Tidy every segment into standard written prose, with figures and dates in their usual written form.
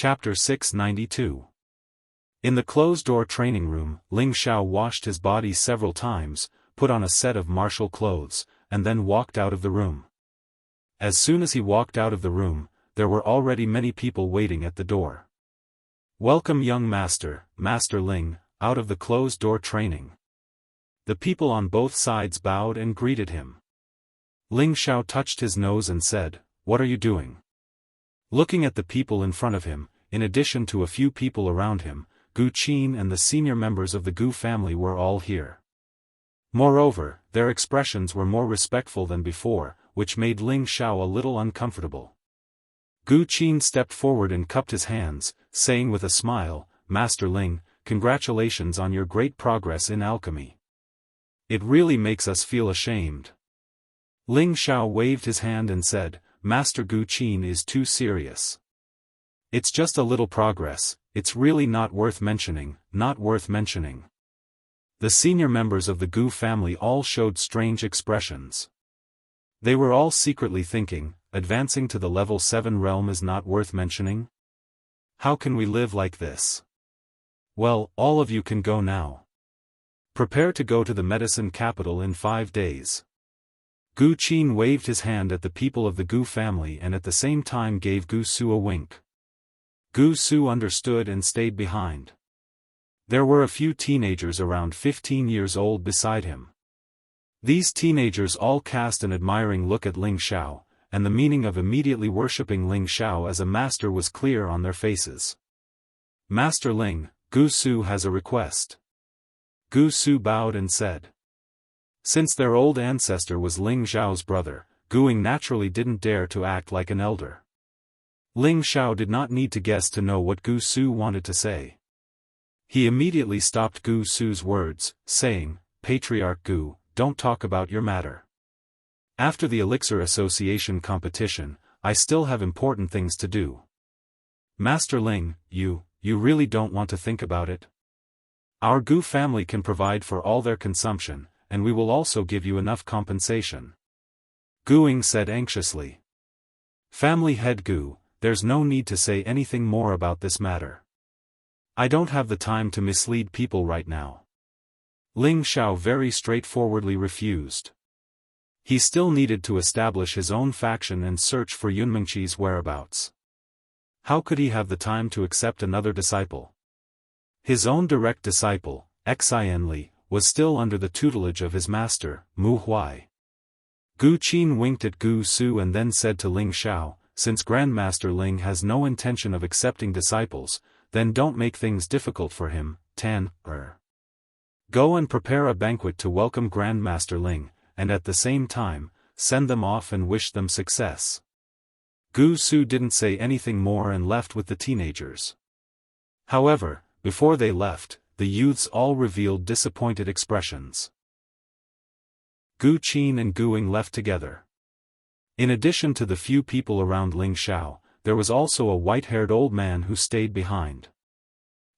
Chapter 692. In the closed-door training room, Ling Xiao washed his body several times, put on a set of martial clothes, and then walked out of the room. As soon as he walked out of the room, there were already many people waiting at the door. "Welcome young master, Master Ling, out of the closed-door training." The people on both sides bowed and greeted him. Ling Xiao touched his nose and said, "What are you doing?" Looking at the people in front of him, in addition to a few people around him, Gu Qin and the senior members of the Gu family were all here. Moreover, their expressions were more respectful than before, which made Ling Xiao a little uncomfortable. Gu Qin stepped forward and cupped his hands, saying with a smile, "Master Ling, congratulations on your great progress in alchemy. It really makes us feel ashamed." Ling Xiao waved his hand and said, "Master Gu Qin is too serious. It's just a little progress, it's really not worth mentioning, not worth mentioning." The senior members of the Gu family all showed strange expressions. They were all secretly thinking, advancing to the level 7 realm is not worth mentioning? How can we live like this? Well, all of you can go now. Prepare to go to the medicine capital in 5 days. Gu Qin waved his hand at the people of the Gu family and at the same time gave Gu Su a wink. Gu Su understood and stayed behind. There were a few teenagers around 15 years old beside him. These teenagers all cast an admiring look at Ling Xiao, and the meaning of immediately worshipping Ling Xiao as a master was clear on their faces. "Master Ling, Gu Su has a request." Gu Su bowed and said. Since their old ancestor was Ling Xiao's brother, Guing naturally didn't dare to act like an elder. Ling Xiao did not need to guess to know what Gu Su wanted to say. He immediately stopped Gu Su's words, saying, "Patriarch Gu, don't talk about your matter. After the Elixir Association competition, I still have important things to do. Master Ling, you really don't want to think about it? Our Gu family can provide for all their consumption, and we will also give you enough compensation." Guing said anxiously. "Family head Gu, there's no need to say anything more about this matter. I don't have the time to mislead people right now." Ling Xiao very straightforwardly refused. He still needed to establish his own faction and search for Yunmengqi's whereabouts. How could he have the time to accept another disciple? His own direct disciple, Xianli, was still under the tutelage of his master, Mu Huai. Gu Qin winked at Gu Su and then said to Ling Xiao, "Since Grandmaster Ling has no intention of accepting disciples, then don't make things difficult for him, Go and prepare a banquet to welcome Grandmaster Ling, and at the same time, send them off and wish them success." Gu Su didn't say anything more and left with the teenagers. However, before they left, the youths all revealed disappointed expressions. Gu Qin and Guing left together. In addition to the few people around Ling Xiao, there was also a white-haired old man who stayed behind.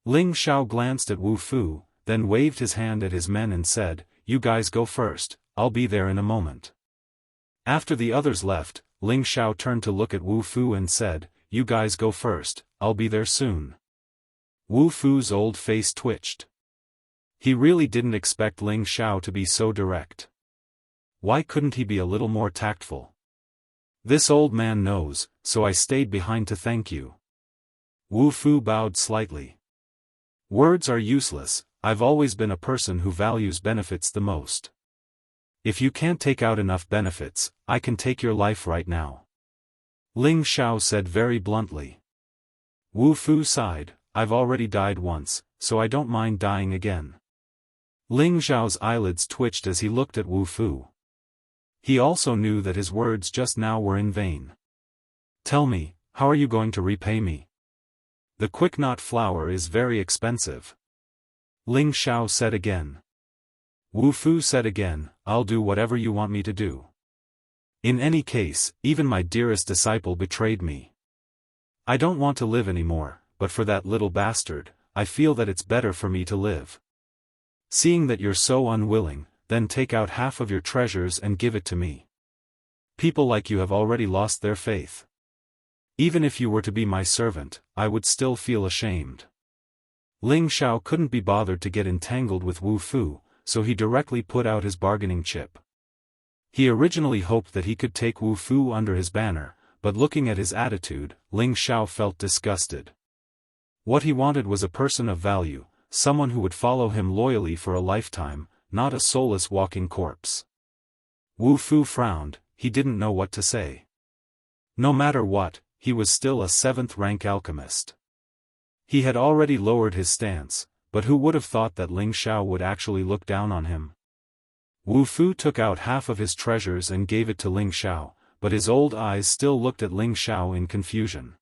Ling Xiao glanced at Wu Fu, then waved his hand at his men and said, "You guys go first, I'll be there in a moment." After the others left, Ling Xiao turned to look at Wu Fu and said, "You guys go first, I'll be there soon." Wu Fu's old face twitched. He really didn't expect Ling Xiao to be so direct. Why couldn't he be a little more tactful? "This old man knows, so I stayed behind to thank you." Wu Fu bowed slightly. "Words are useless, I've always been a person who values benefits the most. If you can't take out enough benefits, I can take your life right now." Ling Xiao said very bluntly. Wu Fu sighed, "I've already died once, so I don't mind dying again." Ling Xiao's eyelids twitched as he looked at Wu Fu. He also knew that his words just now were in vain. "Tell me, how are you going to repay me? The quick-knot flower is very expensive." Ling Xiao said again. Wu Fu said again, "I'll do whatever you want me to do. In any case, even my dearest disciple betrayed me. I don't want to live anymore, but for that little bastard, I feel that it's better for me to live. Seeing that you're so unwilling, then take out half of your treasures and give it to me. People like you have already lost their faith." Even if you were to be my servant, I would still feel ashamed. Ling Xiao couldn't be bothered to get entangled with Wu Fu, so he directly put out his bargaining chip. He originally hoped that he could take Wu Fu under his banner, but looking at his attitude, Ling Xiao felt disgusted. What he wanted was a person of value, someone who would follow him loyally for a lifetime, not a soulless walking corpse. Wu Fu frowned, he didn't know what to say. No matter what, he was still a 7th-rank alchemist. He had already lowered his stance, but who would have thought that Ling Xiao would actually look down on him? Wu Fu took out half of his treasures and gave it to Ling Xiao, but his old eyes still looked at Ling Xiao in confusion.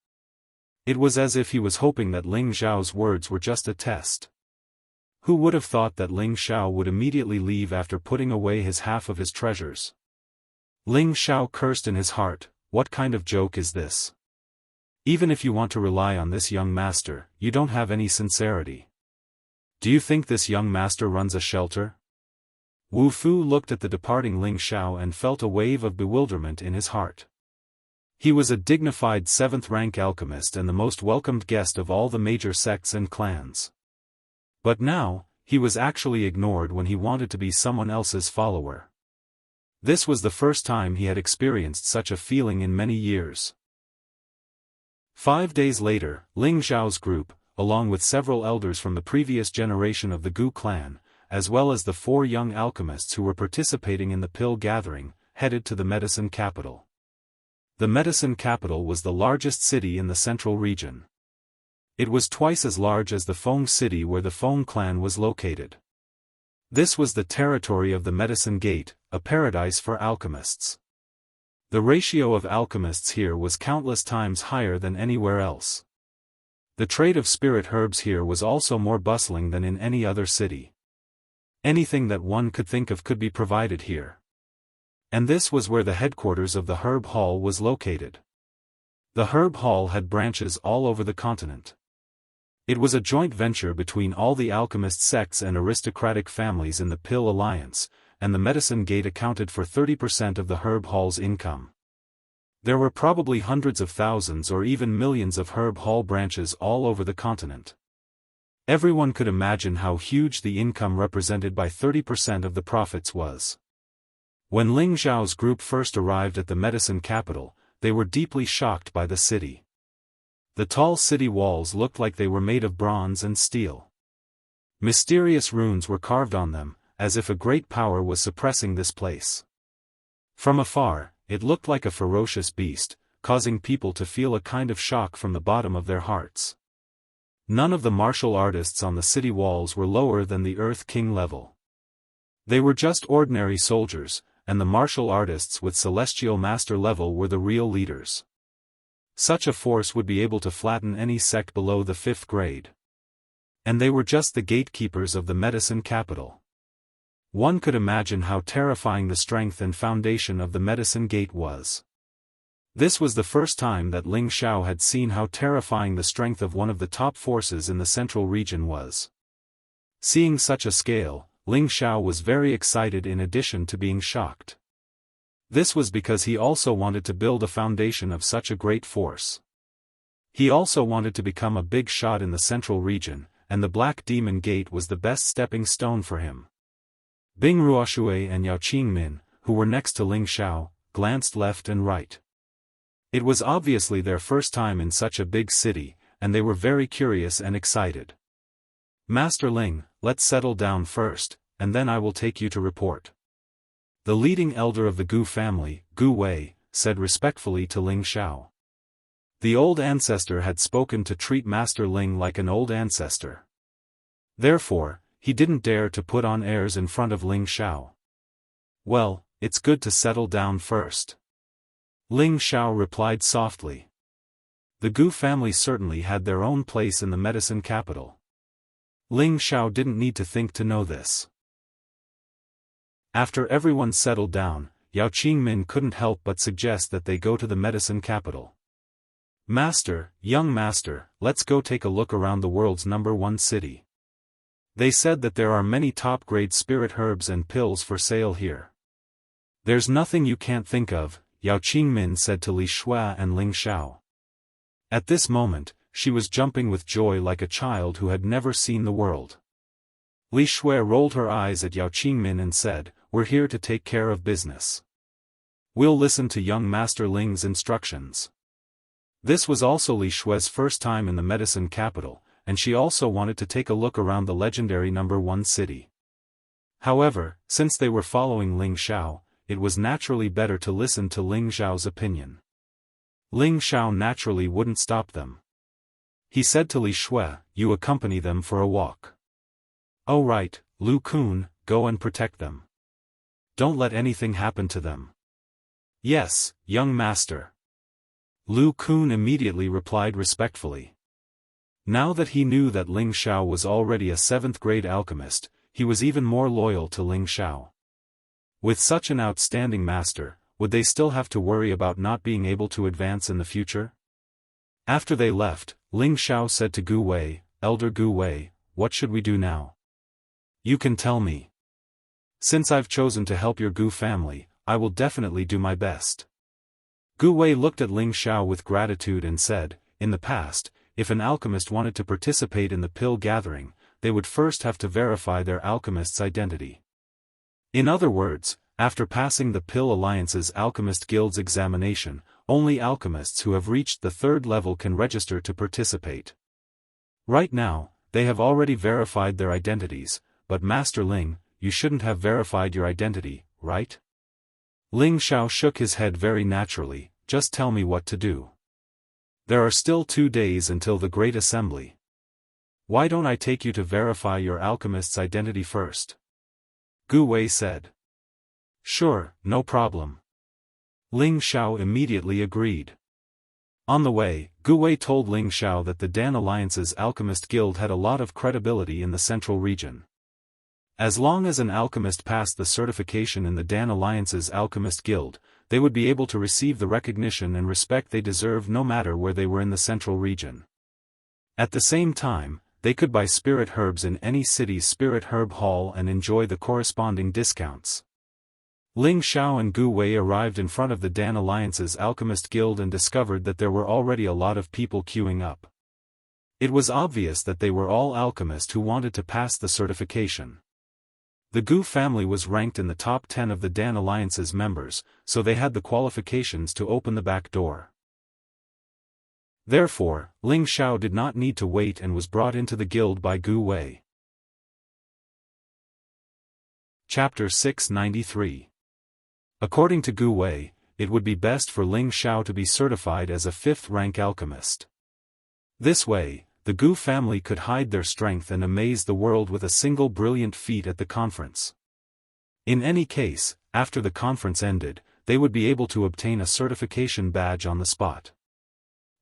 It was as if he was hoping that Ling Xiao's words were just a test. Who would have thought that Ling Xiao would immediately leave after putting away his half of his treasures? Ling Xiao cursed in his heart, what kind of joke is this? Even if you want to rely on this young master, you don't have any sincerity. Do you think this young master runs a shelter? Wu Fu looked at the departing Ling Xiao and felt a wave of bewilderment in his heart. He was a dignified 7th-rank alchemist and the most welcomed guest of all the major sects and clans. But now, he was actually ignored when he wanted to be someone else's follower. This was the first time he had experienced such a feeling in many years. 5 days later, Ling Xiao's group, along with several elders from the previous generation of the Gu clan, as well as the 4 young alchemists who were participating in the pill gathering, headed to the medicine capital. The medicine capital was the largest city in the central region. It was twice as large as the Feng city where the Feng clan was located. This was the territory of the Medicine Gate, a paradise for alchemists. The ratio of alchemists here was countless times higher than anywhere else. The trade of spirit herbs here was also more bustling than in any other city. Anything that one could think of could be provided here. And this was where the headquarters of the Herb Hall was located. The Herb Hall had branches all over the continent. It was a joint venture between all the alchemist sects and aristocratic families in the Pill Alliance, and the Medicine Gate accounted for 30% of the Herb Hall's income. There were probably hundreds of thousands or even millions of Herb Hall branches all over the continent. Everyone could imagine how huge the income represented by 30% of the profits was. When Ling Xiao's group first arrived at the medicine capital, they were deeply shocked by the city. The tall city walls looked like they were made of bronze and steel. Mysterious runes were carved on them, as if a great power was suppressing this place. From afar, it looked like a ferocious beast, causing people to feel a kind of shock from the bottom of their hearts. None of the martial artists on the city walls were lower than the Earth King level. They were just ordinary soldiers, and the martial artists with Celestial Master level were the real leaders. Such a force would be able to flatten any sect below the 5th grade. And they were just the gatekeepers of the medicine capital. One could imagine how terrifying the strength and foundation of the medicine gate was. This was the first time that Ling Xiao had seen how terrifying the strength of one of the top forces in the central region was. Seeing such a scale, Ling Xiao was very excited in addition to being shocked. This was because he also wanted to build a foundation of such a great force. He also wanted to become a big shot in the central region, and the Black Demon Gate was the best stepping stone for him. Bing Ruoshui and Yao Qingmin, who were next to Ling Xiao, glanced left and right. It was obviously their first time in such a big city, and they were very curious and excited. "Master Ling, let's settle down first, and then I will take you to report." The leading elder of the Gu family, Gu Wei, said respectfully to Ling Xiao. The old ancestor had spoken to treat Master Ling like an old ancestor. Therefore, he didn't dare to put on airs in front of Ling Xiao. "Well, it's good to settle down first." Ling Xiao replied softly. The Gu family certainly had their own place in the medicine capital. Ling Xiao didn't need to think to know this. After everyone settled down, Yao Qingmin couldn't help but suggest that they go to the medicine capital. "Master, young master, let's go take a look around the world's #1 city. They said that there are many top-grade spirit herbs and pills for sale here. There's nothing you can't think of," Yao Qingmin said to Li Shuai and Ling Xiao. At this moment, she was jumping with joy like a child who had never seen the world. Li Shui rolled her eyes at Yao Qingmin and said, "We're here to take care of business. We'll listen to young Master Ling's instructions." This was also Li Shui's first time in the medicine capital, and she also wanted to take a look around the legendary number 1 city. However, since they were following Ling Xiao, it was naturally better to listen to Ling Xiao's opinion. Ling Xiao naturally wouldn't stop them. He said to Li Shui, "You accompany them for a walk." "Oh right, Lu Kun, go and protect them. Don't let anything happen to them." "Yes, young master." Lu Kun immediately replied respectfully. Now that he knew that Ling Xiao was already a 7th-grade alchemist, he was even more loyal to Ling Xiao. With such an outstanding master, would they still have to worry about not being able to advance in the future? After they left, Ling Xiao said to Gu Wei, "Elder Gu Wei, what should we do now? You can tell me. Since I've chosen to help your Gu family, I will definitely do my best." Gu Wei looked at Ling Xiao with gratitude and said, "In the past, if an alchemist wanted to participate in the pill gathering, they would first have to verify their alchemist's identity. In other words, after passing the Pill Alliance's Alchemist Guild's examination, only alchemists who have reached the 3rd level can register to participate. Right now, they have already verified their identities, but Master Ling, you shouldn't have verified your identity, right?" Ling Xiao shook his head very naturally, "Just tell me what to do. There are still 2 days until the Great Assembly. Why don't I take you to verify your alchemist's identity first?" Gu Wei said. "Sure, no problem." Ling Xiao immediately agreed. On the way, Gu Wei told Ling Xiao that the Dan Alliance's Alchemist Guild had a lot of credibility in the central region. As long as an alchemist passed the certification in the Dan Alliance's Alchemist Guild, they would be able to receive the recognition and respect they deserve no matter where they were in the central region. At the same time, they could buy spirit herbs in any city's spirit herb hall and enjoy the corresponding discounts. Ling Xiao and Gu Wei arrived in front of the Dan Alliance's Alchemist Guild and discovered that there were already a lot of people queuing up. It was obvious that they were all alchemists who wanted to pass the certification. The Gu family was ranked in the top 10 of the Dan Alliance's members, so they had the qualifications to open the back door. Therefore, Ling Xiao did not need to wait and was brought into the guild by Gu Wei. Chapter 693. According to Gu Wei, it would be best for Ling Xiao to be certified as a 5th-rank alchemist. This way, the Gu family could hide their strength and amaze the world with a single brilliant feat at the conference. In any case, after the conference ended, they would be able to obtain a certification badge on the spot.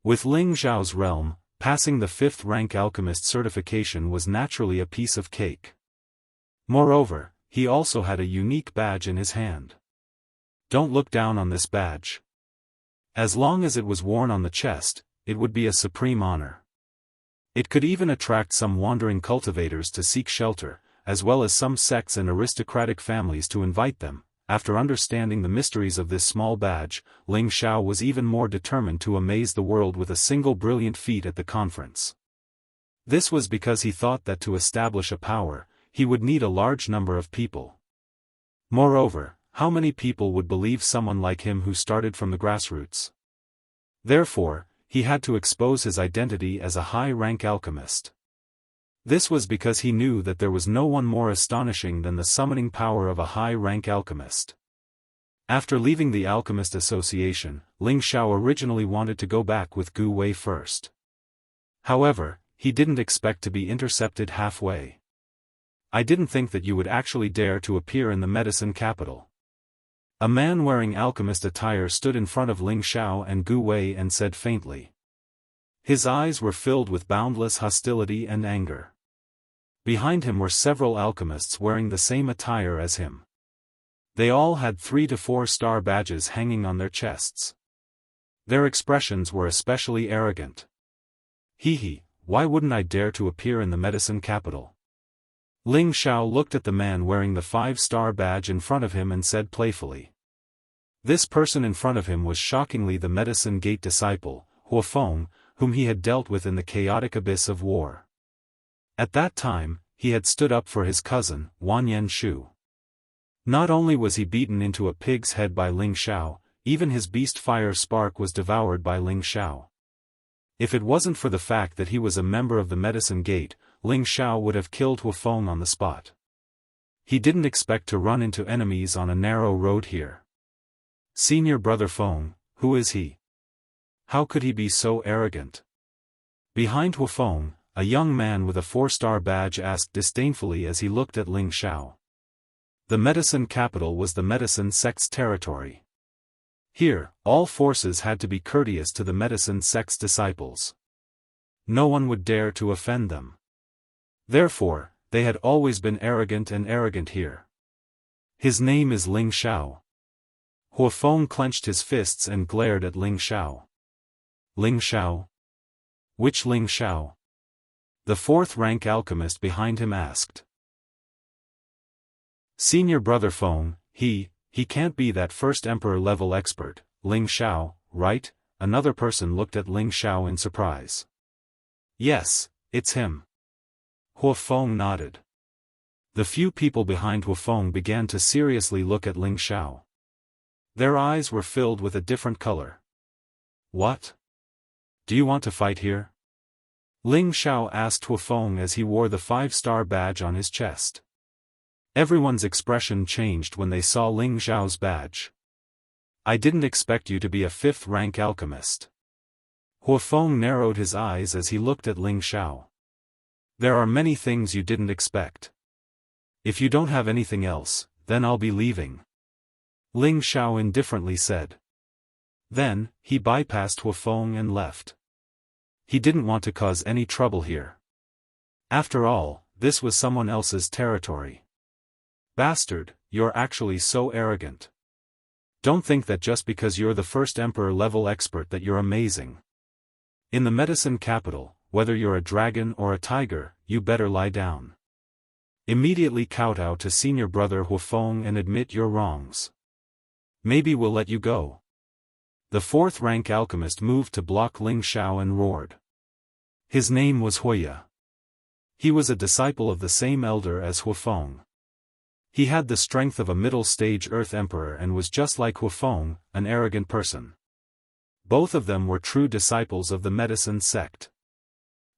With Ling Xiao's realm, passing the 5th-rank alchemist certification was naturally a piece of cake. Moreover, he also had a unique badge in his hand. Don't look down on this badge. As long as it was worn on the chest, it would be a supreme honor. It could even attract some wandering cultivators to seek shelter, as well as some sects and aristocratic families to invite them. After understanding the mysteries of this small badge, Ling Xiao was even more determined to amaze the world with a single brilliant feat at the conference. This was because he thought that to establish a power, he would need a large number of people. Moreover, how many people would believe someone like him who started from the grassroots? Therefore, he had to expose his identity as a high-rank alchemist. This was because he knew that there was no one more astonishing than the summoning power of a high-rank alchemist. After leaving the Alchemist Association, Ling Xiao originally wanted to go back with Gu Wei first. However, he didn't expect to be intercepted halfway. "I didn't think that you would actually dare to appear in the medicine capital." A man wearing alchemist attire stood in front of Ling Xiao and Gu Wei and said faintly. His eyes were filled with boundless hostility and anger. Behind him were several alchemists wearing the same attire as him. They all had 3 to 4 star badges hanging on their chests. Their expressions were especially arrogant. "Hee, why wouldn't I dare to appear in the medicine capital?" Ling Xiao looked at the man wearing the 5-star badge in front of him and said playfully. This person in front of him was shockingly the Medicine Gate disciple, Huafeng, whom he had dealt with in the chaotic abyss of war. At that time, he had stood up for his cousin, Wanyan Shu. Not only was he beaten into a pig's head by Ling Xiao, even his beast fire spark was devoured by Ling Xiao. If it wasn't for the fact that he was a member of the Medicine Gate, Ling Xiao would have killed Hu Feng on the spot. He didn't expect to run into enemies on a narrow road here. Senior brother Feng, who is he? How could he be so arrogant? Behind Hu Feng, a young man with a 4-star badge asked disdainfully as he looked at Ling Xiao. The medicine capital was the medicine sect's territory. Here, all forces had to be courteous to the medicine sect's disciples. No one would dare to offend them. Therefore, they had always been arrogant here. His name is Ling Xiao. Hu Feng clenched his fists and glared at Ling Xiao. Ling Xiao? Which Ling Xiao? The 4th-rank alchemist behind him asked. Senior brother Feng, he can't be that first emperor-level expert, Ling Xiao, right? Another person looked at Ling Xiao in surprise. Yes, it's him. Hu Feng nodded. The few people behind Hu Feng began to seriously look at Ling Xiao. Their eyes were filled with a different color. What? Do you want to fight here? Ling Xiao asked Hu Feng as he wore the 5-star badge on his chest. Everyone's expression changed when they saw Ling Xiao's badge. I didn't expect you to be a 5th-rank alchemist. Hu Feng narrowed his eyes as he looked at Ling Xiao. There are many things you didn't expect. If you don't have anything else, then I'll be leaving. Ling Xiao indifferently said. Then, he bypassed Hu Feng and left. He didn't want to cause any trouble here. After all, this was someone else's territory. Bastard, you're actually so arrogant. Don't think that just because you're the first emperor-level expert that you're amazing. In the medicine capital, whether you're a dragon or a tiger, you better lie down. Immediately kowtow to senior brother Hu Feng and admit your wrongs. Maybe we'll let you go. The 4th-rank alchemist moved to block Ling Xiao and roared. His name was Huya. He was a disciple of the same elder as Hu Feng. He had the strength of a middle-stage Earth Emperor and was just like Hu Feng, an arrogant person. Both of them were true disciples of the medicine sect.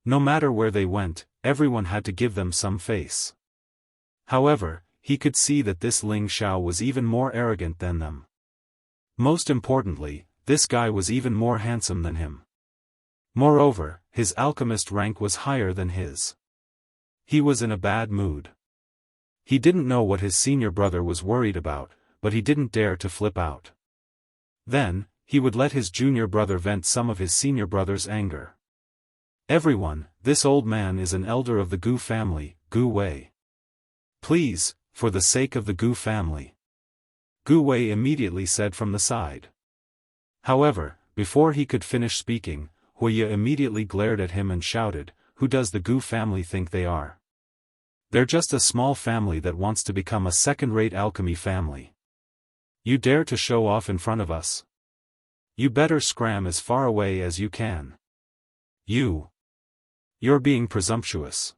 No matter where they went, everyone had to give them some face. However, he could see that this Ling Xiao was even more arrogant than them. Most importantly, this guy was even more handsome than him. Moreover, his alchemist rank was higher than his. He was in a bad mood. He didn't know what his senior brother was worried about, but he didn't dare to flip out. Then, he would let his junior brother vent some of his senior brother's anger. Everyone, this old man is an elder of the Gu family, Gu Wei. Please, for the sake of the Gu family. Gu Wei immediately said from the side. However, before he could finish speaking, Huya immediately glared at him and shouted, "Who does the Gu family think they are? They're just a small family that wants to become a second-rate alchemy family. You dare to show off in front of us? You better scram as far away as you can. You're being presumptuous.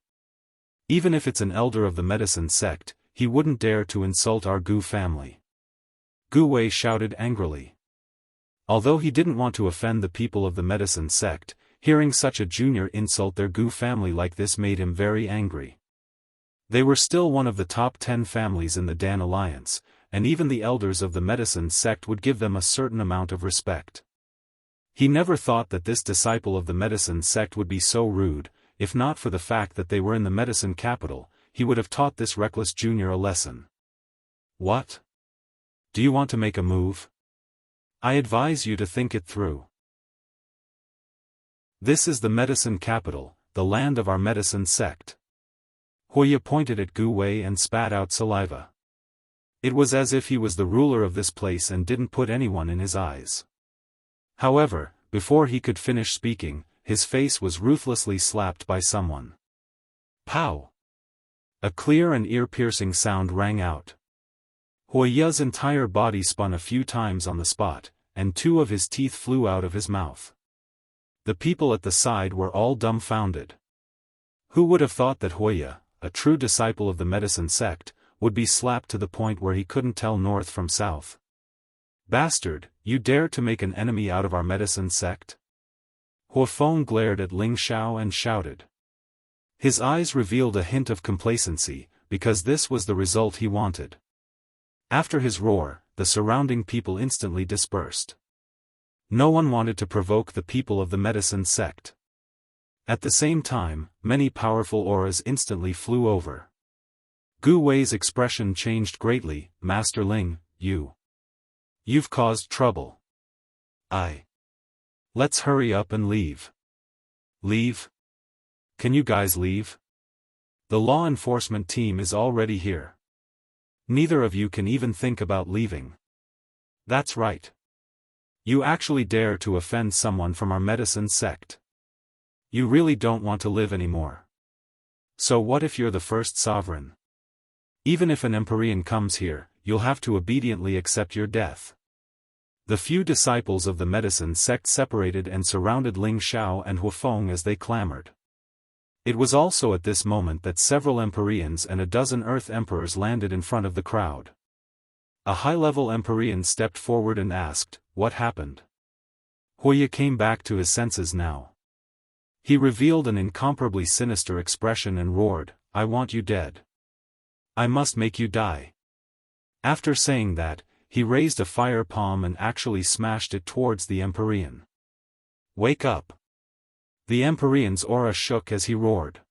Even if it's an elder of the medicine sect, he wouldn't dare to insult our Gu family." Gu Wei shouted angrily. Although he didn't want to offend the people of the medicine sect, hearing such a junior insult their Gu family like this made him very angry. They were still one of the top 10 families in the Dan Alliance, and even the elders of the medicine sect would give them a certain amount of respect. He never thought that this disciple of the medicine sect would be so rude. If not for the fact that they were in the medicine capital, he would have taught this reckless junior a lesson. What? Do you want to make a move? I advise you to think it through. This is the medicine capital, the land of our medicine sect. Huya pointed at Gu Wei and spat out saliva. It was as if he was the ruler of this place and didn't put anyone in his eyes. However, before he could finish speaking, his face was ruthlessly slapped by someone. Pow! A clear and ear-piercing sound rang out. Huya's entire body spun a few times on the spot, and 2 of his teeth flew out of his mouth. The people at the side were all dumbfounded. Who would have thought that Huya, a true disciple of the medicine sect, would be slapped to the point where he couldn't tell north from south? Bastard, you dare to make an enemy out of our medicine sect? Huafeng glared at Ling Xiao and shouted. His eyes revealed a hint of complacency, because this was the result he wanted. After his roar, the surrounding people instantly dispersed. No one wanted to provoke the people of the medicine sect. At the same time, many powerful auras instantly flew over. Gu Wei's expression changed greatly. Master Ling, you've caused trouble. Let's hurry up and leave. Leave? Can you guys leave? The law enforcement team is already here. Neither of you can even think about leaving. That's right. You actually dare to offend someone from our medicine sect. You really don't want to live anymore. So what if you're the first sovereign? Even if an Empyrean comes here, you'll have to obediently accept your death. The few disciples of the medicine sect separated and surrounded Ling Xiao and Huafeng as they clamored. It was also at this moment that several Empyreans and a dozen Earth Emperors landed in front of the crowd. A high-level Empyrean stepped forward and asked, "What happened?" Huya came back to his senses now. He revealed an incomparably sinister expression and roared, "I want you dead. I must make you die." After saying that, he raised a fire palm and actually smashed it towards the Empyrean. "Wake up!" The Empyrean's aura shook as he roared.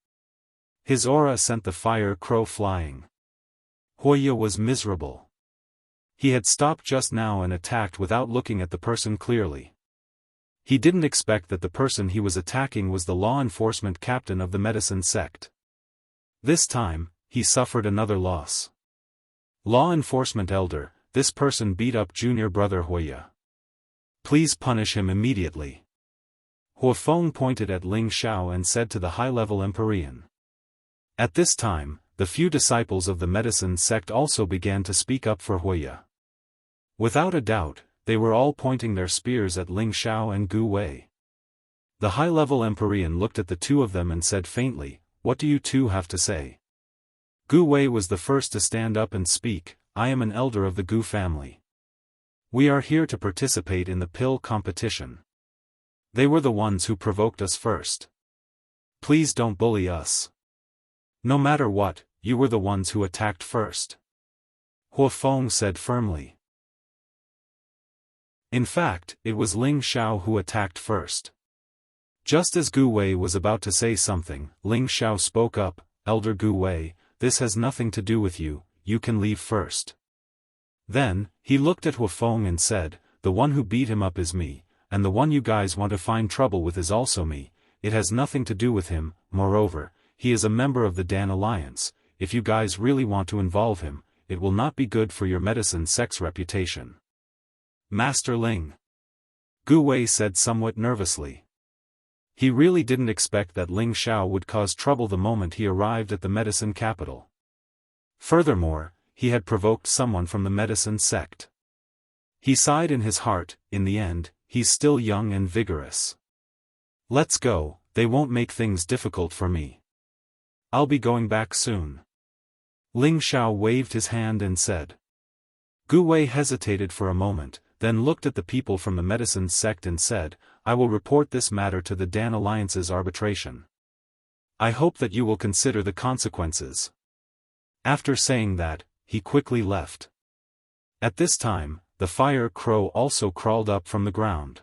His aura sent the fire crow flying. Huya was miserable. He had stopped just now and attacked without looking at the person clearly. He didn't expect that the person he was attacking was the law enforcement captain of the medicine sect. This time, he suffered another loss. Law enforcement elder, this person beat up junior brother Huya. Please punish him immediately. Huafeng pointed at Ling Xiao and said to the high-level Empyrean. At this time, the few disciples of the medicine sect also began to speak up for Huya. Without a doubt, they were all pointing their spears at Ling Xiao and Gu Wei. The high-level Empyrean looked at the two of them and said faintly, "What do you two have to say?" Gu Wei was the first to stand up and speak. "I am an elder of the Gu family. We are here to participate in the pill competition. They were the ones who provoked us first. Please don't bully us. No matter what, you were the ones who attacked first." Huafeng said firmly. In fact, it was Ling Xiao who attacked first. Just as Gu Wei was about to say something, Ling Xiao spoke up, "Elder Gu Wei, this has nothing to do with you, you can leave first." Then, he looked at Huafeng and said, "The one who beat him up is me, and the one you guys want to find trouble with is also me. It has nothing to do with him. Moreover, he is a member of the Dan Alliance. If you guys really want to involve him, it will not be good for your medicine sect's reputation." "Master Ling," Gu Wei said somewhat nervously. He really didn't expect that Ling Xiao would cause trouble the moment he arrived at the medicine capital. Furthermore, he had provoked someone from the medicine sect. He sighed in his heart, in the end, he's still young and vigorous. Let's go, they won't make things difficult for me. I'll be going back soon. Ling Xiao waved his hand and said. Gu Wei hesitated for a moment, then looked at the people from the medicine sect and said, "I will report this matter to the Dan Alliance's arbitration. I hope that you will consider the consequences." After saying that, he quickly left. At this time, the fire crow also crawled up from the ground.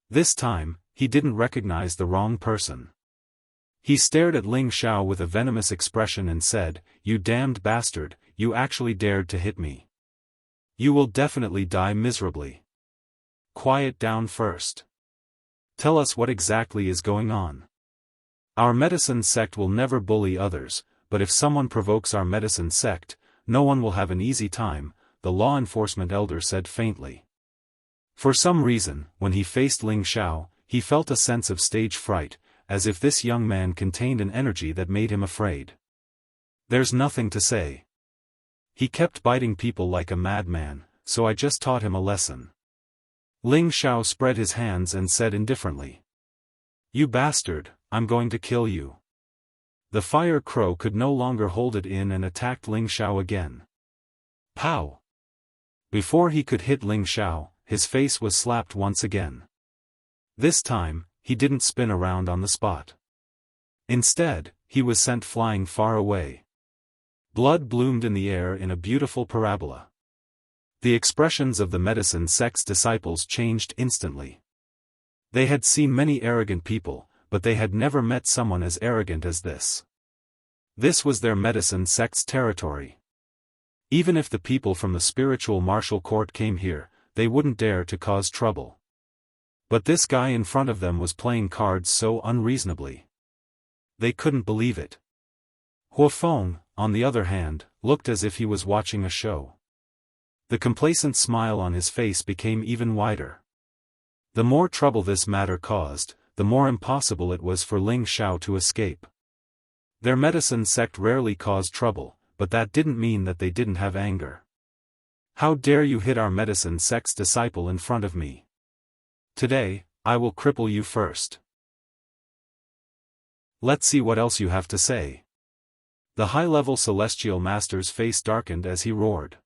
This time, he didn't recognize the wrong person. He stared at Ling Xiao with a venomous expression and said, "You damned bastard, you actually dared to hit me. You will definitely die miserably. Quiet down first. Tell us what exactly is going on. Our medicine sect will never bully others, but if someone provokes our medicine sect, no one will have an easy time," the law enforcement elder said faintly. For some reason, when he faced Ling Xiao, he felt a sense of stage fright, as if this young man contained an energy that made him afraid. There's nothing to say. He kept biting people like a madman, so I just taught him a lesson. Ling Xiao spread his hands and said indifferently. You bastard, I'm going to kill you. The fire crow could no longer hold it in and attacked Ling Xiao again. Pow! Before he could hit Ling Xiao, his face was slapped once again. This time, he didn't spin around on the spot. Instead, he was sent flying far away. Blood bloomed in the air in a beautiful parabola. The expressions of the medicine sect's disciples changed instantly. They had seen many arrogant people, but they had never met someone as arrogant as this. This was their medicine sect's territory. Even if the people from the spiritual martial court came here, they wouldn't dare to cause trouble. But this guy in front of them was playing cards so unreasonably. They couldn't believe it. Huofeng, on the other hand, looked as if he was watching a show. The complacent smile on his face became even wider. The more trouble this matter caused, the more impossible it was for Ling Xiao to escape. Their medicine sect rarely caused trouble, but that didn't mean that they didn't have anger. How dare you hit our medicine sect's disciple in front of me? Today, I will cripple you first. Let's see what else you have to say. The high-level celestial master's face darkened as he roared.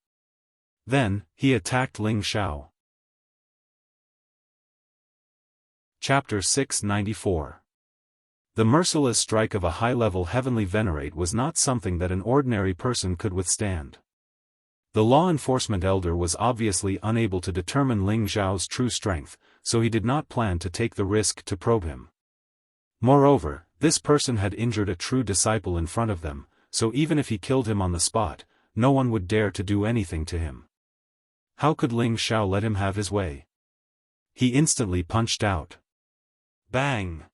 Then, he attacked Ling Xiao. Chapter 694. The merciless strike of a high-level heavenly venerate was not something that an ordinary person could withstand. The law enforcement elder was obviously unable to determine Ling Xiao's true strength, so he did not plan to take the risk to probe him. Moreover, this person had injured a true disciple in front of them, so even if he killed him on the spot, no one would dare to do anything to him. How could Ling Xiao let him have his way? He instantly punched out. Bang!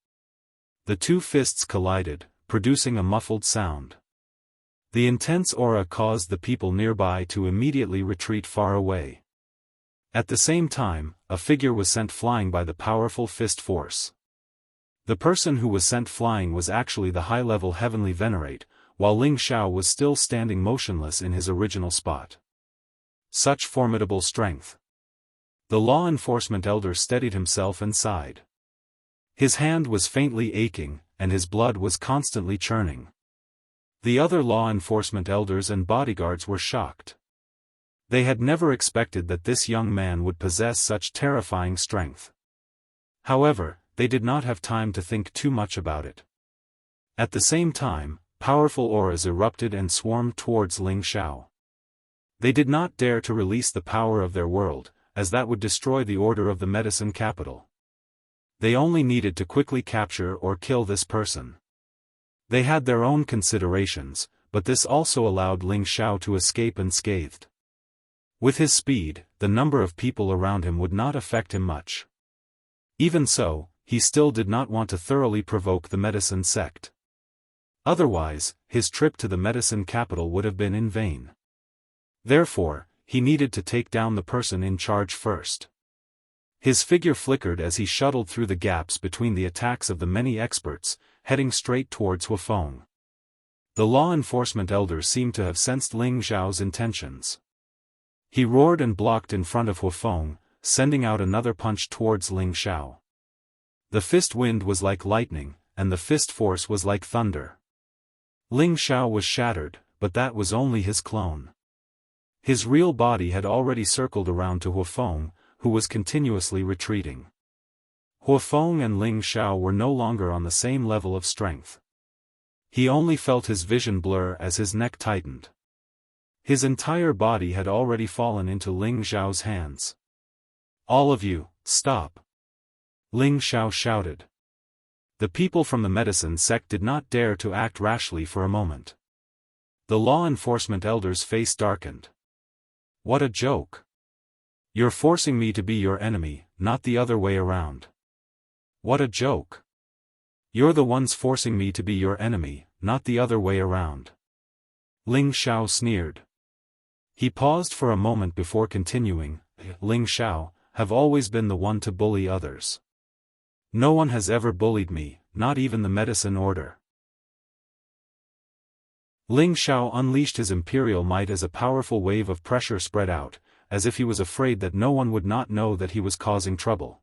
The two fists collided, producing a muffled sound. The intense aura caused the people nearby to immediately retreat far away. At the same time, a figure was sent flying by the powerful fist force. The person who was sent flying was actually the high-level heavenly venerate, while Ling Xiao was still standing motionless in his original spot. Such formidable strength. The law enforcement elder steadied himself and sighed. His hand was faintly aching, and his blood was constantly churning. The other law enforcement elders and bodyguards were shocked. They had never expected that this young man would possess such terrifying strength. However, they did not have time to think too much about it. At the same time, powerful auras erupted and swarmed towards Ling Xiao. They did not dare to release the power of their world, as that would destroy the order of the medicine capital. They only needed to quickly capture or kill this person. They had their own considerations, but this also allowed Ling Xiao to escape unscathed. With his speed, the number of people around him would not affect him much. Even so, he still did not want to thoroughly provoke the medicine sect. Otherwise, his trip to the medicine capital would have been in vain. Therefore, he needed to take down the person in charge first. His figure flickered as he shuttled through the gaps between the attacks of the many experts, heading straight towards Huofeng. The law enforcement elder seemed to have sensed Ling Xiao's intentions. He roared and blocked in front of Huofeng, sending out another punch towards Ling Xiao. The fist wind was like lightning, and the fist force was like thunder. Ling Xiao was shattered, but that was only his clone. His real body had already circled around to Huofeng, who was continuously retreating. Huofeng and Ling Xiao were no longer on the same level of strength. He only felt his vision blur as his neck tightened. His entire body had already fallen into Ling Xiao's hands. "All of you, stop!" Ling Xiao shouted. The people from the medicine sect did not dare to act rashly for a moment. The law enforcement elder's face darkened. What a joke! You're forcing me to be your enemy, not the other way around. What a joke! You're the ones forcing me to be your enemy, not the other way around. Ling Xiao sneered. He paused for a moment before continuing. Ling Xiao, have always been the one to bully others. No one has ever bullied me, not even the medicine order. Ling Xiao unleashed his imperial might as a powerful wave of pressure spread out, as if he was afraid that no one would not know that he was causing trouble.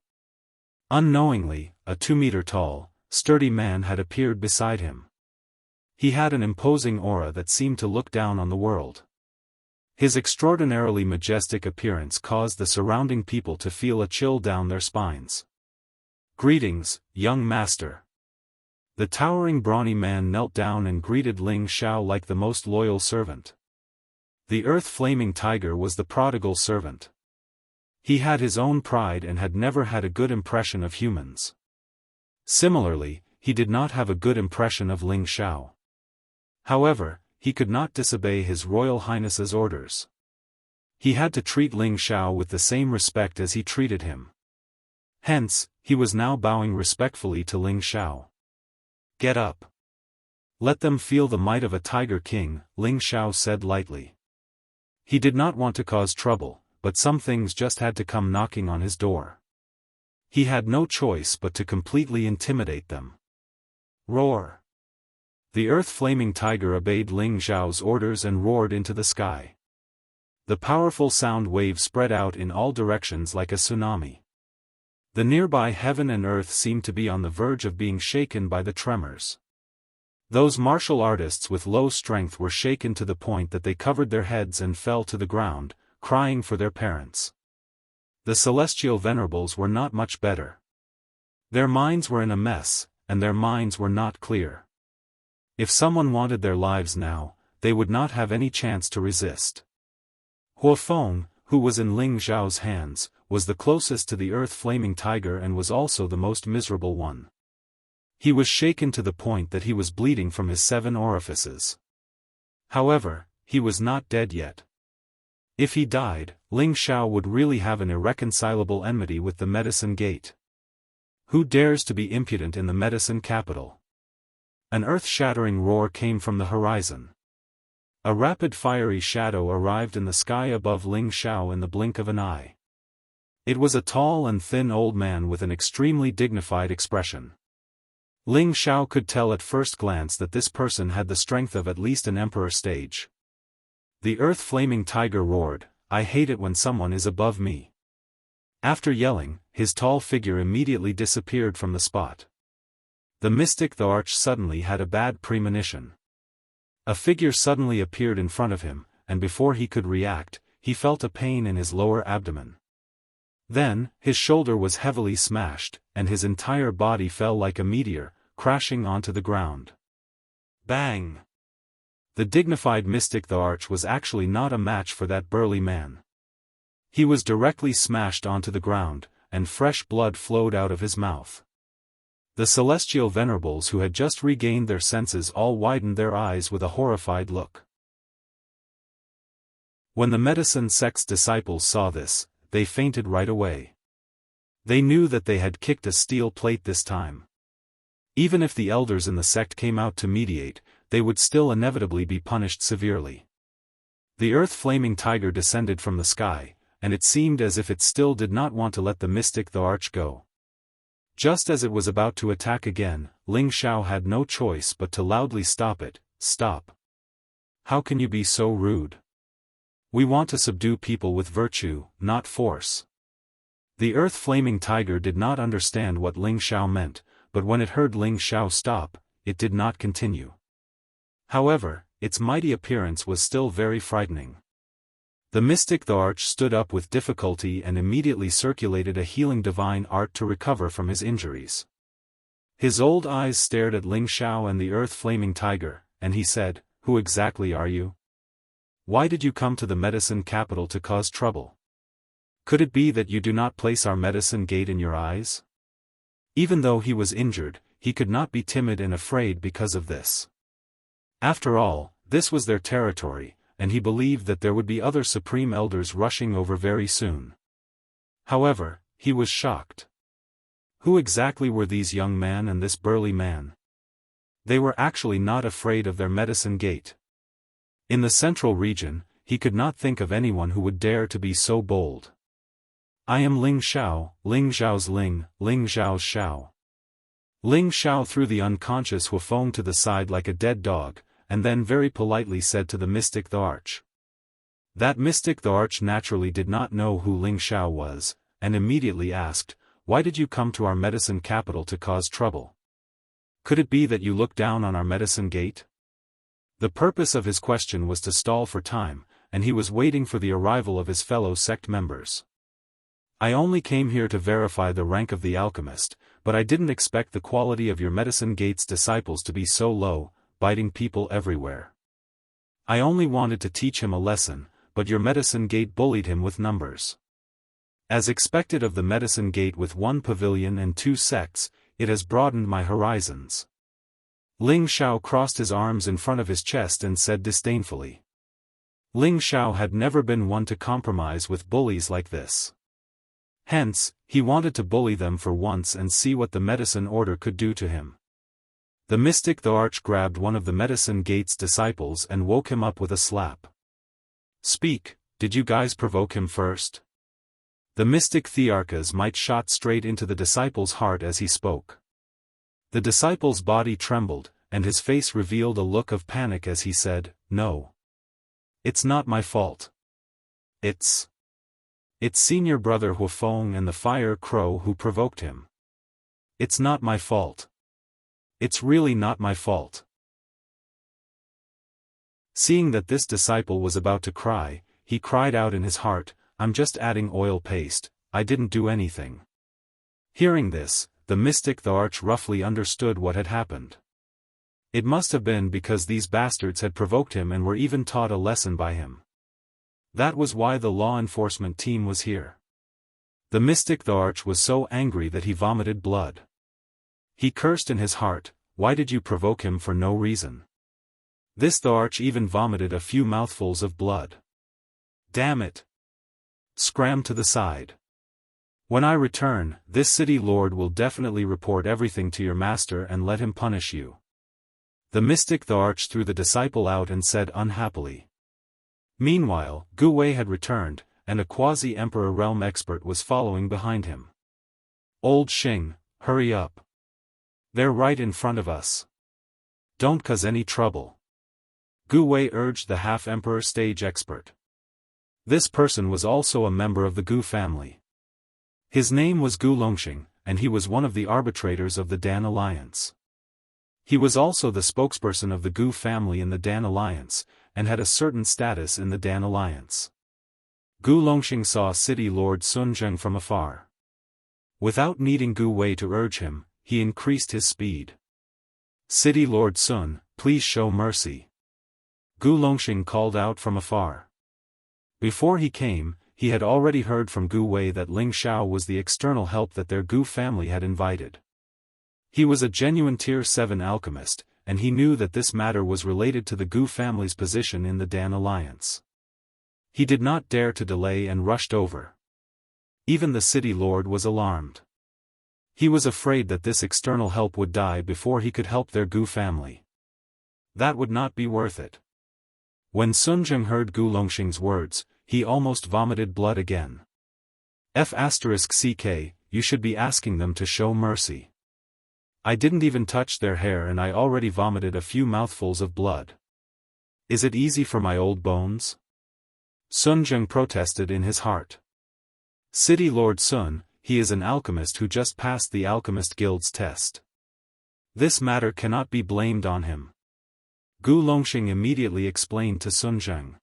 Unknowingly, a 2-meter-tall, sturdy man had appeared beside him. He had an imposing aura that seemed to look down on the world. His extraordinarily majestic appearance caused the surrounding people to feel a chill down their spines. "Greetings, young master." The towering brawny man knelt down and greeted Ling Xiao like the most loyal servant. The earth-flaming tiger was the prodigal servant. He had his own pride and had never had a good impression of humans. Similarly, he did not have a good impression of Ling Xiao. However, he could not disobey His Royal Highness's orders. He had to treat Ling Xiao with the same respect as he treated him. Hence, he was now bowing respectfully to Ling Xiao. "Get up. Let them feel the might of a tiger king," Ling Xiao said lightly. He did not want to cause trouble, but some things just had to come knocking on his door. He had no choice but to completely intimidate them. Roar! The earth-flaming tiger obeyed Ling Xiao's orders and roared into the sky. The powerful sound wave spread out in all directions like a tsunami. The nearby heaven and earth seemed to be on the verge of being shaken by the tremors. Those martial artists with low strength were shaken to the point that they covered their heads and fell to the ground, crying for their parents. The celestial venerables were not much better. Their minds were in a mess, and their minds were not clear. If someone wanted their lives now, they would not have any chance to resist. Huofeng, who was in Ling Xiao's hands, was the closest to the earth-flaming tiger and was also the most miserable one. He was shaken to the point that he was bleeding from his 7 orifices. However, he was not dead yet. If he died, Ling Xiao would really have an irreconcilable enmity with the Medicine Gate. Who dares to be impudent in the medicine capital? An earth-shattering roar came from the horizon. A rapid fiery shadow arrived in the sky above Ling Xiao in the blink of an eye. It was a tall and thin old man with an extremely dignified expression. Ling Xiao could tell at first glance that this person had the strength of at least an emperor stage. The earth-flaming tiger roared, "I hate it when someone is above me." After yelling, his tall figure immediately disappeared from the spot. The mystic the Arch suddenly had a bad premonition. A figure suddenly appeared in front of him, and before he could react, he felt a pain in his lower abdomen. Then, his shoulder was heavily smashed, and his entire body fell like a meteor, crashing onto the ground. Bang! The dignified mystic the Arch was actually not a match for that burly man. He was directly smashed onto the ground, and fresh blood flowed out of his mouth. The celestial venerables who had just regained their senses all widened their eyes with a horrified look. When the medicine sect's disciples saw this, they fainted right away. They knew that they had kicked a steel plate this time. Even if the elders in the sect came out to mediate, they would still inevitably be punished severely. The earth-flaming tiger descended from the sky, and it seemed as if it still did not want to let the mystic the Arch go. Just as it was about to attack again, Ling Xiao had no choice but to loudly stop it. "Stop. How can you be so rude? We want to subdue people with virtue, not force." The earth-flaming tiger did not understand what Ling Xiao meant, but when it heard Ling Xiao stop, it did not continue. However, its mighty appearance was still very frightening. The mystic the Arch stood up with difficulty and immediately circulated a healing divine art to recover from his injuries. His old eyes stared at Ling Xiao and the earth-flaming tiger, and he said, "Who exactly are you? Why did you come to the medicine capital to cause trouble? Could it be that you do not place our medicine gate in your eyes?" Even though he was injured, he could not be timid and afraid because of this. After all, this was their territory, and he believed that there would be other supreme elders rushing over very soon. However, he was shocked. Who exactly were these young men and this burly man? They were actually not afraid of their medicine gate. In the central region, he could not think of anyone who would dare to be so bold. "I am Ling Xiao, Ling Xiao's Ling, Ling Xiao's Xiao." Ling Xiao threw the unconscious Huofeng to the side like a dead dog, and then very politely said to the mystic the Arch. That mystic the Arch naturally did not know who Ling Xiao was, and immediately asked, "Why did you come to our medicine capital to cause trouble?" Could it be that you look down on our medicine gate? The purpose of his question was to stall for time, and he was waiting for the arrival of his fellow sect members. I only came here to verify the rank of the alchemist, but I didn't expect the quality of your medicine gate's disciples to be so low, biting people everywhere. I only wanted to teach him a lesson, but your medicine gate bullied him with numbers. As expected of the medicine gate with 1 pavilion and 2 sects, it has broadened my horizons. Ling Xiao crossed his arms in front of his chest and said disdainfully. Ling Xiao had never been one to compromise with bullies like this. Hence, he wanted to bully them for once and see what the medicine order could do to him. The mystic Daoist grabbed one of the medicine gate's disciples and woke him up with a slap. Speak, did you guys provoke him first? The mystic Thearchas might shot straight into the disciple's heart as he spoke. The disciple's body trembled, and his face revealed a look of panic as he said, No. It's not my fault. It's senior brother Huafeng and the fire crow who provoked him. It's not my fault. It's really not my fault. Seeing that this disciple was about to cry, he cried out in his heart, I'm just adding oil paste, I didn't do anything. Hearing this, the mystic Daoist roughly understood what had happened. It must have been because these bastards had provoked him and were even taught a lesson by him. That was why the law enforcement team was here. The mystic Daoist was so angry that he vomited blood. He cursed in his heart, why did you provoke him for no reason? This Daoist even vomited a few mouthfuls of blood. Damn it! Scram to the side. When I return, this city lord will definitely report everything to your master and let him punish you. The mystic Daoist threw the disciple out and said unhappily. Meanwhile, Gu Wei had returned, and a quasi-emperor realm expert was following behind him. Old Xing, hurry up. They're right in front of us. Don't cause any trouble. Gu Wei urged the half-emperor stage expert. This person was also a member of the Gu family. His name was Gu Longxing, and he was one of the arbitrators of the Dan Alliance. He was also the spokesperson of the Gu family in the Dan Alliance, and had a certain status in the Dan Alliance. Gu Longxing saw City Lord Sun Zheng from afar. Without needing Gu Wei to urge him, he increased his speed. City Lord Sun, please show mercy. Gu Longxing called out from afar. Before he came, he had already heard from Gu Wei that Ling Xiao was the external help that their Gu family had invited. He was a genuine Tier 7 alchemist, and he knew that this matter was related to the Gu family's position in the Dan Alliance. He did not dare to delay and rushed over. Even the city lord was alarmed. He was afraid that this external help would die before he could help their Gu family. That would not be worth it. When Sun Zheng heard Gu Longxing's words, he almost vomited blood again. F***ck, you should be asking them to show mercy. I didn't even touch their hair and I already vomited a few mouthfuls of blood. Is it easy for my old bones? Sun Zheng protested in his heart. City Lord Sun, he is an alchemist who just passed the Alchemist Guild's test. This matter cannot be blamed on him. Gu Longxing immediately explained to Sun Zheng.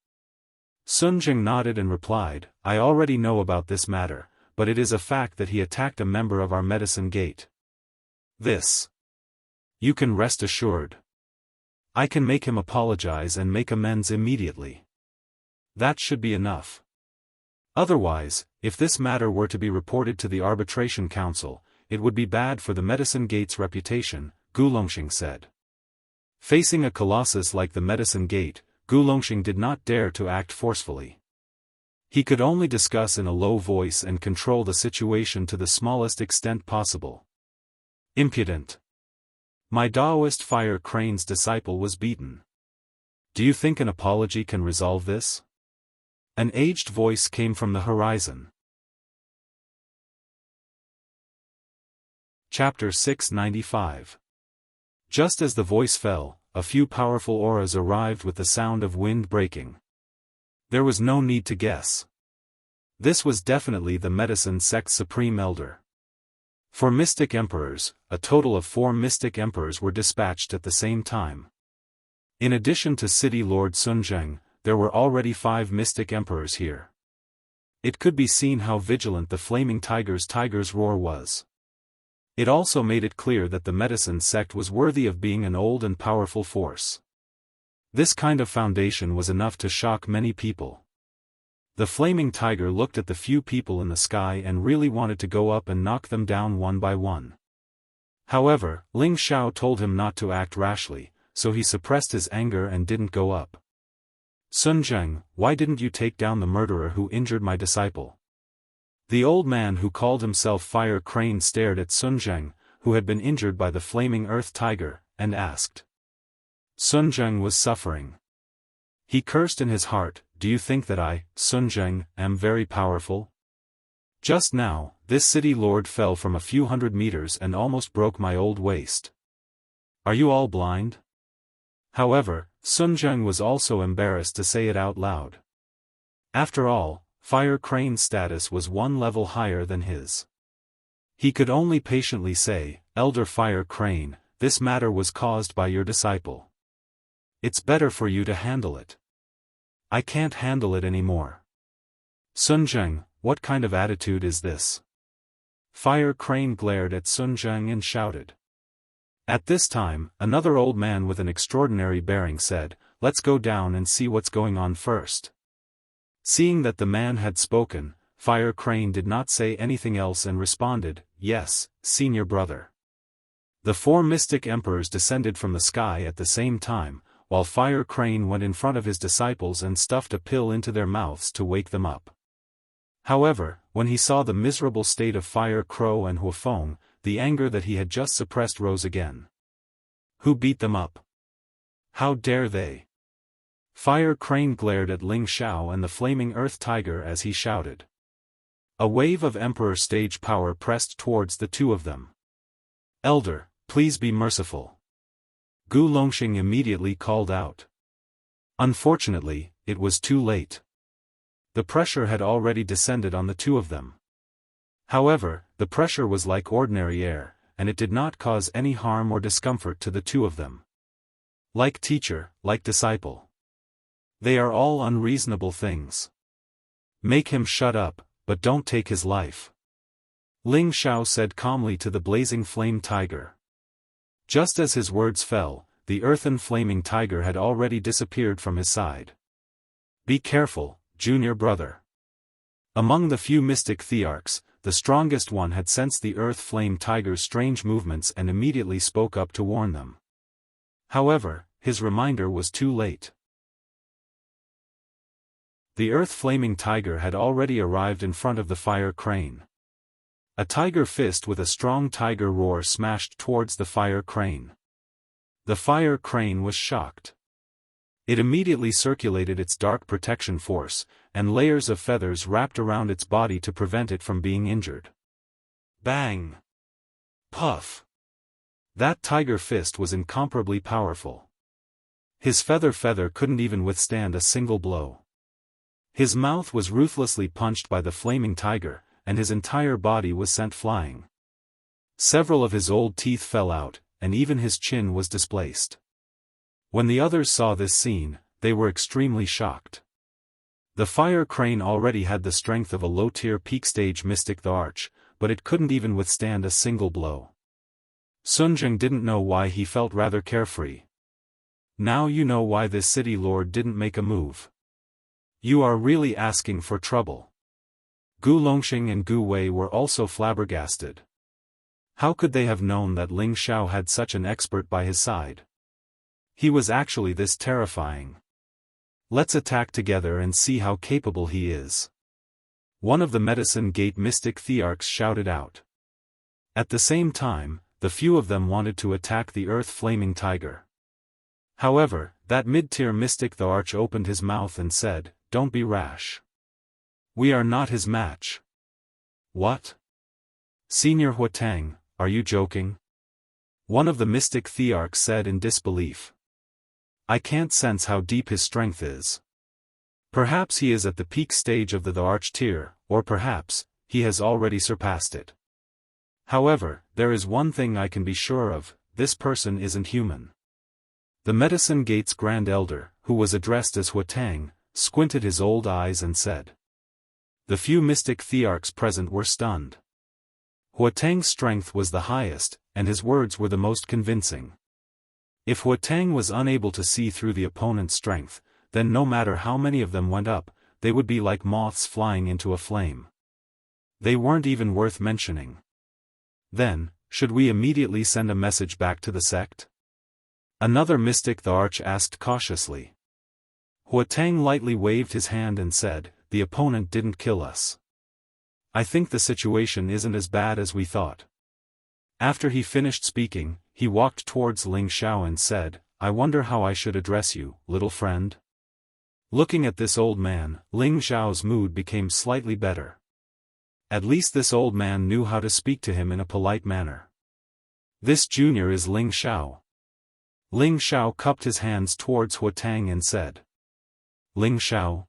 Sun Zheng nodded and replied, I already know about this matter, but it is a fact that he attacked a member of our medicine gate. This. You can rest assured. I can make him apologize and make amends immediately. That should be enough. Otherwise, if this matter were to be reported to the Arbitration Council, it would be bad for the Medicine Gate's reputation, Gu Longxing said. Facing a colossus like the Medicine Gate, Gu Longxing did not dare to act forcefully. He could only discuss in a low voice and control the situation to the smallest extent possible. Impudent. My Daoist fire crane's disciple was beaten. Do you think an apology can resolve this? An aged voice came from the horizon. Chapter 695. Just as the voice fell, a few powerful auras arrived with the sound of wind breaking. There was no need to guess. This was definitely the medicine sect's supreme elder. For mystic emperors, a total of 4 mystic emperors were dispatched at the same time. In addition to City Lord Sun Zheng, there were already 5 mystic emperors here. It could be seen how vigilant the Flaming Tiger's roar was. It also made it clear that the medicine sect was worthy of being an old and powerful force. This kind of foundation was enough to shock many people. The Flaming Tiger looked at the few people in the sky and really wanted to go up and knock them down one by one. However, Ling Xiao told him not to act rashly, so he suppressed his anger and didn't go up. Sun Zheng, why didn't you take down the murderer who injured my disciple? The old man who called himself Fire Crane stared at Sun Zheng, who had been injured by the Flaming Earth Tiger, and asked. Sun Zheng was suffering. He cursed in his heart, do you think that I, Sun Zheng, am very powerful? Just now, this city lord fell from a few hundred meters and almost broke my old waist. Are you all blind? However, Sun Zheng was also embarrassed to say it out loud. After all, Fire Crane's status was 1 level higher than his. He could only patiently say, Elder Fire Crane, this matter was caused by your disciple. It's better for you to handle it. I can't handle it anymore. Sun Zheng, what kind of attitude is this? Fire Crane glared at Sun Zheng and shouted. At this time, another old man with an extraordinary bearing said, let's go down and see what's going on first. Seeing that the man had spoken, Fire Crane did not say anything else and responded, yes, senior brother. The 4 mystic emperors descended from the sky at the same time, while Fire Crane went in front of his disciples and stuffed a pill into their mouths to wake them up. However, when he saw the miserable state of Fire Crow and Huafeng, the anger that he had just suppressed rose again. Who beat them up? How dare they? Fire Crane glared at Ling Xiao and the Flaming Earth Tiger as he shouted. A wave of Emperor stage power pressed towards the 2 of them. Elder, please be merciful. Gu Longxing immediately called out. Unfortunately, it was too late. The pressure had already descended on the 2 of them. However, the pressure was like ordinary air, and it did not cause any harm or discomfort to the 2 of them. Like teacher, like disciple. They are all unreasonable things. Make him shut up, but don't take his life. Ling Xiao said calmly to the blazing flame tiger. Just as his words fell, the earthen flaming tiger had already disappeared from his side. Be careful, junior brother. Among the few mystic thearchs, the strongest one had sensed the earth flame tiger's strange movements and immediately spoke up to warn them. However, his reminder was too late. The earth flaming tiger had already arrived in front of the Fire Crane. A tiger fist with a strong tiger roar smashed towards the Fire Crane. The Fire Crane was shocked. It immediately circulated its dark protection force, and layers of feathers wrapped around its body to prevent it from being injured. Bang! Puff! That tiger fist was incomparably powerful. His feather couldn't even withstand a single blow. His mouth was ruthlessly punched by the flaming tiger, and his entire body was sent flying. Several of his old teeth fell out, and even his chin was displaced. When the others saw this scene, they were extremely shocked. The Fire Crane already had the strength of a low-tier peak-stage mystic thearch, but it couldn't even withstand a single blow. Sun Zheng didn't know why he felt rather carefree. Now you know why this city lord didn't make a move. You are really asking for trouble. Gu Longxing and Gu Wei were also flabbergasted. How could they have known that Ling Xiao had such an expert by his side? He was actually this terrifying. Let's attack together and see how capable he is. One of the Medicine Gate mystic thearchs shouted out. At the same time, the few of them wanted to attack the earth flaming tiger. However, that mid-tier mystic thearch opened his mouth and said, "Don't be rash. We are not his match." What? Senior Huatang, are you joking? One of the mystic thearchs said in disbelief. I can't sense how deep his strength is. Perhaps he is at the peak stage of the thearch tier, or perhaps, he has already surpassed it. However, there is one thing I can be sure of, this person isn't human. The Medicine Gate's Grand Elder, who was addressed as Huatang, squinted his old eyes and said. The few mystic thearchs present were stunned. Huatang's strength was the highest, and his words were the most convincing. If Huatang was unable to see through the opponent's strength, then no matter how many of them went up, they would be like moths flying into a flame. They weren't even worth mentioning. Then, should we immediately send a message back to the sect? Another mystic thearch asked cautiously. Huatang lightly waved his hand and said, the opponent didn't kill us. I think the situation isn't as bad as we thought. After he finished speaking, he walked towards Ling Xiao and said, I wonder how I should address you, little friend? Looking at this old man, Ling Xiao's mood became slightly better. At least this old man knew how to speak to him in a polite manner. This junior is Ling Xiao. Ling Xiao cupped his hands towards Huatang and said. Ling Xiao?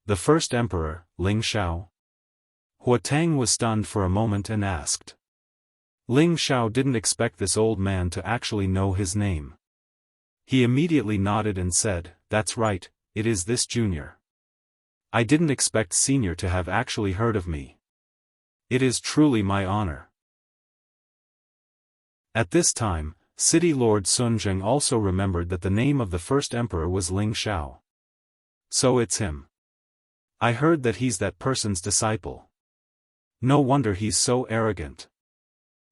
The first emperor, Ling Xiao? Huatang was stunned for a moment and asked. Ling Xiao didn't expect this old man to actually know his name. He immediately nodded and said, that's right, it is this junior. I didn't expect senior to have actually heard of me. It is truly my honor. At this time, City Lord Sun Zheng also remembered that the name of the first emperor was Ling Xiao. So it's him. I heard that he's that person's disciple. No wonder he's so arrogant.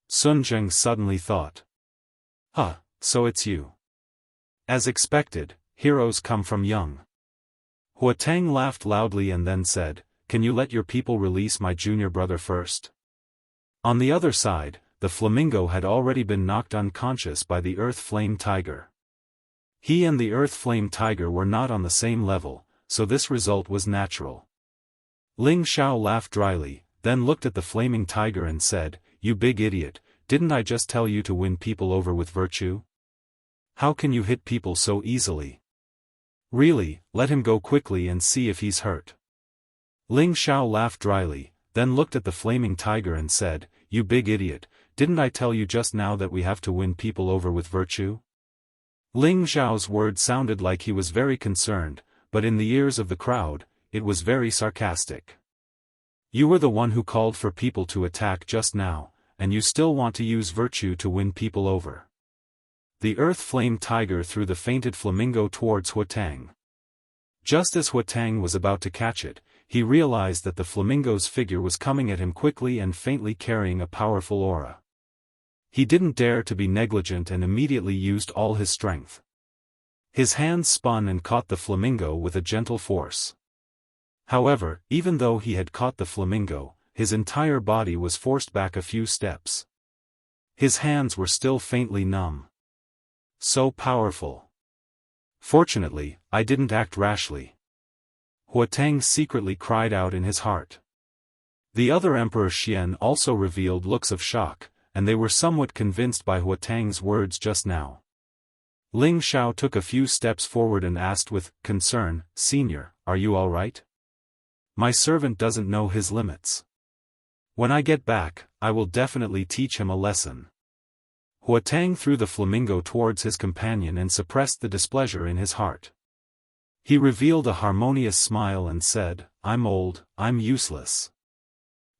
Sun Zheng suddenly thought. Huh, so it's you. As expected, heroes come from young. Huatang laughed loudly and then said, can you let your people release my junior brother first? On the other side, the flamingo had already been knocked unconscious by the Earth Flame Tiger. He and the Earth Flame Tiger were not on the same level, so this result was natural. Ling Xiao laughed dryly, then looked at the flaming tiger and said, you big idiot, didn't I just tell you to win people over with virtue? How can you hit people so easily? Really, let him go quickly and see if he's hurt. Ling Xiao laughed dryly, then looked at the flaming tiger and said, you big idiot, didn't I tell you just now that we have to win people over with virtue? Ling Xiao's words sounded like he was very concerned, but in the ears of the crowd, it was very sarcastic. You were the one who called for people to attack just now, and you still want to use virtue to win people over. The Earth Flame Tiger threw the fainted flamingo towards Huatang. Just as Huatang was about to catch it, he realized that the flamingo's figure was coming at him quickly and faintly carrying a powerful aura. He didn't dare to be negligent and immediately used all his strength. His hands spun and caught the flamingo with a gentle force. However, even though he had caught the flamingo, his entire body was forced back a few steps. His hands were still faintly numb. So powerful. Fortunately, I didn't act rashly. Huatang secretly cried out in his heart. The other Emperor Xian also revealed looks of shock, and they were somewhat convinced by Huatang's words just now. Ling Xiao took a few steps forward and asked with concern, Senior, are you all right? My servant doesn't know his limits. When I get back, I will definitely teach him a lesson. Huatang threw the flamingo towards his companion and suppressed the displeasure in his heart. He revealed a harmonious smile and said, I'm old, I'm useless.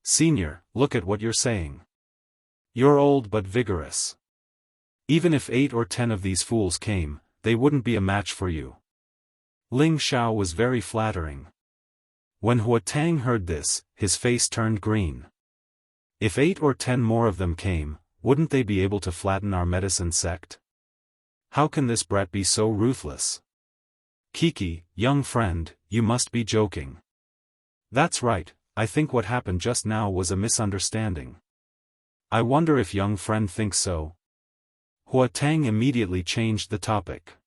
Senior, look at what you're saying. You're old but vigorous. Even if 8 or 10 of these fools came, they wouldn't be a match for you. Ling Xiao was very flattering. When Huatang heard this, his face turned green. If 8 or 10 more of them came, wouldn't they be able to flatten our medicine sect? How can this brat be so ruthless? Kiki, young friend, you must be joking. That's right, I think what happened just now was a misunderstanding. I wonder if young friend thinks so. Huatang immediately changed the topic.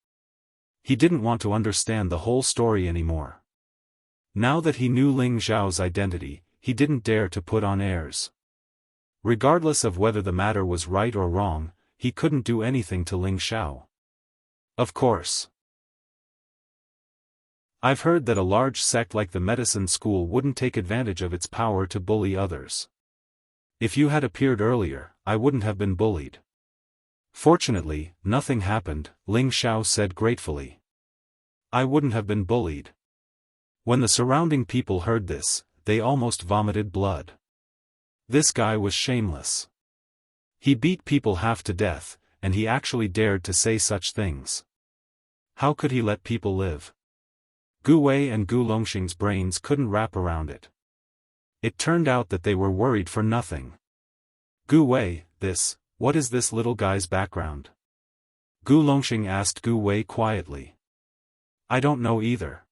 He didn't want to understand the whole story anymore. Now that he knew Ling Xiao's identity, he didn't dare to put on airs. Regardless of whether the matter was right or wrong, he couldn't do anything to Ling Xiao. Of course. I've heard that a large sect like the medicine school wouldn't take advantage of its power to bully others. If you had appeared earlier, I wouldn't have been bullied. Fortunately, nothing happened, Ling Xiao said gratefully. I wouldn't have been bullied. When the surrounding people heard this, they almost vomited blood. This guy was shameless. He beat people half to death, and he actually dared to say such things. How could he let people live? Gu Wei and Gu Longxing's brains couldn't wrap around it. It turned out that they were worried for nothing. Gu Wei, what is this little guy's background? Gu Longxing asked Gu Wei quietly. I don't know either.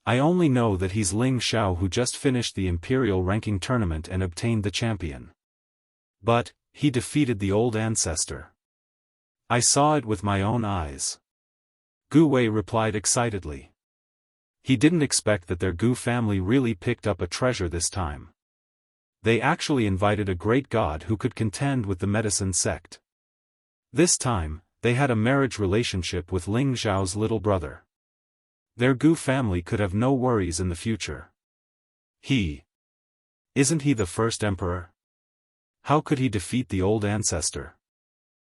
I only know that he's Ling Xiao who just finished the Imperial ranking tournament and obtained the champion. But, he defeated the old ancestor. I saw it with my own eyes. Gu Wei replied excitedly. He didn't expect that their Gu family really picked up a treasure this time. They actually invited a great god who could contend with the medicine sect. This time, they had a marriage relationship with Ling Xiao's little brother. Their Gu family could have no worries in the future. Isn't he the first emperor? How could he defeat the old ancestor?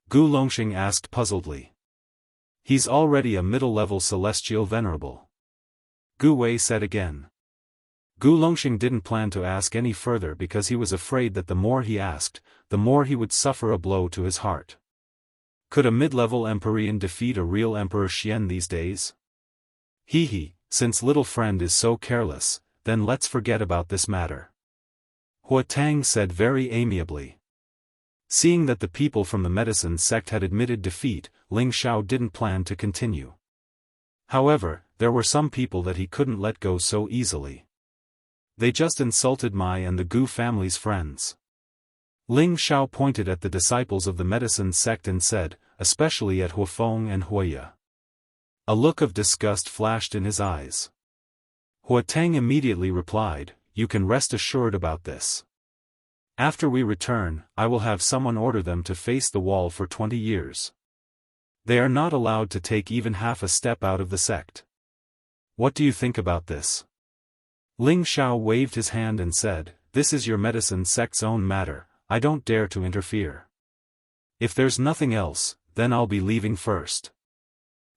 Gu Longxing asked puzzledly. He's already a middle-level celestial venerable. Gu Wei said again. Gu Longxing didn't plan to ask any further because he was afraid that the more he asked, the more he would suffer a blow to his heart. Could a mid-level Empyrean defeat a real Emperor Xian these days? Since little friend is so careless, then let's forget about this matter. Hua Tang said very amiably. Seeing that the people from the medicine sect had admitted defeat, Ling Xiao didn't plan to continue. However, there were some people that he couldn't let go so easily. They just insulted Mai and the Gu family's friends. Ling Xiao pointed at the disciples of the medicine sect and said, especially at Huafeng and Huaya. A look of disgust flashed in his eyes. Hua Tang immediately replied, you can rest assured about this. After we return, I will have someone order them to face the wall for 20 years. They are not allowed to take even half a step out of the sect. What do you think about this? Ling Xiao waved his hand and said, this is your medicine sect's own matter, I don't dare to interfere. If there's nothing else, then I'll be leaving first.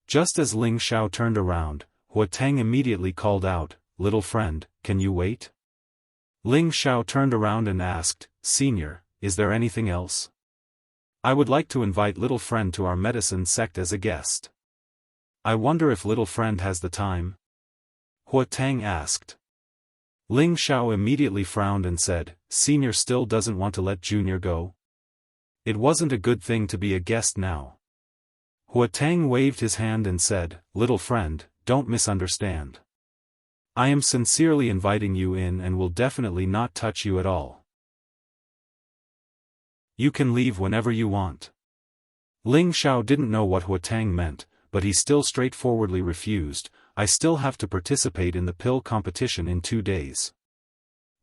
Just as Ling Xiao turned around, Hua Tang immediately called out, little friend, can you wait? Ling Xiao turned around and asked, Senior, is there anything else? I would like to invite little friend to our medicine sect as a guest. I wonder if little friend has the time? Hua Tang asked. Ling Xiao immediately frowned and said, Senior still doesn't want to let Junior go? It wasn't a good thing to be a guest now. Hua Tang waved his hand and said, little friend, don't misunderstand. I am sincerely inviting you in and will definitely not touch you at all. You can leave whenever you want. Ling Xiao didn't know what Hua Tang meant, but he still straightforwardly refused, I still have to participate in the pill competition in 2 days.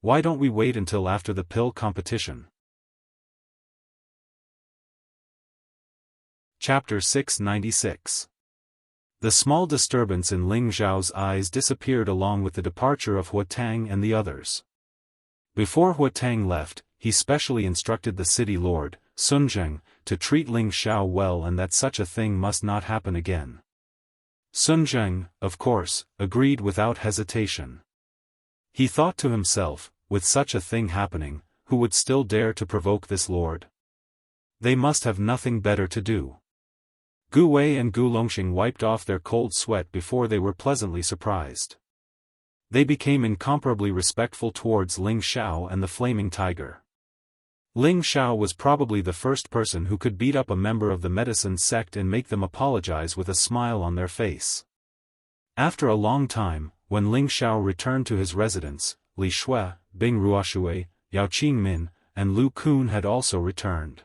Why don't we wait until after the pill competition? Chapter 696. The small disturbance in Ling Xiao's eyes disappeared along with the departure of Hua Tang and the others. Before Hua Tang left, he specially instructed the city lord, Sun Zheng, to treat Ling Xiao well and that such a thing must not happen again. Sun Zheng, of course, agreed without hesitation. He thought to himself, with such a thing happening, who would still dare to provoke this lord? They must have nothing better to do. Gu Wei and Gu Longxing wiped off their cold sweat before they were pleasantly surprised. They became incomparably respectful towards Ling Xiao and the Flaming Tiger. Ling Xiao was probably the first person who could beat up a member of the medicine sect and make them apologize with a smile on their face. After a long time, when Ling Xiao returned to his residence, Li Shui, Bing Ruoshui, Yao Qingmin, and Lu Kun had also returned.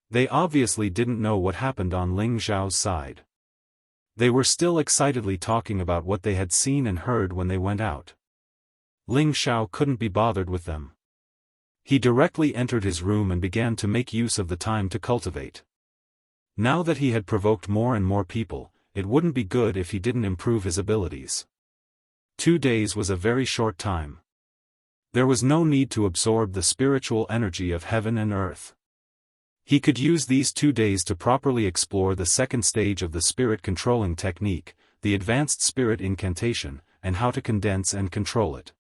They obviously didn't know what happened on Ling Xiao's side. They were still excitedly talking about what they had seen and heard when they went out. Ling Xiao couldn't be bothered with them. He directly entered his room and began to make use of the time to cultivate. Now that he had provoked more and more people, it wouldn't be good if he didn't improve his abilities. 2 days was a very short time. There was no need to absorb the spiritual energy of heaven and earth. He could use these 2 days to properly explore the second stage of the spirit controlling technique, the advanced spirit incantation, and how to condense and control it.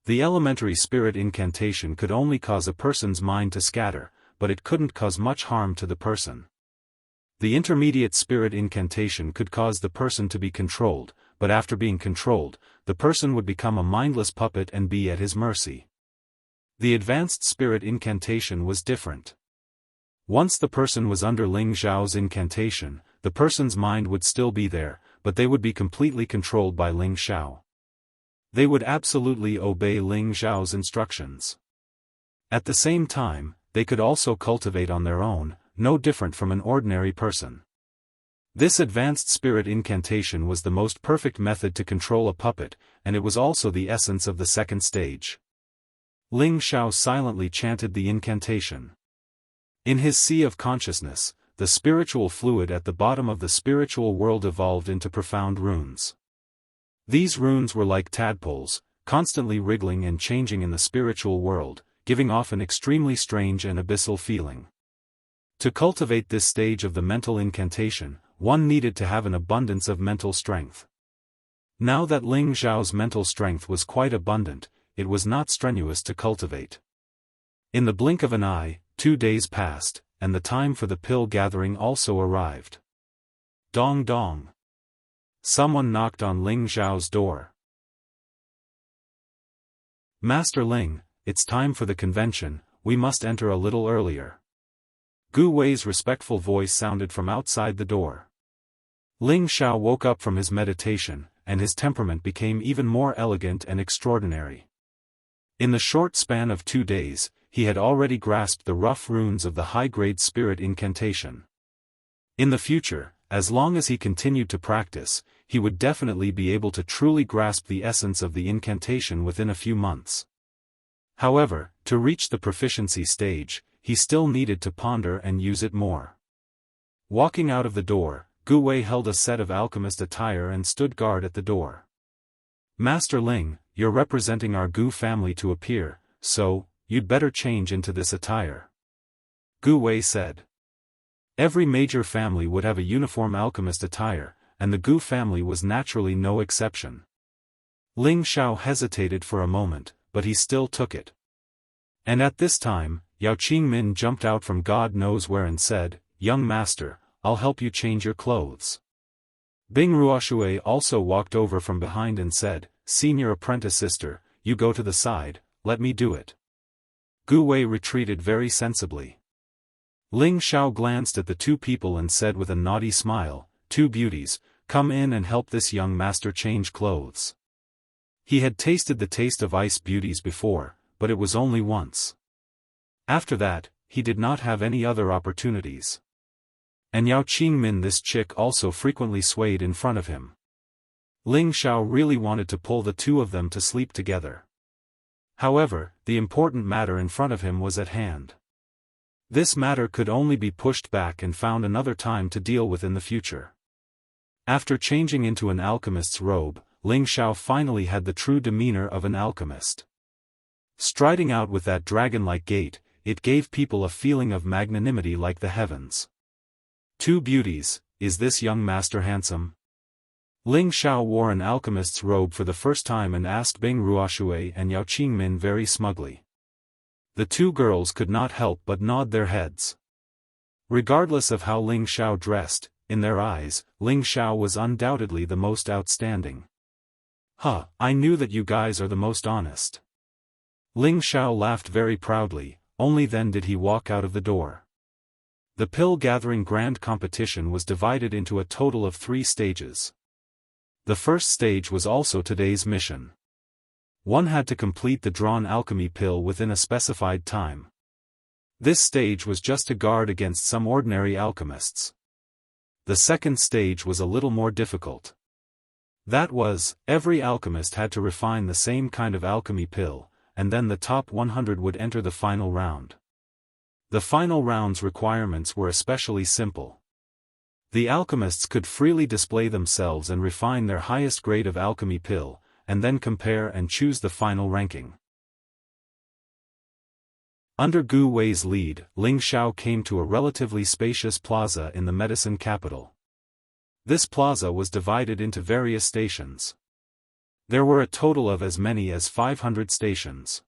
The elementary spirit incantation could only cause a person's mind to scatter, but it couldn't cause much harm to the person. The intermediate spirit incantation could cause the person to be controlled, but after being controlled, the person would become a mindless puppet and be at his mercy. The advanced spirit incantation was different. Once the person was under Ling Xiao's incantation, the person's mind would still be there, but they would be completely controlled by Ling Xiao. They would absolutely obey Ling Xiao's instructions. At the same time, they could also cultivate on their own, no different from an ordinary person. This advanced spirit incantation was the most perfect method to control a puppet, and it was also the essence of the second stage. Ling Xiao silently chanted the incantation. In his sea of consciousness, the spiritual fluid at the bottom of the spiritual world evolved into profound runes. These runes were like tadpoles, constantly wriggling and changing in the spiritual world, giving off an extremely strange and abyssal feeling. To cultivate this stage of the mental incantation, one needed to have an abundance of mental strength. Now that Ling Xiao's mental strength was quite abundant, it was not strenuous to cultivate. In the blink of an eye, 2 days passed, and the time for the pill gathering also arrived. Dong dong. Someone knocked on Ling Xiao's door. Master Ling, it's time for the convention, we must enter a little earlier. Gu Wei's respectful voice sounded from outside the door. Ling Xiao woke up from his meditation, and his temperament became even more elegant and extraordinary. In the short span of 2 days, he had already grasped the rough runes of the high-grade spirit incantation. In the future, as long as he continued to practice, he would definitely be able to truly grasp the essence of the incantation within a few months. However, to reach the proficiency stage, he still needed to ponder and use it more. Walking out of the door, Gu Wei held a set of alchemist attire and stood guard at the door. Master Ling, you're representing our Gu family to appear, so, you'd better change into this attire. Gu Wei said. Every major family would have a uniform alchemist attire, and the Gu family was naturally no exception. Ling Xiao hesitated for a moment, but he still took it. And at this time, Yao Qingmin jumped out from God knows where and said, "Young master, I'll help you change your clothes." Bing Ruoshui also walked over from behind and said, "Senior apprentice sister, you go to the side, let me do it." Gu Wei retreated very sensibly. Ling Xiao glanced at the 2 people and said with a naughty smile, "2 beauties, come in and help this young master change clothes." He had tasted the taste of ice beauties before, but it was only once. After that, he did not have any other opportunities. And Yao Qingmin, this chick, also frequently swayed in front of him. Ling Xiao really wanted to pull the 2 of them to sleep together. However, the important matter in front of him was at hand. This matter could only be pushed back and found another time to deal with in the future. After changing into an alchemist's robe, Ling Xiao finally had the true demeanor of an alchemist. Striding out with that dragon-like gait, it gave people a feeling of magnanimity like the heavens. 2 beauties, is this young master handsome? Ling Xiao wore an alchemist's robe for the first time and asked Bing Ruoshui and Yao Qingmin very smugly. The 2 girls could not help but nod their heads. Regardless of how Ling Xiao dressed, in their eyes, Ling Xiao was undoubtedly the most outstanding. "Huh, I knew that you guys are the most honest." Ling Xiao laughed very proudly, only then did he walk out of the door. The pill-gathering grand competition was divided into a total of 3 stages. The first stage was also today's mission. One had to complete the drawn alchemy pill within a specified time. This stage was just to guard against some ordinary alchemists. The second stage was a little more difficult. That was, every alchemist had to refine the same kind of alchemy pill, and then the top 100 would enter the final round. The final round's requirements were especially simple. The alchemists could freely display themselves and refine their highest grade of alchemy pill, and then compare and choose the final ranking. Under Gu Wei's lead, Ling Xiao came to a relatively spacious plaza in the medicine capital. This plaza was divided into various stations. There were a total of as many as 500 stations.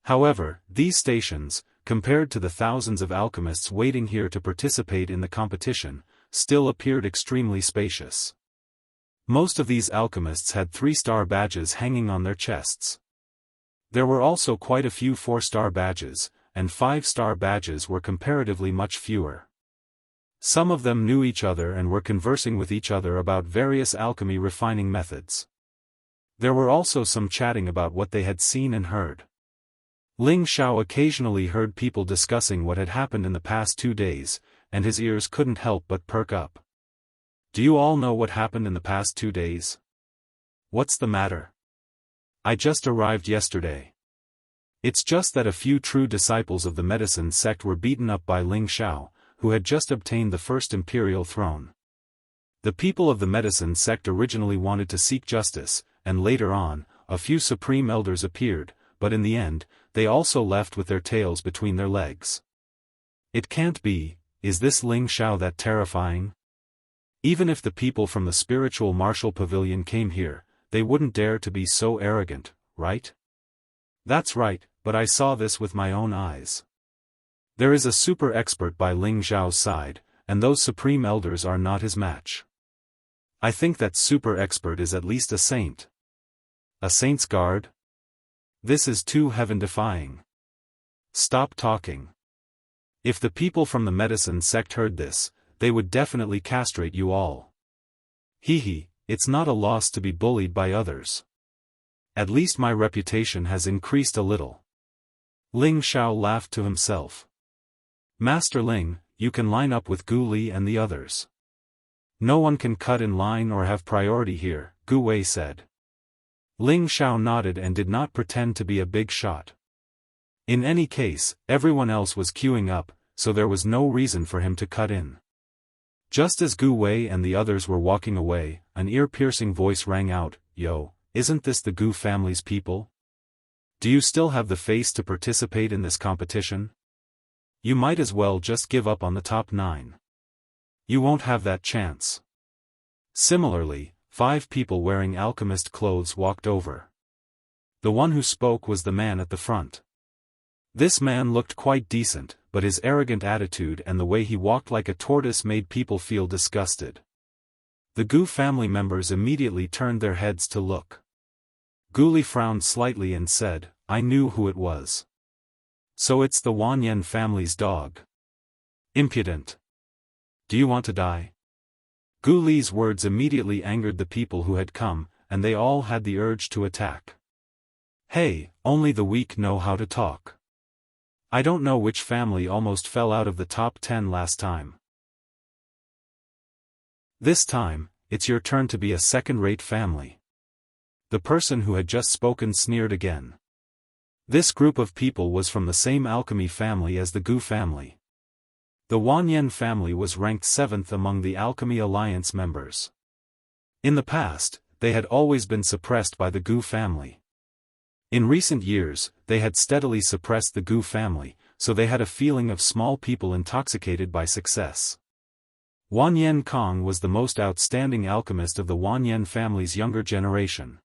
However, these stations, compared to the thousands of alchemists waiting here to participate in the competition, still appeared extremely spacious. Most of these alchemists had 3-star badges hanging on their chests. There were also quite a few 4-star badges, and 5-star badges were comparatively much fewer. Some of them knew each other and were conversing with each other about various alchemy refining methods. There were also some chatting about what they had seen and heard. Ling Xiao occasionally heard people discussing what had happened in the past 2 days, and his ears couldn't help but perk up. Do you all know what happened in the past 2 days? What's the matter? I just arrived yesterday. It's just that a few true disciples of the medicine sect were beaten up by Ling Xiao, who had just obtained the first imperial throne. The people of the medicine sect originally wanted to seek justice, and later on, a few supreme elders appeared, but in the end, they also left with their tails between their legs. It can't be, is this Ling Xiao that terrifying? Even if the people from the spiritual martial pavilion came here, they wouldn't dare to be so arrogant, right? That's right, but I saw this with my own eyes. There is a super expert by Ling Xiao's side, and those supreme elders are not his match. I think that super expert is at least a saint. A saint's guard? This is too heaven-defying. Stop talking. If the people from the medicine sect heard this, they would definitely castrate you all. Hee, it's not a loss to be bullied by others. At least my reputation has increased a little. Ling Xiao laughed to himself. Master Ling, you can line up with Gu Li and the others. No one can cut in line or have priority here, Gu Wei said. Ling Xiao nodded and did not pretend to be a big shot. In any case, everyone else was queuing up, so there was no reason for him to cut in. Just as Gu Wei and the others were walking away, an ear-piercing voice rang out, "Yo, isn't this the Gu family's people? Do you still have the face to participate in this competition? You might as well just give up on the top 9. You won't have that chance." Similarly, 5 people wearing alchemist clothes walked over. The one who spoke was the man at the front. This man looked quite decent, but his arrogant attitude and the way he walked like a tortoise made people feel disgusted. The Gu family members immediately turned their heads to look. Gu Li frowned slightly and said, "I knew who it was. So it's the Wanyan family's dog. Impudent. Do you want to die?" Gu Li's words immediately angered the people who had come, and they all had the urge to attack. Hey, only the weak know how to talk. I don't know which family almost fell out of the top 10 last time. This time, it's your turn to be a second-rate family. The person who had just spoken sneered again. This group of people was from the same alchemy family as the Gu family. The Wanyan family was ranked 7th among the Alchemy Alliance members. In the past, they had always been suppressed by the Gu family. In recent years, they had steadily suppressed the Gu family, so they had a feeling of small people intoxicated by success. Wanyan Kong was the most outstanding alchemist of the Wanyan family's younger generation.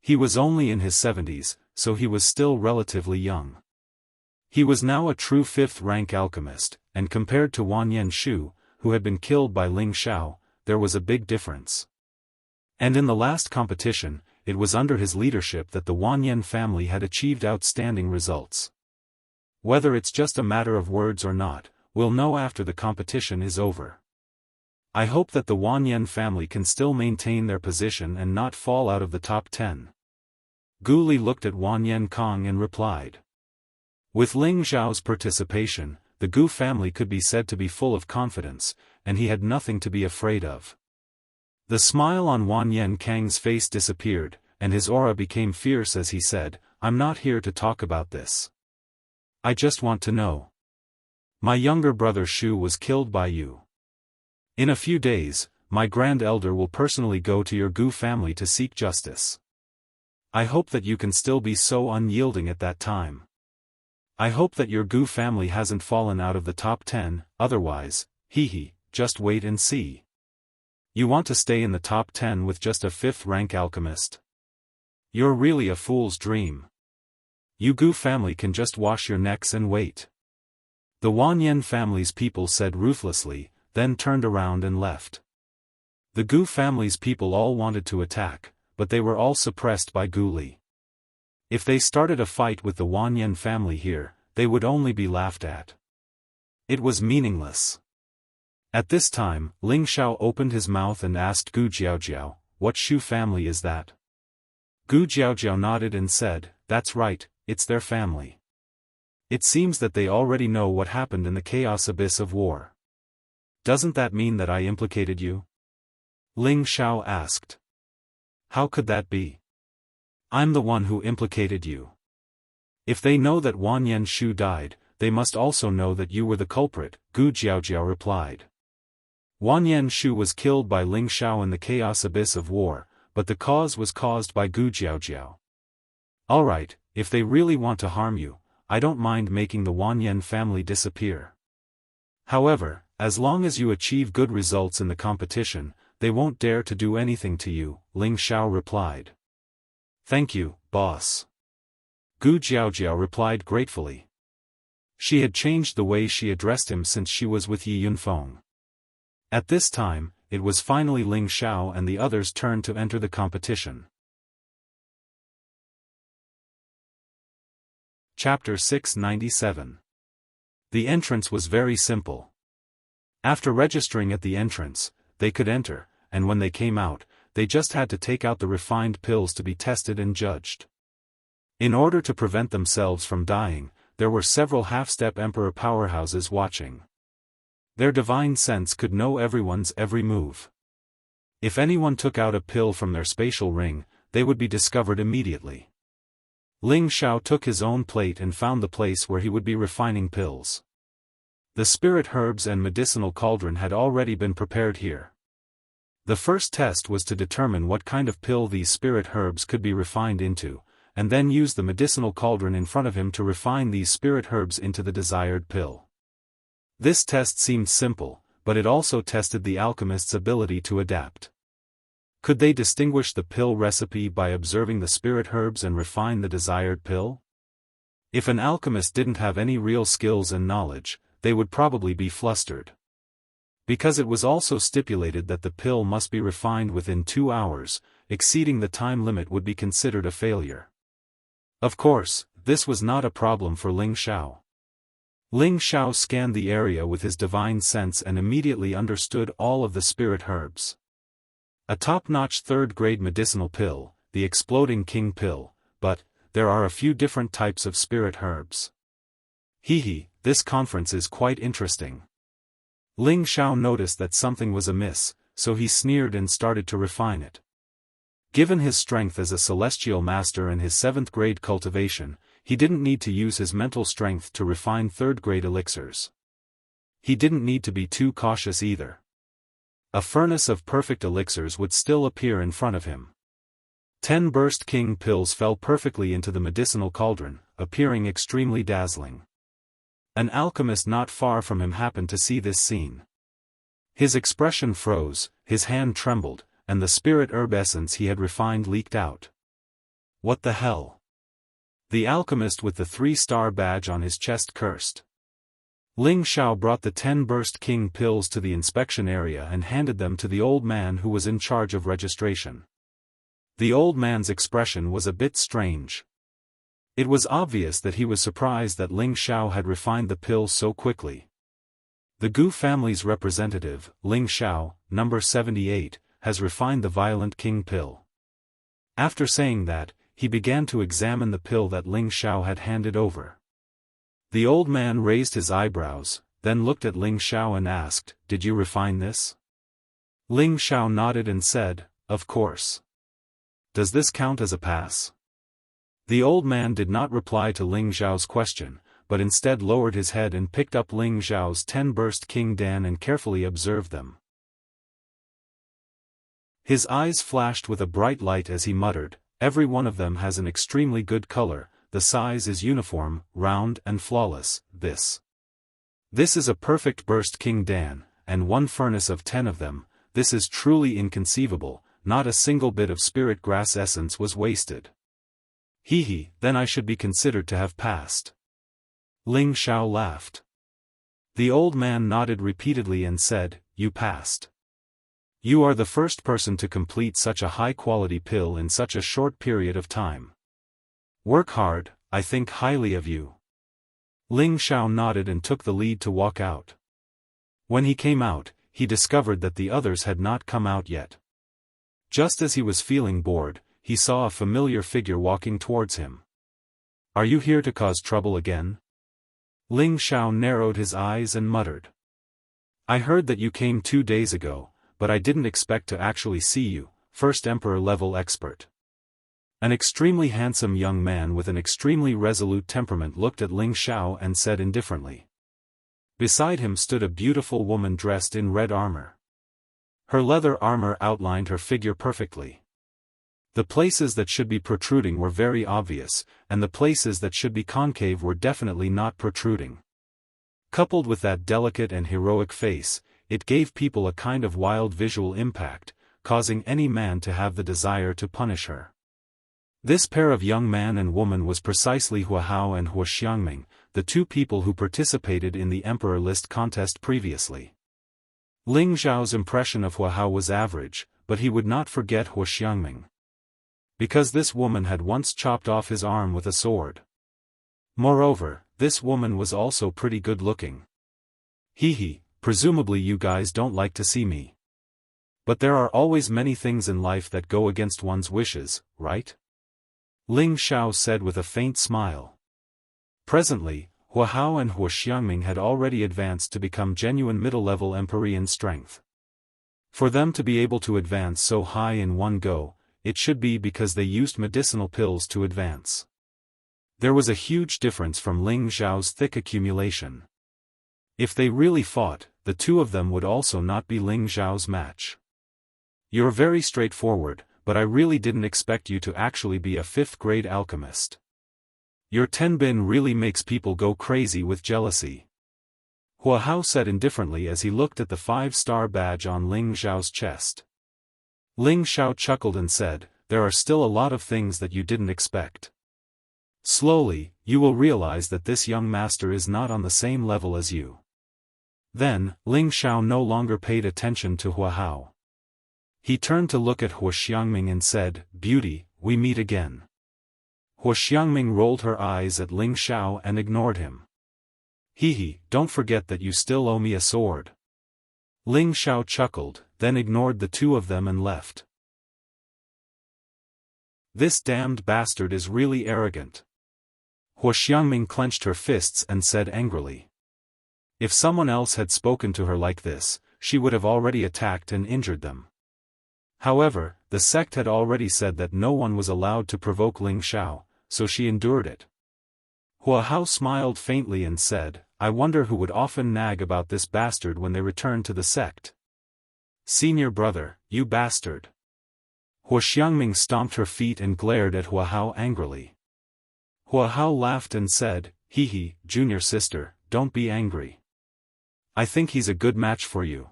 He was only in his 70s, so he was still relatively young. He was now a true 5th-rank alchemist, and compared to Wanyan Shu, who had been killed by Ling Xiao, there was a big difference. And in the last competition, it was under his leadership that the Wanyan family had achieved outstanding results. Whether it's just a matter of words or not, we'll know after the competition is over. I hope that the Wanyan family can still maintain their position and not fall out of the top 10. Gu Li looked at Wanyan Kong and replied. With Ling Xiao's participation, the Gu family could be said to be full of confidence, and he had nothing to be afraid of. The smile on Wanyan Kang's face disappeared, and his aura became fierce as he said, "I'm not here to talk about this. I just want to know. My younger brother Shu was killed by you. In a few days, my Grand Elder will personally go to your Gu family to seek justice. I hope that you can still be so unyielding at that time. I hope that your Gu family hasn't fallen out of the top 10, otherwise, just wait and see. You want to stay in the top 10 with just a 5th-rank alchemist? You're really a fool's dream. You Gu family can just wash your necks and wait. The Wanyan family's people said ruthlessly, then turned around and left. The Gu family's people all wanted to attack, but they were all suppressed by Gu Li. If they started a fight with the Wanyan family here, they would only be laughed at. It was meaningless. At this time, Ling Xiao opened his mouth and asked Gu Jiaojiao, "What Shu family is that?" Gu Jiaojiao nodded and said, "That's right, it's their family. It seems that they already know what happened in the chaos abyss of war. Doesn't that mean that I implicated you?" Ling Xiao asked. "How could that be? I'm the one who implicated you. If they know that Wanyan Shu died, they must also know that you were the culprit," Gu Jiaojiao replied. Wanyan Shu was killed by Ling Xiao in the chaos abyss of war, but the cause was caused by Gu Jiaojiao. Alright, if they really want to harm you, I don't mind making the Wanyan family disappear. However, as long as you achieve good results in the competition, they won't dare to do anything to you, Ling Xiao replied. Thank you, boss. Gu Jiaojiao replied gratefully. She had changed the way she addressed him since she was with Yi Yunfeng. At this time, it was finally Ling Xiao and the others' turn to enter the competition. Chapter 697. The entrance was very simple. After registering at the entrance, they could enter, and when they came out, they just had to take out the refined pills to be tested and judged. In order to prevent themselves from dying, there were several half-step emperor powerhouses watching. Their divine sense could know everyone's every move. If anyone took out a pill from their spatial ring, they would be discovered immediately. Ling Xiao took his own plate and found the place where he would be refining pills. The spirit herbs and medicinal cauldron had already been prepared here. The first test was to determine what kind of pill these spirit herbs could be refined into, and then use the medicinal cauldron in front of him to refine these spirit herbs into the desired pill. This test seemed simple, but it also tested the alchemist's ability to adapt. Could they distinguish the pill recipe by observing the spirit herbs and refine the desired pill? If an alchemist didn't have any real skills and knowledge, they would probably be flustered. Because it was also stipulated that the pill must be refined within 2 hours, exceeding the time limit would be considered a failure. Of course, this was not a problem for Ling Xiao. Ling Xiao scanned the area with his divine sense and immediately understood all of the spirit herbs. A top-notch third-grade medicinal pill, the exploding king pill, but there are a few different types of spirit herbs. This conference is quite interesting. Ling Xiao noticed that something was amiss, so he sneered and started to refine it. Given his strength as a celestial master and his 7th-grade cultivation, he didn't need to use his mental strength to refine 3rd-grade elixirs. He didn't need to be too cautious either. A furnace of perfect elixirs would still appear in front of him. 10 burst king pills fell perfectly into the medicinal cauldron, appearing extremely dazzling. An alchemist not far from him happened to see this scene. His expression froze, his hand trembled, and the spirit herb essence he had refined leaked out. What the hell? The alchemist with the 3-star badge on his chest cursed. Ling Xiao brought the 10 burst king pills to the inspection area and handed them to the old man who was in charge of registration. The old man's expression was a bit strange. It was obvious that he was surprised that Ling Xiao had refined the pills so quickly. The Gu family's representative, Ling Xiao, number 78, has refined the violent king pill. After saying that, he began to examine the pill that Ling Xiao had handed over. The old man raised his eyebrows, then looked at Ling Xiao and asked, "Did you refine this?" Ling Xiao nodded and said, "Of course. Does this count as a pass?" The old man did not reply to Ling Xiao's question, but instead lowered his head and picked up Ling Xiao's 10 burst king dan and carefully observed them. His eyes flashed with a bright light as he muttered, "Every one of them has an extremely good color, the size is uniform, round and flawless. This is a perfect burst, King Dan, and one furnace of 10 of them. This is truly inconceivable, not a single bit of spirit grass essence was wasted. He, then I should be considered to have passed. Ling Xiao laughed. The old man nodded repeatedly and said, you passed. You are the first person to complete such a high-quality pill in such a short period of time. Work hard, I think highly of you. Ling Xiao nodded and took the lead to walk out. When he came out, he discovered that the others had not come out yet. Just as he was feeling bored, he saw a familiar figure walking towards him. Are you here to cause trouble again? Ling Xiao narrowed his eyes and muttered. I heard that you came 2 days ago, but I didn't expect to actually see you, first Emperor-level expert. An extremely handsome young man with an extremely resolute temperament looked at Ling Xiao and said indifferently. Beside him stood a beautiful woman dressed in red armor. Her leather armor outlined her figure perfectly. The places that should be protruding were very obvious, and the places that should be concave were definitely not protruding. Coupled with that delicate and heroic face, it gave people a kind of wild visual impact, causing any man to have the desire to punish her. This pair of young man and woman was precisely Hua Hao and Hua Xiangming, the 2 people who participated in the Emperor List contest previously. Ling Xiao's impression of Hua Hao was average, but he would not forget Hua Xiangming. Because this woman had once chopped off his arm with a sword. Moreover, this woman was also pretty good looking. Presumably you guys don't like to see me. But there are always many things in life that go against one's wishes, right? Ling Xiao said with a faint smile. Presently, Hua Hao and Hua Xiangming had already advanced to become genuine middle-level Empyrean strength. For them to be able to advance so high in one go, it should be because they used medicinal pills to advance. There was a huge difference from Ling Xiao's thick accumulation. If they really fought, the 2 of them would also not be Ling Xiao's match. You're very straightforward, but I really didn't expect you to actually be a 5th-grade alchemist. Your tenbin really makes people go crazy with jealousy. Hua Hao said indifferently as he looked at the 5-star badge on Ling Xiao's chest. Ling Xiao chuckled and said, there are still a lot of things that you didn't expect. Slowly, you will realize that this young master is not on the same level as you. Then, Ling Xiao no longer paid attention to Hua Hao. He turned to look at Hua Xiangming and said, Beauty, we meet again. Hua Xiangming rolled her eyes at Ling Xiao and ignored him. Don't forget that you still owe me a sword. Ling Xiao chuckled, then ignored the 2 of them and left. This damned bastard is really arrogant. Hua Xiangming clenched her fists and said angrily. If someone else had spoken to her like this, she would have already attacked and injured them. However, the sect had already said that no one was allowed to provoke Ling Xiao, so she endured it. Hua Hao smiled faintly and said, I wonder who would often nag about this bastard when they return to the sect. Senior brother, you bastard. Hua Xiangming stomped her feet and glared at Hua Hao angrily. Hua Hao laughed and said, junior sister, don't be angry. I think he's a good match for you.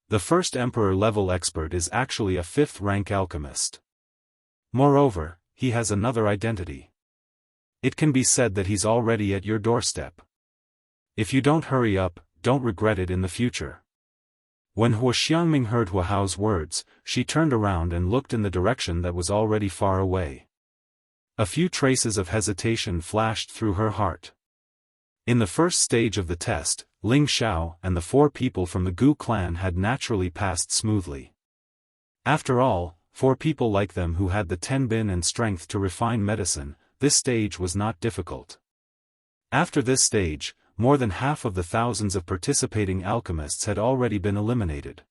The first Emperor-level expert is actually a 5th-rank alchemist. Moreover, he has another identity. It can be said that he's already at your doorstep. If you don't hurry up, don't regret it in the future. When Hua Xiangming heard Hua Hao's words, she turned around and looked in the direction that was already far away. A few traces of hesitation flashed through her heart. In the first stage of the test, Ling Xiao and the 4 people from the Gu clan had naturally passed smoothly. After all, 4 people like them who had the tenbin and strength to refine medicine, this stage was not difficult. After this stage, more than half of the thousands of participating alchemists had already been eliminated.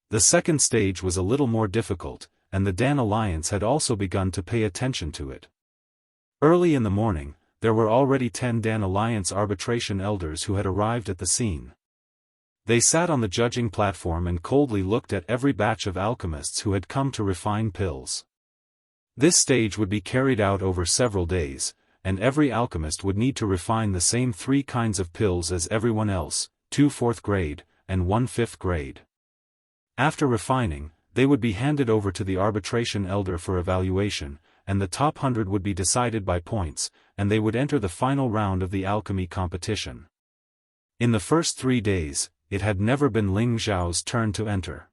The second stage was a little more difficult, and the Dan Alliance had also begun to pay attention to it. Early in the morning, there were already 10 Dan Alliance arbitration elders who had arrived at the scene. They sat on the judging platform and coldly looked at every batch of alchemists who had come to refine pills. This stage would be carried out over several days, and every alchemist would need to refine the same 3 kinds of pills as everyone else, 2 4th grade, and 1 5th grade. After refining, they would be handed over to the arbitration elder for evaluation, and the top 100 would be decided by points, and they would enter the final round of the alchemy competition. In the first 3 days, it had never been Ling Xiao's turn to enter.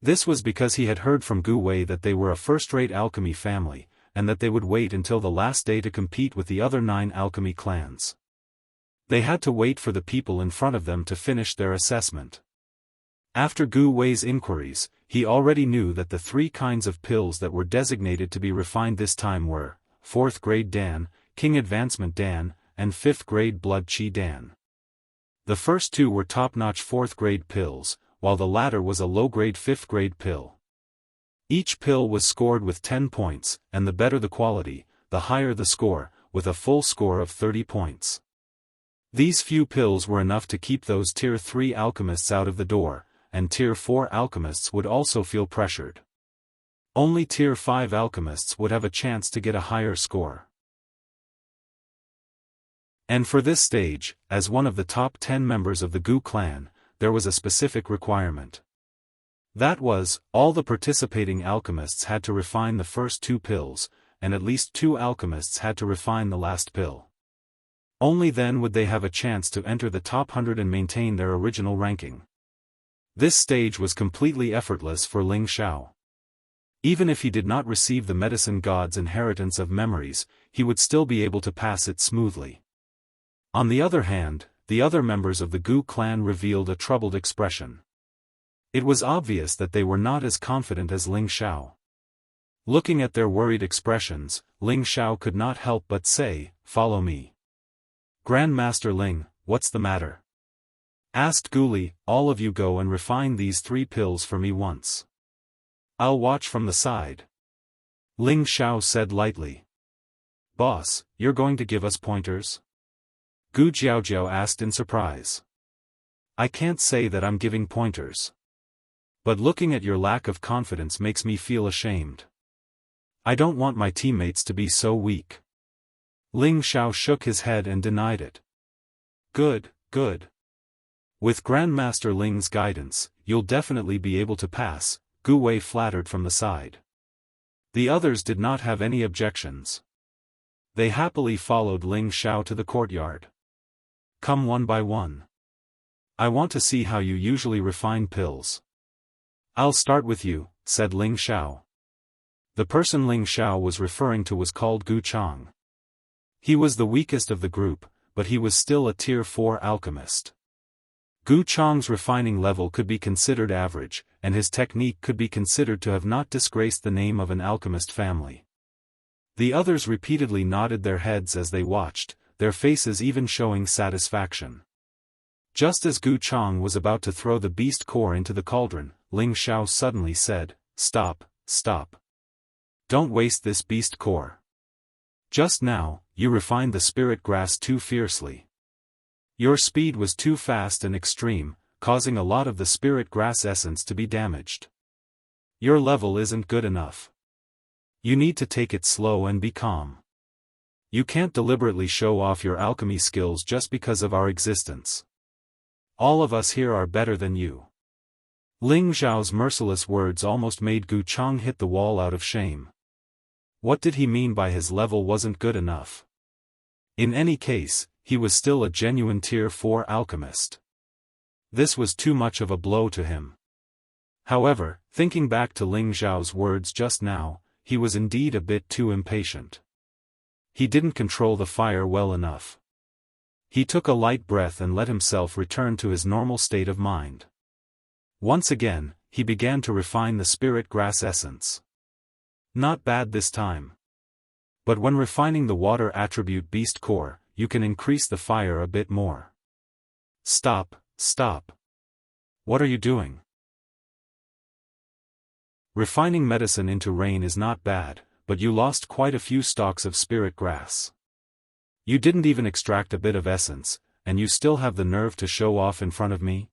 This was because he had heard from Gu Wei that they were a first-rate alchemy family, and that they would wait until the last day to compete with the other 9 alchemy clans. They had to wait for the people in front of them to finish their assessment. After Gu Wei's inquiries, he already knew that the 3 kinds of pills that were designated to be refined this time were 4th grade Dan, King Advancement Dan, and 5th grade Blood Qi Dan. The first 2 were top-notch 4th grade pills, while the latter was a low-grade 5th grade pill. Each pill was scored with 10 points, and the better the quality, the higher the score, with a full score of 30 points. These few pills were enough to keep those Tier 3 alchemists out of the door, and Tier 4 alchemists would also feel pressured. Only Tier 5 alchemists would have a chance to get a higher score. And for this stage, as one of the top 10 members of the Gu clan, there was a specific requirement. That was, all the participating alchemists had to refine the first 2 pills, and at least 2 alchemists had to refine the last pill. Only then would they have a chance to enter the top 100 and maintain their original ranking. This stage was completely effortless for Ling Xiao. Even if he did not receive the medicine god's inheritance of memories, he would still be able to pass it smoothly. On the other hand, the other members of the Gu clan revealed a troubled expression. It was obvious that they were not as confident as Ling Xiao. Looking at their worried expressions, Ling Xiao could not help but say, "Follow me." "Grandmaster Ling, what's the matter?" asked Guli. "All of you go and refine these 3 pills for me once. I'll watch from the side," Ling Xiao said lightly. "Boss, you're going to give us pointers?" Gu Jiaojiao asked in surprise. "I can't say that I'm giving pointers. But looking at your lack of confidence makes me feel ashamed. I don't want my teammates to be so weak." Ling Xiao shook his head and denied it. Good. With Grandmaster Ling's guidance, you'll definitely be able to pass," Gu Wei flattered from the side. The others did not have any objections. They happily followed Ling Xiao to the courtyard. "Come one by one. I want to see how you usually refine pills." "I'll start with you," said Ling Xiao. The person Ling Xiao was referring to was called Gu Chang. He was the weakest of the group, but he was still a Tier 4 alchemist. Gu Chang's refining level could be considered average, and his technique could be considered to have not disgraced the name of an alchemist family. The others repeatedly nodded their heads as they watched, their faces even showing satisfaction. Just as Gu Chang was about to throw the beast core into the cauldron, Ling Xiao suddenly said, Stop. Don't waste this beast core. Just now, you refined the spirit grass too fiercely. Your speed was too fast and extreme, causing a lot of the spirit grass essence to be damaged. Your level isn't good enough. You need to take it slow and be calm. You can't deliberately show off your alchemy skills just because of our existence. All of us here are better than you." Ling Xiao's merciless words almost made Gu Chang hit the wall out of shame. What did he mean by his level wasn't good enough? In any case, he was still a genuine Tier 4 alchemist. This was too much of a blow to him. However, thinking back to Ling Xiao's words just now, he was indeed a bit too impatient. He didn't control the fire well enough. He took a light breath and let himself return to his normal state of mind. Once again, he began to refine the spirit grass essence. Not bad this time. But when refining the water attribute beast core, you can increase the fire a bit more. Stop. What are you doing? Refining medicine into rain is not bad, but you lost quite a few stalks of spirit grass. You didn't even extract a bit of essence, and you still have the nerve to show off in front of me?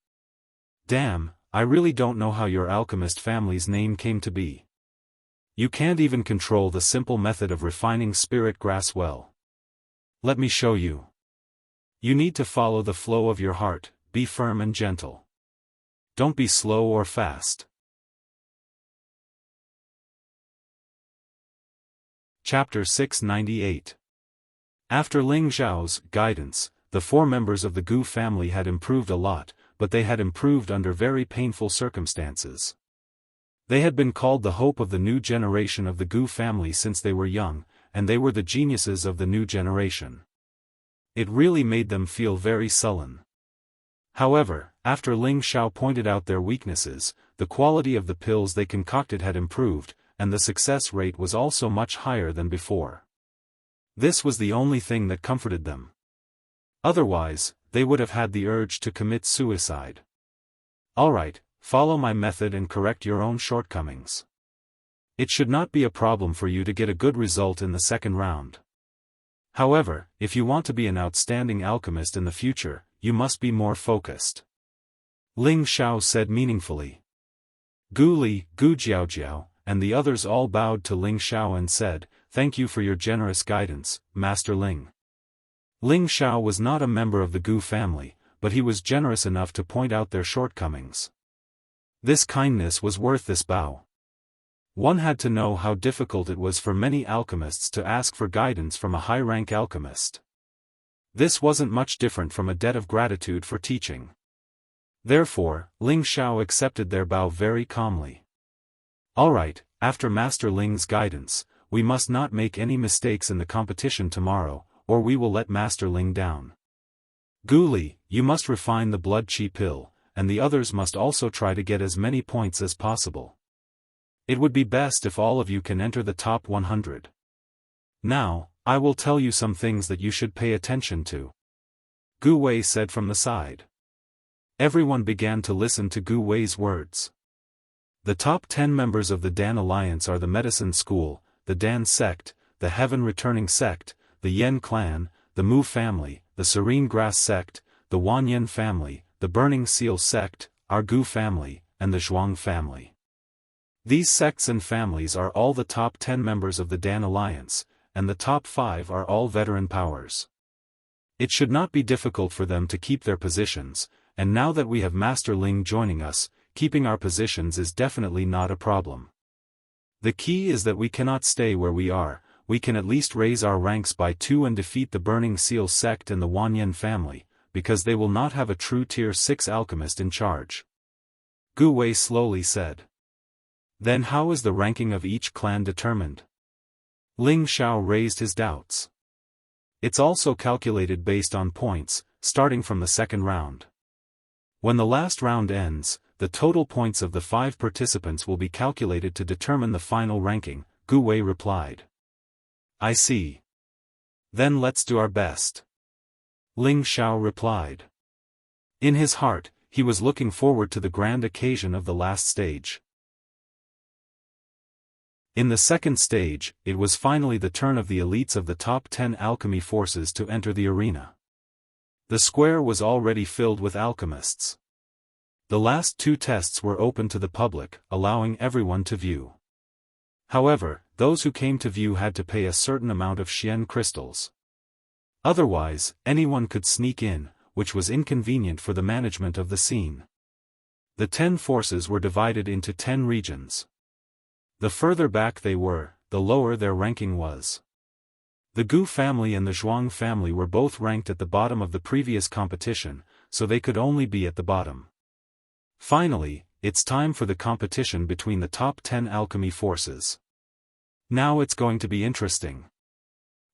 Damn, I really don't know how your alchemist family's name came to be. You can't even control the simple method of refining spirit grass well. Let me show you. You need to follow the flow of your heart, be firm and gentle. Don't be slow or fast. Chapter 698. After Ling Zhao's guidance, the 4 members of the Gu family had improved a lot, but they had improved under very painful circumstances. They had been called the hope of the new generation of the Gu family since they were young, and they were the geniuses of the new generation. It really made them feel very sullen. However, after Ling Zhao pointed out their weaknesses, the quality of the pills they concocted had improved, and the success rate was also much higher than before. This was the only thing that comforted them. Otherwise, they would have had the urge to commit suicide. Alright, follow my method and correct your own shortcomings. It should not be a problem for you to get a good result in the second round. However, if you want to be an outstanding alchemist in the future, you must be more focused. Ling Zhao said meaningfully. Gu Li, Gu Jiaojiao, and the others all bowed to Ling Zhao and said, "Thank you for your generous guidance, Master Ling." Ling Zhao was not a member of the Gu family, but he was generous enough to point out their shortcomings. This kindness was worth this bow. One had to know how difficult it was for many alchemists to ask for guidance from a high-rank alchemist. This wasn't much different from a debt of gratitude for teaching. Therefore, Ling Zhao accepted their bow very calmly. Alright, after Master Ling's guidance, we must not make any mistakes in the competition tomorrow, or we will let Master Ling down. Gu Li, you must refine the blood qi pill, and the others must also try to get as many points as possible. It would be best if all of you can enter the top 100. Now, I will tell you some things that you should pay attention to. Gu Wei said from the side. Everyone began to listen to Gu Wei's words. The top 10 members of the Dan Alliance are the Medicine School, the Dan Sect, the Heaven Returning Sect, the Yen Clan, the Mu Family, the Serene Grass Sect, the Wanyan Family, the Burning Seal Sect, our Gu Family, and the Zhuang Family. These sects and families are all the top 10 members of the Dan Alliance, and the top 5 are all veteran powers. It should not be difficult for them to keep their positions, and now that we have Master Ling joining us, keeping our positions is definitely not a problem. The key is that we cannot stay where we are, we can at least raise our ranks by 2 and defeat the Burning Seal Sect and the Wanyan family, because they will not have a true Tier 6 alchemist in charge. Gu Wei slowly said. Then how is the ranking of each clan determined? Ling Zhao raised his doubts. It's also calculated based on points, starting from the second round. When the last round ends, the total points of the 5 participants will be calculated to determine the final ranking, Gu Wei replied. I see. Then let's do our best. Ling Zhao replied. In his heart, he was looking forward to the grand occasion of the last stage. In the second stage, it was finally the turn of the elites of the top 10 alchemy forces to enter the arena. The square was already filled with alchemists. The last 2 tests were open to the public, allowing everyone to view. However, those who came to view had to pay a certain amount of Xian crystals. Otherwise, anyone could sneak in, which was inconvenient for the management of the scene. The 10 forces were divided into 10 regions. The further back they were, the lower their ranking was. The Gu family and the Zhuang family were both ranked at the bottom of the previous competition, so they could only be at the bottom. Finally, it's time for the competition between the top 10 alchemy forces. Now it's going to be interesting.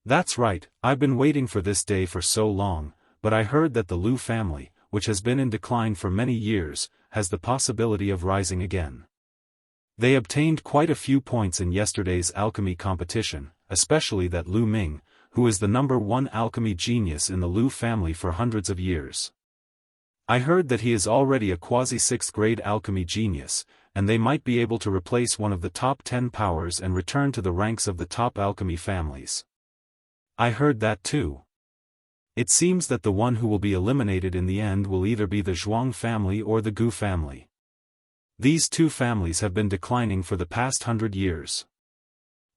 That's right, I've been waiting for this day for so long, but I heard that the Lu family, which has been in decline for many years, has the possibility of rising again. They obtained quite a few points in yesterday's alchemy competition, especially that Lu Ming, who is the #1 alchemy genius in the Lu family for hundreds of years. I heard that he is already a quasi-6th grade alchemy genius, and they might be able to replace one of the top 10 powers and return to the ranks of the top alchemy families. I heard that too. It seems that the one who will be eliminated in the end will either be the Zhuang family or the Gu family. These 2 families have been declining for the past 100 years.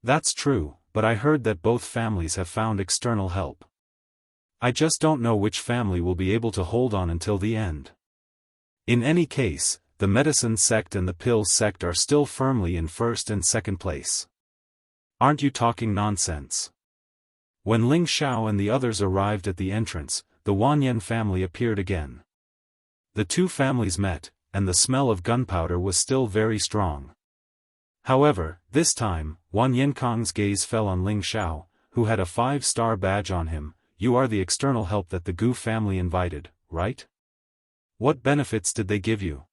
That's true, but I heard that both families have found external help. I just don't know which family will be able to hold on until the end. In any case, the medicine sect and the pills sect are still firmly in first and second place. Aren't you talking nonsense? When Ling Xiao and the others arrived at the entrance, the Wanyan family appeared again. The two families met, and the smell of gunpowder was still very strong. However, this time, Wan Yenkong's gaze fell on Ling Xiao, who had a 5-star badge on him. You are the external help that the Gu family invited, right? What benefits did they give you?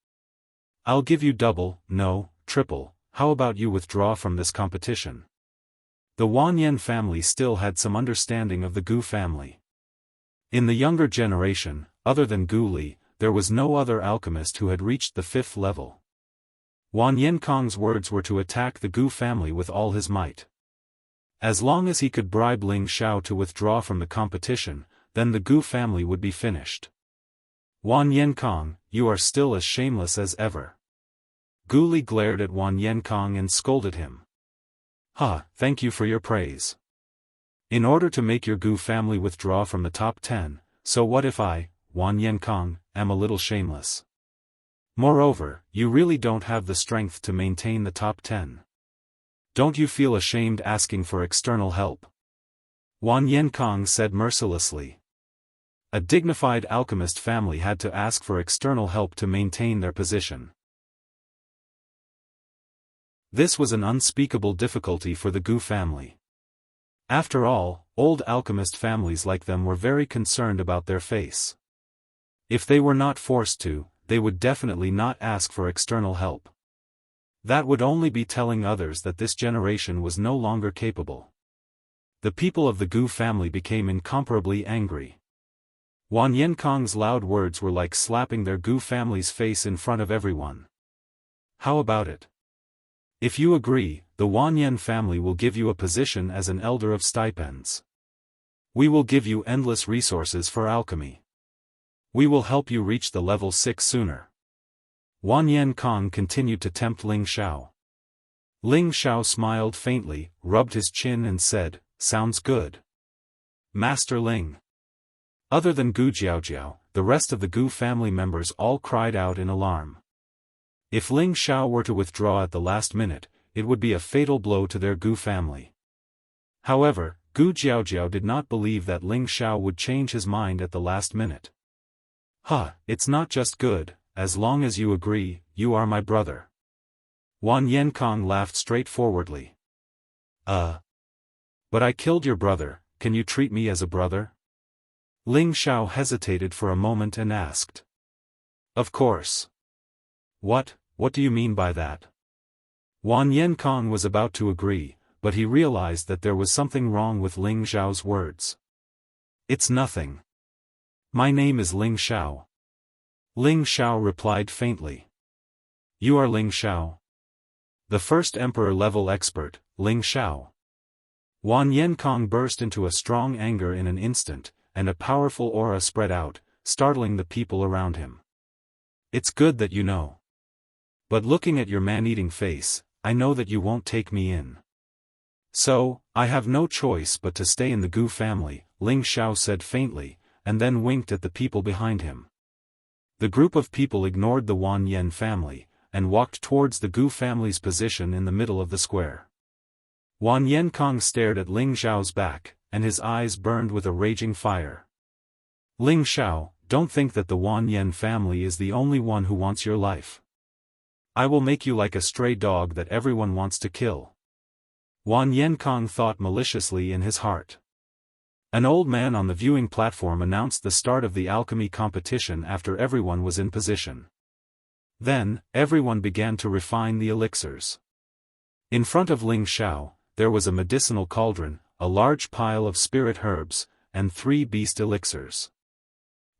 I'll give you double, no, triple. How about you withdraw from this competition? The Wanyan family still had some understanding of the Gu family. In the younger generation, other than Gu Li, there was no other alchemist who had reached the 5th level. Wan Yenkong's words were to attack the Gu family with all his might. As long as he could bribe Ling Xiao to withdraw from the competition, then the Gu family would be finished. Wan Yenkong, you are still as shameless as ever. Gu Li glared at Wan Yenkong and scolded him. Thank you for your praise. In order to make your Gu family withdraw from the top 10, so what if I, Wan Yenkong, am a little shameless? Moreover, you really don't have the strength to maintain the top 10. Don't you feel ashamed asking for external help? Wan Yenkong said mercilessly. A dignified alchemist family had to ask for external help to maintain their position. This was an unspeakable difficulty for the Gu family. After all, old alchemist families like them were very concerned about their face. If they were not forced to, they would definitely not ask for external help. That would only be telling others that this generation was no longer capable. The people of the Gu family became incomparably angry. Wan Yenkong's loud words were like slapping their Gu family's face in front of everyone. How about it? If you agree, the Wanyan family will give you a position as an elder of stipends. We will give you endless resources for alchemy. We will help you reach the level 6 sooner. Wan Yenkong continued to tempt Ling Xiao. Ling Xiao smiled faintly, rubbed his chin and said, "Sounds good. Master Ling." Other than Gu Jiaojiao, the rest of the Gu family members all cried out in alarm. If Ling Xiao were to withdraw at the last minute, it would be a fatal blow to their Gu family. However, Gu Jiaojiao did not believe that Ling Xiao would change his mind at the last minute. It's not just good, as long as you agree, you are my brother. Wan Yenkong laughed straightforwardly. But I killed your brother, can you treat me as a brother? Ling Xiao hesitated for a moment and asked. Of course. What do you mean by that? Wan Yenkong was about to agree, but he realized that there was something wrong with Ling Xiao's words. It's nothing. My name is Ling Xiao. Ling Xiao replied faintly. You are Ling Xiao? The first emperor-level expert, Ling Xiao. Wan Yenkong burst into a strong anger in an instant, and a powerful aura spread out, startling the people around him. It's good that you know. But looking at your man-eating face, I know that you won't take me in. So, I have no choice but to stay in the Gu family, Ling Xiao said faintly, and then winked at the people behind him. The group of people ignored the Wan Yen family, and walked towards the Gu family's position in the middle of the square. Wan Yenkong stared at Ling Xiao's back, and his eyes burned with a raging fire. Ling Xiao, don't think that the Wan Yen family is the only one who wants your life. I will make you like a stray dog that everyone wants to kill. Wan Yenkong thought maliciously in his heart. An old man on the viewing platform announced the start of the alchemy competition after everyone was in position. Then, everyone began to refine the elixirs. In front of Ling Xiao, there was a medicinal cauldron, a large pile of spirit herbs, and 3 beast elixirs.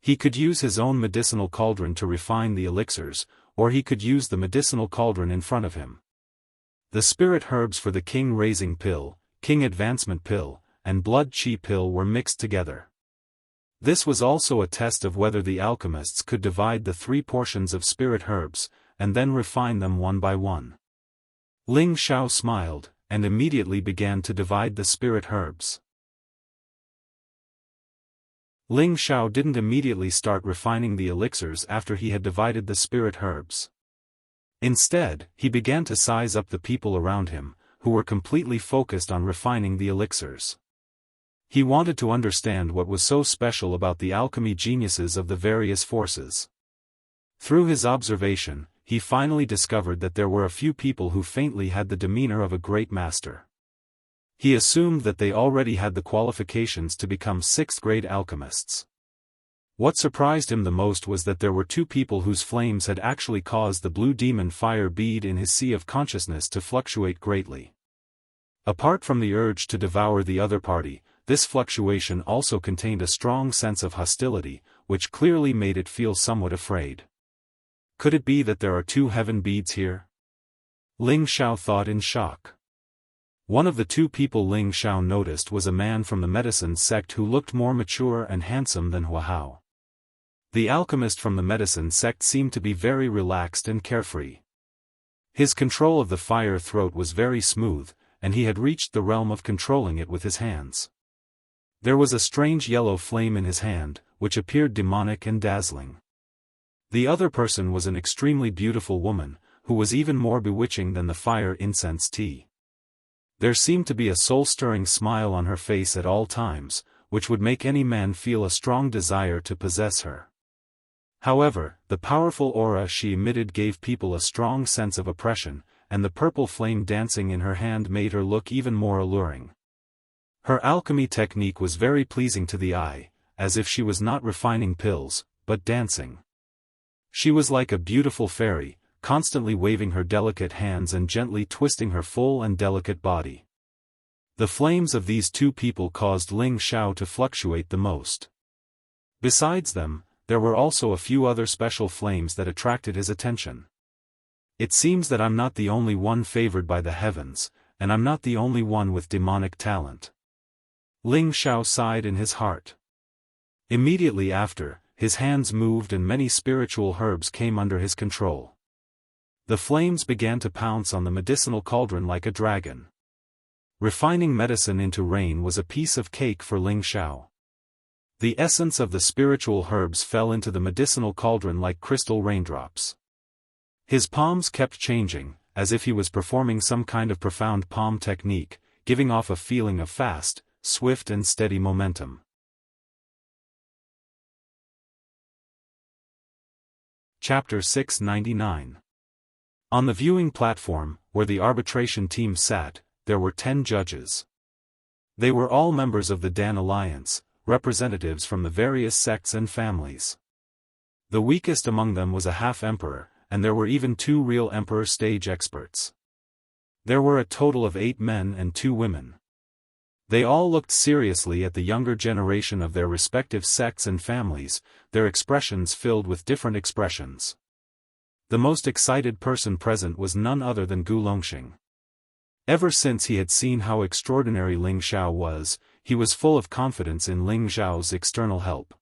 He could use his own medicinal cauldron to refine the elixirs, or he could use the medicinal cauldron in front of him. The spirit herbs for the King Raising Pill, King Advancement Pill, and Blood Chi Pill were mixed together. This was also a test of whether the alchemists could divide the 3 portions of spirit herbs, and then refine them one by one. Ling Xiao smiled, and immediately began to divide the spirit herbs. Ling Xiao didn't immediately start refining the elixirs after he had divided the spirit herbs. Instead, he began to size up the people around him, who were completely focused on refining the elixirs. He wanted to understand what was so special about the alchemy geniuses of the various forces. Through his observation, he finally discovered that there were a few people who faintly had the demeanor of a great master. He assumed that they already had the qualifications to become sixth-grade alchemists. What surprised him the most was that there were two people whose flames had actually caused the blue demon fire bead in his sea of consciousness to fluctuate greatly. Apart from the urge to devour the other party, this fluctuation also contained a strong sense of hostility, which clearly made it feel somewhat afraid. Could it be that there are two heaven beads here? Ling Xiao thought in shock. One of the two people Ling Xiao noticed was a man from the medicine sect who looked more mature and handsome than Hua Hao. The alchemist from the medicine sect seemed to be very relaxed and carefree. His control of the fire throat was very smooth, and he had reached the realm of controlling it with his hands. There was a strange yellow flame in his hand, which appeared demonic and dazzling. The other person was an extremely beautiful woman, who was even more bewitching than the fire incense tea. There seemed to be a soul-stirring smile on her face at all times, which would make any man feel a strong desire to possess her. However, the powerful aura she emitted gave people a strong sense of oppression, and the purple flame dancing in her hand made her look even more alluring. Her alchemy technique was very pleasing to the eye, as if she was not refining pills, but dancing. She was like a beautiful fairy, constantly waving her delicate hands and gently twisting her full and delicate body. The flames of these two people caused Ling Xiao to fluctuate the most. Besides them, there were also a few other special flames that attracted his attention. It seems that I'm not the only one favored by the heavens, and I'm not the only one with demonic talent. Ling Xiao sighed in his heart. Immediately after, his hands moved and many spiritual herbs came under his control. The flames began to pounce on the medicinal cauldron like a dragon. Refining medicine into rain was a piece of cake for Ling Xiao. The essence of the spiritual herbs fell into the medicinal cauldron like crystal raindrops. His palms kept changing, as if he was performing some kind of profound palm technique, giving off a feeling of fast, swift and steady momentum. Chapter 699. On the viewing platform, where the arbitration team sat, there were 10 judges. They were all members of the Dan Alliance, representatives from the various sects and families. The weakest among them was a half-emperor, and there were even 2 real emperor stage experts. There were a total of 8 men and 2 women. They all looked seriously at the younger generation of their respective sects and families, their expressions filled with different expressions. The most excited person present was none other than Gu Longxing. Ever since he had seen how extraordinary Ling Xiao was, he was full of confidence in Ling Xiao's external help.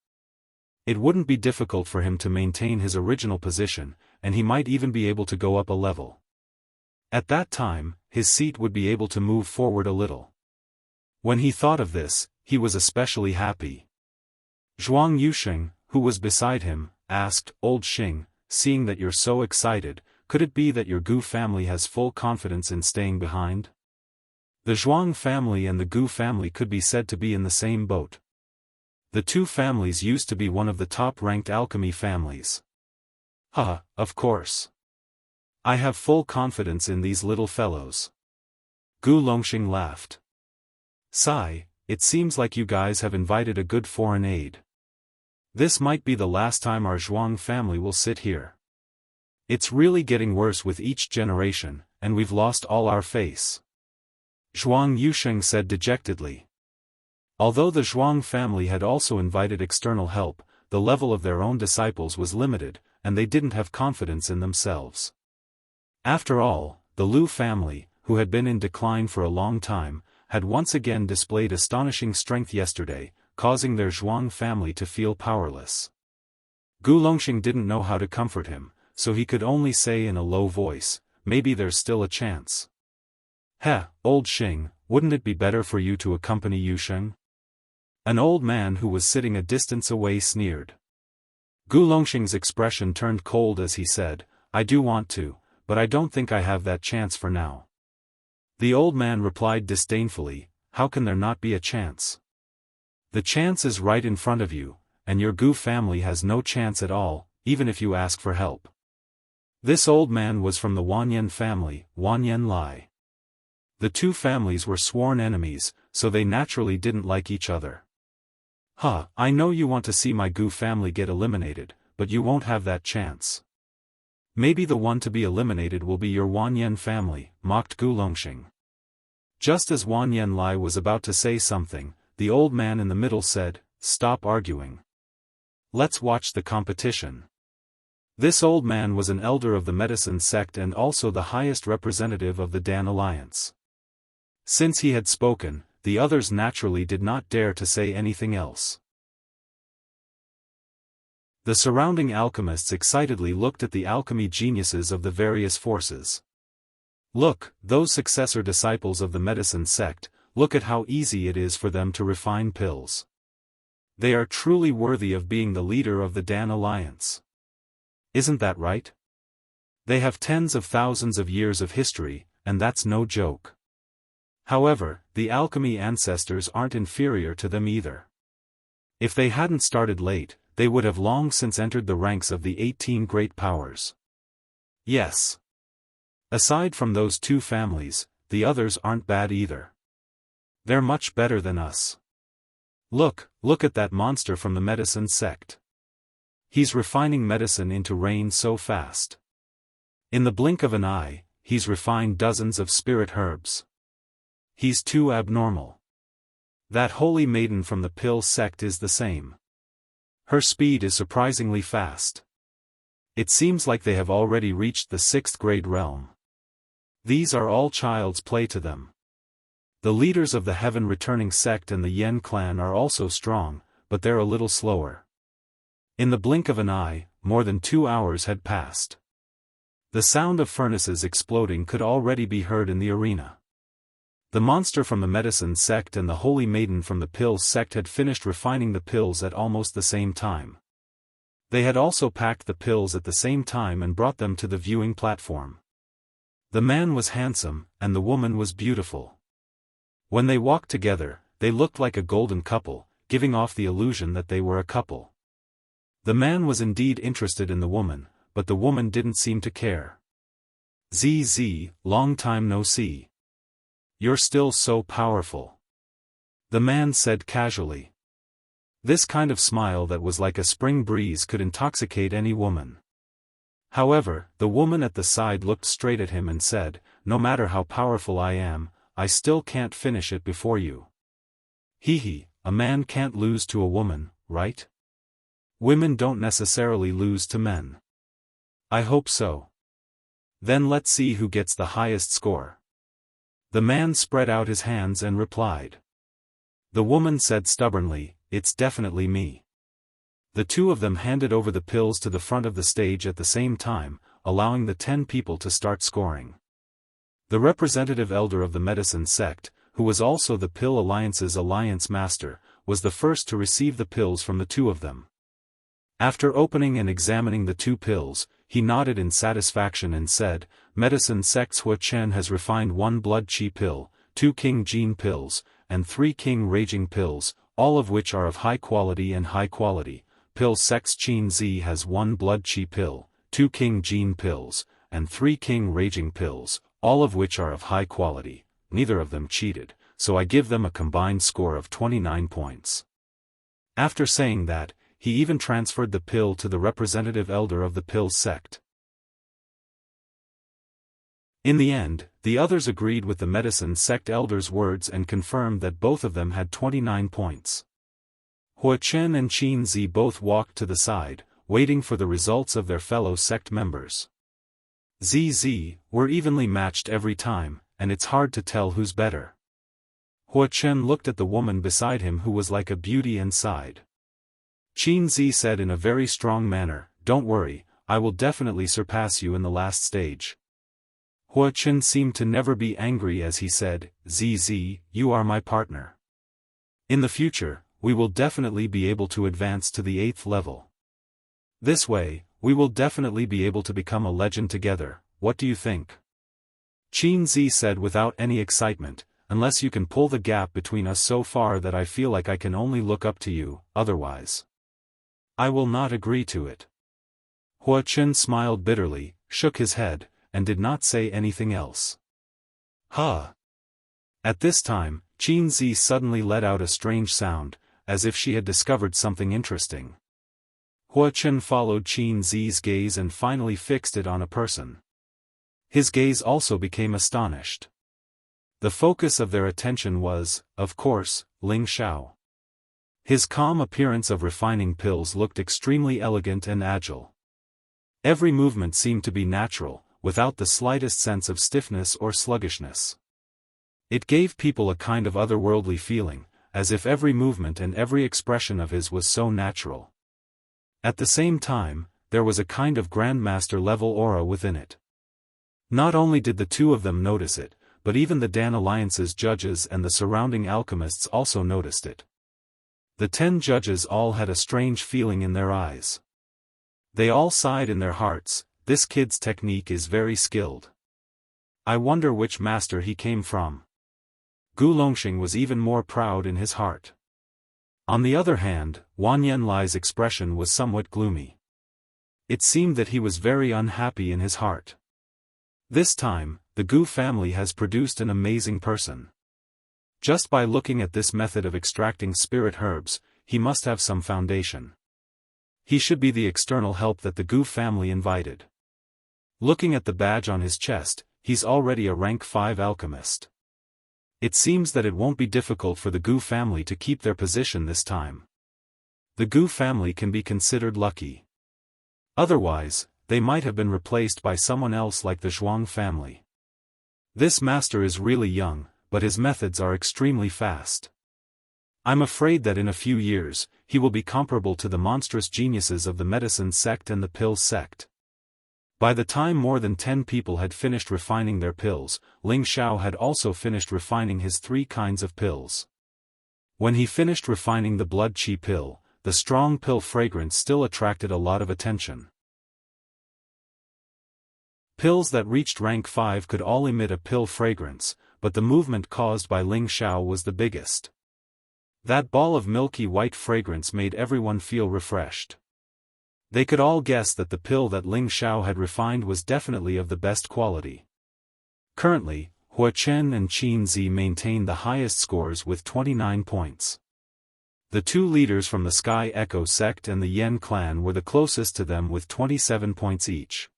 It wouldn't be difficult for him to maintain his original position, and he might even be able to go up a level. At that time, his seat would be able to move forward a little. When he thought of this, he was especially happy. Zhuang Yusheng, who was beside him, asked, "Old Xing, seeing that you're so excited, could it be that your Gu family has full confidence in staying behind?" The Zhuang family and the Gu family could be said to be in the same boat. The two families used to be one of the top-ranked alchemy families. Of course. I have full confidence in these little fellows. Gu Longxing laughed. Sigh, it seems like you guys have invited a good foreign aid. This might be the last time our Zhuang family will sit here. It's really getting worse with each generation, and we've lost all our face. Zhuang Yusheng said dejectedly. Although the Zhuang family had also invited external help, the level of their own disciples was limited, and they didn't have confidence in themselves. After all, the Liu family, who had been in decline for a long time, had once again displayed astonishing strength yesterday, causing their Zhuang family to feel powerless. Gu Longxing didn't know how to comfort him, so he could only say in a low voice, "Maybe there's still a chance." Heh, old Xing, wouldn't it be better for you to accompany Yu Sheng? An old man who was sitting a distance away sneered. Gu Longxing's expression turned cold as he said, I do want to, but I don't think I have that chance for now. The old man replied disdainfully, how can there not be a chance? The chance is right in front of you, and your Gu family has no chance at all, even if you ask for help. This old man was from the Wanyan family, Wanyan Lai. The two families were sworn enemies, so they naturally didn't like each other. I know you want to see my Gu family get eliminated, but you won't have that chance. Maybe the one to be eliminated will be your Wanyan family, mocked Gu Longxing. Just as Wanyan Lai was about to say something, the old man in the middle said, stop arguing. Let's watch the competition. This old man was an elder of the medicine sect and also the highest representative of the Dan Alliance. Since he had spoken, the others naturally did not dare to say anything else. The surrounding alchemists excitedly looked at the alchemy geniuses of the various forces. Look, those successor disciples of the medicine sect, look at how easy it is for them to refine pills. They are truly worthy of being the leader of the Dan Alliance. Isn't that right? They have tens of thousands of years of history, and that's no joke. However, the alchemy ancestors aren't inferior to them either. If they hadn't started late, they would have long since entered the ranks of the 18 great powers. Yes. Aside from those two families, the others aren't bad either. They're much better than us. Look at that monster from the medicine sect. He's refining medicine into rain so fast. In the blink of an eye, he's refined dozens of spirit herbs. He's too abnormal. That holy maiden from the pill sect is the same. Her speed is surprisingly fast. It seems like they have already reached the 6th grade realm. These are all child's play to them. The leaders of the Heaven Returning sect and the Yen clan are also strong, but they're a little slower. In the blink of an eye, more than 2 hours had passed. The sound of furnaces exploding could already be heard in the arena. The monster from the medicine sect and the holy maiden from the pills sect had finished refining the pills at almost the same time. They had also packed the pills at the same time and brought them to the viewing platform. The man was handsome, and the woman was beautiful. When they walked together, they looked like a golden couple, giving off the illusion that they were a couple. The man was indeed interested in the woman, but the woman didn't seem to care. ZZ, long time no see. You're still so powerful. The man said casually. This kind of smile that was like a spring breeze could intoxicate any woman. However, the woman at the side looked straight at him and said, no matter how powerful I am, I still can't finish it before you. A man can't lose to a woman, right? Women don't necessarily lose to men. I hope so. Then let's see who gets the highest score. The man spread out his hands and replied. The woman said stubbornly, it's definitely me. The two of them handed over the pills to the front of the stage at the same time, allowing the 10 people to start scoring. The representative elder of the medicine sect, who was also the Pill Alliance's alliance master, was the first to receive the pills from the two of them. After opening and examining the 2 pills, he nodded in satisfaction and said, Medicine Sect's Hua Chen has refined 1 blood chi pill, 2 king gene pills, and 3 king raging pills, all of which are of high quality and high quality. Pill Sect's Qin Zi has 1 blood chi pill, 2 king gene pills, and 3 king raging pills, all of which are of high quality. Neither of them cheated, so I give them a combined score of 29 points. After saying that, he even transferred the pill to the representative elder of the pill sect. In the end, the others agreed with the medicine sect elder's words and confirmed that both of them had 29 points. Hua Chen and Qin Zi both walked to the side, waiting for the results of their fellow sect members. ZZ were evenly matched every time, and it's hard to tell who's better. Hua Chen looked at the woman beside him who was like a beauty and sighed. Qin Zi said in a very strong manner, don't worry, I will definitely surpass you in the last stage. Hua Chen seemed to never be angry as he said, "ZZ, you are my partner. In the future, we will definitely be able to advance to the 8th level. This way, we will definitely be able to become a legend together, what do you think?" Qin Zi said without any excitement, "Unless you can pull the gap between us so far that I feel like I can only look up to you, otherwise I will not agree to it." Hua Chen smiled bitterly, shook his head, and did not say anything else. Huh. At this time, Qin Zi suddenly let out a strange sound, as if she had discovered something interesting. Hua Chen followed Qin Zi's gaze and finally fixed it on a person. His gaze also became astonished. The focus of their attention was, of course, Ling Xiao. His calm appearance of refining pills looked extremely elegant and agile. Every movement seemed to be natural, without the slightest sense of stiffness or sluggishness. It gave people a kind of otherworldly feeling, as if every movement and every expression of his was so natural. At the same time, there was a kind of grandmaster-level aura within it. Not only did the two of them notice it, but even the Dan Alliance's judges and the surrounding alchemists also noticed it. The 10 judges all had a strange feeling in their eyes. They all sighed in their hearts, "This kid's technique is very skilled. I wonder which master he came from." Gu Longxing was even more proud in his heart. On the other hand, Wan Yanlai's expression was somewhat gloomy. It seemed that he was very unhappy in his heart. This time, the Gu family has produced an amazing person. Just by looking at this method of extracting spirit herbs, he must have some foundation. He should be the external help that the Gu family invited. Looking at the badge on his chest, he's already a rank 5 alchemist. It seems that it won't be difficult for the Gu family to keep their position this time. The Gu family can be considered lucky. Otherwise, they might have been replaced by someone else like the Zhuang family. This master is really young, but his methods are extremely fast. I'm afraid that in a few years, he will be comparable to the monstrous geniuses of the medicine sect and the pill sect. By the time more than 10 people had finished refining their pills, Ling Xiao had also finished refining his 3 kinds of pills. When he finished refining the blood qi pill, the strong pill fragrance still attracted a lot of attention. Pills that reached rank 5 could all emit a pill fragrance, but the movement caused by Ling Xiao was the biggest. That ball of milky white fragrance made everyone feel refreshed. They could all guess that the pill that Ling Xiao had refined was definitely of the best quality. Currently, Hua Chen and Qin Zi maintain the highest scores with 29 points. The 2 leaders from the Sky Echo sect and the Yen clan were the closest to them with 27 points each.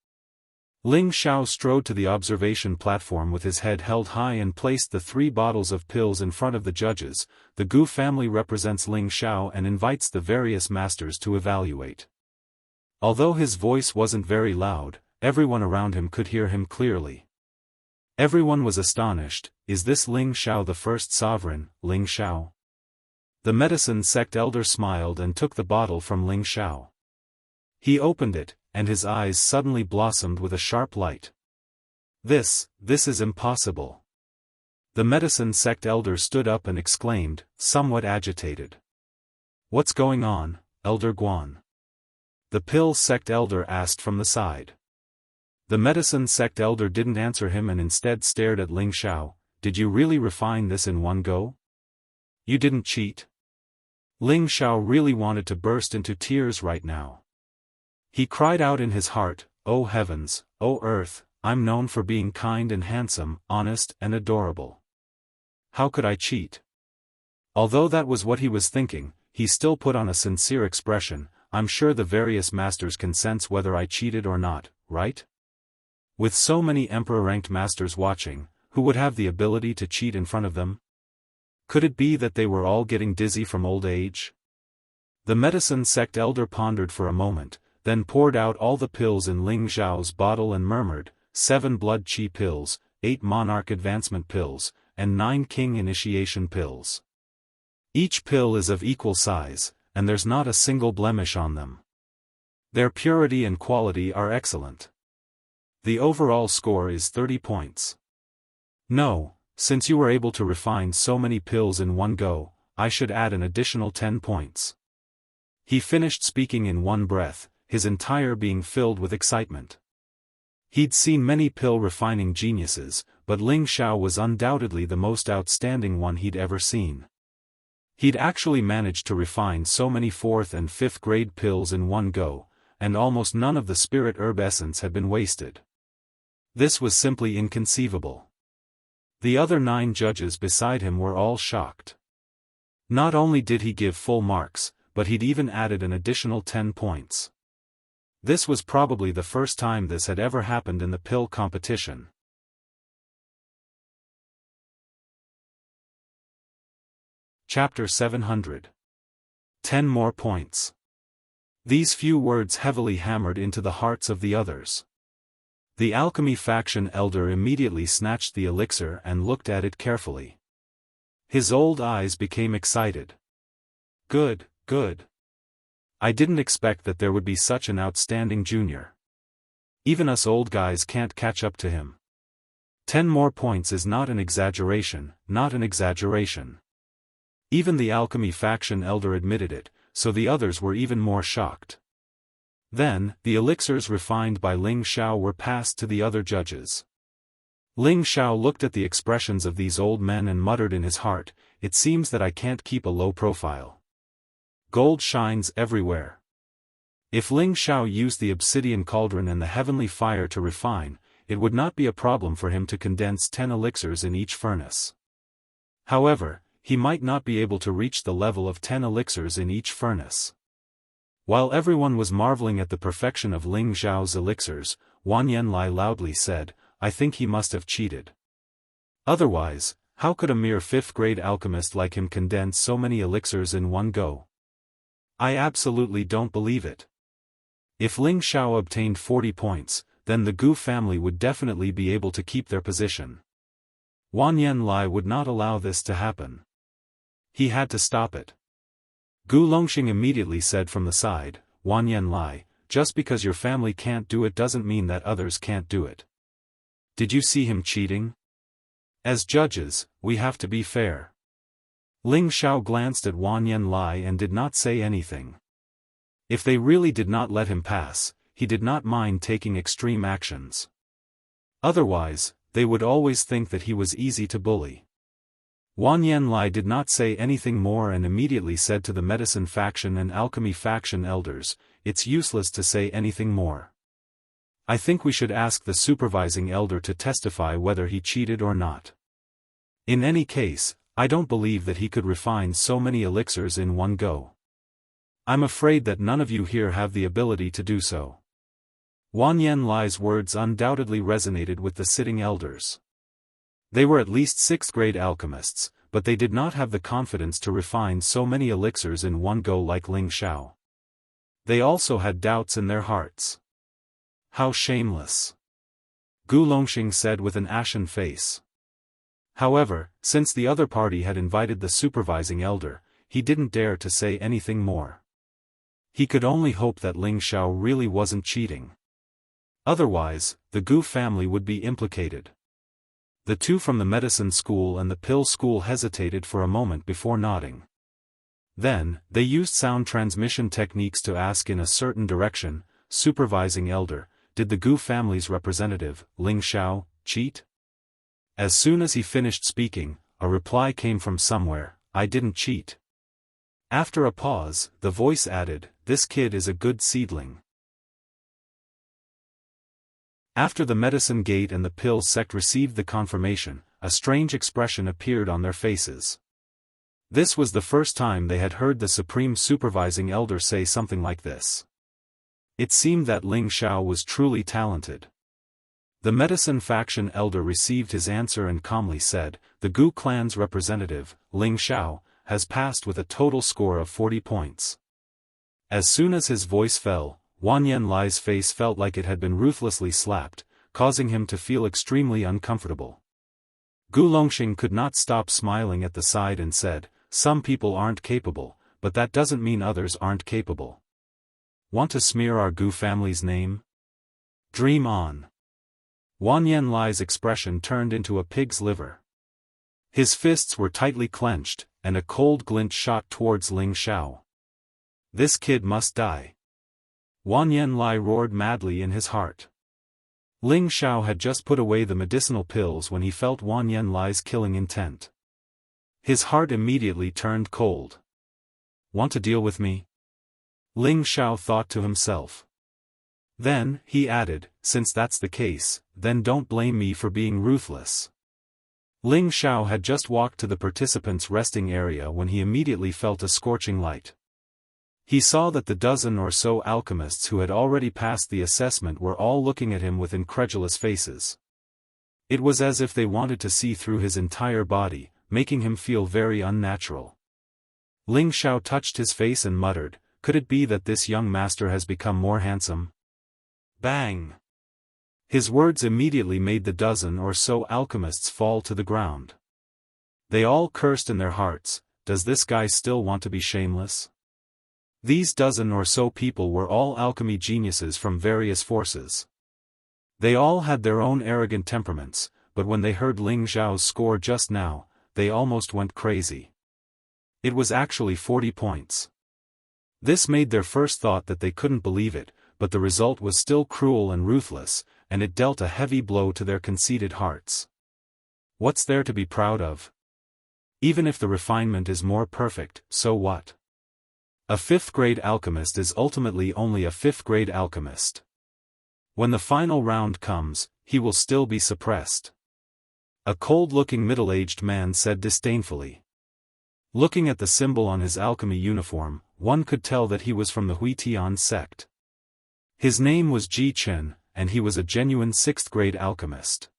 Ling Xiao strode to the observation platform with his head held high and placed the 3 bottles of pills in front of the judges. The Gu family represents Ling Xiao and invites the various masters to evaluate. Although his voice wasn't very loud, everyone around him could hear him clearly. Everyone was astonished. Is this Ling Xiao the first sovereign, Ling Xiao? The medicine sect elder smiled and took the bottle from Ling Xiao. He opened it, and his eyes suddenly blossomed with a sharp light. This is impossible. The medicine sect elder stood up and exclaimed, somewhat agitated. What's going on, Elder Guan? The pill sect elder asked from the side. The medicine sect elder didn't answer him and instead stared at Ling Xiao. Did you really refine this in one go? You didn't cheat? Ling Xiao really wanted to burst into tears right now. He cried out in his heart, "Oh heavens, oh earth, I'm known for being kind and handsome, honest and adorable. How could I cheat?" Although that was what he was thinking, he still put on a sincere expression. I'm sure the various masters can sense whether I cheated or not, right? With so many emperor-ranked masters watching, who would have the ability to cheat in front of them? Could it be that they were all getting dizzy from old age? The medicine sect elder pondered for a moment, then poured out all the pills in Ling Xiao's bottle and murmured, 7 blood qi pills, 8 monarch advancement pills, and 9 king initiation pills. Each pill is of equal size, and there's not a single blemish on them. Their purity and quality are excellent. The overall score is 30 points. No, since you were able to refine so many pills in one go, I should add an additional 10 points. He finished speaking in one breath, his entire being filled with excitement. He'd seen many pill refining geniuses, but Ling Xiao was undoubtedly the most outstanding one he'd ever seen. He'd actually managed to refine so many 4th and 5th grade pills in one go, and almost none of the spirit herb essence had been wasted. This was simply inconceivable. The other 9 judges beside him were all shocked. Not only did he give full marks, but he'd even added an additional 10 points. This was probably the first time this had ever happened in the pill competition. Chapter 700. 10 more points. These few words heavily hammered into the hearts of the others. The alchemy faction elder immediately snatched the elixir and looked at it carefully. His old eyes became excited. Good, good. I didn't expect that there would be such an outstanding junior. Even us old guys can't catch up to him. 10 more points is not an exaggeration, not an exaggeration. Even the alchemy faction elder admitted it, so the others were even more shocked. Then, the elixirs refined by Ling Xiao were passed to the other judges. Ling Xiao looked at the expressions of these old men and muttered in his heart, "It seems that I can't keep a low profile. Gold shines everywhere." If Ling Xiao used the obsidian cauldron and the heavenly fire to refine, it would not be a problem for him to condense 10 elixirs in each furnace. However, he might not be able to reach the level of 10 elixirs in each furnace. While everyone was marveling at the perfection of Ling Xiao's elixirs, Wan Yanlai loudly said, "I think he must have cheated. Otherwise, how could a mere 5th-grade alchemist like him condense so many elixirs in one go? I absolutely don't believe it." If Ling Xiao obtained 40 points, then the Gu family would definitely be able to keep their position. Wan Yanlai would not allow this to happen. He had to stop it. Gu Longxing immediately said from the side, "Wan Yanlai, just because your family can't do it doesn't mean that others can't do it. Did you see him cheating? As judges, we have to be fair." Ling Xiao glanced at Wan Yanlai and did not say anything. If they really did not let him pass, he did not mind taking extreme actions. Otherwise, they would always think that he was easy to bully. Wan Yanlai did not say anything more and immediately said to the medicine faction and alchemy faction elders, "It's useless to say anything more. I think we should ask the supervising elder to testify whether he cheated or not. In any case, I don't believe that he could refine so many elixirs in one go. I'm afraid that none of you here have the ability to do so." Wan Yanlai's words undoubtedly resonated with the sitting elders. They were at least 6th-grade alchemists, but they did not have the confidence to refine so many elixirs in one go like Ling Xiao. They also had doubts in their hearts. "How shameless!" Gu Longxing said with an ashen face. However, since the other party had invited the supervising elder, he didn't dare to say anything more. He could only hope that Ling Xiao really wasn't cheating. Otherwise, the Gu family would be implicated. The two from the medicine school and the pill school hesitated for a moment before nodding. Then, they used sound transmission techniques to ask in a certain direction, "Supervising elder, did the Gu family's representative, Ling Xiao, cheat?" As soon as he finished speaking, a reply came from somewhere, "I didn't cheat." After a pause, the voice added, "This kid is a good seedling." After the medicine gate and the pill sect received the confirmation, a strange expression appeared on their faces. This was the first time they had heard the supreme supervising elder say something like this. It seemed that Ling Xiao was truly talented. The medicine faction elder received his answer and calmly said, "The Gu clan's representative, Ling Xiao, has passed with a total score of 40 points." As soon as his voice fell, Wan Yanlai's face felt like it had been ruthlessly slapped, causing him to feel extremely uncomfortable. Gu Longxing could not stop smiling at the side and said, "Some people aren't capable, but that doesn't mean others aren't capable. Want to smear our Gu family's name? Dream on." Wan Yanlai's expression turned into a pig's liver. His fists were tightly clenched, and a cold glint shot towards Ling Xiao. This kid must die. Wan Yanlai roared madly in his heart. Ling Xiao had just put away the medicinal pills when he felt Wan Yanlai's killing intent. His heart immediately turned cold. Want to deal with me? Ling Xiao thought to himself. Then, he added, since that's the case, then don't blame me for being ruthless. Ling Xiao had just walked to the participants' resting area when he immediately felt a scorching light. He saw that the dozen or so alchemists who had already passed the assessment were all looking at him with incredulous faces. It was as if they wanted to see through his entire body, making him feel very unnatural. Ling Xiao touched his face and muttered, could it be that this young master has become more handsome? Bang! His words immediately made the dozen or so alchemists fall to the ground. They all cursed in their hearts, does this guy still want to be shameless? These dozen or so people were all alchemy geniuses from various forces. They all had their own arrogant temperaments, but when they heard Ling Xiao's score just now, they almost went crazy. It was actually 40 points. This made their first thought that they couldn't believe it, but the result was still cruel and ruthless, and it dealt a heavy blow to their conceited hearts. What's there to be proud of? Even if the refinement is more perfect, so what? A fifth-grade alchemist is ultimately only a fifth-grade alchemist. When the final round comes, he will still be suppressed. A cold-looking middle-aged man said disdainfully. Looking at the symbol on his alchemy uniform, one could tell that he was from the Huitian sect. His name was Ji Chen, and he was a genuine sixth-grade alchemist.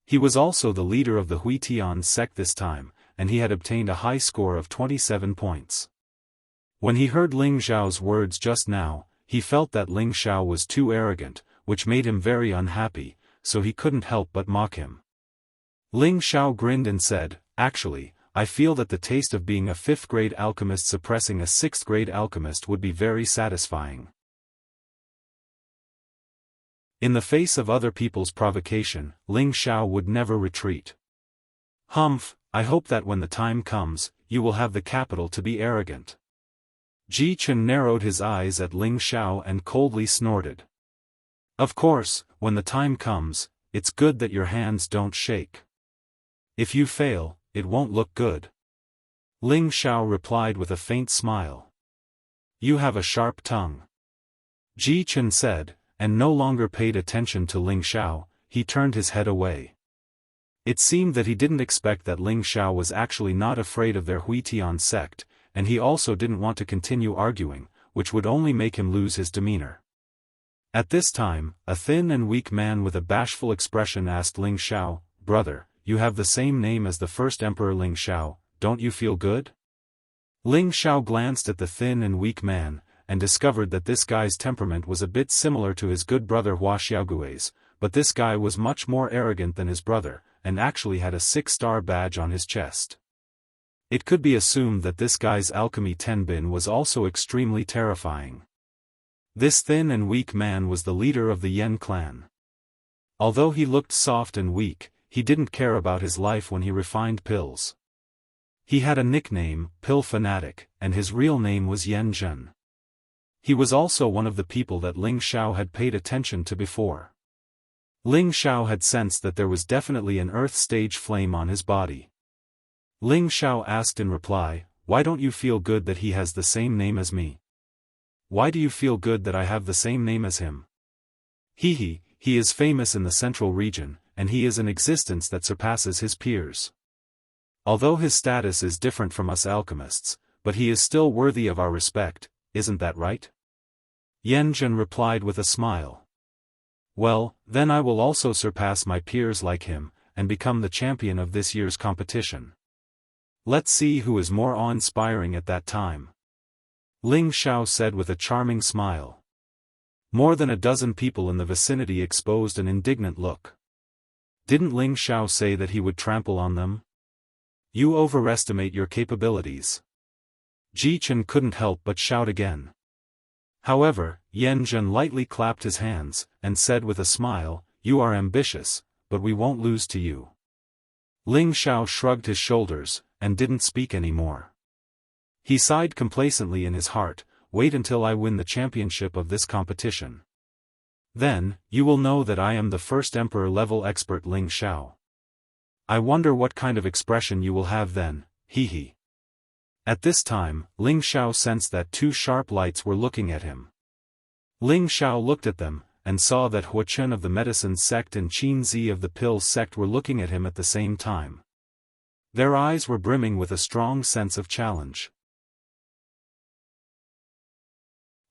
He was also the leader of the Huitian sect this time, and he had obtained a high score of 27 points. When he heard Ling Xiao's words just now, he felt that Ling Xiao was too arrogant, which made him very unhappy, so he couldn't help but mock him. Ling Xiao grinned and said, actually, I feel that the taste of being a fifth-grade alchemist suppressing a sixth-grade alchemist would be very satisfying. In the face of other people's provocation, Ling Xiao would never retreat. Humph, I hope that when the time comes, you will have the capital to be arrogant. Ji Chen narrowed his eyes at Ling Xiao and coldly snorted. Of course, when the time comes, it's good that your hands don't shake. If you fail, it won't look good. Ling Xiao replied with a faint smile. You have a sharp tongue. Ji Chen said, and no longer paid attention to Ling Xiao, he turned his head away. It seemed that he didn't expect that Ling Xiao was actually not afraid of their Huitian sect, and he also didn't want to continue arguing, which would only make him lose his demeanor. At this time, a thin and weak man with a bashful expression asked Ling Xiao, brother, you have the same name as the first emperor Ling Xiao, don't you feel good? Ling Xiao glanced at the thin and weak man, and discovered that this guy's temperament was a bit similar to his good brother Hua Xiaogui's, but this guy was much more arrogant than his brother, and actually had a 6-star badge on his chest. It could be assumed that this guy's alchemy tenbin was also extremely terrifying. This thin and weak man was the leader of the Yen clan. Although he looked soft and weak, he didn't care about his life when he refined pills. He had a nickname, Pill Fanatic, and his real name was Yen Zhen. He was also one of the people that Ling Xiao had paid attention to before. Ling Xiao had sensed that there was definitely an earth stage flame on his body. Ling Xiao asked in reply, why don't you feel good that he has the same name as me? Why do you feel good that I have the same name as him? He is famous in the central region, and he is an existence that surpasses his peers. Although his status is different from us alchemists, but he is still worthy of our respect, isn't that right? Yen Zhen replied with a smile. Well, then I will also surpass my peers like him, and become the champion of this year's competition. Let's see who is more awe-inspiring at that time. Ling Xiao said with a charming smile. More than a dozen people in the vicinity exposed an indignant look. Didn't Ling Xiao say that he would trample on them? You overestimate your capabilities. Ji Chen couldn't help but shout again. However, Yen Zhen lightly clapped his hands, and said with a smile, you are ambitious, but we won't lose to you. Ling Xiao shrugged his shoulders, and didn't speak anymore. He sighed complacently in his heart, wait until I win the championship of this competition. Then, you will know that I am the first emperor-level expert Ling Xiao. I wonder what kind of expression you will have then, hee. At this time, Ling Xiao sensed that two sharp lights were looking at him. Ling Xiao looked at them, and saw that Hua Chen of the medicine sect and Qin Zi of the pill sect were looking at him at the same time. Their eyes were brimming with a strong sense of challenge.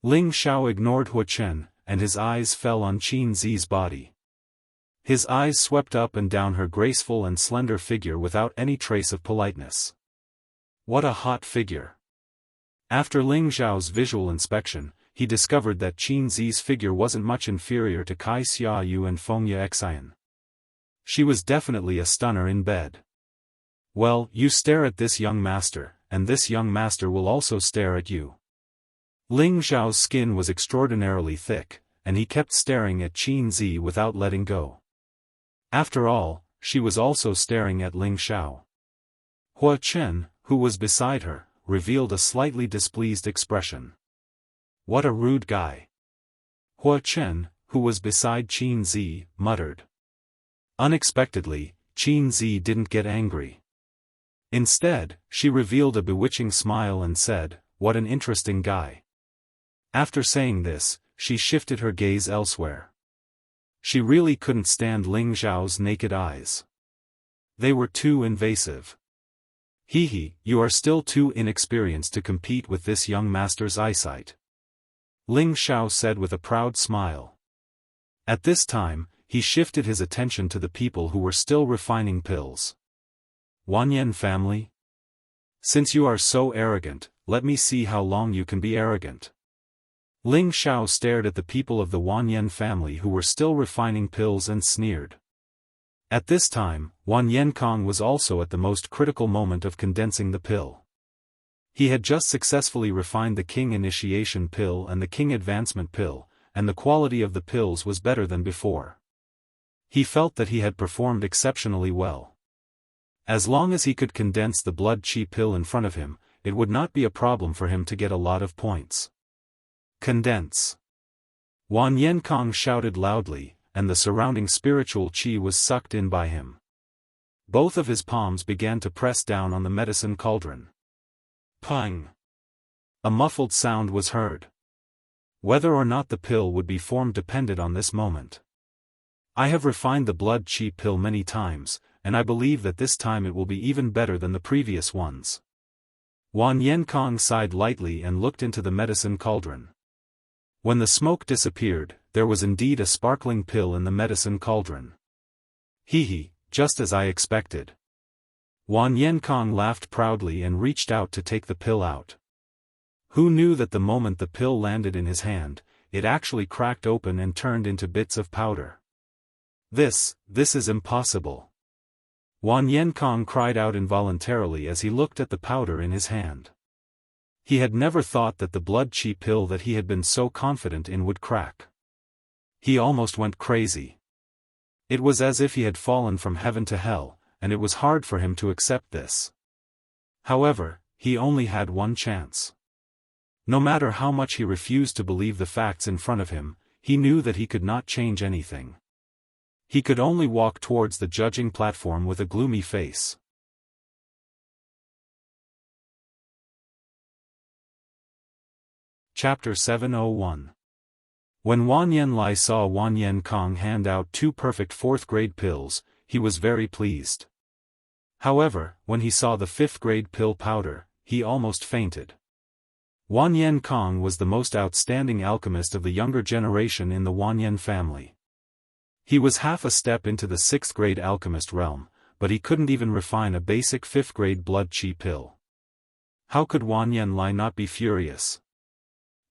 Ling Xiao ignored Hua Chen, and his eyes fell on Qin Zi's body. His eyes swept up and down her graceful and slender figure without any trace of politeness. What a hot figure! After Ling Xiao's visual inspection, he discovered that Qin Zi's figure wasn't much inferior to Kai Xiaoyu and Fengya Xian. She was definitely a stunner in bed. Well, you stare at this young master, and this young master will also stare at you. Ling Xiao's skin was extraordinarily thick, and he kept staring at Qin Zi without letting go. After all, she was also staring at Ling Xiao. Hua Chen, who was beside her, revealed a slightly displeased expression. What a rude guy. Hua Chen, who was beside Qin Zi, muttered. Unexpectedly, Qin Zi didn't get angry. Instead, she revealed a bewitching smile and said, "What an interesting guy." After saying this, she shifted her gaze elsewhere. She really couldn't stand Ling Xiao's naked eyes. They were too invasive. Hee, you are still too inexperienced to compete with this young master's eyesight. Ling Xiao said with a proud smile. At this time, he shifted his attention to the people who were still refining pills. Wanyan family? Since you are so arrogant, let me see how long you can be arrogant. Ling Xiao stared at the people of the Wanyan family who were still refining pills and sneered. At this time, Wan Yenkong was also at the most critical moment of condensing the pill. He had just successfully refined the King Initiation pill and the King Advancement pill, and the quality of the pills was better than before. He felt that he had performed exceptionally well. As long as he could condense the blood qi pill in front of him, it would not be a problem for him to get a lot of points. Condense. Wan Yenkong shouted loudly, and the surrounding spiritual qi was sucked in by him. Both of his palms began to press down on the medicine cauldron. Pang! A muffled sound was heard. Whether or not the pill would be formed depended on this moment. I have refined the blood qi pill many times, and I believe that this time it will be even better than the previous ones. Wan Yenkong sighed lightly and looked into the medicine cauldron. When the smoke disappeared, there was indeed a sparkling pill in the medicine cauldron. Hee, just as I expected. Wan Yenkong laughed proudly and reached out to take the pill out. Who knew that the moment the pill landed in his hand, it actually cracked open and turned into bits of powder. This is impossible. Wan Yenkong cried out involuntarily as he looked at the powder in his hand. He had never thought that the blood qi pill that he had been so confident in would crack. He almost went crazy. It was as if he had fallen from heaven to hell, and it was hard for him to accept this. However, he only had one chance. No matter how much he refused to believe the facts in front of him, he knew that he could not change anything. He could only walk towards the judging platform with a gloomy face. Chapter 701. When Wan Yanlai saw Wan Yenkong hand out 2 perfect 4th-grade pills, he was very pleased. However, when he saw the 5th-grade pill powder, he almost fainted. Wan Yenkong was the most outstanding alchemist of the younger generation in the Wanyan family. He was half a step into the 6th-grade alchemist realm, but he couldn't even refine a basic 5th-grade blood qi pill. How could Wan Yanlai not be furious?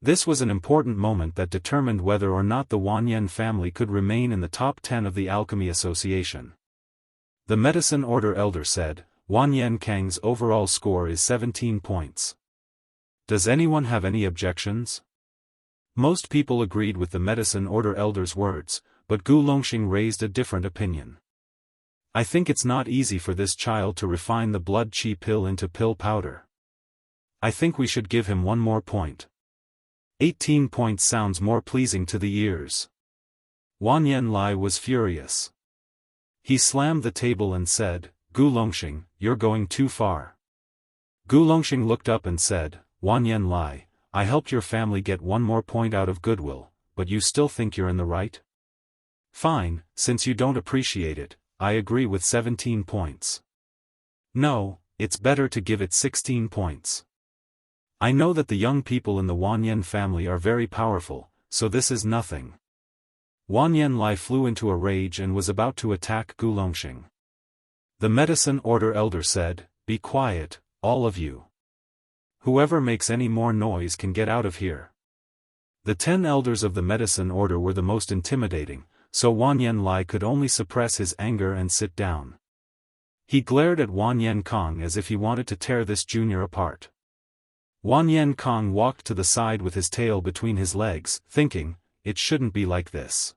This was an important moment that determined whether or not the Wanyan family could remain in the top 10 of the Alchemy Association. The Medicine Order Elder said, Wan Yenkong's overall score is 17 points. Does anyone have any objections? Most people agreed with the Medicine Order Elder's words, but Gu Longxing raised a different opinion. I think it's not easy for this child to refine the blood qi pill into pill powder. I think we should give him one more point. 18 points sounds more pleasing to the ears. Wan Yanlai was furious. He slammed the table and said, Gu Longxing, you're going too far. Gu Longxing looked up and said, Wan Yanlai, I helped your family get one more point out of goodwill, but you still think you're in the right? Fine, since you don't appreciate it, I agree with 17 points. No, it's better to give it 16 points. I know that the young people in the Wan Yan family are very powerful, so this is nothing. Wan Yanlai flew into a rage and was about to attack Gu Longxing. The medicine order elder said, Be quiet, all of you. Whoever makes any more noise can get out of here. The 10 elders of the medicine order were the most intimidating, so Wan Yanlai could only suppress his anger and sit down. He glared at Wan Yankong as if he wanted to tear this junior apart. Wan Yankong walked to the side with his tail between his legs, thinking, it shouldn't be like this.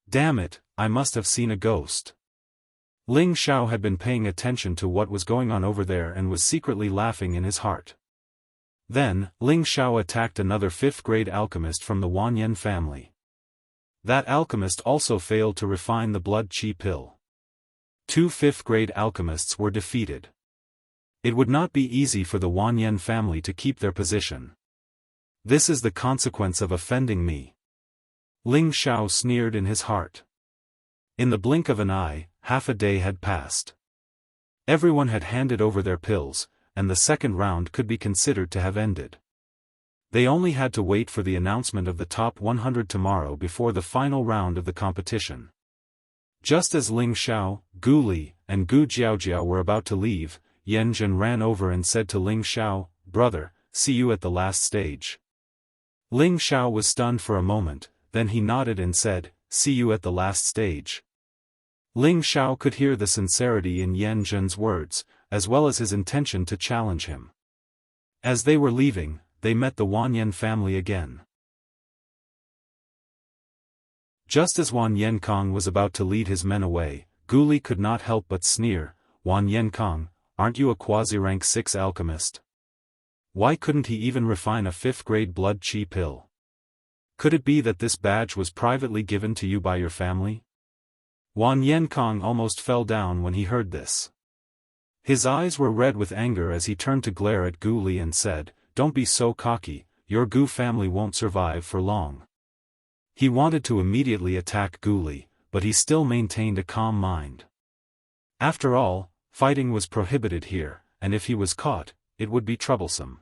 Damn it, I must have seen a ghost. Ling Xiao had been paying attention to what was going on over there and was secretly laughing in his heart. Then, Ling Xiao attacked another 5th-grade alchemist from the Wan Yan family. That alchemist also failed to refine the blood qi pill. 2 5th-grade alchemists were defeated. It would not be easy for the Wan Yan family to keep their position. This is the consequence of offending me. Ling Xiao sneered in his heart. In the blink of an eye, half a day had passed. Everyone had handed over their pills, and the second round could be considered to have ended. They only had to wait for the announcement of the top 100 tomorrow before the final round of the competition. Just as Ling Xiao, Gu Li, and Gu Jiaojiao were about to leave, Yan Zhen ran over and said to Ling Xiao, Brother, see you at the last stage. Ling Xiao was stunned for a moment, then he nodded and said, see you at the last stage. Ling Xiao could hear the sincerity in Yan Zhen's words, as well as his intention to challenge him. As they were leaving, they met the Wan Yan family again. Just as Wan Yankong was about to lead his men away, Gu Li could not help but sneer, Wan Yankong, aren't you a quasi-rank 6 alchemist? Why couldn't he even refine a 5th-grade blood qi pill? Could it be that this badge was privately given to you by your family? Wan Yankong almost fell down when he heard this. His eyes were red with anger as he turned to glare at Gu Li and said, Don't be so cocky, your Gu family won't survive for long. He wanted to immediately attack Gu Li, but he still maintained a calm mind. After all, fighting was prohibited here, and if he was caught, it would be troublesome.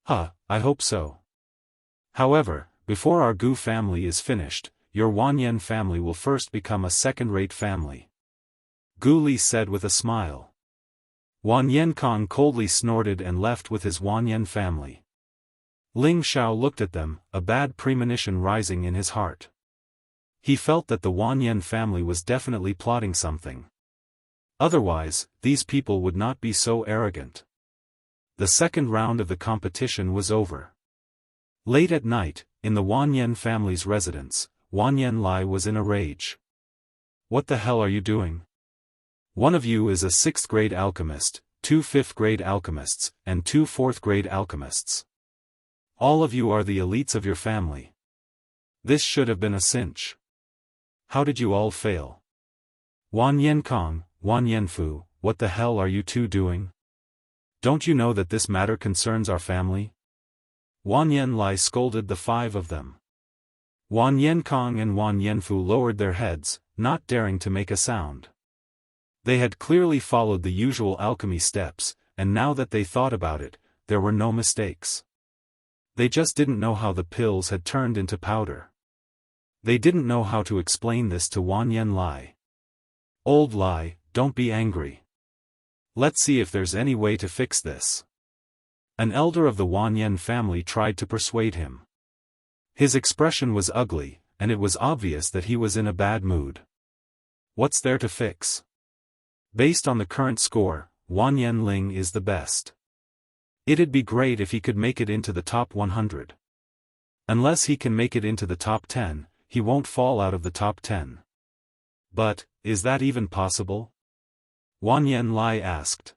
I hope so. However, before our Gu family is finished, your Wan Yan family will first become a second-rate family. Gu Li said with a smile. Wan Yankong coldly snorted and left with his Wan Yan family. Ling Xiao looked at them, a bad premonition rising in his heart. He felt that the Wan Yan family was definitely plotting something. Otherwise, these people would not be so arrogant. The second round of the competition was over. Late at night, in the Wan Yan family's residence, Wan Yanlai was in a rage. What the hell are you doing? One of you is a 6th-grade alchemist, 2 5th-grade alchemists, and 2 4th-grade alchemists. All of you are the elites of your family. This should have been a cinch. How did you all fail? Wan Yankong, Wan Yanfu, what the hell are you two doing? Don't you know that this matter concerns our family? Wan Yanlai scolded the 5 of them. Wan Yankong and Wan Yanfu lowered their heads, not daring to make a sound. They had clearly followed the usual alchemy steps, and now that they thought about it, there were no mistakes. They just didn't know how the pills had turned into powder. They didn't know how to explain this to Wan Yanlai. Old Lai, don't be angry. Let's see if there's any way to fix this. An elder of the Wan Yan family tried to persuade him. His expression was ugly, and it was obvious that he was in a bad mood. What's there to fix? Based on the current score, Wan Yanling is the best. It'd be great if he could make it into the top 100. Unless he can make it into the top 10, he won't fall out of the top 10. But, is that even possible? Wan Yanlai asked.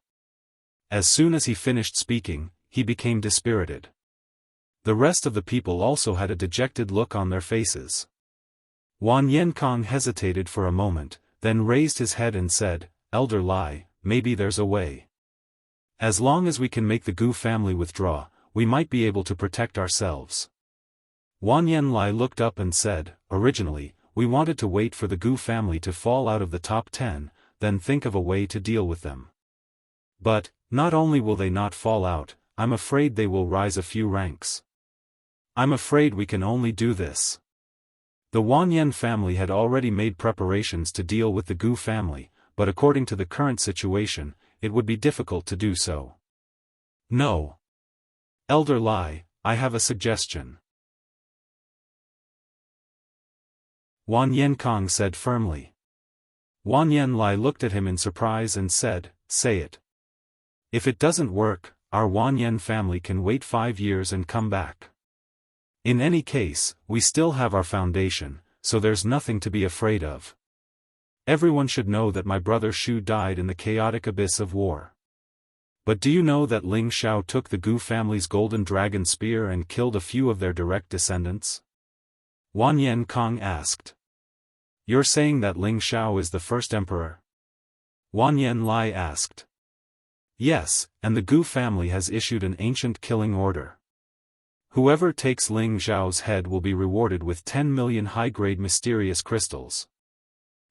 As soon as he finished speaking, he became dispirited. The rest of the people also had a dejected look on their faces. Wan Yenkong hesitated for a moment, then raised his head and said, Elder Lai, maybe there's a way. As long as we can make the Gu family withdraw, we might be able to protect ourselves. Wan Yanlai looked up and said, originally, we wanted to wait for the Gu family to fall out of the top 10, then think of a way to deal with them. But, not only will they not fall out, I'm afraid they will rise a few ranks. I'm afraid we can only do this. The Wanyan family had already made preparations to deal with the Gu family, but according to the current situation, it would be difficult to do so. No. Elder Lai, I have a suggestion. Wan Yenkong said firmly. Wan Yanlai looked at him in surprise and said, say it. If it doesn't work, our Wanyan family can wait 5 years and come back. In any case, we still have our foundation, so there's nothing to be afraid of. Everyone should know that my brother Shu died in the chaotic abyss of war. But do you know that Ling Xiao took the Gu family's golden dragon spear and killed a few of their direct descendants? Wan Yenkong asked. You're saying that Ling Xiao is the first emperor? Wan Yanlai asked. Yes, and the Gu family has issued an ancient killing order. Whoever takes Ling Xiao's head will be rewarded with 10 million high-grade mysterious crystals.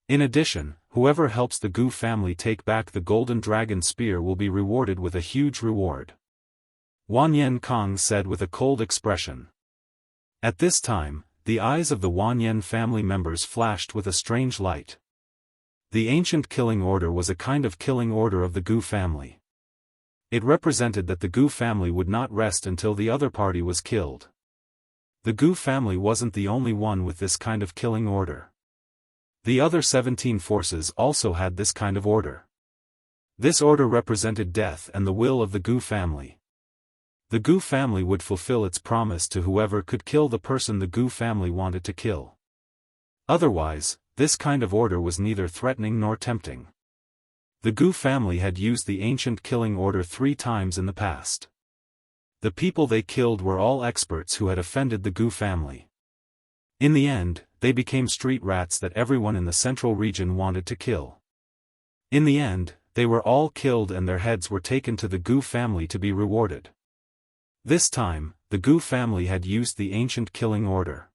In addition, whoever helps the Gu family take back the golden dragon spear will be rewarded with a huge reward. Wan Yenkong said with a cold expression. At this time, the eyes of the Wanyan family members flashed with a strange light. The ancient killing order was a kind of killing order of the Gu family. It represented that the Gu family would not rest until the other party was killed. The Gu family wasn't the only one with this kind of killing order. The other 17 forces also had this kind of order. This order represented death and the will of the Gu family. The Gu family would fulfill its promise to whoever could kill the person the Gu family wanted to kill. Otherwise, this kind of order was neither threatening nor tempting. The Gu family had used the ancient killing order 3 times in the past. The people they killed were all experts who had offended the Gu family. In the end, they became street rats that everyone in the central region wanted to kill. In the end, they were all killed and their heads were taken to the Gu family to be rewarded. This time, the Gu family had used the ancient killing order.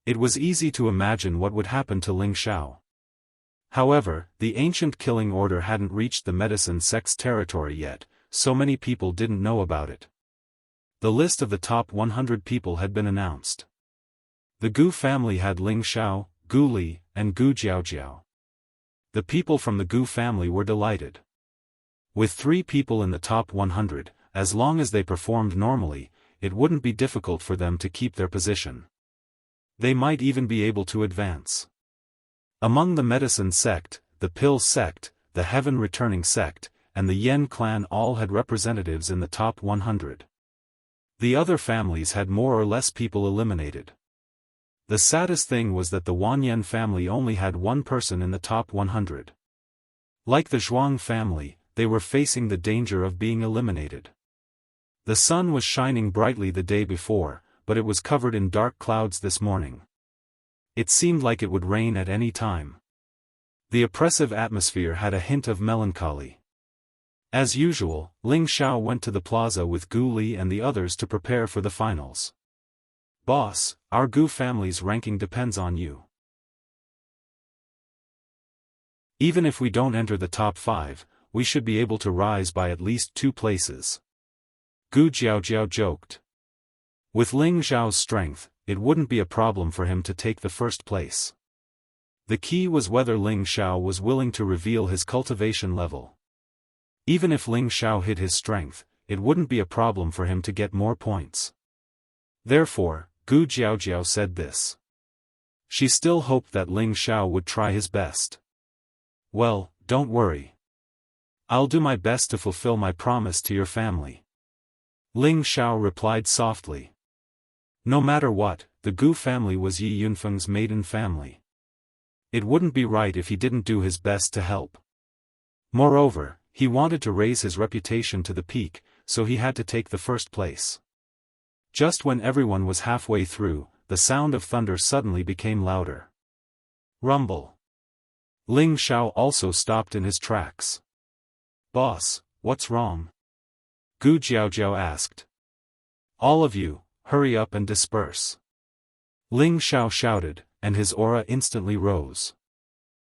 It was easy to imagine what would happen to Ling Xiao. However, the ancient killing order hadn't reached the medicine sect's territory yet, so many people didn't know about it. The list of the top 100 people had been announced. The Gu family had Ling Xiao, Gu Li, and Gu Jiaojiao. The people from the Gu family were delighted. With 3 people in the top 100, as long as they performed normally, it wouldn't be difficult for them to keep their position. They might even be able to advance. Among the medicine sect, the pill sect, the heaven returning sect, and the Yen clan all had representatives in the top 100. The other families had more or less people eliminated. The saddest thing was that the Wanyan family only had 1 person in the top 100. Like the Zhuang family, they were facing the danger of being eliminated. The sun was shining brightly the day before, but it was covered in dark clouds this morning. It seemed like it would rain at any time. The oppressive atmosphere had a hint of melancholy. As usual, Ling Xiao went to the plaza with Gu Li and the others to prepare for the finals. Boss, our Gu family's ranking depends on you. Even if we don't enter the top 5, we should be able to rise by at least 2 places. Gu Jiaojiao joked. With Ling Xiao's strength, it wouldn't be a problem for him to take the first place. The key was whether Ling Xiao was willing to reveal his cultivation level. Even if Ling Xiao hid his strength, it wouldn't be a problem for him to get more points. Therefore, Gu Jiaojiao said this. She still hoped that Ling Xiao would try his best. Well, don't worry. I'll do my best to fulfill my promise to your family. Ling Xiao replied softly. No matter what, the Gu family was Yi Yunfeng's maiden family. It wouldn't be right if he didn't do his best to help. Moreover, he wanted to raise his reputation to the peak, so he had to take the first place. Just when everyone was halfway through, the sound of thunder suddenly became louder. Rumble. Ling Xiao also stopped in his tracks. "Boss, what's wrong?" Gu Jiaojiao asked. "All of you, hurry up and disperse." Ling Xiao shouted, and his aura instantly rose.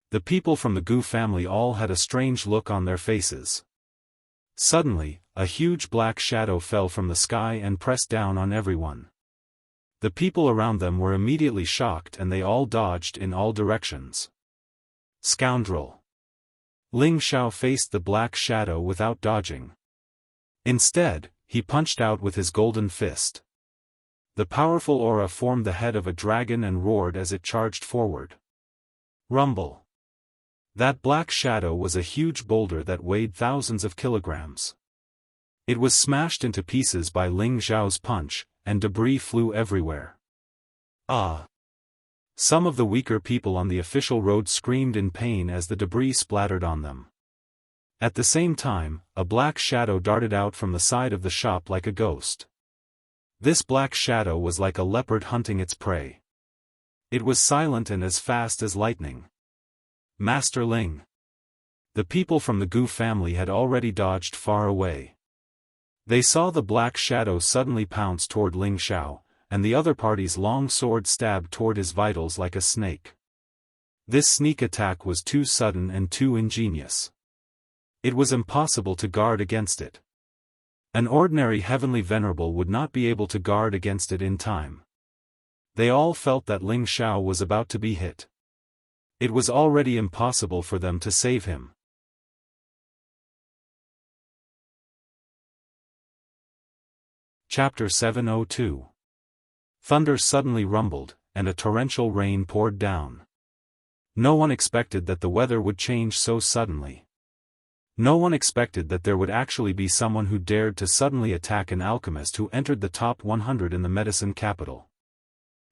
The people from the Gu family all had a strange look on their faces. Suddenly, a huge black shadow fell from the sky and pressed down on everyone. The people around them were immediately shocked and they all dodged in all directions. "Scoundrel!" Ling Xiao faced the black shadow without dodging. Instead, he punched out with his golden fist. The powerful aura formed the head of a dragon and roared as it charged forward. Rumble. That black shadow was a huge boulder that weighed thousands of kilograms. It was smashed into pieces by Ling Xiao's punch, and debris flew everywhere. Ah! Some of the weaker people on the official road screamed in pain as the debris splattered on them. At the same time, a black shadow darted out from the side of the shop like a ghost. This black shadow was like a leopard hunting its prey. It was silent and as fast as lightning. Master Ling. The people from the Gu family had already dodged far away. They saw the black shadow suddenly pounce toward Ling Xiao, and the other party's long sword stabbed toward his vitals like a snake. This sneak attack was too sudden and too ingenious. It was impossible to guard against it. An ordinary heavenly venerable would not be able to guard against it in time. They all felt that Ling Xiao was about to be hit. It was already impossible for them to save him. Chapter 702. Thunder suddenly rumbled, and a torrential rain poured down. No one expected that the weather would change so suddenly. No one expected that there would actually be someone who dared to suddenly attack an alchemist who entered the top 100 in the medicine capital.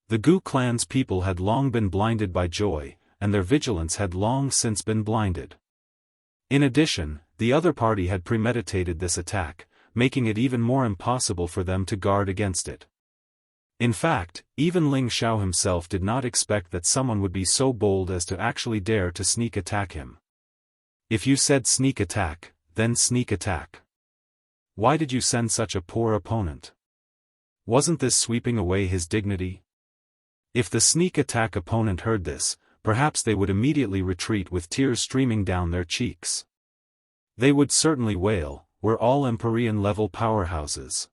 The Gu clan's people had long been blinded by joy, and their vigilance had long since been blinded. In addition, the other party had premeditated this attack, making it even more impossible for them to guard against it. In fact, even Ling Xiao himself did not expect that someone would be so bold as to actually dare to sneak attack him. If you said sneak attack, then sneak attack. Why did you send such a poor opponent? Wasn't this sweeping away his dignity? If the sneak attack opponent heard this, perhaps they would immediately retreat with tears streaming down their cheeks. They would certainly wail, "We're all Empyrean-level powerhouses.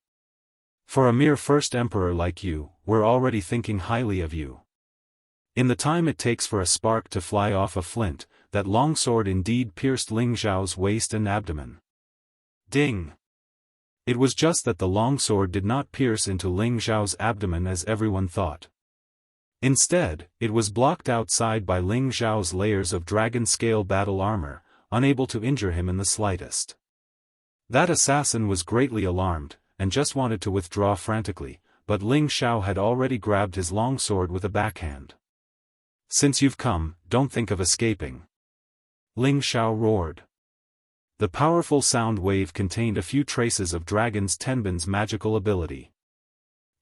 For a mere first emperor like you, we're already thinking highly of you." In the time it takes for a spark to fly off a flint, that longsword indeed pierced Ling Xiao's waist and abdomen. Ding! It was just that the longsword did not pierce into Ling Xiao's abdomen as everyone thought. Instead, it was blocked outside by Ling Xiao's layers of dragon-scale battle armor, unable to injure him in the slightest. That assassin was greatly alarmed, and just wanted to withdraw frantically, but Ling Xiao had already grabbed his longsword with a backhand. "Since you've come, don't think of escaping," Ling Xiao roared. The powerful sound wave contained a few traces of Dragon's Tenbin's magical ability.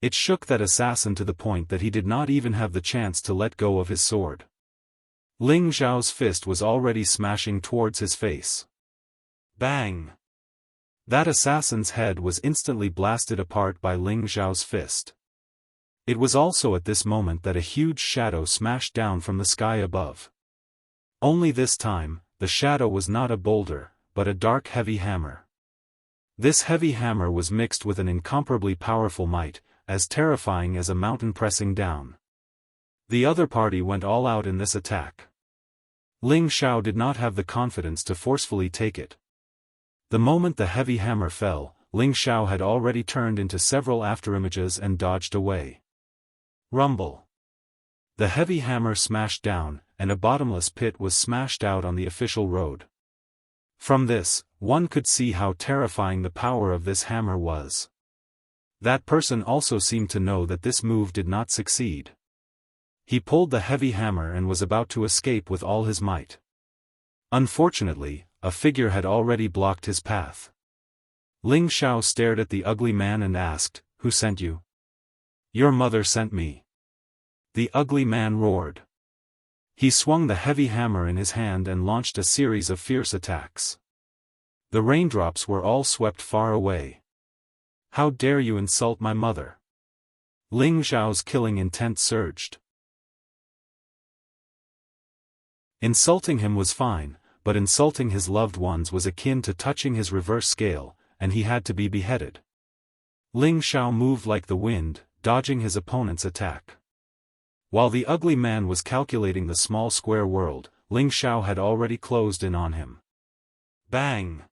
It shook that assassin to the point that he did not even have the chance to let go of his sword. Ling Xiao's fist was already smashing towards his face. Bang! That assassin's head was instantly blasted apart by Ling Xiao's fist. It was also at this moment that a huge shadow smashed down from the sky above. Only this time, the shadow was not a boulder, but a dark heavy hammer. This heavy hammer was mixed with an incomparably powerful might, as terrifying as a mountain pressing down. The other party went all out in this attack. Ling Xiao did not have the confidence to forcefully take it. The moment the heavy hammer fell, Ling Xiao had already turned into several afterimages and dodged away. Rumble. The heavy hammer smashed down, and a bottomless pit was smashed out on the official road. From this, one could see how terrifying the power of this hammer was. That person also seemed to know that this move did not succeed. He pulled the heavy hammer and was about to escape with all his might. Unfortunately, a figure had already blocked his path. Ling Xiao stared at the ugly man and asked, "Who sent you?" "Your mother sent me." The ugly man roared. He swung the heavy hammer in his hand and launched a series of fierce attacks. The raindrops were all swept far away. "How dare you insult my mother?" Ling Xiao's killing intent surged. Insulting him was fine, but insulting his loved ones was akin to touching his reverse scale, and he had to be beheaded. Ling Xiao moved like the wind, dodging his opponent's attack. While the ugly man was calculating the small square world, Ling Xiao had already closed in on him. Bang!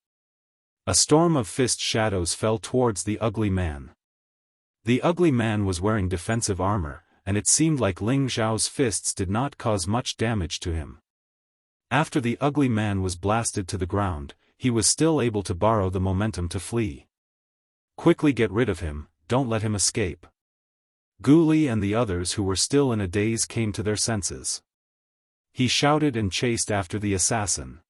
A storm of fist shadows fell towards the ugly man. The ugly man was wearing defensive armor, and it seemed like Ling Xiao's fists did not cause much damage to him. After the ugly man was blasted to the ground, he was still able to borrow the momentum to flee. "Quickly get rid of him, don't let him escape." Gu Li and the others who were still in a daze came to their senses. He shouted and chased after the assassin.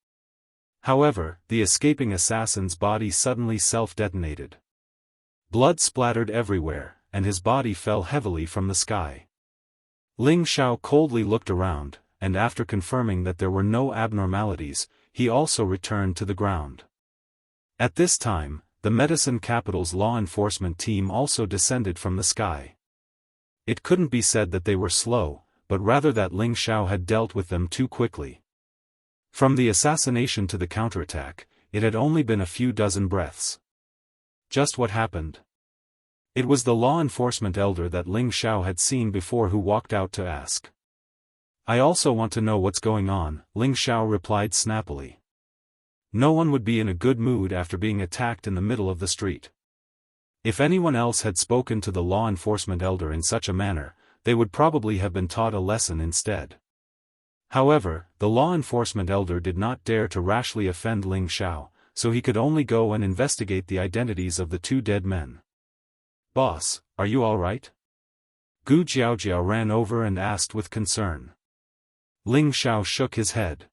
However, the escaping assassin's body suddenly self-detonated. Blood splattered everywhere, and his body fell heavily from the sky. Ling Xiao coldly looked around, and after confirming that there were no abnormalities, he also returned to the ground. At this time, the medicine capital's law enforcement team also descended from the sky. It couldn't be said that they were slow, but rather that Ling Xiao had dealt with them too quickly. From the assassination to the counterattack, it had only been a few dozen breaths. Just what happened? It was the law enforcement elder that Ling Xiao had seen before who walked out to ask. "I also want to know what's going on," Ling Xiao replied snappily. No one would be in a good mood after being attacked in the middle of the street. If anyone else had spoken to the law enforcement elder in such a manner, they would probably have been taught a lesson instead. However, the law enforcement elder did not dare to rashly offend Ling Xiao, so he could only go and investigate the identities of the two dead men. "Boss, are you all right?" Gu Jiaojiao ran over and asked with concern. Ling Xiao shook his head.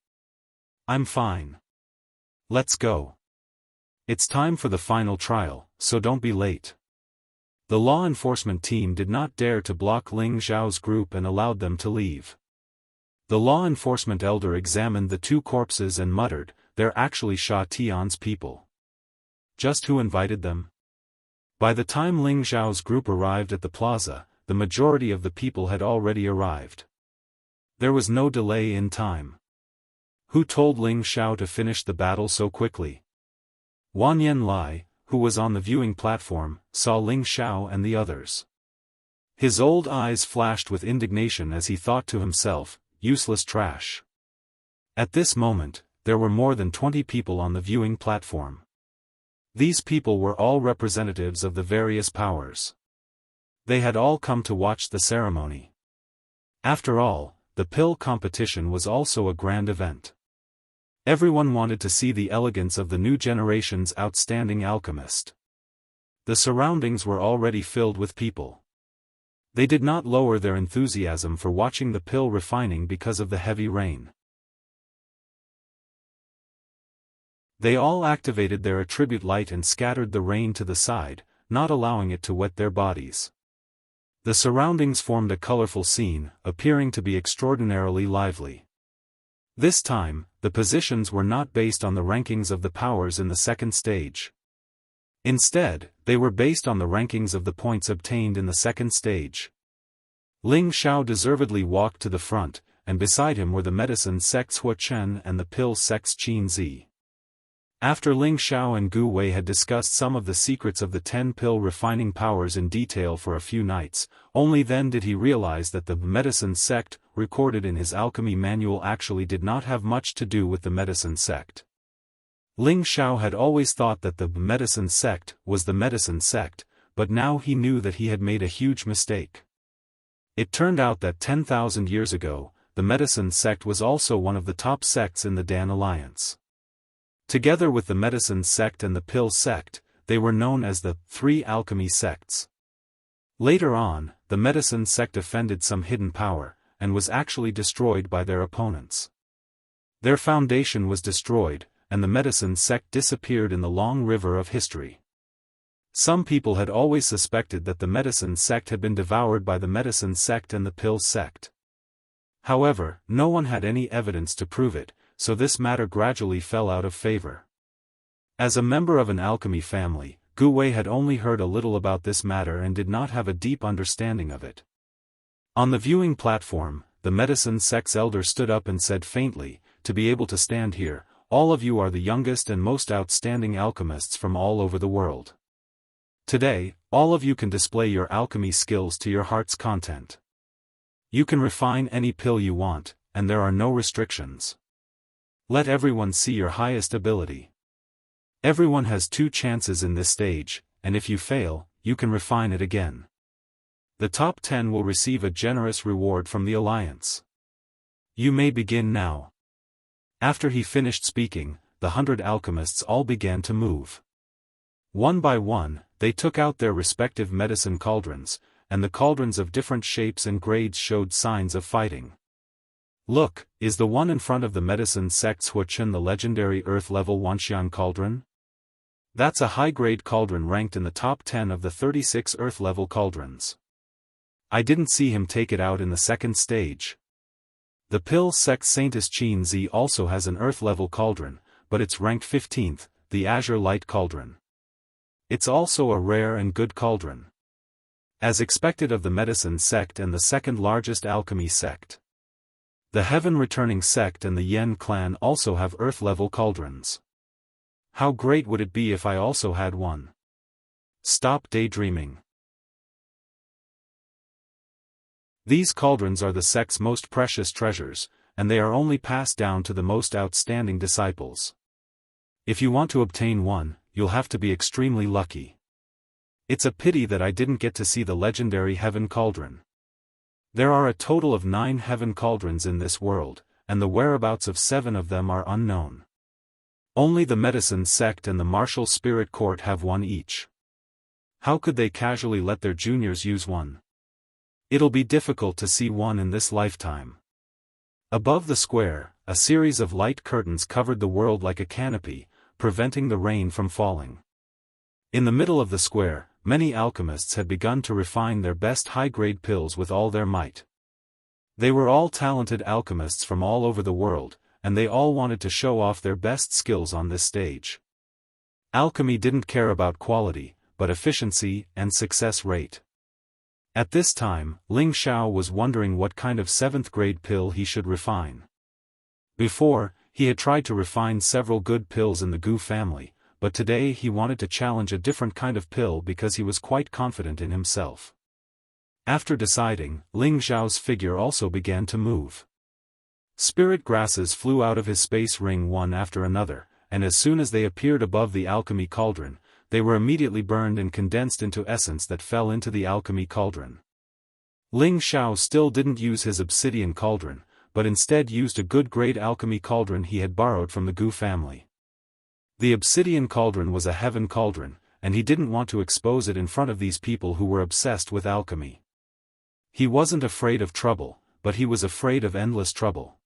"I'm fine. Let's go. It's time for the final trial, so don't be late." The law enforcement team did not dare to block Ling Xiao's group and allowed them to leave. The law enforcement elder examined the two corpses and muttered, "They're actually Sha Tian's people. Just who invited them?" By the time Ling Xiao's group arrived at the plaza, the majority of the people had already arrived. There was no delay in time. Who told Ling Xiao to finish the battle so quickly? Wan Yanlai, who was on the viewing platform, saw Ling Xiao and the others. His old eyes flashed with indignation as he thought to himself, "Useless trash." At this moment, there were more than 20 people on the viewing platform. These people were all representatives of the various powers. They had all come to watch the ceremony. After all, the pill competition was also a grand event. Everyone wanted to see the elegance of the new generation's outstanding alchemist. The surroundings were already filled with people. They did not lower their enthusiasm for watching the pill refining because of the heavy rain. They all activated their attribute light and scattered the rain to the side, not allowing it to wet their bodies. The surroundings formed a colorful scene, appearing to be extraordinarily lively. This time, the positions were not based on the rankings of the powers in the second stage. Instead, they were based on the rankings of the points obtained in the second stage. Ling Xiao deservedly walked to the front, and beside him were the medicine sects Hua Chen and the pill sects Qin Zi. After Ling Xiao and Gu Wei had discussed some of the secrets of the 10 pill refining powers in detail for a few nights, only then did he realize that the medicine sect, recorded in his alchemy manual, actually did not have much to do with the medicine sect. Ling Xiao had always thought that the medicine sect was the medicine sect, but now he knew that he had made a huge mistake. It turned out that 10,000 years ago, the medicine sect was also one of the top sects in the Dan Alliance. Together with the medicine sect and the pill sect, they were known as the 3 alchemy sects. Later on, the medicine sect offended some hidden power, and was actually destroyed by their opponents. Their foundation was destroyed, and the medicine sect disappeared in the long river of history. Some people had always suspected that the medicine sect had been devoured by the medicine sect and the pill sect. However, no one had any evidence to prove it, so this matter gradually fell out of favor. As a member of an alchemy family, Gu Wei had only heard a little about this matter and did not have a deep understanding of it. On the viewing platform, the medicine sect's elder stood up and said faintly, "To be able to stand here, all of you are the youngest and most outstanding alchemists from all over the world. Today, all of you can display your alchemy skills to your heart's content. You can refine any pill you want, and there are no restrictions. Let everyone see your highest ability. Everyone has 2 chances in this stage, and if you fail, you can refine it again. The top 10 will receive a generous reward from the Alliance. You may begin now." After he finished speaking, the 100 alchemists all began to move. One by one, they took out their respective medicine cauldrons, and the cauldrons of different shapes and grades showed signs of fighting. "Look, is the one in front of the medicine sect's Huachun the legendary Earth-level Wanxian cauldron? That's a high-grade cauldron ranked in the top 10 of the 36 Earth-level cauldrons. I didn't see him take it out in the second stage. The pill sect Saintess Qin Zi also has an Earth-level cauldron, but it's ranked 15th, the Azure Light Cauldron. It's also a rare and good cauldron. As expected of the medicine sect and the second largest alchemy sect. The Heaven Returning sect and the Yen clan also have Earth-level cauldrons. How great would it be if I also had one? Stop daydreaming. These cauldrons are the sect's most precious treasures, and they are only passed down to the most outstanding disciples. If you want to obtain one, you'll have to be extremely lucky. It's a pity that I didn't get to see the legendary Heaven Cauldron. There are a total of 9 Heaven Cauldrons in this world, and the whereabouts of 7 of them are unknown. Only the medicine sect and the martial spirit court have one each. How could they casually let their juniors use one? It'll be difficult to see one in this lifetime. Above the square, a series of light curtains covered the world like a canopy, preventing the rain from falling. In the middle of the square, many alchemists had begun to refine their best high-grade pills with all their might. They were all talented alchemists from all over the world, and they all wanted to show off their best skills on this stage. Alchemy didn't care about quality, but efficiency and success rate. At this time, Ling Xiao was wondering what kind of 7th-grade pill he should refine. Before, he had tried to refine several good pills in the Gu family, but today he wanted to challenge a different kind of pill because he was quite confident in himself. After deciding, Ling Xiao's figure also began to move. Spirit grasses flew out of his space ring one after another, and as soon as they appeared above the alchemy cauldron, they were immediately burned and condensed into essence that fell into the alchemy cauldron. Ling Xiao still didn't use his obsidian cauldron, but instead used a good-grade alchemy cauldron he had borrowed from the Gu family. The obsidian cauldron was a heaven cauldron, and he didn't want to expose it in front of these people who were obsessed with alchemy. He wasn't afraid of trouble, but he was afraid of endless trouble.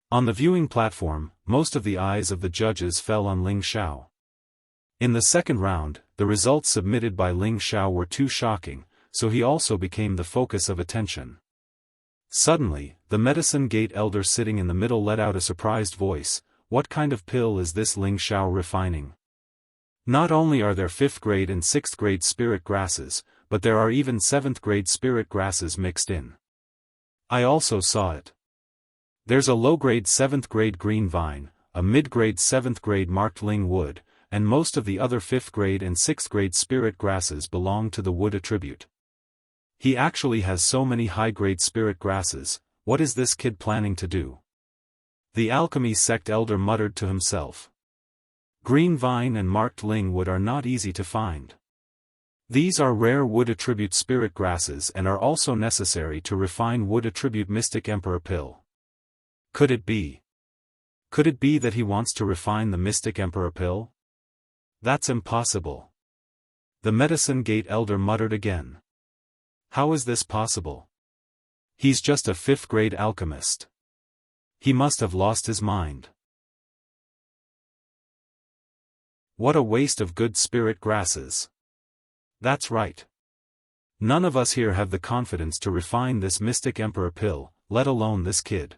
On the viewing platform, most of the eyes of the judges fell on Ling Xiao. In the second round, the results submitted by Ling Xiao were too shocking, so he also became the focus of attention. Suddenly, the medicine gate elder sitting in the middle let out a surprised voice, "What kind of pill is this Ling Xiao refining? Not only are there 5th-grade and 6th-grade spirit grasses, but there are even 7th-grade spirit grasses mixed in. I also saw it. There's a low-grade 7th-grade green vine, a mid-grade 7th-grade marked ling wood, and most of the other 5th-grade and 6th-grade spirit grasses belong to the wood attribute. He actually has so many high-grade spirit grasses. What is this kid planning to do?" The alchemy sect elder muttered to himself. Green vine and marked ling wood are not easy to find. These are rare wood attribute spirit grasses and are also necessary to refine wood attribute mystic emperor pill. Could it be? Could it be that he wants to refine the mystic emperor pill? That's impossible. The medicine gate elder muttered again. How is this possible? He's just a 5th-grade alchemist. He must have lost his mind. What a waste of good spirit grasses. That's right. None of us here have the confidence to refine this mystic emperor pill, let alone this kid.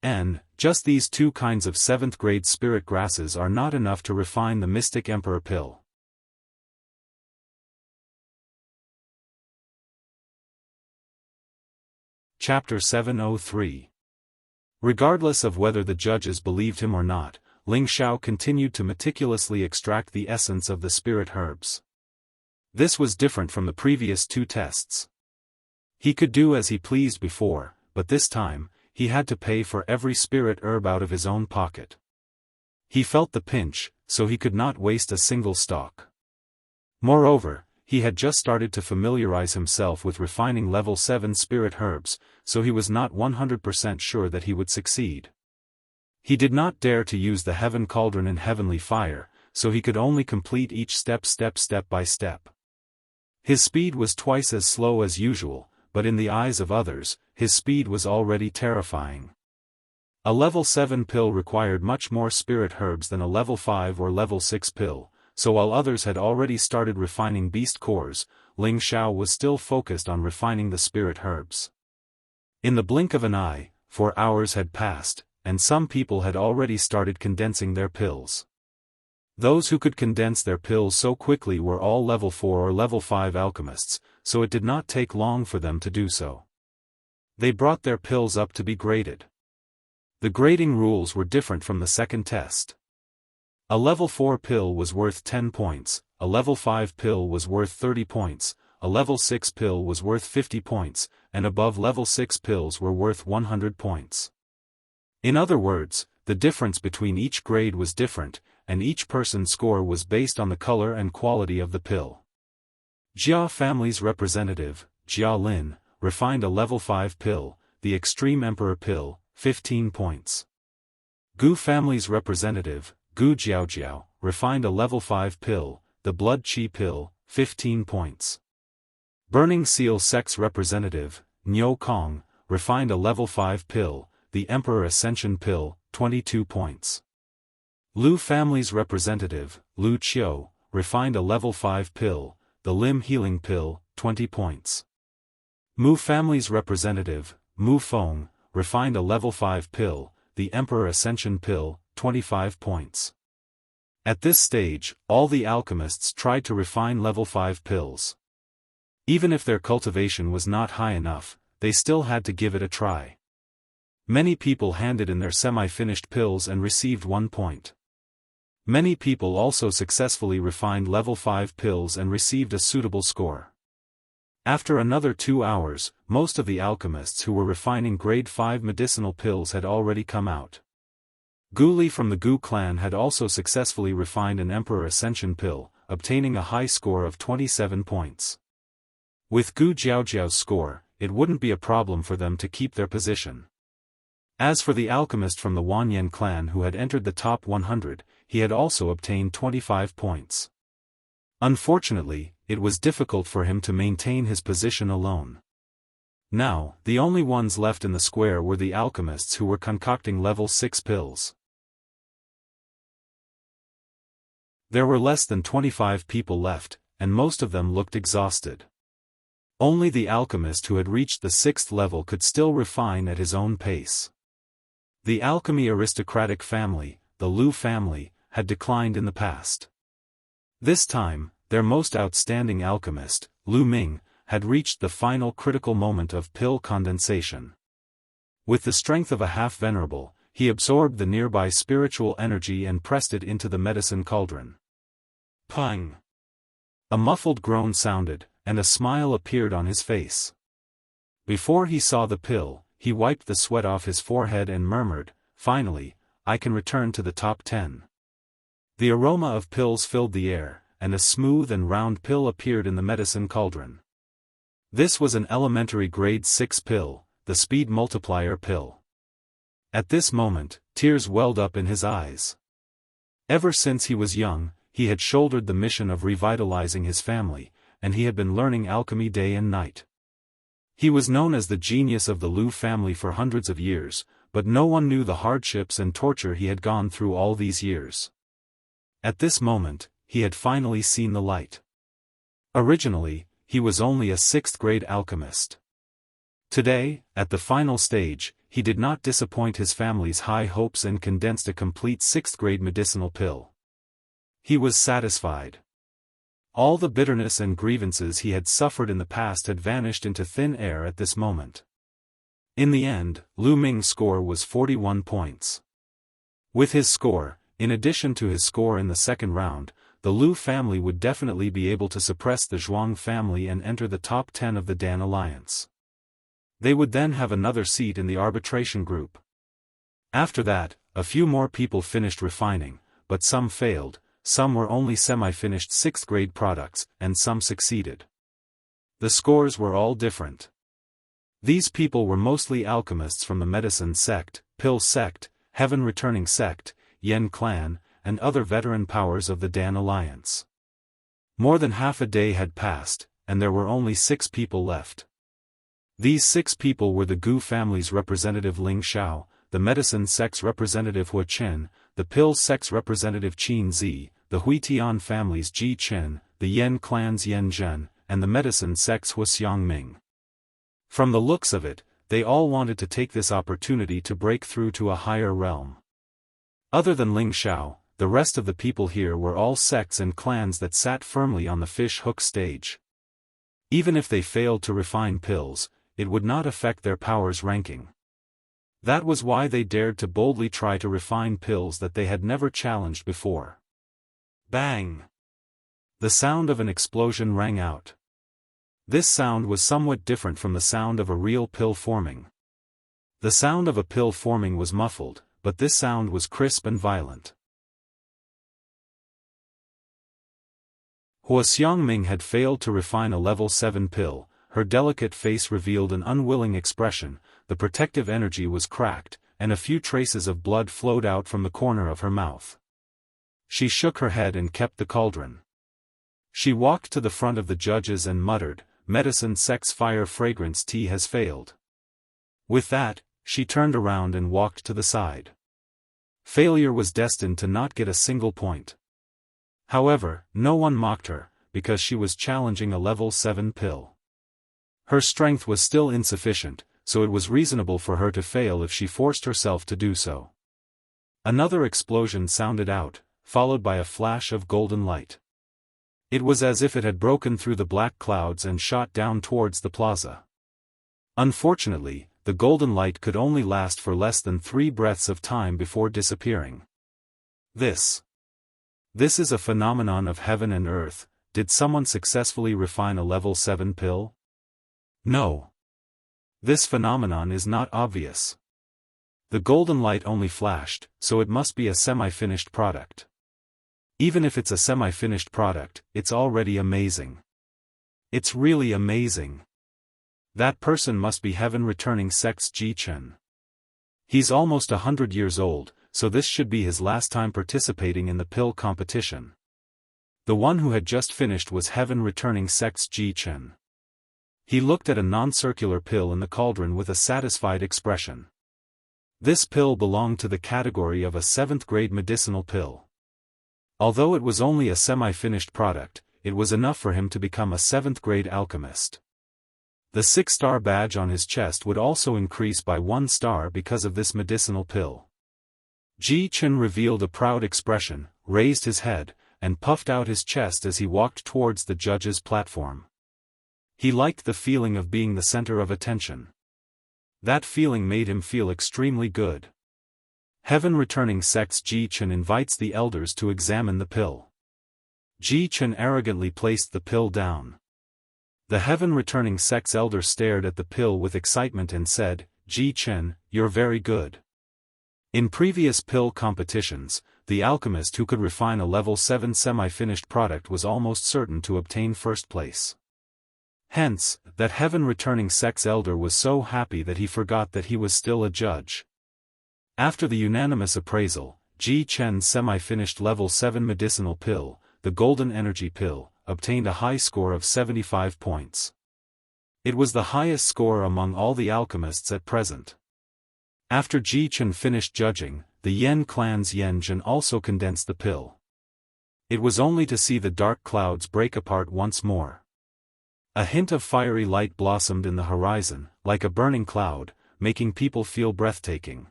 And, just these 2 kinds of 7th-grade spirit grasses are not enough to refine the mystic emperor pill. Chapter 703. Regardless of whether the judges believed him or not, Ling Xiao continued to meticulously extract the essence of the spirit herbs. This was different from the previous 2 tests. He could do as he pleased before, but this time, he had to pay for every spirit herb out of his own pocket. He felt the pinch, so he could not waste a single stalk. Moreover, he had just started to familiarize himself with refining level 7 spirit herbs, so he was not 100% sure that he would succeed. He did not dare to use the heaven cauldron in heavenly fire, so he could only complete each step by step. His speed was twice as slow as usual, but in the eyes of others, his speed was already terrifying. A level 7 pill required much more spirit herbs than a level 5 or level 6 pill, so while others had already started refining beast cores, Ling Xiao was still focused on refining the spirit herbs. In the blink of an eye, 4 hours had passed, and some people had already started condensing their pills. Those who could condense their pills so quickly were all level 4 or level 5 alchemists, so it did not take long for them to do so. They brought their pills up to be graded. The grading rules were different from the second test. A level 4 pill was worth 10 points, a level 5 pill was worth 30 points, a level 6 pill was worth 50 points, and above level 6 pills were worth 100 points. In other words, the difference between each grade was different, and each person's score was based on the color and quality of the pill. Jia family's representative, Jia Lin, refined a level 5 pill, the Extreme Emperor pill, 15 points. Gu family's representative, Gu Jiaojiao, refined a level 5 pill, the Blood Qi pill, 15 points. Burning Seal sect's representative, Niu Kong, refined a level 5 pill, the Emperor Ascension pill, 22 points. Lu family's representative, Lu Qiu, refined a level 5 pill, the Limb Healing pill, 20 points. Mu family's representative, Mu Feng, refined a level 5 pill, the Emperor Ascension pill, 25 points. At this stage, all the alchemists tried to refine level 5 pills. Even if their cultivation was not high enough, they still had to give it a try. Many people handed in their semi-finished pills and received 1 point. Many people also successfully refined level 5 pills and received a suitable score. After another 2 hours, most of the alchemists who were refining grade 5 medicinal pills had already come out. Gu Li from the Gu clan had also successfully refined an Emperor Ascension pill, obtaining a high score of 27 points. With Gu Jiaojiao's score, it wouldn't be a problem for them to keep their position. As for the alchemist from the Wanyan clan who had entered the top 100, he had also obtained 25 points. Unfortunately, it was difficult for him to maintain his position alone. Now, the only ones left in the square were the alchemists who were concocting level 6 pills. There were less than 25 people left, and most of them looked exhausted. Only the alchemist who had reached the 6th level could still refine at his own pace. The alchemy aristocratic family, the Lu family, had declined in the past. This time, their most outstanding alchemist, Lu Ming, had reached the final critical moment of pill condensation. With the strength of a half-venerable, he absorbed the nearby spiritual energy and pressed it into the medicine cauldron. Pang! A muffled groan sounded, and a smile appeared on his face. Before he saw the pill, he wiped the sweat off his forehead and murmured, "Finally, I can return to the top 10. The aroma of pills filled the air, and a smooth and round pill appeared in the medicine cauldron. This was an elementary grade 6 pill, the Speed Multiplier pill. At this moment, tears welled up in his eyes. Ever since he was young, he had shouldered the mission of revitalizing his family, and he had been learning alchemy day and night. He was known as the genius of the Liu family for hundreds of years, but no one knew the hardships and torture he had gone through all these years. At this moment, he had finally seen the light. Originally, he was only a 6th-grade alchemist. Today, at the final stage, he did not disappoint his family's high hopes and condensed a complete 6th-grade medicinal pill. He was satisfied. All the bitterness and grievances he had suffered in the past had vanished into thin air at this moment. In the end, Lu Ming's score was 41 points. With his score, in addition to his score in the second round, the Liu family would definitely be able to suppress the Zhuang family and enter the top 10 of the Dan Alliance. They would then have another seat in the arbitration group. After that, a few more people finished refining, but some failed. Some were only semi-finished 6th-grade products, and some succeeded. The scores were all different. These people were mostly alchemists from the Medicine Sect, Pill Sect, Heaven Returning Sect, Yen Clan, and other veteran powers of the Dan Alliance. More than half a day had passed, and there were only 6 people left. These 6 people were the Gu family's representative Ling Xiao, the Medicine Sect's representative Hua Chen, the Pill Sect's representative Qin Zi, the Huitian family's Ji Chen, the Yen clan's Yen Zhen, and the Medicine Sect's Hua Xiangming. From the looks of it, they all wanted to take this opportunity to break through to a higher realm. Other than Ling Xiao, the rest of the people here were all sects and clans that sat firmly on the fish hook stage. Even if they failed to refine pills, it would not affect their powers ranking. That was why they dared to boldly try to refine pills that they had never challenged before. Bang! The sound of an explosion rang out. This sound was somewhat different from the sound of a real pill forming. The sound of a pill forming was muffled, but this sound was crisp and violent. Hua Xiangming had failed to refine a level 7 pill. Her delicate face revealed an unwilling expression, the protective energy was cracked, and a few traces of blood flowed out from the corner of her mouth. She shook her head and kept the cauldron. She walked to the front of the judges and muttered, "Medicine Sect's fire fragrance tea has failed." With that, she turned around and walked to the side. Failure was destined to not get a single point. However, no one mocked her, because she was challenging a level 7 pill. Her strength was still insufficient, so it was reasonable for her to fail if she forced herself to do so. Another explosion sounded out, followed by a flash of golden light. It was as if it had broken through the black clouds and shot down towards the plaza. Unfortunately, the golden light could only last for less than 3 breaths of time before disappearing. This is a phenomenon of heaven and earth. Did someone successfully refine a level 7 pill? No. This phenomenon is not obvious. The golden light only flashed, so it must be a semi-finished product. Even if it's a semi-finished product, it's already amazing. It's really amazing. That person must be Heaven Returning Sect's Ji Chen. He's almost 100 years old, so this should be his last time participating in the pill competition. The one who had just finished was Heaven Returning Sect's Ji Chen. He looked at a non-circular pill in the cauldron with a satisfied expression. This pill belonged to the category of a 7th-grade medicinal pill. Although it was only a semi-finished product, it was enough for him to become a 7th-grade alchemist. The 6-star badge on his chest would also increase by 1 star because of this medicinal pill. Ji Chen revealed a proud expression, raised his head, and puffed out his chest as he walked towards the judge's platform. He liked the feeling of being the center of attention. That feeling made him feel extremely good. Heaven Returning Sect's Ji Chen invites the elders to examine the pill. Ji Chen arrogantly placed the pill down. The Heaven Returning Sect's elder stared at the pill with excitement and said, "Ji Chen, you're very good." In previous pill competitions, the alchemist who could refine a level 7 semi-finished product was almost certain to obtain first place. Hence, that Heaven Returning Sect's elder was so happy that he forgot that he was still a judge. After the unanimous appraisal, Ji Chen's semi-finished level 7 medicinal pill, the Golden Energy Pill, obtained a high score of 75 points. It was the highest score among all the alchemists at present. After Ji Chen finished judging, the Yen clan's Yen Jin also condensed the pill. It was only to see the dark clouds break apart once more. A hint of fiery light blossomed in the horizon, like a burning cloud, making people feel breathtaking.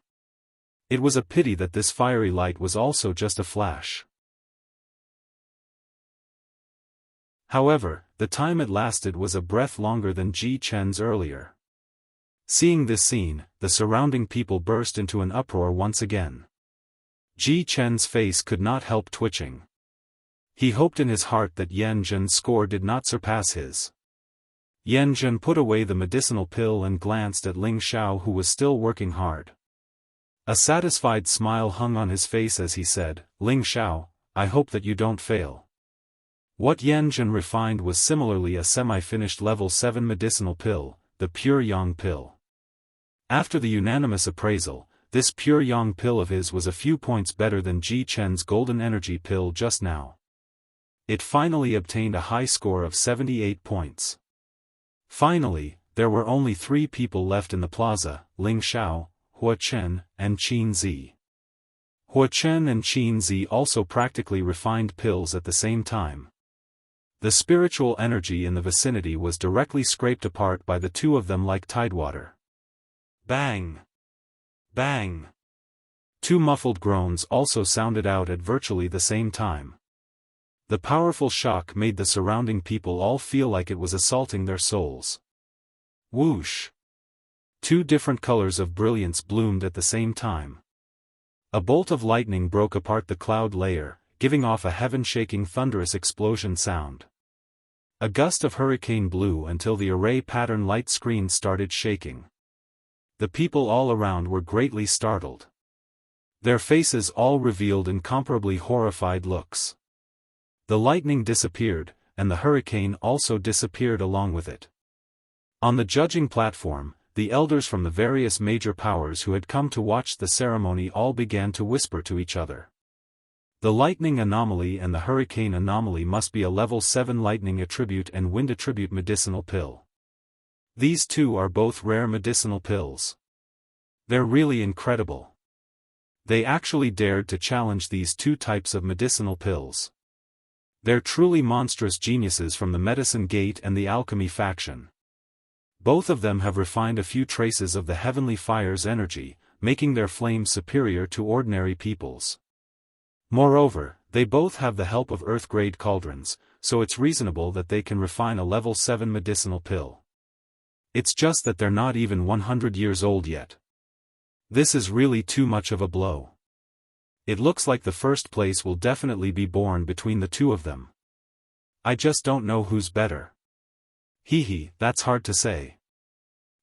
It was a pity that this fiery light was also just a flash. However, the time it lasted was a breath longer than Ji Chen's earlier. Seeing this scene, the surrounding people burst into an uproar once again. Ji Chen's face could not help twitching. He hoped in his heart that Yen Jin's score did not surpass his. Yen Jin put away the medicinal pill and glanced at Ling Xiao, who was still working hard. A satisfied smile hung on his face as he said, "Ling Xiao, I hope that you don't fail." What Yen Jin refined was similarly a semi-finished level 7 medicinal pill, the Pure Yang pill. After the unanimous appraisal, this Pure Yang pill of his was a few points better than Ji Chen's golden energy pill just now. It finally obtained a high score of 78 points. Finally, there were only 3 people left in the plaza, Ling Xiao, Hua Chen, and Qin Zi. Hua Chen and Qin Zi also practically refined pills at the same time. The spiritual energy in the vicinity was directly scraped apart by the two of them like tidewater. Bang! Bang! 2 muffled groans also sounded out at virtually the same time. The powerful shock made the surrounding people all feel like it was assaulting their souls. Whoosh! 2 different colors of brilliance bloomed at the same time. A bolt of lightning broke apart the cloud layer, giving off a heaven-shaking thunderous explosion sound. A gust of hurricane blew until the array pattern light screen started shaking. The people all around were greatly startled. Their faces all revealed incomparably horrified looks. The lightning disappeared, and the hurricane also disappeared along with it. On the judging platform, the elders from the various major powers who had come to watch the ceremony all began to whisper to each other. The lightning anomaly and the hurricane anomaly must be a level 7 lightning attribute and wind attribute medicinal pill. These two are both rare medicinal pills. They're really incredible. They actually dared to challenge these 2 types of medicinal pills. They're truly monstrous geniuses from the Medicine Gate and the Alchemy faction. Both of them have refined a few traces of the heavenly fire's energy, making their flames superior to ordinary people's. Moreover, they both have the help of Earth-grade cauldrons, so it's reasonable that they can refine a level 7 medicinal pill. It's just that they're not even 100 years old yet. This is really too much of a blow. It looks like the first place will definitely be born between the two of them. I just don't know who's better. Hee, that's hard to say.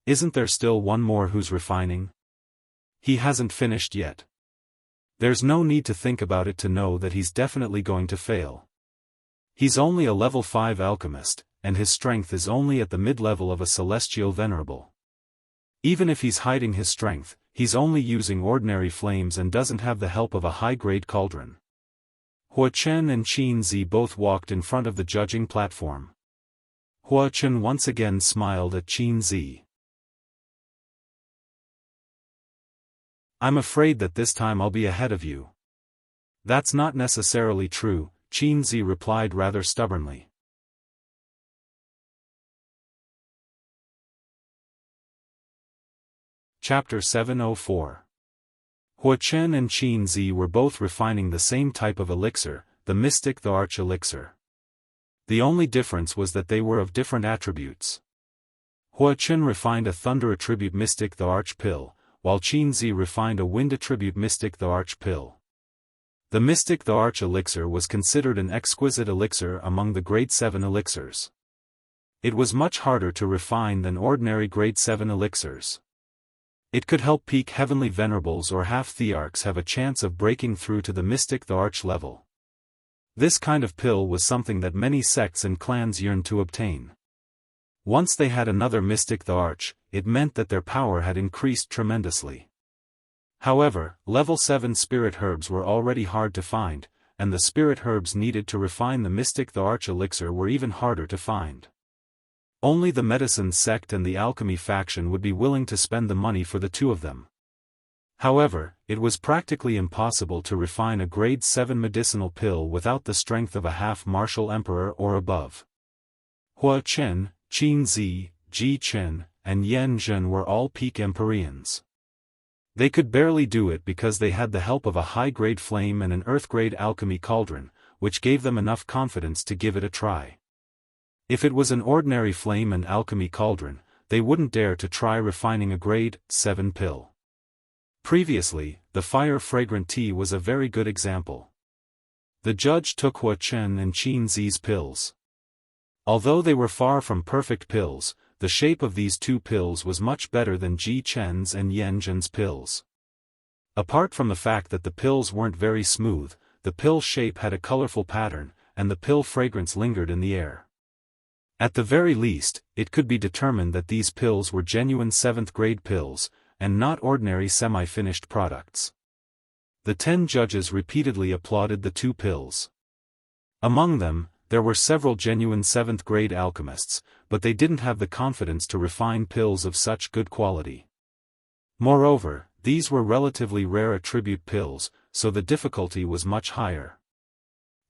Isn't there still one more who's refining? He hasn't finished yet. There's no need to think about it to know that he's definitely going to fail. He's only a level 5 alchemist, and his strength is only at the mid-level of a celestial venerable. Even if he's hiding his strength, he's only using ordinary flames and doesn't have the help of a high-grade cauldron. Hua Chen and Qin Zi both walked in front of the judging platform. Hua Chen once again smiled at Qin Zi. "I'm afraid that this time I'll be ahead of you." "That's not necessarily true," Qin Zi replied rather stubbornly. Chapter 704. Hua Chen and Qin Zi were both refining the same type of elixir, the Mystic the Arch elixir. The only difference was that they were of different attributes. Hua Chen refined a Thunder attribute Mystic the Arch pill, while Qin Zi refined a Wind attribute Mystic the Arch pill. The Mystic the Arch elixir was considered an exquisite elixir among the grade 7 elixirs. It was much harder to refine than ordinary grade 7 elixirs. It could help peak heavenly venerables or half-thearchs have a chance of breaking through to the Mystic the Arch level. This kind of pill was something that many sects and clans yearned to obtain. Once they had another Mystic the Arch, it meant that their power had increased tremendously. However, level 7 spirit herbs were already hard to find, and the spirit herbs needed to refine the Mystic the Arch elixir were even harder to find. Only the medicine sect and the alchemy faction would be willing to spend the money for the two of them. However, it was practically impossible to refine a grade 7 medicinal pill without the strength of a half-martial emperor or above. Hua Chen, Qin Zi, Ji Chen, and Yan Zhen were all peak Empyreans. They could barely do it because they had the help of a high-grade flame and an earth-grade alchemy cauldron, which gave them enough confidence to give it a try. If it was an ordinary flame and alchemy cauldron, they wouldn't dare to try refining a grade 7 pill. Previously, the fire-fragrant tea was a very good example. The judge took Hua Chen and Qin Zi's pills. Although they were far from perfect pills, the shape of these two pills was much better than Ji Chen's and Yan Zhen's pills. Apart from the fact that the pills weren't very smooth, the pill shape had a colorful pattern, and the pill fragrance lingered in the air. At the very least, it could be determined that these pills were genuine 7th-grade pills, and not ordinary semi-finished products. The 10 judges repeatedly applauded the two pills. Among them, there were several genuine 7th-grade alchemists, but they didn't have the confidence to refine pills of such good quality. Moreover, these were relatively rare attribute pills, so the difficulty was much higher.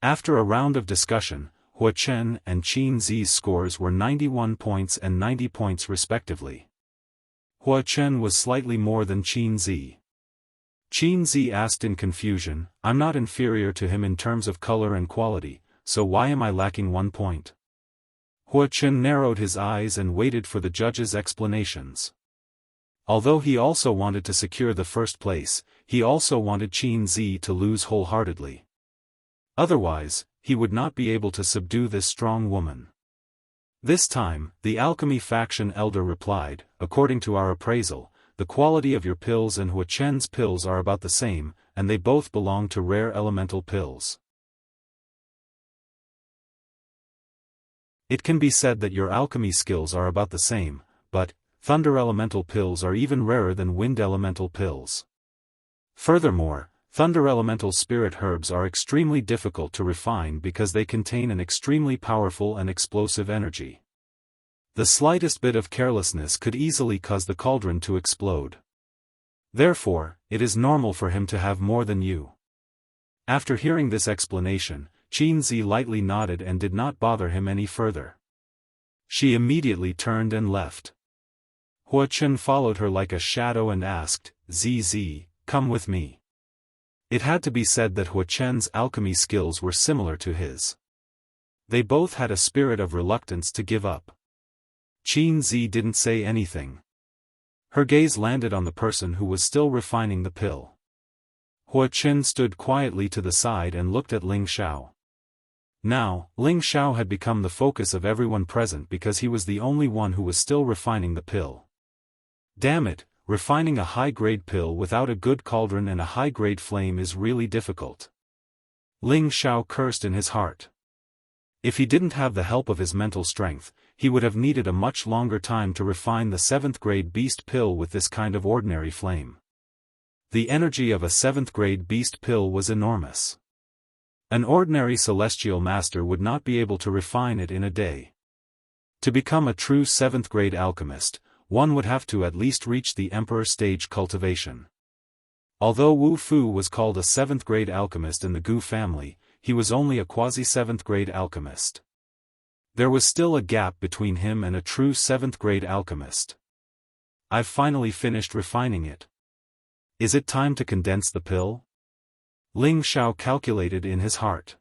After a round of discussion, Hua Chen and Qin Zi's scores were 91 points and 90 points respectively. Hua Chen was slightly more than Qin Zi. Qin Zi asked in confusion, "I'm not inferior to him in terms of color and quality, so why am I lacking 1 point?" Hua Chen narrowed his eyes and waited for the judge's explanations. Although he also wanted to secure the first place, he also wanted Qin Zi to lose wholeheartedly. Otherwise, he would not be able to subdue this strong woman. This time, the alchemy faction elder replied, "According to our appraisal, the quality of your pills and Hua Chen's pills are about the same, and they both belong to rare elemental pills. It can be said that your alchemy skills are about the same, but thunder elemental pills are even rarer than wind elemental pills. Furthermore, thunder elemental spirit herbs are extremely difficult to refine because they contain an extremely powerful and explosive energy. The slightest bit of carelessness could easily cause the cauldron to explode. Therefore, it is normal for him to have more than you." After hearing this explanation, Qin Zi lightly nodded and did not bother him any further. She immediately turned and left. Hua Chen followed her like a shadow and asked, "Zi, come with me." It had to be said that Hua Chen's alchemy skills were similar to his. They both had a spirit of reluctance to give up. Qin Zi didn't say anything. Her gaze landed on the person who was still refining the pill. Hua Chen stood quietly to the side and looked at Ling Xiao. Now, Ling Xiao had become the focus of everyone present because he was the only one who was still refining the pill. Damn it, refining a high-grade pill without a good cauldron and a high-grade flame is really difficult. Ling Xiao cursed in his heart. If he didn't have the help of his mental strength, he would have needed a much longer time to refine the 7th-grade beast pill with this kind of ordinary flame. The energy of a 7th-grade beast pill was enormous. An ordinary celestial master would not be able to refine it in a day. To become a true 7th-grade alchemist, one would have to at least reach the Emperor stage cultivation. Although Wu Fu was called a 7th-grade alchemist in the Gu family, he was only a quasi-7th-grade alchemist. There was still a gap between him and a true 7th-grade alchemist. I've finally finished refining it. Is it time to condense the pill? Ling Xiao calculated in his heart.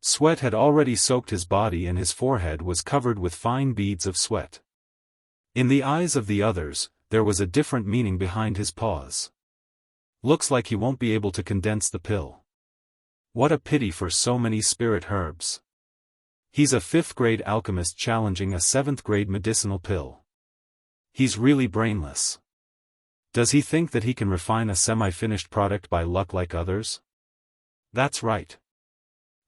Sweat had already soaked his body and his forehead was covered with fine beads of sweat. In the eyes of the others, there was a different meaning behind his pause. Looks like he won't be able to condense the pill. What a pity for so many spirit herbs. He's a 5th-grade alchemist challenging a 7th-grade medicinal pill. He's really brainless. Does he think that he can refine a semi-finished product by luck like others? That's right.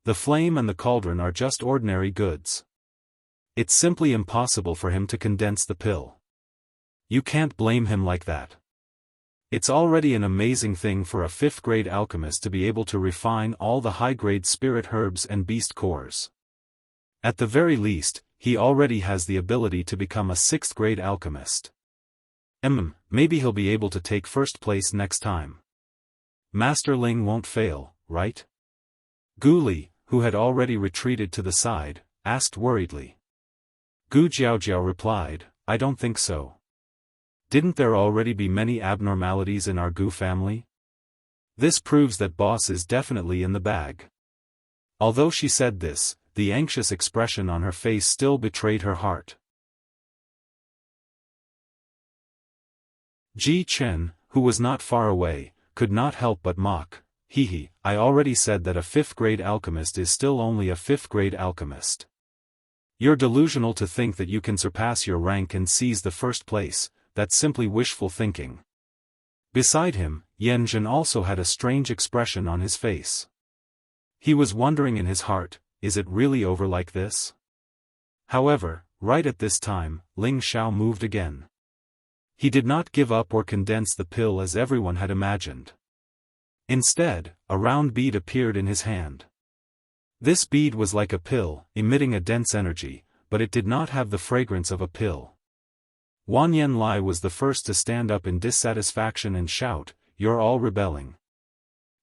The flame and the cauldron are just ordinary goods. It's simply impossible for him to condense the pill. You can't blame him like that. It's already an amazing thing for a 5th-grade alchemist to be able to refine all the high-grade spirit herbs and beast cores. At the very least, he already has the ability to become a 6th-grade alchemist. Maybe he'll be able to take first place next time. Master Ling won't fail, right? Gu Li, who had already retreated to the side, asked worriedly. Gu Jiaojiao replied, I don't think so. Didn't there already be many abnormalities in our Gu family? This proves that boss is definitely in the bag. Although she said this, the anxious expression on her face still betrayed her heart. Ji Chen, who was not far away, could not help but mock. I already said that a 5th-grade alchemist is still only a 5th-grade alchemist. You're delusional to think that you can surpass your rank and seize the first place, that's simply wishful thinking. Beside him, Yan Zhen also had a strange expression on his face. He was wondering in his heart, is it really over like this? However, right at this time, Ling Xiao moved again. He did not give up or condense the pill as everyone had imagined. Instead, a round bead appeared in his hand. This bead was like a pill, emitting a dense energy, but it did not have the fragrance of a pill. Wanyan Lai was the first to stand up in dissatisfaction and shout, "You're all rebelling.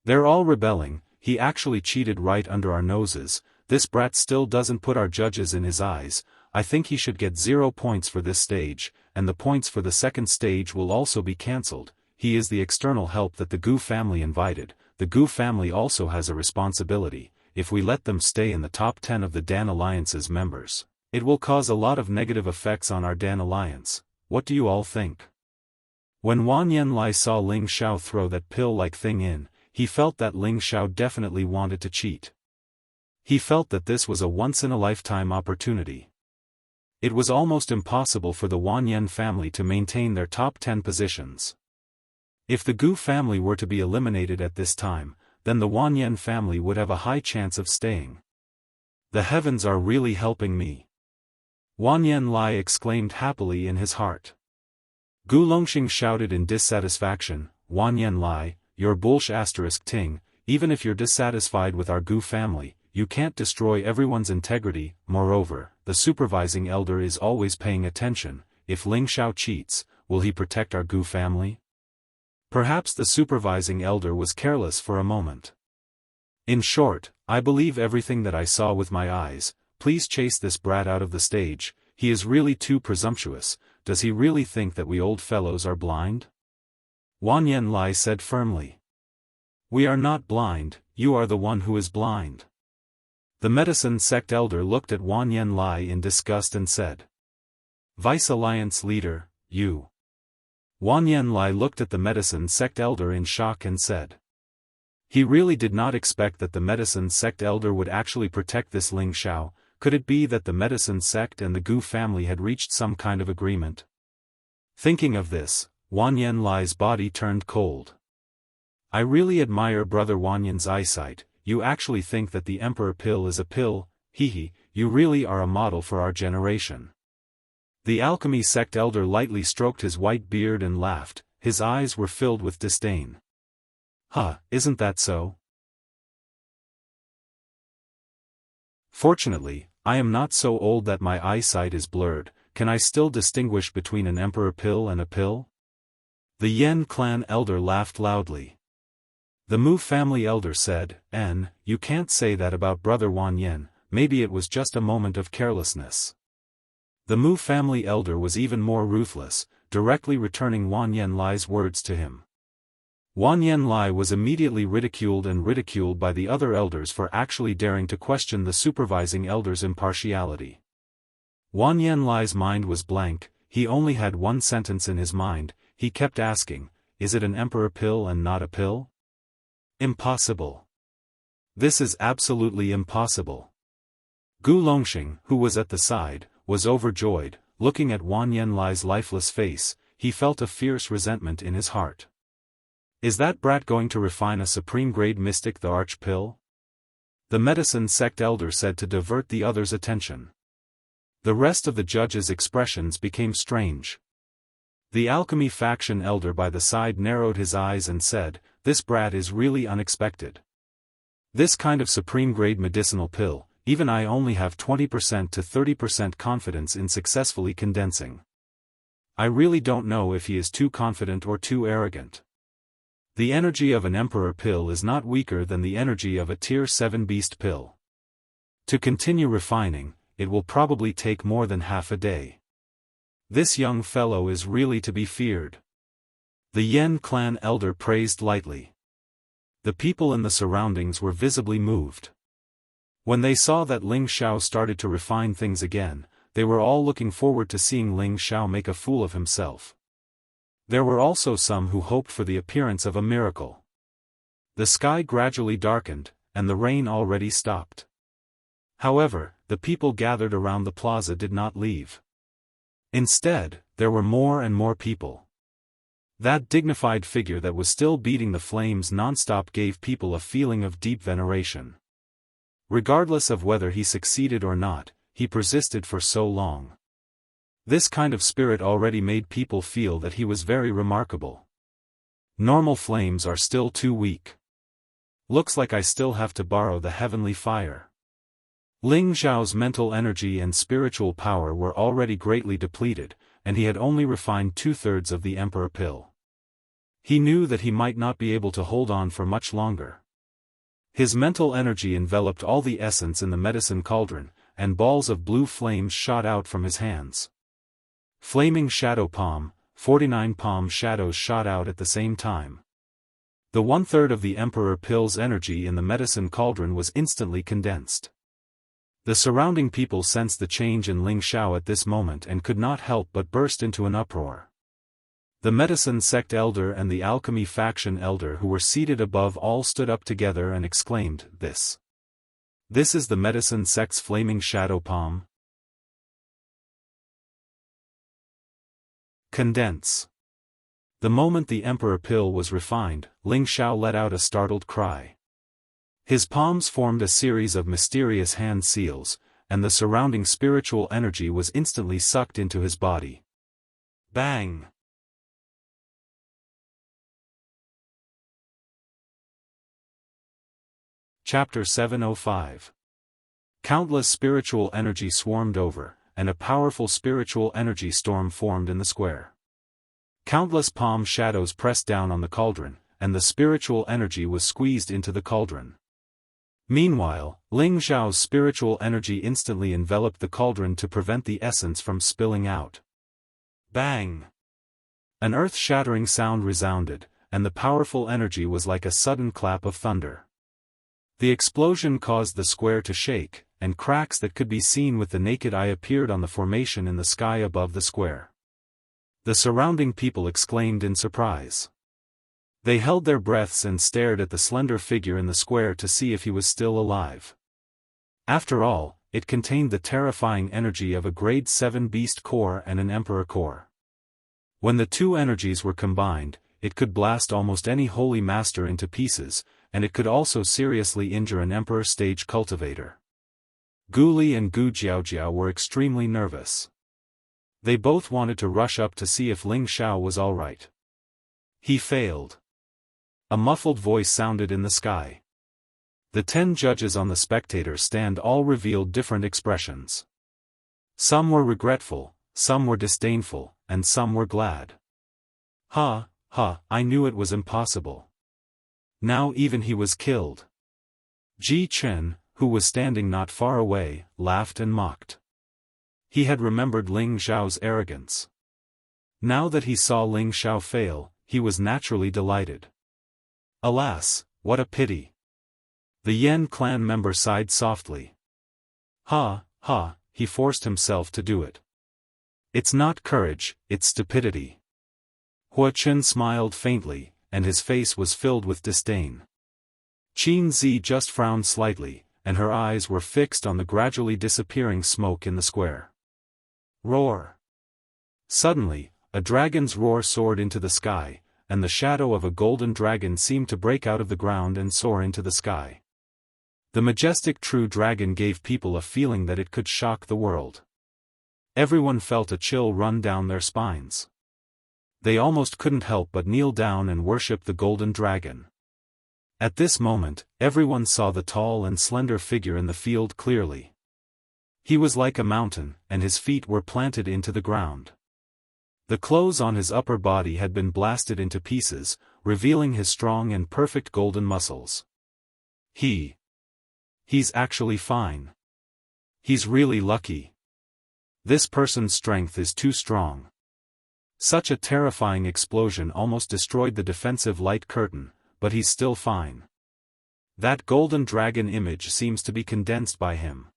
They're all rebelling, he actually cheated right under our noses, this brat still doesn't put our judges in his eyes, I think he should get 0 points for this stage, and the points for the second stage will also be cancelled. He is the external help that the Gu family invited, the Gu family also has a responsibility, if we let them stay in the top 10 of the Dan Alliance's members, it will cause a lot of negative effects on our Dan Alliance. What do you all think?" When Wanyan Lai saw Ling Xiao throw that pill-like thing in, he felt that Ling Xiao definitely wanted to cheat. He felt that this was a once-in-a-lifetime opportunity. It was almost impossible for the Wanyan family to maintain their top 10 positions. If the Gu family were to be eliminated at this time, then the Wanyan family would have a high chance of staying. The heavens are really helping me. Wanyan Lai exclaimed happily in his heart. Gu Longxing shouted in dissatisfaction, "Wanyan Lai, you're bullsh** ting, even if you're dissatisfied with our Gu family, you can't destroy everyone's integrity. Moreover, the supervising elder is always paying attention. If Ling Xiao cheats, will he protect our Gu family?" Perhaps the supervising elder was careless for a moment. "In short, I believe everything that I saw with my eyes. Please chase this brat out of the stage, he is really too presumptuous. Does he really think that we old fellows are blind?" Wanyan Lai said firmly. "We are not blind, you are the one who is blind." The medicine sect elder looked at Wanyan Lai in disgust and said, "Vice Alliance leader, you." Wanyan Lai looked at the medicine sect elder in shock and said. He really did not expect that the medicine sect elder would actually protect this Ling Xiao. Could it be that the medicine sect and the Gu family had reached some kind of agreement? Thinking of this, Wanyan Lai's body turned cold. "I really admire Brother Wanyan's eyesight. You actually think that the Emperor pill is a pill, you really are a model for our generation." The alchemy sect elder lightly stroked his white beard and laughed, his eyes were filled with disdain. Isn't that so? Fortunately, I am not so old that my eyesight is blurred. Can I still distinguish between an emperor pill and a pill? The Yen clan elder laughed loudly. The Mu family elder said, "You can't say that about Brother Wanyan, maybe it was just a moment of carelessness." The Mu family elder was even more ruthless, directly returning Wanyan Lai's words to him. Wanyan Lai was immediately ridiculed by the other elders for actually daring to question the supervising elder's impartiality. Wanyan Lai's mind was blank, he only had one sentence in his mind, he kept asking, is it an emperor pill and not a pill? Impossible. This is absolutely impossible. Gu Longxing, who was at the side, was overjoyed, looking at Wanyan Lai's lifeless face, he felt a fierce resentment in his heart. Is that brat going to refine a supreme-grade mystic the Arch Pill? The medicine sect elder said to divert the others' attention. The rest of the judges' expressions became strange. The alchemy faction elder by the side narrowed his eyes and said, this brat is really unexpected. This kind of supreme-grade medicinal pill, even I only have 20% to 30% confidence in successfully condensing. I really don't know if he is too confident or too arrogant. The energy of an Emperor pill is not weaker than the energy of a Tier 7 Beast pill. To continue refining, it will probably take more than half a day. This young fellow is really to be feared. The Yen clan elder praised lightly. The people in the surroundings were visibly moved. When they saw that Ling Xiao started to refine things again, they were all looking forward to seeing Ling Xiao make a fool of himself. There were also some who hoped for the appearance of a miracle. The sky gradually darkened, and the rain already stopped. However, the people gathered around the plaza did not leave. Instead, there were more and more people. That dignified figure that was still beating the flames nonstop gave people a feeling of deep veneration. Regardless of whether he succeeded or not, he persisted for so long. This kind of spirit already made people feel that he was very remarkable. Normal flames are still too weak. Looks like I still have to borrow the heavenly fire. Ling Xiao's mental energy and spiritual power were already greatly depleted, and he had only refined 2/3 of the Emperor pill. He knew that he might not be able to hold on for much longer. His mental energy enveloped all the essence in the medicine cauldron, and balls of blue flames shot out from his hands. Flaming shadow palm, 49 palm shadows shot out at the same time. The 1/3 of the Emperor pill's energy in the medicine cauldron was instantly condensed. The surrounding people sensed the change in Ling Xiao at this moment and could not help but burst into an uproar. The medicine sect elder and the alchemy faction elder who were seated above all stood up together and exclaimed, This is the medicine sect's flaming shadow palm. Condense. The moment the Emperor pill was refined, Ling Xiao let out a startled cry. His palms formed a series of mysterious hand seals, and the surrounding spiritual energy was instantly sucked into his body. Bang! Chapter 705. Countless spiritual energy swarmed over, and a powerful spiritual energy storm formed in the square. Countless palm shadows pressed down on the cauldron, and the spiritual energy was squeezed into the cauldron. Meanwhile, Ling Xiao's spiritual energy instantly enveloped the cauldron to prevent the essence from spilling out. Bang! An earth-shattering sound resounded, and the powerful energy was like a sudden clap of thunder. The explosion caused the square to shake, and cracks that could be seen with the naked eye appeared on the formation in the sky above the square. The surrounding people exclaimed in surprise. They held their breaths and stared at the slender figure in the square to see if he was still alive. After all, it contained the terrifying energy of a grade 7 beast core and an emperor core. When the two energies were combined, it could blast almost any holy master into pieces, and it could also seriously injure an emperor stage cultivator. Gu Li and Gu Jiaojiao were extremely nervous. They both wanted to rush up to see if Ling Xiao was alright. He failed. A muffled voice sounded in the sky. The 10 judges on the spectator stand all revealed different expressions. Some were regretful, some were disdainful, and some were glad. Ha, I knew it was impossible. Now even he was killed. Ji Chen, who was standing not far away, laughed and mocked. He had remembered Ling Xiao's arrogance. Now that he saw Ling Xiao fail, he was naturally delighted. Alas, what a pity. The Yen clan member sighed softly. Ha, he forced himself to do it. It's not courage, it's stupidity. Hua Chen smiled faintly, and his face was filled with disdain. Qin Zi just frowned slightly, and her eyes were fixed on the gradually disappearing smoke in the square. Roar! Suddenly, a dragon's roar soared into the sky, and the shadow of a golden dragon seemed to break out of the ground and soar into the sky. The majestic true dragon gave people a feeling that it could shock the world. Everyone felt a chill run down their spines. They almost couldn't help but kneel down and worship the golden dragon. At this moment, everyone saw the tall and slender figure in the field clearly. He was like a mountain, and his feet were planted into the ground. The clothes on his upper body had been blasted into pieces, revealing his strong and perfect golden muscles. He's actually fine. He's really lucky. This person's strength is too strong. Such a terrifying explosion almost destroyed the defensive light curtain, but he's still fine. That golden dragon image seems to be condensed by him.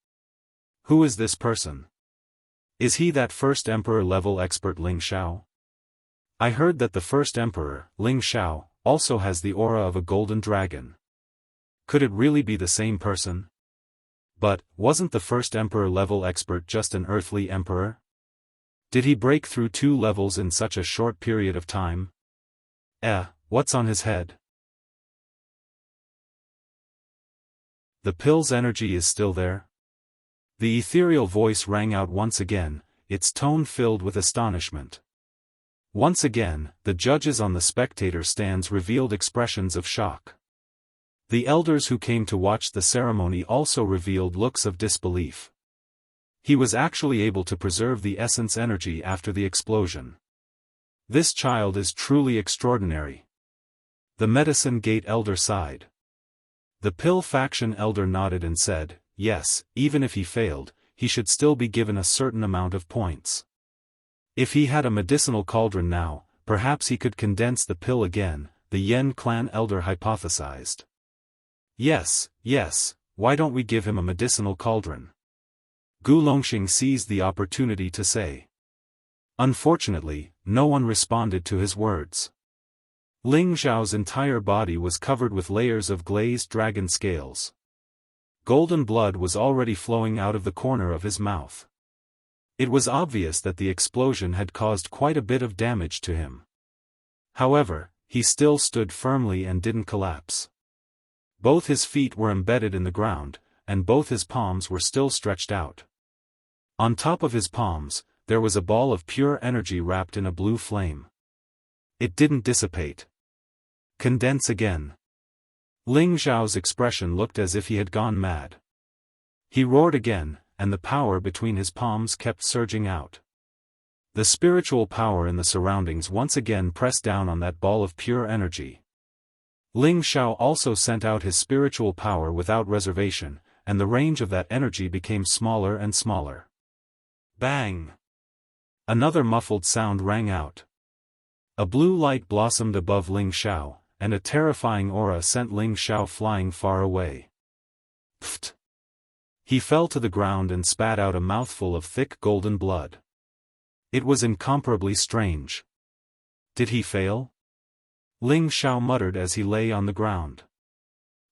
Who is this person? Is he that first emperor-level expert Ling Xiao? I heard that the first emperor, Ling Xiao, also has the aura of a golden dragon. Could it really be the same person? But, wasn't the first emperor-level expert just an earthly emperor? Did he break through 2 levels in such a short period of time? What's on his head? The pill's energy is still there? The ethereal voice rang out once again, its tone filled with astonishment. Once again, the judges on the spectator stands revealed expressions of shock. The elders who came to watch the ceremony also revealed looks of disbelief. He was actually able to preserve the essence energy after the explosion. This child is truly extraordinary. The Medicine Gate elder sighed. The Pill faction elder nodded and said, yes, even if he failed, he should still be given a certain amount of points. If he had a medicinal cauldron now, perhaps he could condense the pill again, the Yen clan elder hypothesized. Yes, why don't we give him a medicinal cauldron? Gu Longxing seized the opportunity to say. Unfortunately, no one responded to his words. Ling Xiao's entire body was covered with layers of glazed dragon scales. Golden blood was already flowing out of the corner of his mouth. It was obvious that the explosion had caused quite a bit of damage to him. However, he still stood firmly and didn't collapse. Both his feet were embedded in the ground, and both his palms were still stretched out. On top of his palms, there was a ball of pure energy wrapped in a blue flame. It didn't dissipate. Condense again. Ling Xiao's expression looked as if he had gone mad. He roared again, and the power between his palms kept surging out. The spiritual power in the surroundings once again pressed down on that ball of pure energy. Ling Xiao also sent out his spiritual power without reservation, and the range of that energy became smaller and smaller. Bang! Another muffled sound rang out. A blue light blossomed above Ling Xiao, and a terrifying aura sent Ling Xiao flying far away. Pfft! He fell to the ground and spat out a mouthful of thick golden blood. It was incomparably strange. Did he fail? Ling Xiao muttered as he lay on the ground.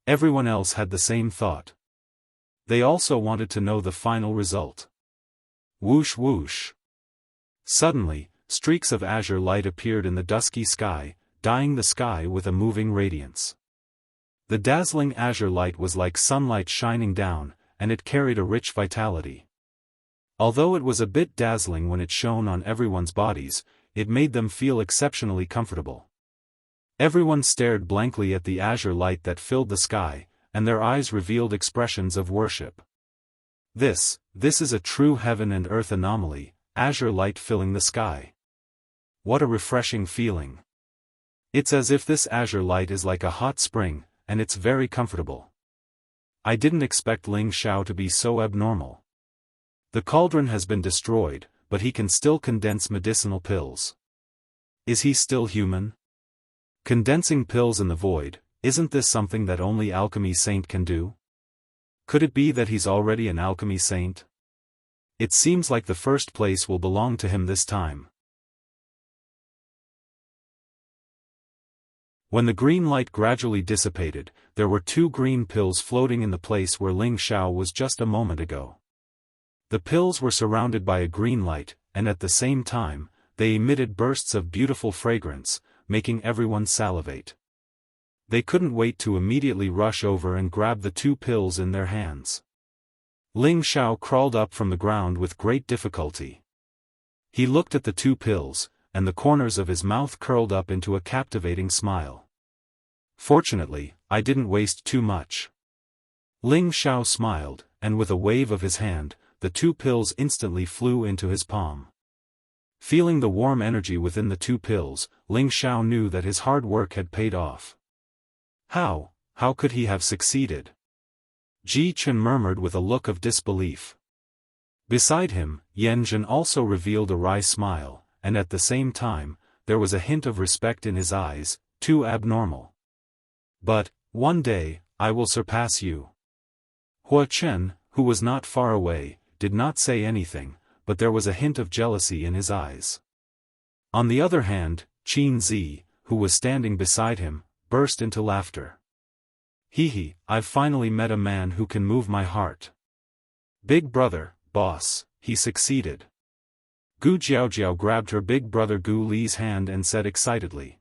Everyone else had the same thought. They also wanted to know the final result. Whoosh whoosh. Suddenly, streaks of azure light appeared in the dusky sky, dyeing the sky with a moving radiance. The dazzling azure light was like sunlight shining down, and it carried a rich vitality. Although it was a bit dazzling when it shone on everyone's bodies, it made them feel exceptionally comfortable. Everyone stared blankly at the azure light that filled the sky, and their eyes revealed expressions of worship. This is a true heaven and earth anomaly, azure light filling the sky. What a refreshing feeling. It's as if this azure light is like a hot spring, and it's very comfortable. I didn't expect Ling Xiao to be so abnormal. The cauldron has been destroyed, but he can still condense medicinal pills. Is he still human? Condensing pills in the void, isn't this something that only alchemy saint can do? Could it be that he's already an alchemy saint? It seems like the first place will belong to him this time. When the green light gradually dissipated, there were 2 green pills floating in the place where Ling Xiao was just a moment ago. The pills were surrounded by a green light, and at the same time, they emitted bursts of beautiful fragrance, making everyone salivate. They couldn't wait to immediately rush over and grab the 2 pills in their hands. Ling Xiao crawled up from the ground with great difficulty. He looked at the 2 pills, and the corners of his mouth curled up into a captivating smile. Fortunately, I didn't waste too much. Ling Xiao smiled, and with a wave of his hand, the 2 pills instantly flew into his palm. Feeling the warm energy within the 2 pills, Ling Xiao knew that his hard work had paid off. How could he have succeeded? Ji Chen murmured with a look of disbelief. Beside him, Yan Zhen also revealed a wry smile, and at the same time, there was a hint of respect in his eyes, too abnormal. But, one day, I will surpass you. Hua Chen, who was not far away, did not say anything, but there was a hint of jealousy in his eyes. On the other hand, Qin Zi, who was standing beside him, burst into laughter. Hee, I've finally met a man who can move my heart. Big brother, boss, he succeeded. Gu Jiaojiao grabbed her big brother Gu Li's hand and said excitedly.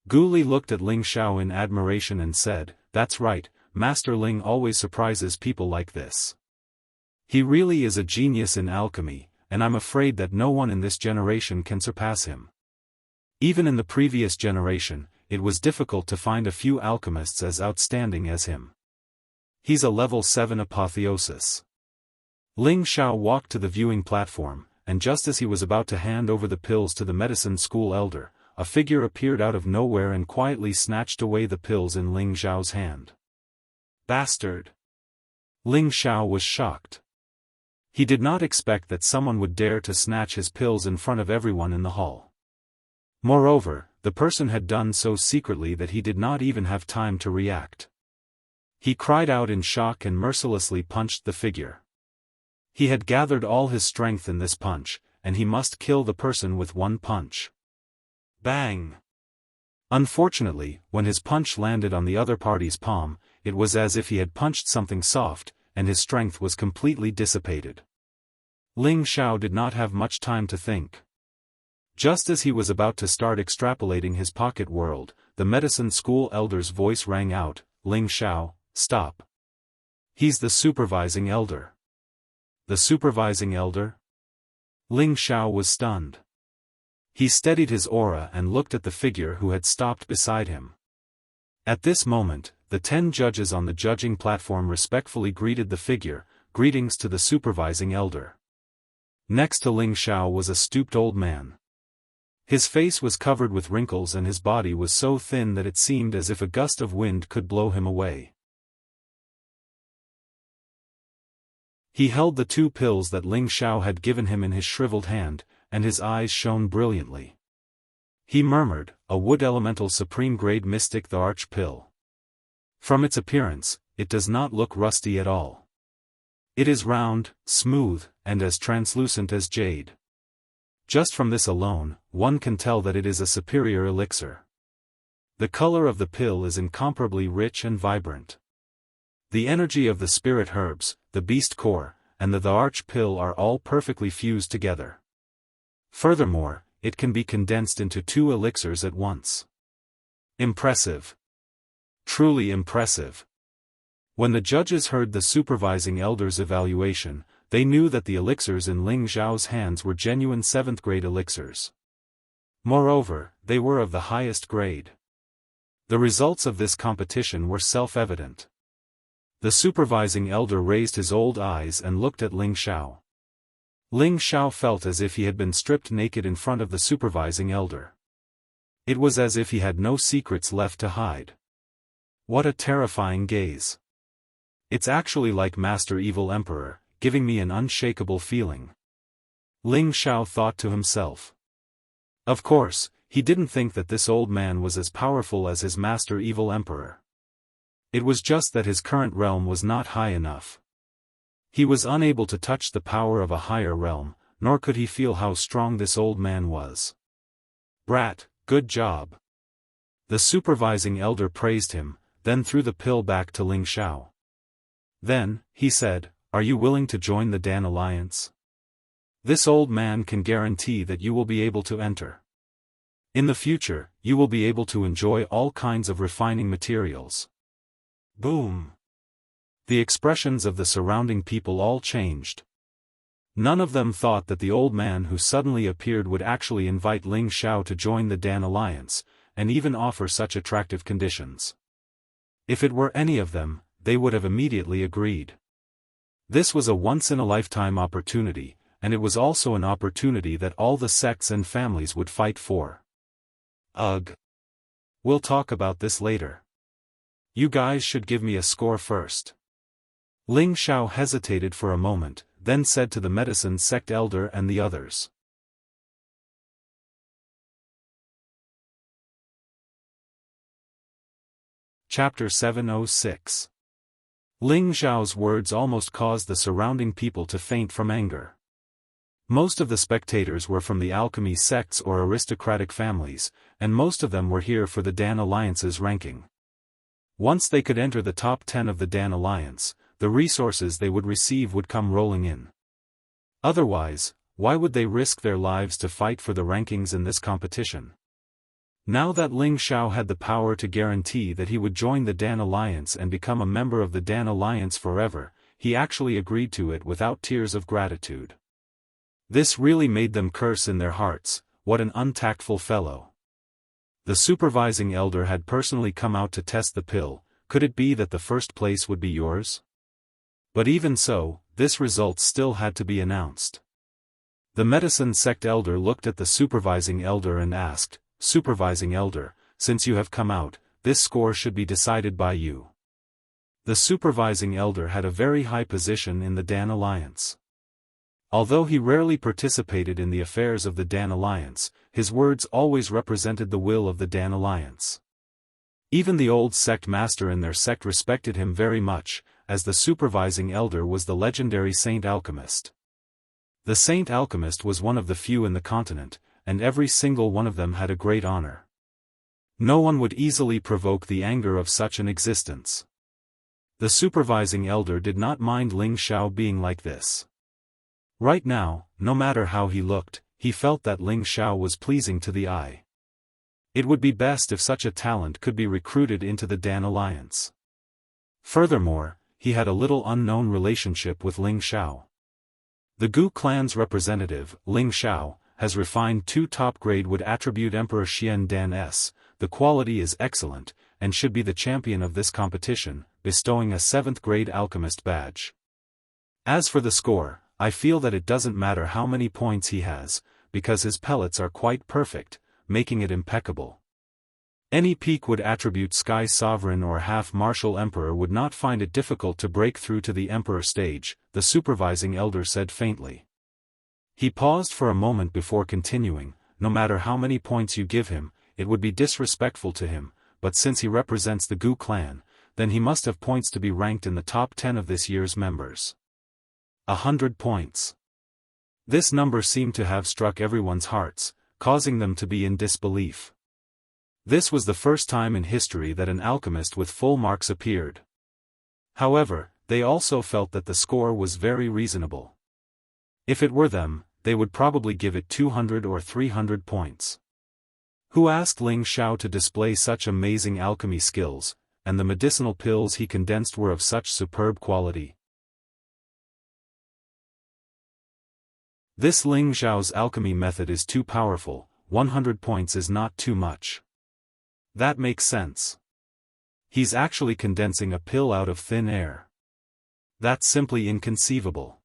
Gu Li looked at Ling Xiao in admiration and said, that's right, Master Ling always surprises people like this. He really is a genius in alchemy, and I'm afraid that no one in this generation can surpass him. Even in the previous generation, it was difficult to find a few alchemists as outstanding as him. He's a level 7 apotheosis. Ling Xiao walked to the viewing platform, and just as he was about to hand over the pills to the medicine school elder, a figure appeared out of nowhere and quietly snatched away the pills in Ling Xiao's hand. Bastard! Ling Xiao was shocked. He did not expect that someone would dare to snatch his pills in front of everyone in the hall. Moreover, the person had done so secretly that he did not even have time to react. He cried out in shock and mercilessly punched the figure. He had gathered all his strength in this punch, and he must kill the person with one punch. Bang! Unfortunately, when his punch landed on the other party's palm, it was as if he had punched something soft, and his strength was completely dissipated. Ling Xiao did not have much time to think. Just as he was about to start extrapolating his pocket world, the medicine school elder's voice rang out, Ling Xiao, stop. He's the supervising elder. The supervising elder? Ling Xiao was stunned. He steadied his aura and looked at the figure who had stopped beside him. At this moment, the 10 judges on the judging platform respectfully greeted the figure, greetings to the supervising elder. Next to Ling Xiao was a stooped old man. His face was covered with wrinkles and his body was so thin that it seemed as if a gust of wind could blow him away. He held the 2 pills that Ling Xiao had given him in his shriveled hand, and his eyes shone brilliantly. He murmured, a wood elemental supreme grade mystic the arch pill. From its appearance, it does not look rusty at all. It is round, smooth, and as translucent as jade. Just from this alone, one can tell that it is a superior elixir. The color of the pill is incomparably rich and vibrant. The energy of the spirit herbs, the beast core, and the arch pill are all perfectly fused together. Furthermore, it can be condensed into 2 elixirs at once. Impressive. Truly impressive. When the judges heard the supervising elder's evaluation, they knew that the elixirs in Ling Xiao's hands were genuine 7th grade elixirs. Moreover, they were of the highest grade. The results of this competition were self-evident. The supervising elder raised his old eyes and looked at Ling Xiao. Ling Xiao felt as if he had been stripped naked in front of the supervising elder. It was as if he had no secrets left to hide. What a terrifying gaze. It's actually like Master Evil Emperor, giving me an unshakable feeling. Ling Xiao thought to himself. Of course, he didn't think that this old man was as powerful as his Master Evil Emperor. It was just that his current realm was not high enough. He was unable to touch the power of a higher realm, nor could he feel how strong this old man was. Brat, good job. The supervising elder praised him, then threw the pill back to Ling Xiao. Then, he said, are you willing to join the Dan Alliance? This old man can guarantee that you will be able to enter. In the future, you will be able to enjoy all kinds of refining materials. Boom! The expressions of the surrounding people all changed. None of them thought that the old man who suddenly appeared would actually invite Ling Xiao to join the Dan Alliance, and even offer such attractive conditions. If it were any of them, they would have immediately agreed. This was a once-in-a-lifetime opportunity, and it was also an opportunity that all the sects and families would fight for. Ugh. We'll talk about this later. You guys should give me a score first. Ling Xiao hesitated for a moment, then said to the medicine sect elder and the others. Chapter 706. Ling Xiao's words almost caused the surrounding people to faint from anger. Most of the spectators were from the alchemy sects or aristocratic families, and most of them were here for the Dan Alliance's ranking. Once they could enter the top 10 of the Dan Alliance, the resources they would receive would come rolling in. Otherwise, why would they risk their lives to fight for the rankings in this competition? Now that Ling Xiao had the power to guarantee that he would join the Dan Alliance and become a member of the Dan Alliance forever, he actually agreed to it without tears of gratitude. This really made them curse in their hearts, what an untactful fellow. The supervising elder had personally come out to test the pill. Could it be that the first place would be yours? But even so, this result still had to be announced. The medicine sect elder looked at the supervising elder and asked, "Supervising elder, since you have come out, this score should be decided by you." The supervising elder had a very high position in the Dan Alliance. Although he rarely participated in the affairs of the Dan Alliance, his words always represented the will of the Dan Alliance. Even the old sect master in their sect respected him very much, as the supervising elder was the legendary Saint Alchemist. The Saint Alchemist was one of the few in the continent, and every single one of them had a great honor. No one would easily provoke the anger of such an existence. The supervising elder did not mind Ling Xiao being like this. Right now, no matter how he looked, he felt that Ling Xiao was pleasing to the eye. It would be best if such a talent could be recruited into the Dan Alliance. Furthermore, he had a little unknown relationship with Ling Xiao. The Gu clan's representative, Ling Xiao, has refined 2 top-grade wood attribute Emperor Xian Dan S. The quality is excellent, and should be the champion of this competition, bestowing a 7th-grade alchemist badge. As for the score, I feel that it doesn't matter how many points he has, because his pellets are quite perfect, making it impeccable. Any peak wood attribute Sky Sovereign or half-martial Emperor would not find it difficult to break through to the Emperor stage, the supervising elder said faintly. He paused for a moment before continuing, no matter how many points you give him, it would be disrespectful to him, but since he represents the Gu clan, then he must have points to be ranked in the top 10 of this year's members. 100 points. This number seemed to have struck everyone's hearts, causing them to be in disbelief. This was the first time in history that an alchemist with full marks appeared. However, they also felt that the score was very reasonable. If it were them, they would probably give it 200 or 300 points. Who asked Ling Xiao to display such amazing alchemy skills, and the medicinal pills he condensed were of such superb quality? This Ling Xiao's alchemy method is too powerful, 100 points is not too much. That makes sense. He's actually condensing a pill out of thin air. That's simply inconceivable.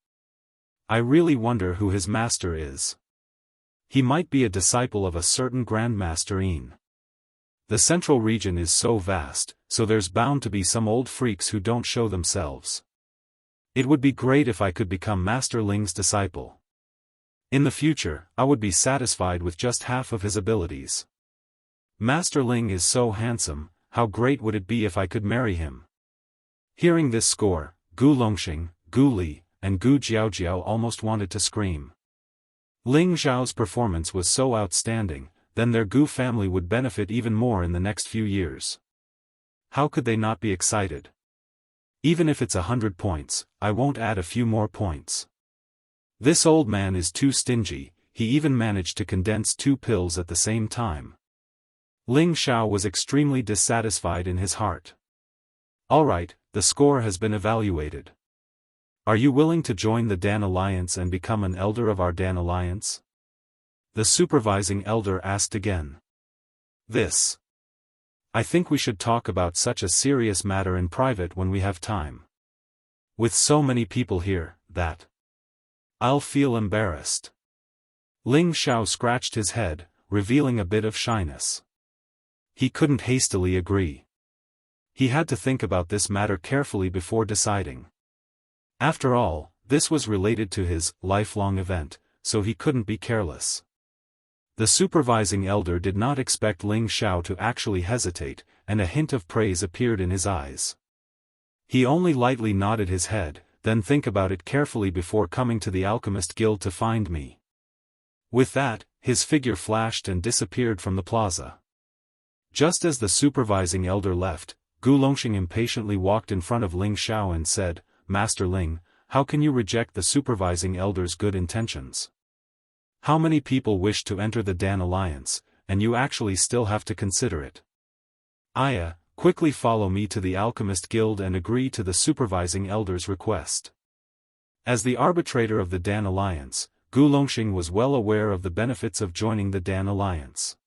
I really wonder who his master is. He might be a disciple of a certain Grandmaster Yin. The central region is so vast, so there's bound to be some old freaks who don't show themselves. It would be great if I could become Master Ling's disciple. In the future, I would be satisfied with just half of his abilities. Master Ling is so handsome, how great would it be if I could marry him? Hearing this score, Gu Longxing, Gu Li, and Gu Jiaojiao almost wanted to scream. Ling Xiao's performance was so outstanding, then their Gu family would benefit even more in the next few years. How could they not be excited? Even if it's 100 points, I won't add a few more points. This old man is too stingy, he even managed to condense 2 pills at the same time. Ling Xiao was extremely dissatisfied in his heart. Alright, the score has been evaluated. Are you willing to join the Dan Alliance and become an elder of our Dan Alliance? The supervising elder asked again. This I think we should talk about such a serious matter in private when we have time. With so many people here, that I'll feel embarrassed. Ling Xiao scratched his head, revealing a bit of shyness. He couldn't hastily agree. He had to think about this matter carefully before deciding. After all, this was related to his lifelong event, so he couldn't be careless. The supervising elder did not expect Ling Xiao to actually hesitate, and a hint of praise appeared in his eyes. He only lightly nodded his head, then think about it carefully before coming to the Alchemist Guild to find me. With that, his figure flashed and disappeared from the plaza. Just as the supervising elder left, Gu Longxing impatiently walked in front of Ling Xiao and said, "Master Ling, how can you reject the supervising elder's good intentions? How many people wish to enter the Dan Alliance, and you actually still have to consider it? Aya, quickly follow me to the Alchemist Guild and agree to the supervising elder's request." As the arbitrator of the Dan Alliance, Gu Longxing was well aware of the benefits of joining the Dan Alliance.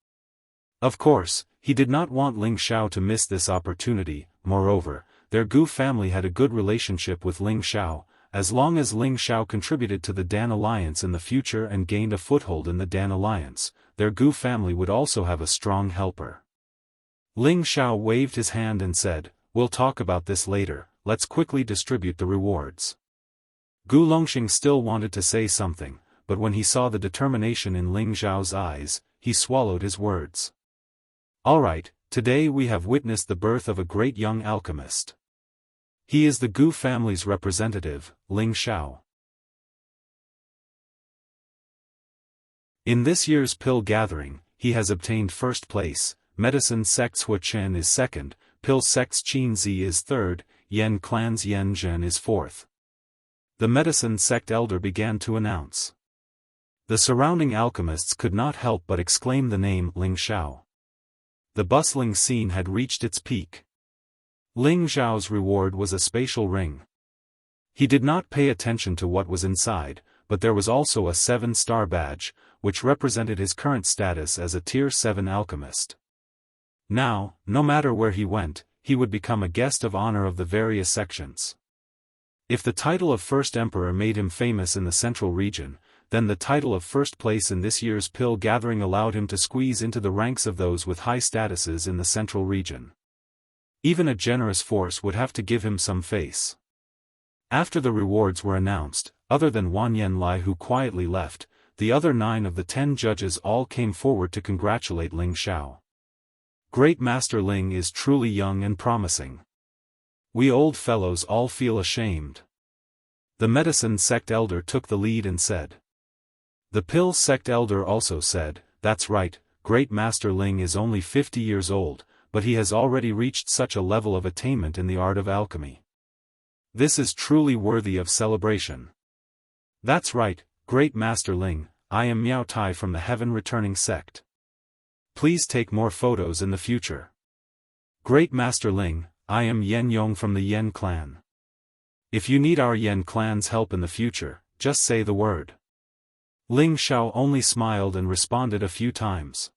Of course, he did not want Ling Xiao to miss this opportunity. Moreover, their Gu family had a good relationship with Ling Xiao. As long as Ling Xiao contributed to the Dan Alliance in the future and gained a foothold in the Dan Alliance, their Gu family would also have a strong helper. Ling Xiao waved his hand and said, "We'll talk about this later, let's quickly distribute the rewards." Gu Longxing still wanted to say something, but when he saw the determination in Ling Xiao's eyes, he swallowed his words. "Alright, today we have witnessed the birth of a great young alchemist. He is the Gu family's representative, Ling Xiao. In this year's pill gathering, he has obtained first place. Medicine sect's Hua Chen is second, pill sect's Qin Zi is third, Yen clan's Yen Zhen is fourth." The medicine sect elder began to announce. The surrounding alchemists could not help but exclaim the name Ling Xiao. The bustling scene had reached its peak. Ling Xiao's reward was a spatial ring. He did not pay attention to what was inside, but there was also a 7-star badge, which represented his current status as a Tier 7 alchemist. Now, no matter where he went, he would become a guest of honor of the various sections. If the title of First Emperor made him famous in the central region, then the title of first place in this year's pill gathering allowed him to squeeze into the ranks of those with high statuses in the central region. Even a generous force would have to give him some face. After the rewards were announced, other than Wan Yanlai who quietly left, the other 9 of the 10 judges all came forward to congratulate Ling Xiao. "Great Master Ling is truly young and promising. We old fellows all feel ashamed." The medicine sect elder took the lead and said. The pill sect elder also said, "That's right, Great Master Ling is only 50 years old, but he has already reached such a level of attainment in the art of alchemy. This is truly worthy of celebration." "That's right, Great Master Ling, I am Miao Tai from the Heaven Returning Sect. Please take more photos in the future." "Great Master Ling, I am Yen Yong from the Yen clan. If you need our Yen clan's help in the future, just say the word." Ling Xiao only smiled and responded a few times.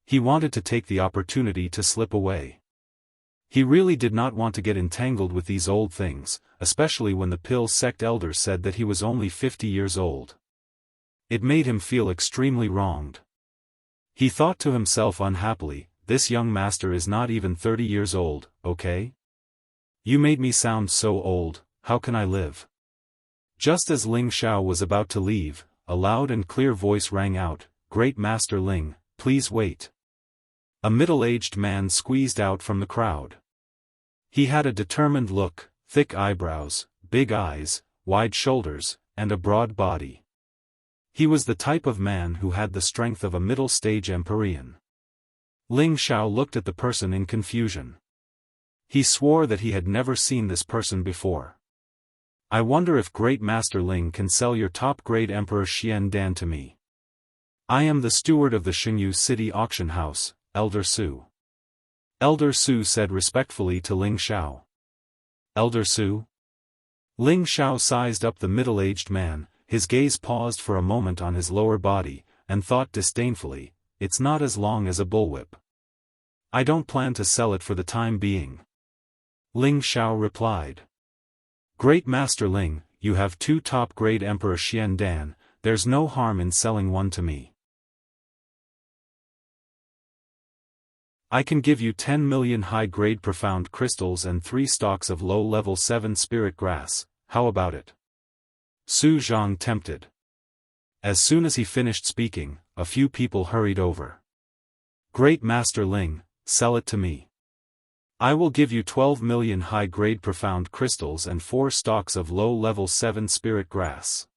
He wanted to take the opportunity to slip away. He really did not want to get entangled with these old things, especially when the pill sect elder said that he was only 50 years old. It made him feel extremely wronged. He thought to himself unhappily, "This young master is not even 30 years old, okay? You made me sound so old, how can I live?" Just as Ling Xiao was about to leave, a loud and clear voice rang out, "Great Master Ling, please wait." A middle-aged man squeezed out from the crowd. He had a determined look, thick eyebrows, big eyes, wide shoulders, and a broad body. He was the type of man who had the strength of a middle-stage Empyrean. Ling Xiao looked at the person in confusion. He swore that he had never seen this person before. "I wonder if Great Master Ling can sell your top-grade Emperor Xian Dan to me. I am the steward of the Xingyu City Auction House, Elder Su." Elder Su said respectfully to Ling Xiao. "Elder Su?" Ling Xiao sized up the middle-aged man, his gaze paused for a moment on his lower body, and thought disdainfully, "It's not as long as a bullwhip." I don't plan to sell it for the time being. Ling Xiao replied. Great Master Ling, you have 2 top-grade Emperor Xian Dan, there's no harm in selling one to me. I can give you 10 million high-grade profound crystals and 3 stalks of low-level 7 spirit grass, how about it? Su Zhang tempted. As soon as he finished speaking, a few people hurried over. Great Master Ling, sell it to me. I will give you 12 million high-grade profound crystals and 4 stalks of low-level 7 spirit grass.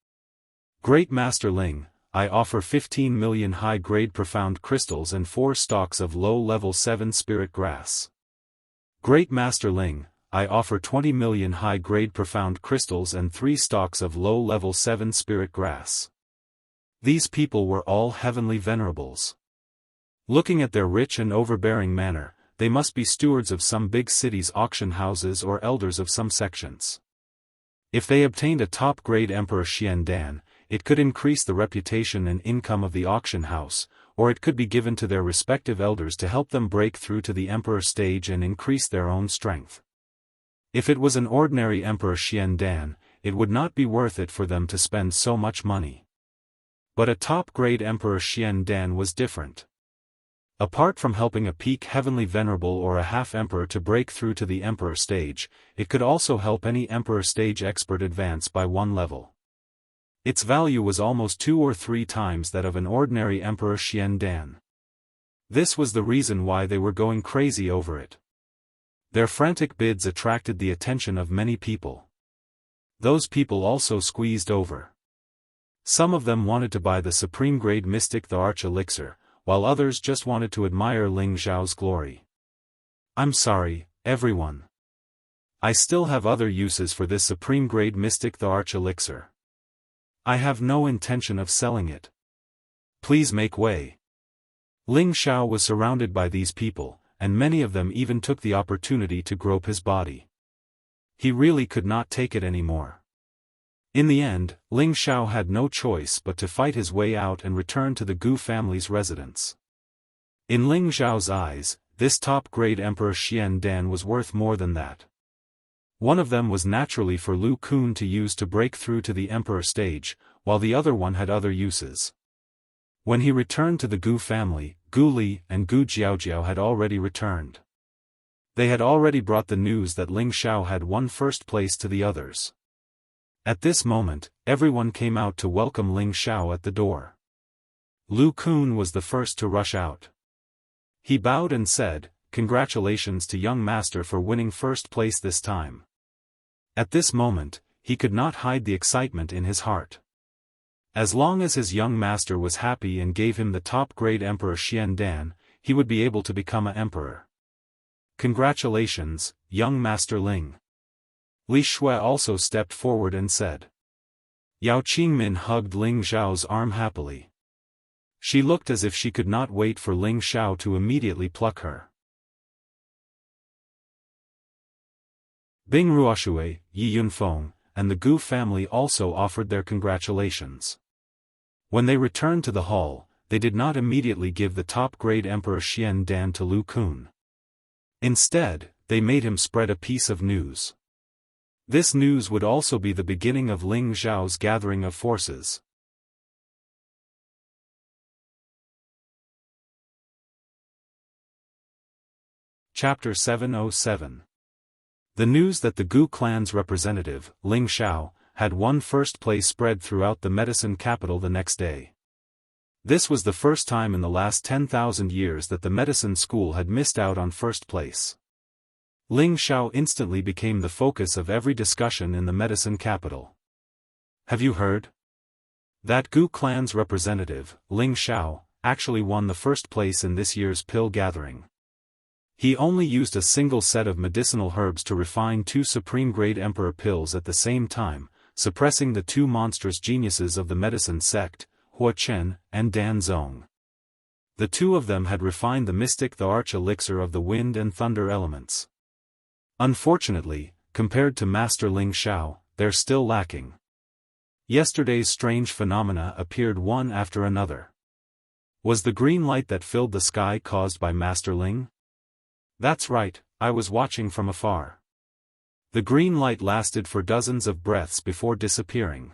Great Master Ling, I offer 15 million high-grade profound crystals and 4 stalks of low-level 7 spirit grass. Great Master Ling, I offer 20 million high-grade profound crystals and 3 stalks of low-level 7 spirit grass. These people were all heavenly venerables. Looking at their rich and overbearing manner, they must be stewards of some big city's auction houses or elders of some sections. If they obtained a top-grade Emperor Xian Dan, it could increase the reputation and income of the auction house, or it could be given to their respective elders to help them break through to the Emperor stage and increase their own strength. If it was an ordinary Emperor Xian Dan, it would not be worth it for them to spend so much money. But a top-grade Emperor Xian Dan was different. Apart from helping a peak heavenly venerable or a half-emperor to break through to the Emperor stage, it could also help any Emperor stage expert advance by 1 level. Its value was almost 2 or 3 times that of an ordinary Emperor Xian Dan. This was the reason why they were going crazy over it. Their frantic bids attracted the attention of many people. Those people also squeezed over. Some of them wanted to buy the supreme-grade mystic the Arch Elixir, while others just wanted to admire Ling Xiao's glory. I'm sorry, everyone. I still have other uses for this supreme-grade mystic the Arch Elixir. I have no intention of selling it. Please make way. Ling Xiao was surrounded by these people, and many of them even took the opportunity to grope his body. He really could not take it anymore. In the end, Ling Xiao had no choice but to fight his way out and return to the Gu family's residence. In Ling Xiao's eyes, this top-grade Emperor Xian Dan was worth more than that. One of them was naturally for Lu Kun to use to break through to the Emperor stage, while the other one had other uses. When he returned to the Gu family, Gu Li and Gu Jiaojiao had already returned. They had already brought the news that Ling Xiao had won first place to the others. At this moment, everyone came out to welcome Ling Xiao at the door. Lu Kun was the first to rush out. He bowed and said, "Congratulations to young master for winning first place this time." At this moment, he could not hide the excitement in his heart. As long as his young master was happy and gave him the top-grade Emperor Xian Dan, he would be able to become an emperor. Congratulations, young Master Ling. Li Shui also stepped forward and said. Yao Qingmin hugged Ling Xiao's arm happily. She looked as if she could not wait for Ling Xiao to immediately pluck her. Bing Ruoshui, Yi Yunfeng, and the Gu family also offered their congratulations. When they returned to the hall, they did not immediately give the top-grade Emperor Xian Dan to Lu Kun. Instead, they made him spread a piece of news. This news would also be the beginning of Ling Xiao's gathering of forces. Chapter 707. The news that the Gu clan's representative, Ling Xiao, had won first place spread throughout the medicine capital the next day. This was the first time in the last 10,000 years that the medicine school had missed out on first place. Ling Xiao instantly became the focus of every discussion in the medicine capital. Have you heard? That Gu clan's representative, Ling Xiao, actually won the first place in this year's pill gathering. He only used a single set of medicinal herbs to refine 2 supreme-grade emperor pills at the same time, suppressing the 2 monstrous geniuses of the medicine sect, Hua Chen and Dan Zong. The 2 of them had refined the mystic the arch elixir of the wind and thunder elements. Unfortunately, compared to Master Ling Xiao, they're still lacking. Yesterday's strange phenomena appeared one after another. Was the green light that filled the sky caused by Master Ling? That's right, I was watching from afar. The green light lasted for dozens of breaths before disappearing.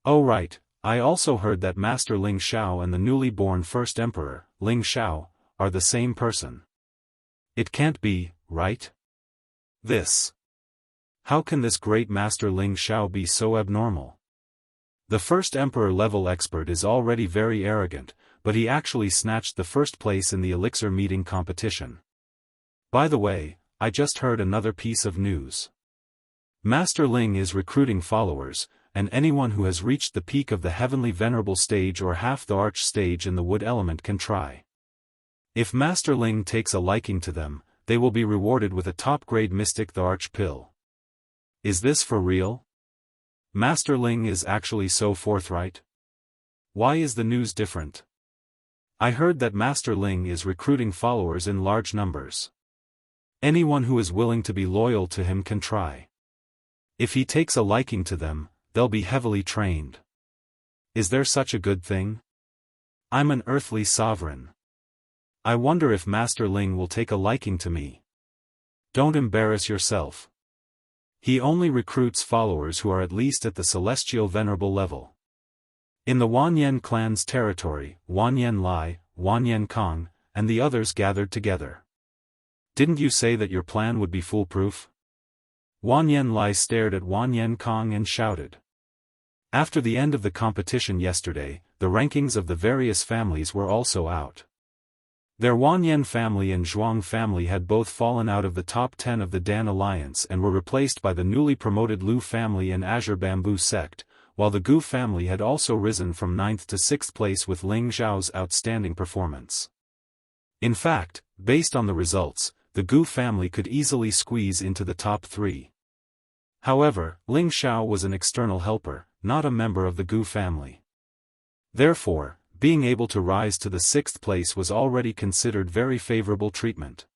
Oh right, I also heard that Master Ling Xiao and the newly born first emperor, Ling Xiao, are the same person. It can't be, right? How can this great Master Ling Xiao be so abnormal? The first emperor-level expert is already very arrogant, but he actually snatched the first place in the elixir meeting competition. By the way, I just heard another piece of news. Master Ling is recruiting followers, and anyone who has reached the peak of the heavenly venerable stage or half the arch stage in the wood element can try. If Master Ling takes a liking to them, they will be rewarded with a top-grade mystic the arch pill. Is this for real? Master Ling is actually so forthright? Why is the news different? I heard that Master Ling is recruiting followers in large numbers. Anyone who is willing to be loyal to him can try. If he takes a liking to them, they'll be heavily trained. Is there such a good thing? I'm an earthly sovereign. I wonder if Master Ling will take a liking to me. Don't embarrass yourself. He only recruits followers who are at least at the celestial venerable level. In the Wanyan clan's territory, Wanyan Lai, Wanyan Kong, and the others gathered together. Didn't you say that your plan would be foolproof? Wanyan Lai stared at Wanyan Kong and shouted. After the end of the competition yesterday, the rankings of the various families were also out. Their Wanyan family and Zhuang family had both fallen out of the top 10 of the Dan Alliance and were replaced by the newly promoted Lu family and Azure Bamboo sect, while the Gu family had also risen from 9th to 6th place with Ling Xiao's outstanding performance. In fact, based on the results, the Gu family could easily squeeze into the top 3. However, Ling Xiao was an external helper, not a member of the Gu family. Therefore, being able to rise to the 6th place was already considered very favorable treatment.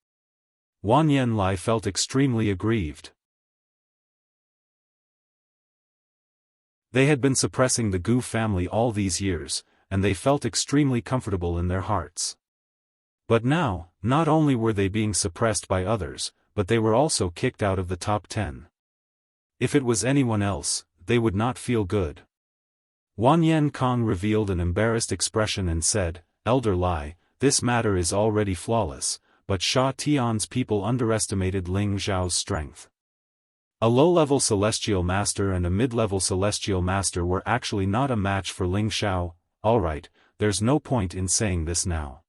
Wanyan Lai felt extremely aggrieved. They had been suppressing the Gu family all these years, and they felt extremely comfortable in their hearts. But now, not only were they being suppressed by others, but they were also kicked out of the top 10. If it was anyone else, they would not feel good. Wanyan Kong revealed an embarrassed expression and said, "Elder Lai, this matter is already flawless, but Sha Tian's people underestimated Ling Xiao's strength. A low-level celestial master and a mid-level celestial master were actually not a match for Ling Xiao. Alright, there's no point in saying this now.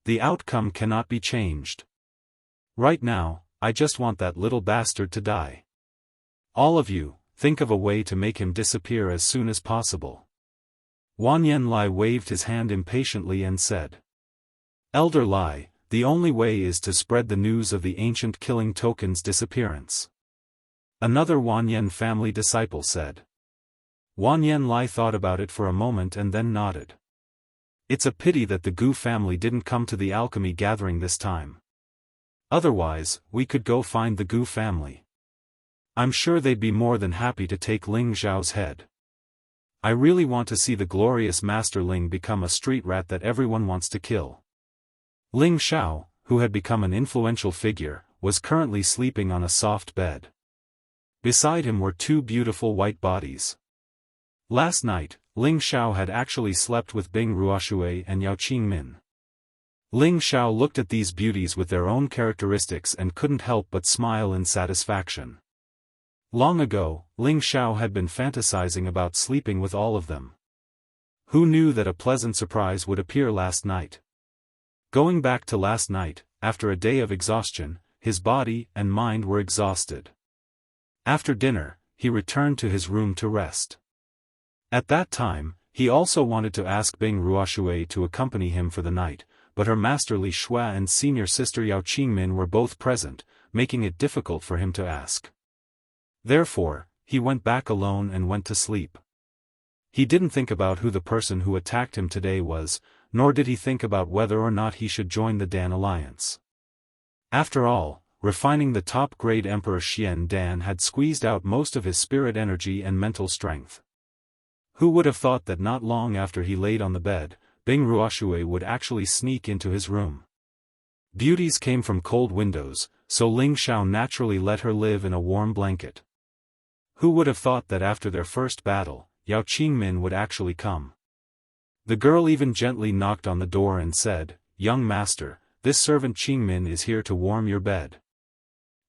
The outcome cannot be changed. Right now, I just want that little bastard to die. All of you, think of a way to make him disappear as soon as possible." Wanyan Lai waved his hand impatiently and said, "Elder Lai, the only way is to spread the news of the ancient killing token's disappearance." Another Wanyan family disciple said. Wanyan Lai thought about it for a moment and then nodded. It's a pity that the Gu family didn't come to the alchemy gathering this time. Otherwise, we could go find the Gu family. I'm sure they'd be more than happy to take Ling Xiao's head. I really want to see the glorious Master Ling become a street rat that everyone wants to kill. Ling Xiao, who had become an influential figure, was currently sleeping on a soft bed. Beside him were two beautiful white bodies. Last night, Ling Xiao had actually slept with Bing Ruoshui and Yao Qingmin. Ling Xiao looked at these beauties with their own characteristics and couldn't help but smile in satisfaction. Long ago, Ling Xiao had been fantasizing about sleeping with all of them. Who knew that a pleasant surprise would appear last night? Going back to last night, after a day of exhaustion, his body and mind were exhausted. After dinner, he returned to his room to rest. At that time, he also wanted to ask Bing Ruoshui to accompany him for the night, but her master Li Shua and senior sister Yao Qingmin were both present, making it difficult for him to ask. Therefore, he went back alone and went to sleep. He didn't think about who the person who attacked him today was, nor did he think about whether or not he should join the Dan Alliance. After all, refining the top-grade Emperor Xian Dan had squeezed out most of his spirit energy and mental strength. Who would have thought that not long after he laid on the bed, Bing Ruoshui would actually sneak into his room? Beauties came from cold windows, so Ling Xiao naturally let her live in a warm blanket. Who would have thought that after their first battle, Yao Qingmin would actually come? The girl even gently knocked on the door and said, "Young master, this servant Qingmin is here to warm your bed."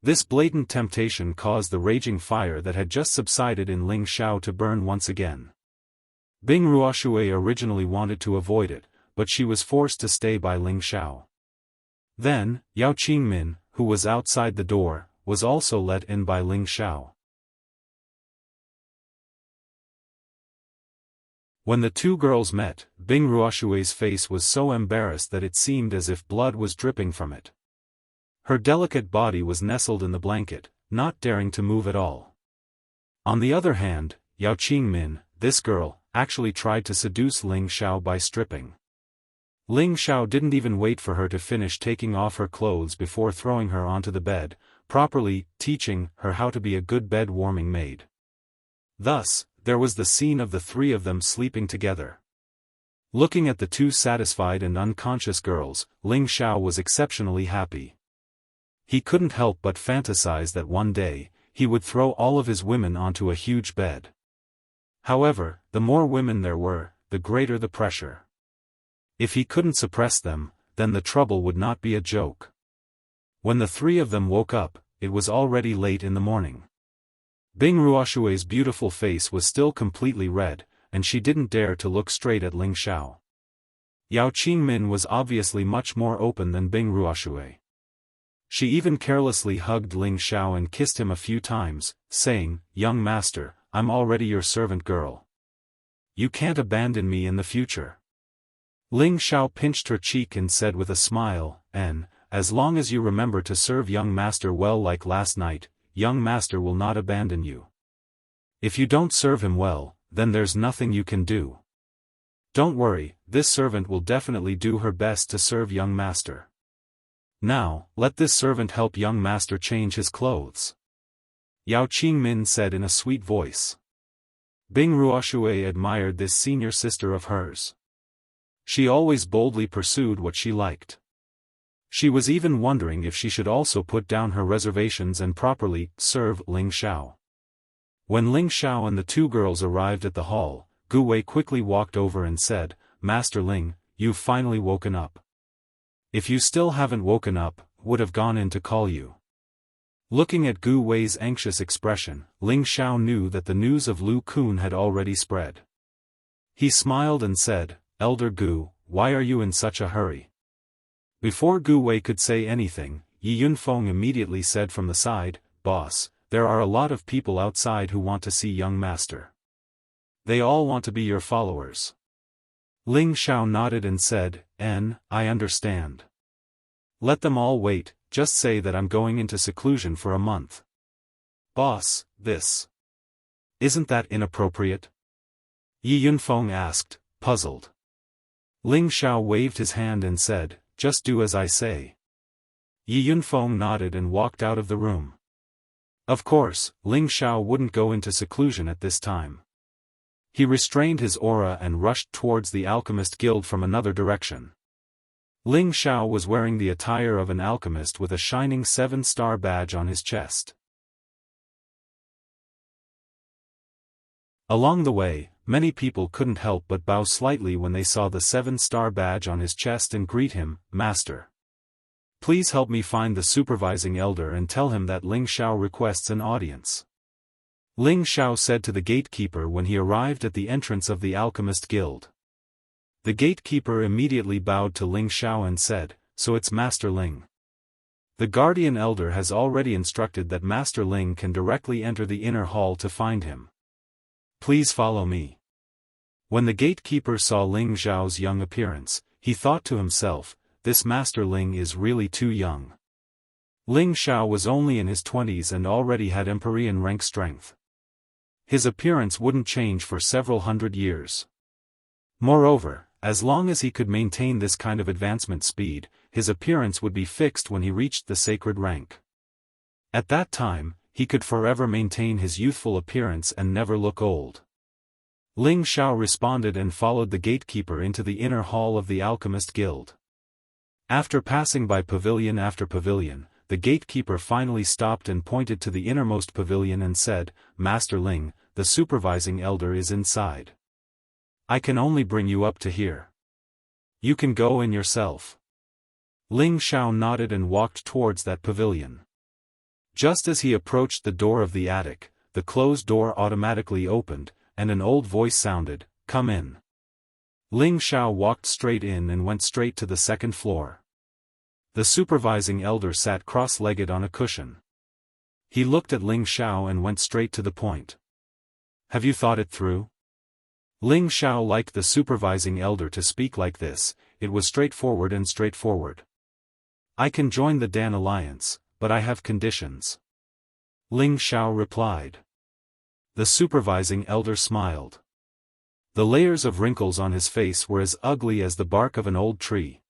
This blatant temptation caused the raging fire that had just subsided in Ling Xiao to burn once again. Bing Ruoshui originally wanted to avoid it, but she was forced to stay by Ling Xiao. Then, Yao Qingmin, who was outside the door, was also let in by Ling Xiao. When the two girls met, Bing Ruoshui's face was so embarrassed that it seemed as if blood was dripping from it. Her delicate body was nestled in the blanket, not daring to move at all. On the other hand, Yao Qingmin, this girl, actually tried to seduce Ling Xiao by stripping. Ling Xiao didn't even wait for her to finish taking off her clothes before throwing her onto the bed, properly teaching her how to be a good bed-warming maid. Thus, there was the scene of the three of them sleeping together. Looking at the two satisfied and unconscious girls, Ling Xiao was exceptionally happy. He couldn't help but fantasize that one day, he would throw all of his women onto a huge bed. However, the more women there were, the greater the pressure. If he couldn't suppress them, then the trouble would not be a joke. When the three of them woke up, it was already late in the morning. Bing Ruoshui's beautiful face was still completely red, and she didn't dare to look straight at Ling Xiao. Yao Qingmin was obviously much more open than Bing Ruoshui. She even carelessly hugged Ling Xiao and kissed him a few times, saying, "Young master, I'm already your servant girl. You can't abandon me in the future." Ling Xiao pinched her cheek and said with a smile, as long as you remember to serve young master well like last night, young master will not abandon you. If you don't serve him well, then there's nothing you can do. Don't worry, this servant will definitely do her best to serve young master. Now, let this servant help young master change his clothes." Yao Qingmin said in a sweet voice. Bing Ruoshui admired this senior sister of hers. She always boldly pursued what she liked. She was even wondering if she should also put down her reservations and properly serve Ling Xiao. When Ling Xiao and the two girls arrived at the hall, Gu Wei quickly walked over and said, "Master Ling, you've finally woken up. If you still haven't woken up, would have gone in to call you." Looking at Gu Wei's anxious expression, Ling Xiao knew that the news of Lu Kun had already spread. He smiled and said, "Elder Gu, why are you in such a hurry?" Before Gu Wei could say anything, Yi Yunfeng immediately said from the side, "Boss, there are a lot of people outside who want to see young master. They all want to be your followers." Ling Xiao nodded and said, "I understand. Let them all wait, just say that I'm going into seclusion for a month." "Boss, isn't that inappropriate?" Yi Yunfeng asked, puzzled. Ling Xiao waved his hand and said, "Just do as I say." Yi Yunfeng nodded and walked out of the room. Of course, Ling Xiao wouldn't go into seclusion at this time. He restrained his aura and rushed towards the alchemist guild from another direction. Ling Xiao was wearing the attire of an alchemist with a shining 7-star badge on his chest. Along the way, many people couldn't help but bow slightly when they saw the 7-star badge on his chest and greet him, "Master. Please help me find the supervising elder and tell him that Ling Xiao requests an audience." Ling Xiao said to the gatekeeper when he arrived at the entrance of the alchemist guild. The gatekeeper immediately bowed to Ling Xiao and said, "So it's Master Ling. The guardian elder has already instructed that Master Ling can directly enter the inner hall to find him. Please follow me." When the gatekeeper saw Ling Xiao's young appearance, he thought to himself, "This Master Ling is really too young." Ling Xiao was only in his 20s and already had Empyrean rank strength. His appearance wouldn't change for several hundred years. Moreover, as long as he could maintain this kind of advancement speed, his appearance would be fixed when he reached the sacred rank. At that time, he could forever maintain his youthful appearance and never look old. Ling Xiao responded and followed the gatekeeper into the inner hall of the Alchemist Guild. After passing by pavilion after pavilion, the gatekeeper finally stopped and pointed to the innermost pavilion and said, "Master Ling, the supervising elder is inside. I can only bring you up to here. You can go in yourself." Ling Xiao nodded and walked towards that pavilion. Just as he approached the door of the attic, the closed door automatically opened, and an old voice sounded, "Come in." Ling Xiao walked straight in and went straight to the second floor. The supervising elder sat cross-legged on a cushion. He looked at Ling Xiao and went straight to the point. "Have you thought it through?" Ling Xiao liked the supervising elder to speak like this. It was straightforward and straightforward. "I can join the Dan Alliance, but I have conditions." Ling Xiao replied. The supervising elder smiled. The layers of wrinkles on his face were as ugly as the bark of an old tree.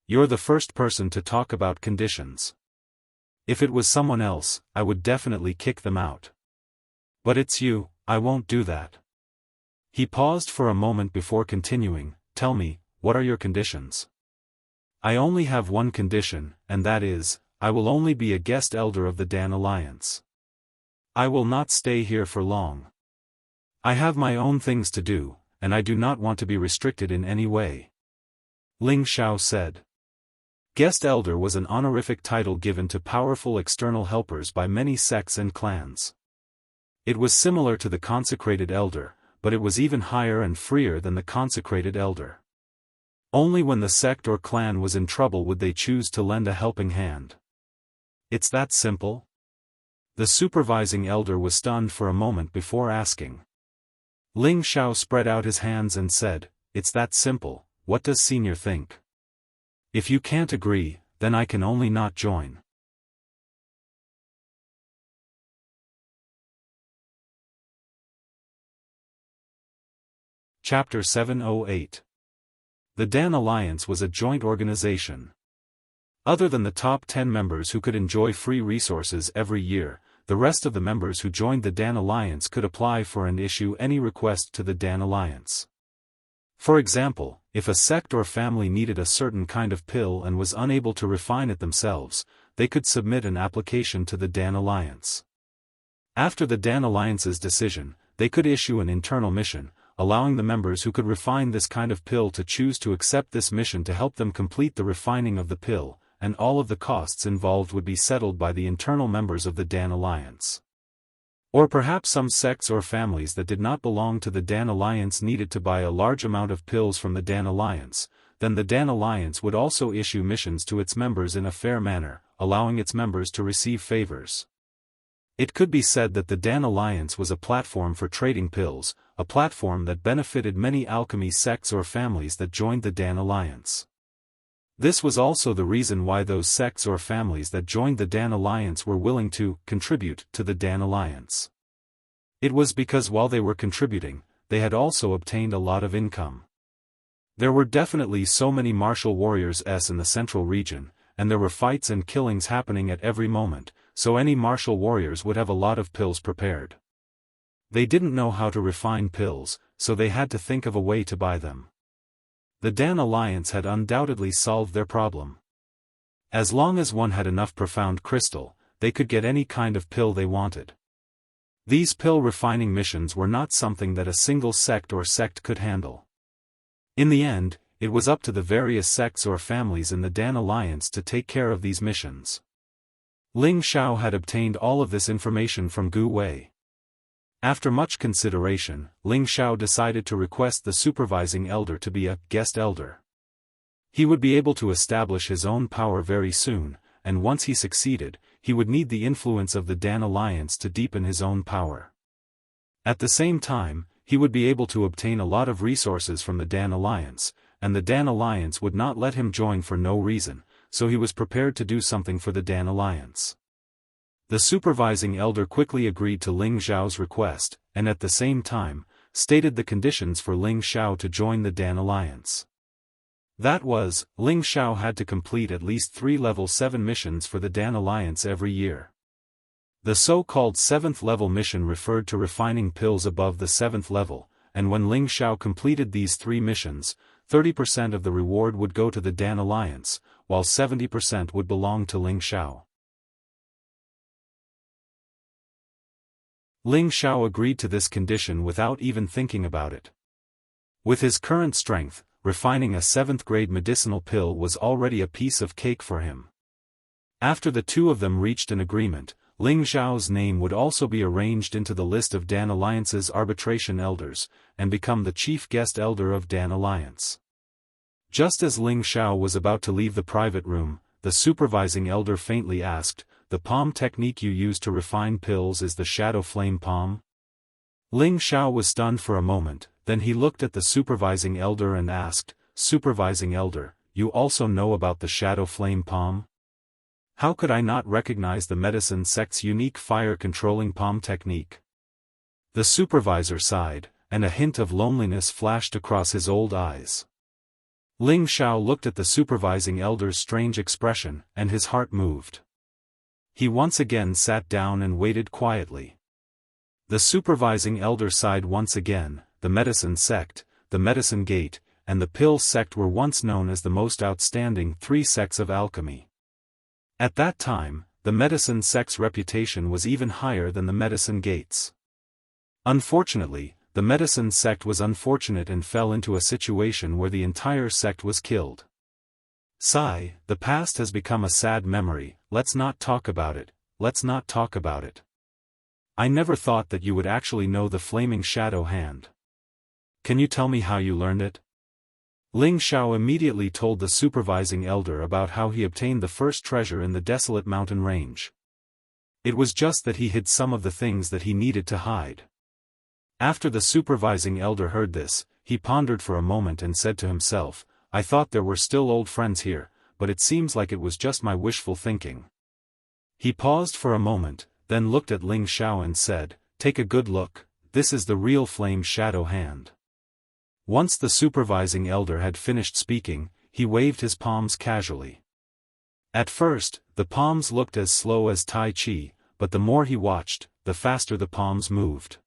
"You're the first person to talk about conditions. If it was someone else, I would definitely kick them out. But it's you, I won't do that." He paused for a moment before continuing, "Tell me, what are your conditions?" "I only have one condition, and that is, I will only be a guest elder of the Dan Alliance. I will not stay here for long. I have my own things to do, and I do not want to be restricted in any way," Ling Xiao said. Guest elder was an honorific title given to powerful external helpers by many sects and clans. It was similar to the consecrated elder, but it was even higher and freer than the consecrated elder. Only when the sect or clan was in trouble would they choose to lend a helping hand. "It's that simple?" The supervising elder was stunned for a moment before asking. Ling Xiao spread out his hands and said, "It's that simple. What does senior think? If you can't agree, then I can only not join." Chapter 708. The Dan Alliance was a joint organization. Other than the top 10 members who could enjoy free resources every year, the rest of the members who joined the Dan Alliance could apply for and issue any request to the Dan Alliance. For example, if a sect or family needed a certain kind of pill and was unable to refine it themselves, they could submit an application to the Dan Alliance. After the Dan Alliance's decision, they could issue an internal mission, allowing the members who could refine this kind of pill to choose to accept this mission to help them complete the refining of the pill, and all of the costs involved would be settled by the internal members of the Dan Alliance. Or perhaps some sects or families that did not belong to the Dan Alliance needed to buy a large amount of pills from the Dan Alliance, then the Dan Alliance would also issue missions to its members in a fair manner, allowing its members to receive favors. It could be said that the Dan Alliance was a platform for trading pills, a platform that benefited many alchemy sects or families that joined the Dan Alliance. This was also the reason why those sects or families that joined the Dan Alliance were willing to contribute to the Dan Alliance. It was because while they were contributing, they had also obtained a lot of income. There were definitely so many martial warriors in the central region, and there were fights and killings happening at every moment, so any martial warriors would have a lot of pills prepared. They didn't know how to refine pills, so they had to think of a way to buy them. The Dan Alliance had undoubtedly solved their problem. As long as one had enough profound crystal, they could get any kind of pill they wanted. These pill refining missions were not something that a single sect or sect could handle. In the end, it was up to the various sects or families in the Dan Alliance to take care of these missions. Ling Xiao had obtained all of this information from Gu Wei. After much consideration, Ling Xiao decided to request the supervising elder to be a guest elder. He would be able to establish his own power very soon, and once he succeeded, he would need the influence of the Dan Alliance to deepen his own power. At the same time, he would be able to obtain a lot of resources from the Dan Alliance, and the Dan Alliance would not let him join for no reason, so he was prepared to do something for the Dan Alliance. The supervising elder quickly agreed to Ling Xiao's request, and at the same time, stated the conditions for Ling Xiao to join the Dan Alliance. That was, Ling Xiao had to complete at least 3 level 7 missions for the Dan Alliance every year. The so-called 7th level mission referred to refining pills above the 7th level, and when Ling Xiao completed these 3 missions, 30% of the reward would go to the Dan Alliance, while 70% would belong to Ling Xiao. Ling Xiao agreed to this condition without even thinking about it. With his current strength, refining a 7th-grade medicinal pill was already a piece of cake for him. After the two of them reached an agreement, Ling Xiao's name would also be arranged into the list of Dan Alliance's arbitration elders, and become the chief guest elder of Dan Alliance. Just as Ling Xiao was about to leave the private room, the supervising elder faintly asked, "The palm technique you use to refine pills is the shadow flame palm?" Ling Xiao was stunned for a moment, then he looked at the supervising elder and asked, "Supervising elder, you also know about the shadow flame palm? How could I not recognize the medicine sect's unique fire-controlling palm technique?" The supervisor sighed, and a hint of loneliness flashed across his old eyes. Ling Xiao looked at the supervising elder's strange expression, and his heart moved. He once again sat down and waited quietly. The supervising elder sighed once again. The medicine sect, the medicine gate, and the pill sect were once known as the most outstanding 3 sects of alchemy. At that time, the medicine sect's reputation was even higher than the medicine gate's. Unfortunately, the medicine sect was unfortunate and fell into a situation where the entire sect was killed. Sigh, the past has become a sad memory, let's not talk about it, let's not talk about it. I never thought that you would actually know the flaming shadow hand. Can you tell me how you learned it? Ling Xiao immediately told the supervising elder about how he obtained the first treasure in the desolate mountain range. It was just that he hid some of the things that he needed to hide. After the supervising elder heard this, he pondered for a moment and said to himself, "I thought there were still old friends here, but it seems like it was just my wishful thinking." He paused for a moment, then looked at Ling Xiao and said, "Take a good look, this is the real flame shadow hand." Once the supervising elder had finished speaking, he waved his palms casually. At first, the palms looked as slow as Tai Chi, but the more he watched, the faster the palms moved.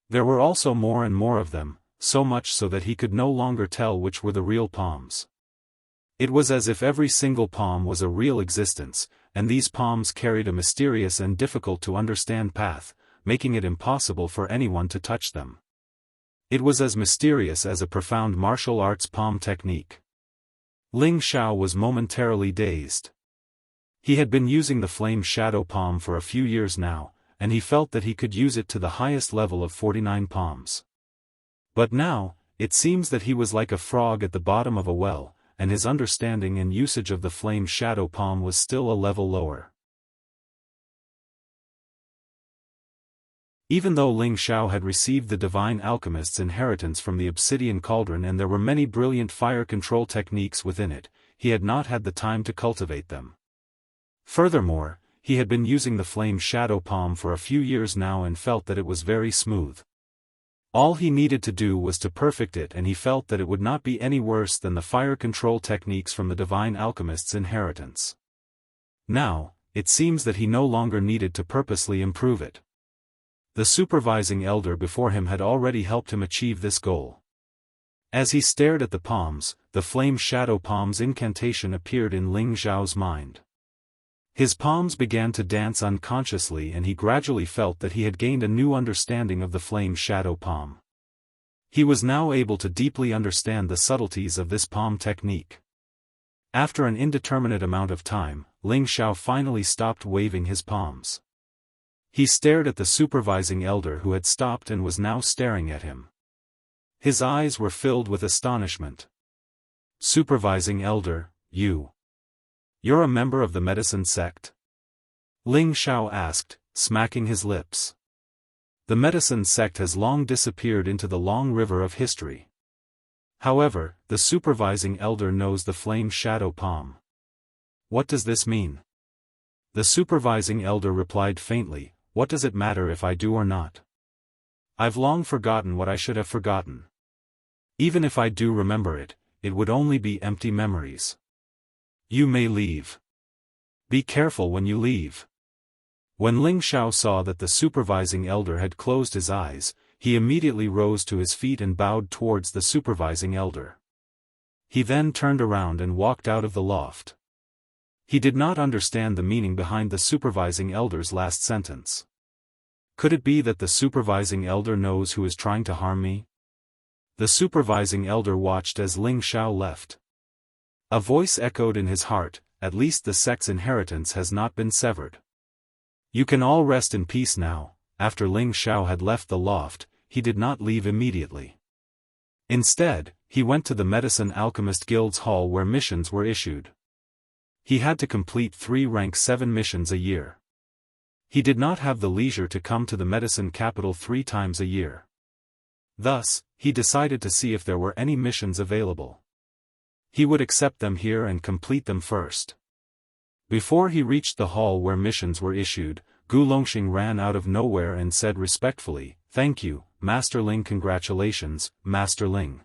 There were also more and more of them, so much so that he could no longer tell which were the real palms. It was as if every single palm was a real existence, and these palms carried a mysterious and difficult-to-understand path, making it impossible for anyone to touch them. It was as mysterious as a profound martial arts palm technique. Ling Xiao was momentarily dazed. He had been using the flame shadow palm for a few years now, and he felt that he could use it to the highest level of 49 palms. But now, it seems that he was like a frog at the bottom of a well, and his understanding and usage of the flame shadow palm was still a level lower. Even though Ling Xiao had received the divine alchemist's inheritance from the obsidian cauldron and there were many brilliant fire control techniques within it, he had not had the time to cultivate them. Furthermore, he had been using the flame shadow palm for a few years now and felt that it was very smooth. All he needed to do was to perfect it, and he felt that it would not be any worse than the fire control techniques from the divine alchemist's inheritance. Now, it seems that he no longer needed to purposely improve it. The supervising elder before him had already helped him achieve this goal. As he stared at the palms, the flame shadow palm's incantation appeared in Ling Xiao's mind. His palms began to dance unconsciously, and he gradually felt that he had gained a new understanding of the flame shadow palm. He was now able to deeply understand the subtleties of this palm technique. After an indeterminate amount of time, Ling Xiao finally stopped waving his palms. He stared at the supervising elder who had stopped and was now staring at him. His eyes were filled with astonishment. "Supervising elder, You're a member of the medicine sect?" Ling Xiao asked, smacking his lips. The medicine sect has long disappeared into the long river of history. However, the supervising elder knows the flame shadow palm. What does this mean? The supervising elder replied faintly, "What does it matter if I do or not? I've long forgotten what I should have forgotten. Even if I do remember it, it would only be empty memories. You may leave. Be careful when you leave." When Ling Xiao saw that the supervising elder had closed his eyes, he immediately rose to his feet and bowed towards the supervising elder. He then turned around and walked out of the loft. He did not understand the meaning behind the supervising elder's last sentence. Could it be that the supervising elder knows who is trying to harm me? The supervising elder watched as Ling Xiao left. A voice echoed in his heart, "At least the sect's inheritance has not been severed. You can all rest in peace now." After Ling Xiao had left the loft, he did not leave immediately. Instead, he went to the Medicine Alchemist Guild's hall where missions were issued. He had to complete 3 rank 7 missions a year. He did not have the leisure to come to the medicine capital 3 times a year. Thus, he decided to see if there were any missions available. He would accept them here and complete them first. Before he reached the hall where missions were issued, Gu Longxing ran out of nowhere and said respectfully, "Thank you, Master Ling." "Congratulations, Master Ling."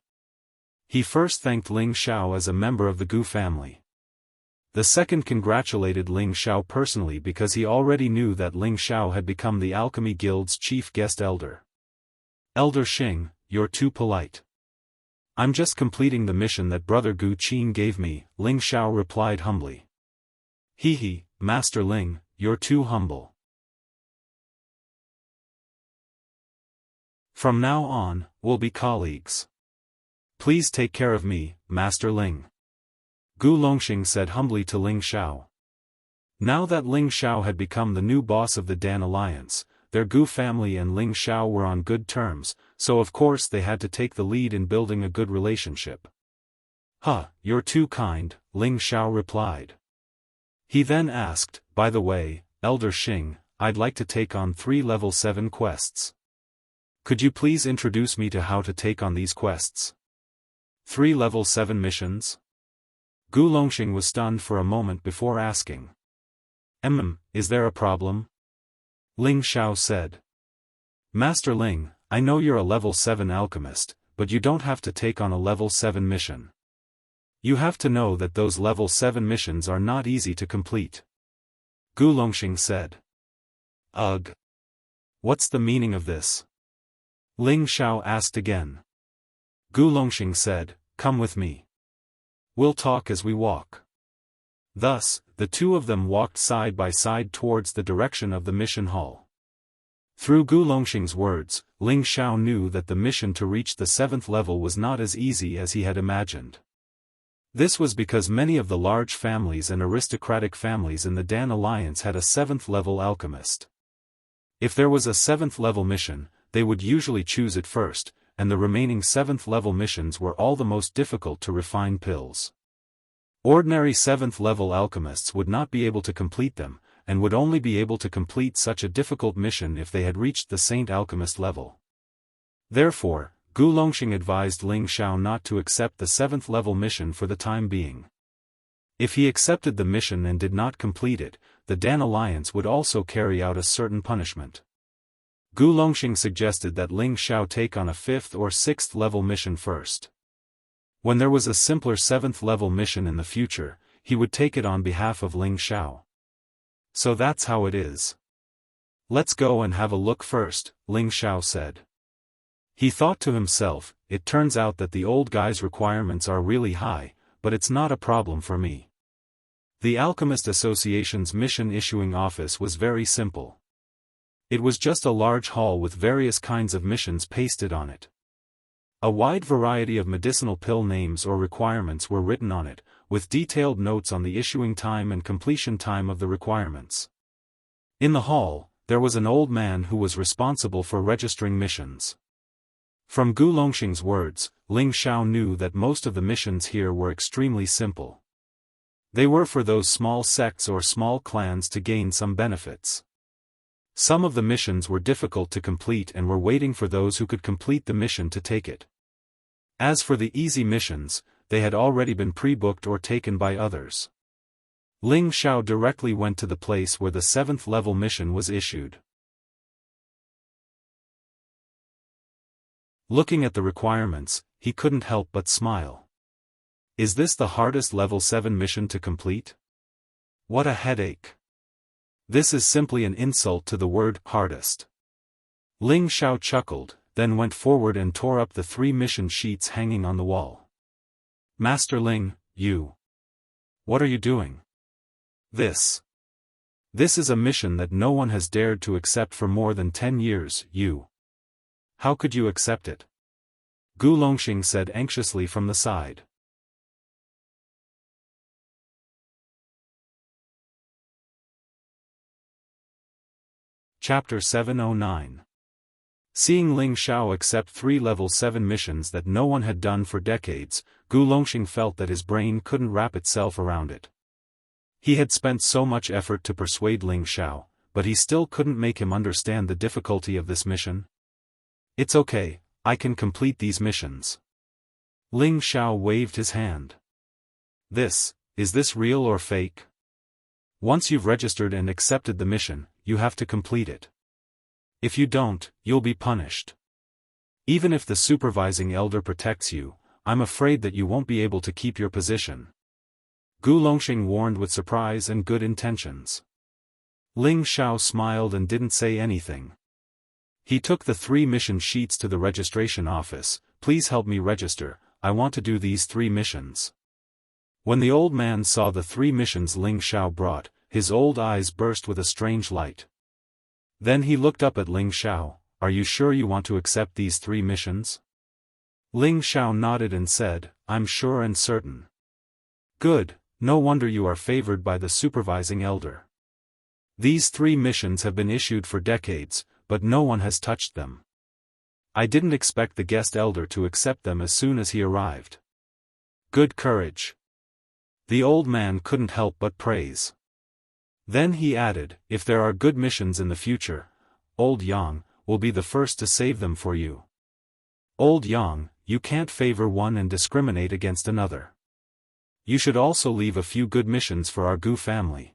He first thanked Ling Xiao as a member of the Gu family. The second congratulated Ling Xiao personally because he already knew that Ling Xiao had become the Alchemy Guild's chief guest elder. "Elder Xing, you're too polite. I'm just completing the mission that Brother Gu Qin gave me," Ling Xiao replied humbly. "Hee, Master Ling, you're too humble. From now on, we'll be colleagues. Please take care of me, Master Ling," Gu Longxing said humbly to Ling Xiao. Now that Ling Xiao had become the new boss of the Dan Alliance, their Gu family and Ling Xiao were on good terms, so of course they had to take the lead in building a good relationship. "Huh, you're too kind," Ling Xiao replied. He then asked, "By the way, Elder Xing, I'd like to take on 3 level 7 quests. Could you please introduce me to how to take on these quests?" 3 level 7 missions? Gu Longxing was stunned for a moment before asking. Is there a problem?" Ling Xiao said. "Master Ling, I know you're a level 7 alchemist, but you don't have to take on a level 7 mission. You have to know that those level 7 missions are not easy to complete," Gu Longxing said. "Ugh. What's the meaning of this?" Ling Xiao asked again. Gu Longxing said, "Come with me. We'll talk as we walk." Thus, the two of them walked side by side towards the direction of the mission hall. Through Gu Longxing's words, Ling Xiao knew that the mission to reach the 7th level was not as easy as he had imagined. This was because many of the large families and aristocratic families in the Dan Alliance had a 7th level alchemist. If there was a 7th level mission, they would usually choose it first, and the remaining 7th level missions were all the most difficult to refine pills. Ordinary 7th level alchemists would not be able to complete them, and would only be able to complete such a difficult mission if they had reached the Saint Alchemist level. Therefore, Gu Longxing advised Ling Xiao not to accept the 7th level mission for the time being. If he accepted the mission and did not complete it, the Dan Alliance would also carry out a certain punishment. Gu Longxing suggested that Ling Xiao take on a 5th or 6th level mission first. When there was a simpler 7th level mission in the future, he would take it on behalf of Ling Xiao. "So that's how it is. Let's go and have a look first," Ling Xiao said. He thought to himself, "It turns out that the old guy's requirements are really high, but it's not a problem for me." The Alchemist Association's mission issuing office was very simple. It was just a large hall with various kinds of missions pasted on it. A wide variety of medicinal pill names or requirements were written on it, with detailed notes on the issuing time and completion time of the requirements. In the hall, there was an old man who was responsible for registering missions. From Gu Longxing's words, Ling Xiao knew that most of the missions here were extremely simple. They were for those small sects or small clans to gain some benefits. Some of the missions were difficult to complete and were waiting for those who could complete the mission to take it. As for the easy missions, they had already been pre-booked or taken by others. Ling Xiao directly went to the place where the 7th level mission was issued. Looking at the requirements, he couldn't help but smile. Is this the hardest level 7 mission to complete? What a headache. This is simply an insult to the word hardest. Ling Xiao chuckled, then went forward and tore up the 3 mission sheets hanging on the wall. Master Ling, you. What are you doing? This is a mission that no one has dared to accept for more than 10 years, you. How could you accept it? Gu Longxing said anxiously from the side. Chapter 709. Seeing Ling Xiao accept 3 level 7 missions that no one had done for decades, Gu Longxing felt that his brain couldn't wrap itself around it. He had spent so much effort to persuade Ling Xiao, but he still couldn't make him understand the difficulty of this mission. It's okay, I can complete these missions. Ling Xiao waved his hand. Is this real or fake? Once you've registered and accepted the mission, you have to complete it. If you don't, you'll be punished. Even if the supervising elder protects you, I'm afraid that you won't be able to keep your position. Gu Longxing warned with surprise and good intentions. Ling Xiao smiled and didn't say anything. He took the 3 mission sheets to the registration office. Please help me register, I want to do these 3 missions. When the old man saw the 3 missions Ling Xiao brought, his old eyes burst with a strange light. Then he looked up at Ling Xiao. Are you sure you want to accept these 3 missions? Ling Xiao nodded and said, I'm sure and certain. Good, no wonder you are favored by the supervising elder. These 3 missions have been issued for decades, but no one has touched them. I didn't expect the guest elder to accept them as soon as he arrived. Good courage. The old man couldn't help but praise. Then he added, if there are good missions in the future, Old Yang will be the first to save them for you. Old Yang, you can't favor one and discriminate against another. You should also leave a few good missions for our Gu family.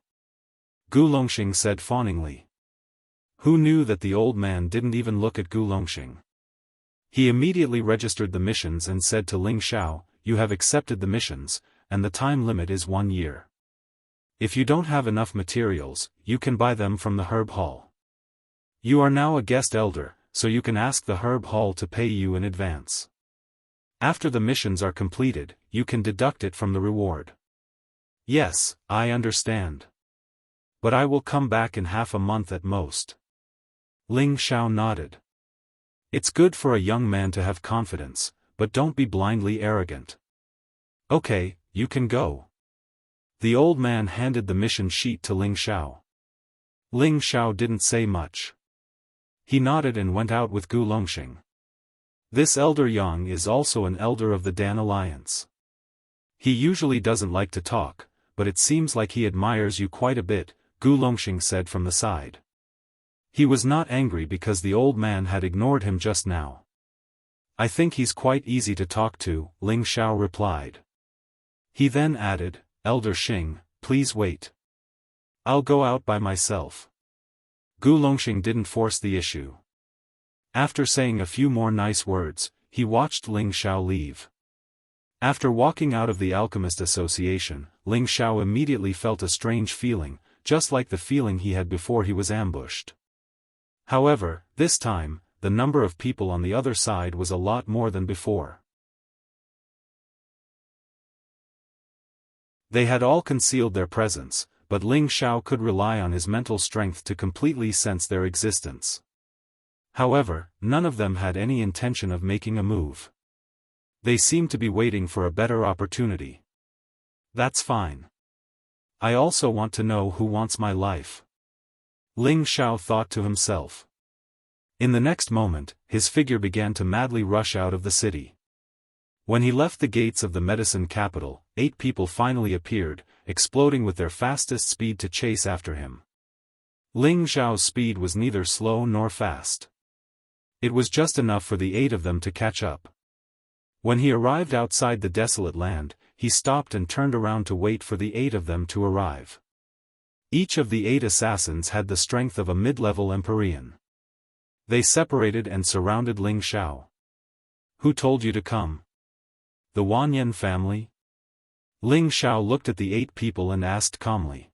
Gu Longxing said fawningly. Who knew that the old man didn't even look at Gu Longxing? He immediately registered the missions and said to Ling Xiao, you have accepted the missions, and the time limit is 1 year. If you don't have enough materials, you can buy them from the herb hall. You are now a guest elder, so you can ask the herb hall to pay you in advance. After the missions are completed, you can deduct it from the reward. Yes, I understand. But I will come back in half a month at most. Ling Xiao nodded. It's good for a young man to have confidence, but don't be blindly arrogant. Okay, you can go. The old man handed the mission sheet to Ling Xiao. Ling Xiao didn't say much. He nodded and went out with Gu Longxing. This elder Yang is also an elder of the Dan Alliance. He usually doesn't like to talk, but it seems like he admires you quite a bit, Gu Longxing said from the side. He was not angry because the old man had ignored him just now. I think he's quite easy to talk to, Ling Xiao replied. He then added, Elder Xing, please wait. I'll go out by myself. Gu Longxing didn't force the issue. After saying a few more nice words, he watched Ling Xiao leave. After walking out of the Alchemist Association, Ling Xiao immediately felt a strange feeling, just like the feeling he had before he was ambushed. However, this time, the number of people on the other side was a lot more than before. They had all concealed their presence, but Ling Xiao could rely on his mental strength to completely sense their existence. However, none of them had any intention of making a move. They seemed to be waiting for a better opportunity. That's fine. I also want to know who wants my life. Ling Xiao thought to himself. In the next moment, his figure began to madly rush out of the city. When he left the gates of the medicine capital, 8 people finally appeared, exploding with their fastest speed to chase after him. Ling Xiao's speed was neither slow nor fast. It was just enough for the 8 of them to catch up. When he arrived outside the desolate land, he stopped and turned around to wait for the 8 of them to arrive. Each of the 8 assassins had the strength of a mid-level Empyrean. They separated and surrounded Ling Xiao. Who told you to come? The Wanyan family? Ling Xiao looked at the 8 people and asked calmly.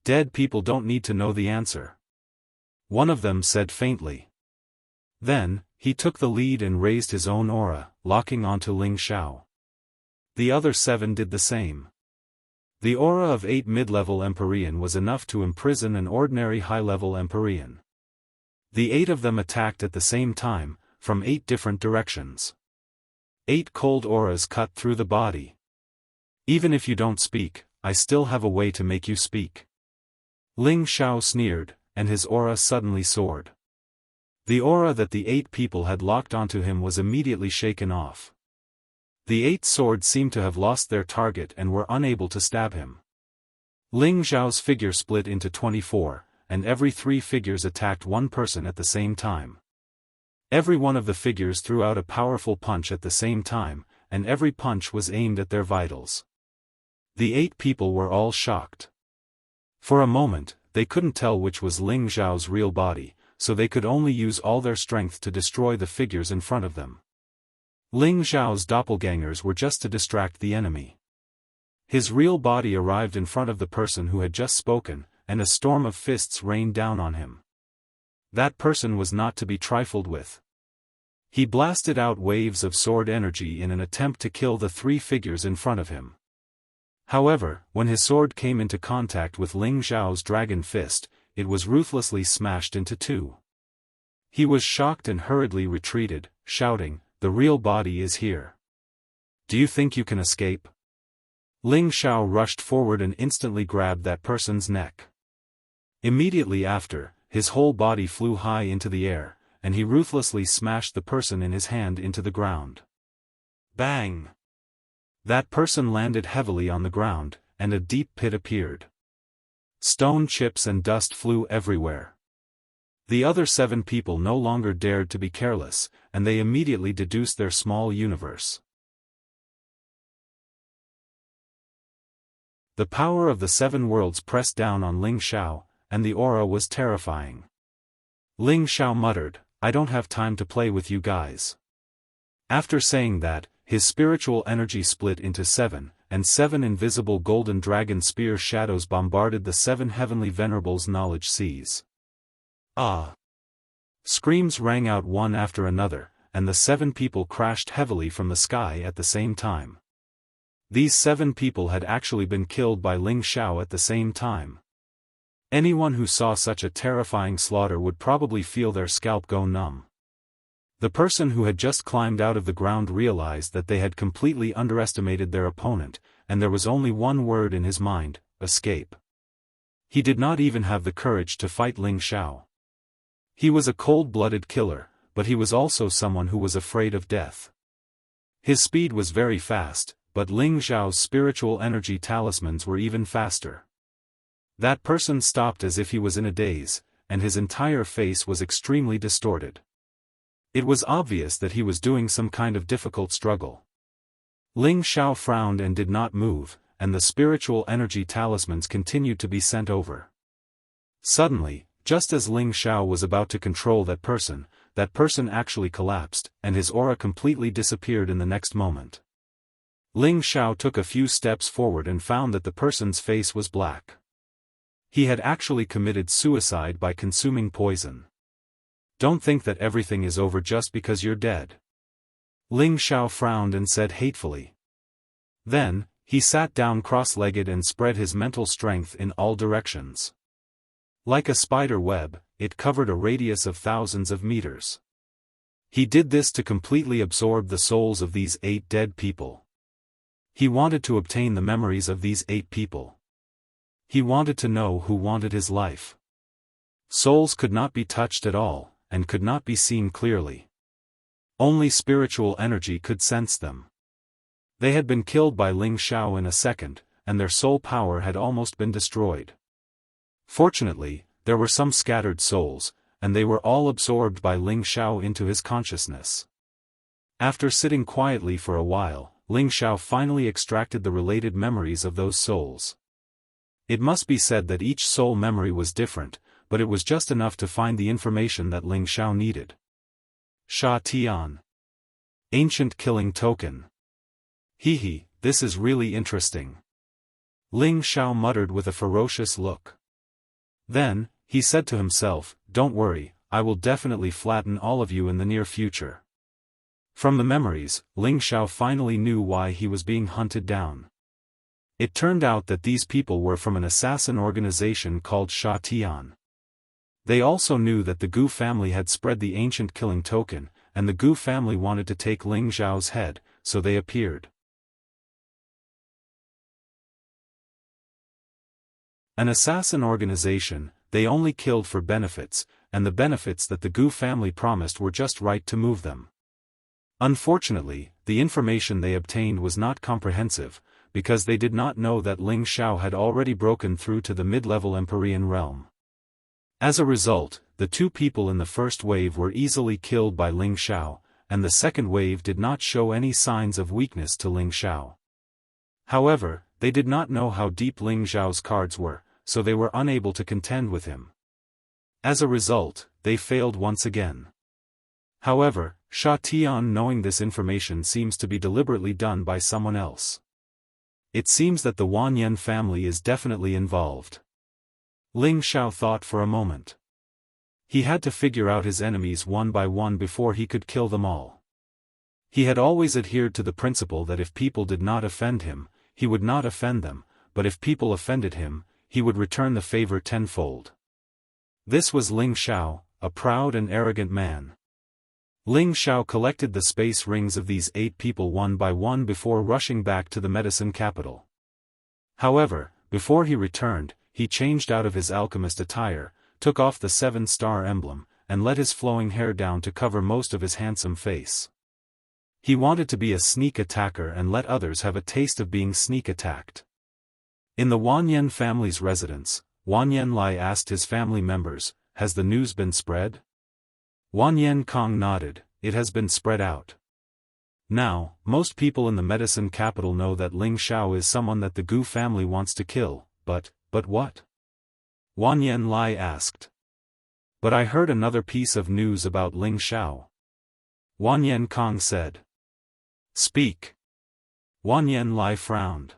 Dead people don't need to know the answer. One of them said faintly. Then, He took the lead and raised his own aura, locking onto Ling Xiao. The other 7 did the same. The aura of 8 mid-level Empyrean was enough to imprison an ordinary high-level Empyrean. The 8 of them attacked at the same time, from 8 different directions. 8 cold auras cut through the body. Even if you don't speak, I still have a way to make you speak. Ling Xiao sneered, and his aura suddenly soared. The aura that the 8 people had locked onto him was immediately shaken off. The 8 swords seemed to have lost their target and were unable to stab him. Ling Xiao's figure split into 24, and every 3 figures attacked one person at the same time. Every one of the figures threw out a powerful punch at the same time, and every punch was aimed at their vitals. The 8 people were all shocked. For a moment, they couldn't tell which was Ling Xiao's real body, so they could only use all their strength to destroy the figures in front of them. Ling Xiao's doppelgangers were just to distract the enemy. His real body arrived in front of the person who had just spoken, and a storm of fists rained down on him. That person was not to be trifled with. He blasted out waves of sword energy in an attempt to kill the 3 figures in front of him. However, when his sword came into contact with Ling Xiao's dragon fist, it was ruthlessly smashed into 2. He was shocked and hurriedly retreated, shouting, "The real body is here. Do you think you can escape?" Ling Xiao rushed forward and instantly grabbed that person's neck. Immediately after, his whole body flew high into the air, and he ruthlessly smashed the person in his hand into the ground. Bang! That person landed heavily on the ground, and a deep pit appeared. Stone chips and dust flew everywhere. The other 7 people no longer dared to be careless, and they immediately deduced their small universe. The power of the 7 worlds pressed down on Ling Xiao, and the aura was terrifying. Ling Xiao muttered, "I don't have time to play with you guys." After saying that, his spiritual energy split into 7, and 7 invisible golden dragon spear shadows bombarded the 7 heavenly venerables' knowledge seas. Ah! Screams rang out one after another, and the 7 people crashed heavily from the sky at the same time. These 7 people had actually been killed by Ling Xiao at the same time. Anyone who saw such a terrifying slaughter would probably feel their scalp go numb. The person who had just climbed out of the ground realized that they had completely underestimated their opponent, and there was only one word in his mind: escape. He did not even have the courage to fight Ling Xiao. He was a cold-blooded killer, but he was also someone who was afraid of death. His speed was very fast, but Ling Xiao's spiritual energy talismans were even faster. That person stopped as if he was in a daze, and his entire face was extremely distorted. It was obvious that he was doing some kind of difficult struggle. Ling Xiao frowned and did not move, and the spiritual energy talismans continued to be sent over. Suddenly, just as Ling Xiao was about to control that person actually collapsed, and his aura completely disappeared in the next moment. Ling Xiao took a few steps forward and found that the person's face was black. He had actually committed suicide by consuming poison. Don't think that everything is over just because you're dead. Ling Xiao frowned and said hatefully. Then, he sat down cross-legged and spread his mental strength in all directions. Like a spider web, it covered a radius of thousands of meters. He did this to completely absorb the souls of these 8 dead people. He wanted to obtain the memories of these 8 people. He wanted to know who wanted his life. Souls could not be touched at all, and could not be seen clearly. Only spiritual energy could sense them. They had been killed by Ling Xiao in a second, and their soul power had almost been destroyed. Fortunately, there were some scattered souls, and they were all absorbed by Ling Xiao into his consciousness. After sitting quietly for a while, Ling Xiao finally extracted the related memories of those souls. It must be said that each soul memory was different, but it was just enough to find the information that Ling Xiao needed. Sha Tian. Ancient killing token. Hehe, this is really interesting. Ling Xiao muttered with a ferocious look. Then, he said to himself, "Don't worry, I will definitely flatten all of you in the near future. From the memories, Ling Xiao finally knew why he was being hunted down. It turned out that these people were from an assassin organization called Sha Tian. They also knew that the Gu family had spread the ancient killing token, and the Gu family wanted to take Ling Xiao's head, so they appeared. An assassin organization, they only killed for benefits, and the benefits that the Gu family promised were just right to move them. Unfortunately, the information they obtained was not comprehensive, because they did not know that Ling Xiao had already broken through to the mid-level Empyrean realm. As a result, the two people in the first wave were easily killed by Ling Xiao, and the second wave did not show any signs of weakness to Ling Xiao. However, they did not know how deep Ling Xiao's cards were, so they were unable to contend with him. As a result, they failed once again. However, Sha Tian knowing this information seems to be deliberately done by someone else. It seems that the Wanyan family is definitely involved. Ling Xiao thought for a moment. He had to figure out his enemies one by one before he could kill them all. He had always adhered to the principle that if people did not offend him, he would not offend them, but if people offended him, he would return the favor tenfold. This was Ling Xiao, a proud and arrogant man. Ling Xiao collected the space rings of these 8 people one by one before rushing back to the medicine capital. However, before he returned, he changed out of his alchemist attire, took off the 7-star emblem, and let his flowing hair down to cover most of his handsome face. He wanted to be a sneak attacker and let others have a taste of being sneak attacked. In the Wanyan family's residence, Wanyan Lai asked his family members, "Has the news been spread?" Wanyan Kong nodded, "It has been spread out." Now, most people in the medicine capital know that Ling Xiao is someone that the Gu family wants to kill, but what? Wanyan Lai asked. "But I heard another piece of news about Ling Xiao." Wanyan Kong said. "Speak." Wanyan Lai frowned.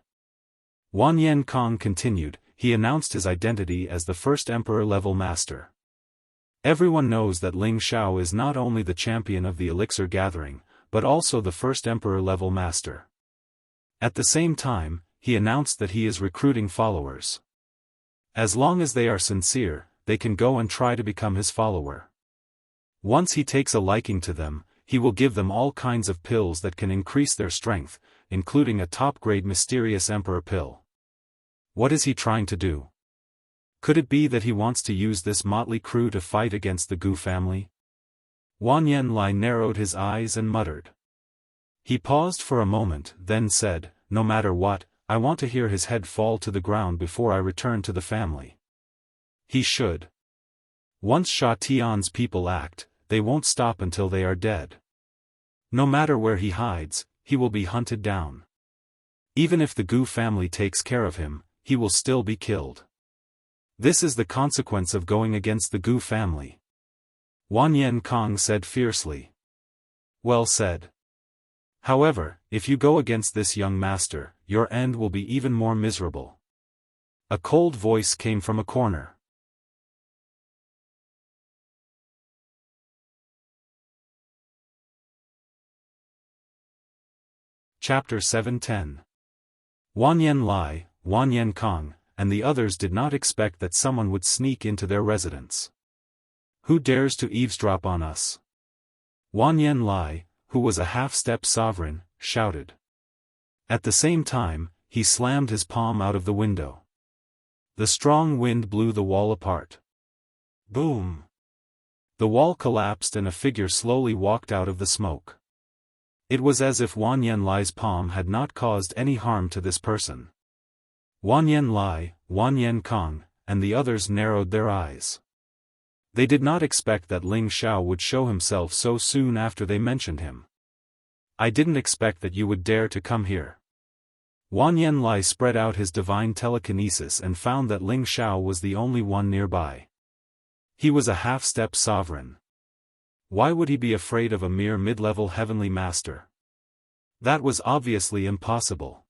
Wanyan Kong continued, "He announced his identity as the first emperor-level master. Everyone knows that Ling Xiao is not only the champion of the elixir gathering, but also the first emperor-level master. At the same time, he announced that he is recruiting followers. As long as they are sincere, they can go and try to become his follower. Once he takes a liking to them, he will give them all kinds of pills that can increase their strength, including a top-grade mysterious emperor pill. What is he trying to do? Could it be that he wants to use this motley crew to fight against the Gu family?" Wanyan Lai narrowed his eyes and muttered. He paused for a moment, then said, "No matter what, I want to hear his head fall to the ground before I return to the family." He should. Once Sha Tian's people act, they won't stop until they are dead. No matter where he hides, he will be hunted down. Even if the Gu family takes care of him, he will still be killed. This is the consequence of going against the Gu family. Wanyan Kong said fiercely. "Well said. However, if you go against this young master, your end will be even more miserable." A cold voice came from a corner. Chapter 710. Wanyan Lai, Wanyan Kong, and the others did not expect that someone would sneak into their residence. "Who dares to eavesdrop on us?" Wanyan Lai, who was a half-step sovereign, shouted. At the same time, he slammed his palm out of the window. The strong wind blew the wall apart. Boom! The wall collapsed and a figure slowly walked out of the smoke. It was as if Wanyan Lai's palm had not caused any harm to this person. Wanyan Lai, Wanyan Kong, and the others narrowed their eyes. They did not expect that Ling Xiao would show himself so soon after they mentioned him. "I didn't expect that you would dare to come here." Wanyan Lai spread out his divine telekinesis and found that Ling Xiao was the only one nearby. He was a half-step sovereign. Why would he be afraid of a mere mid-level heavenly master? That was obviously impossible.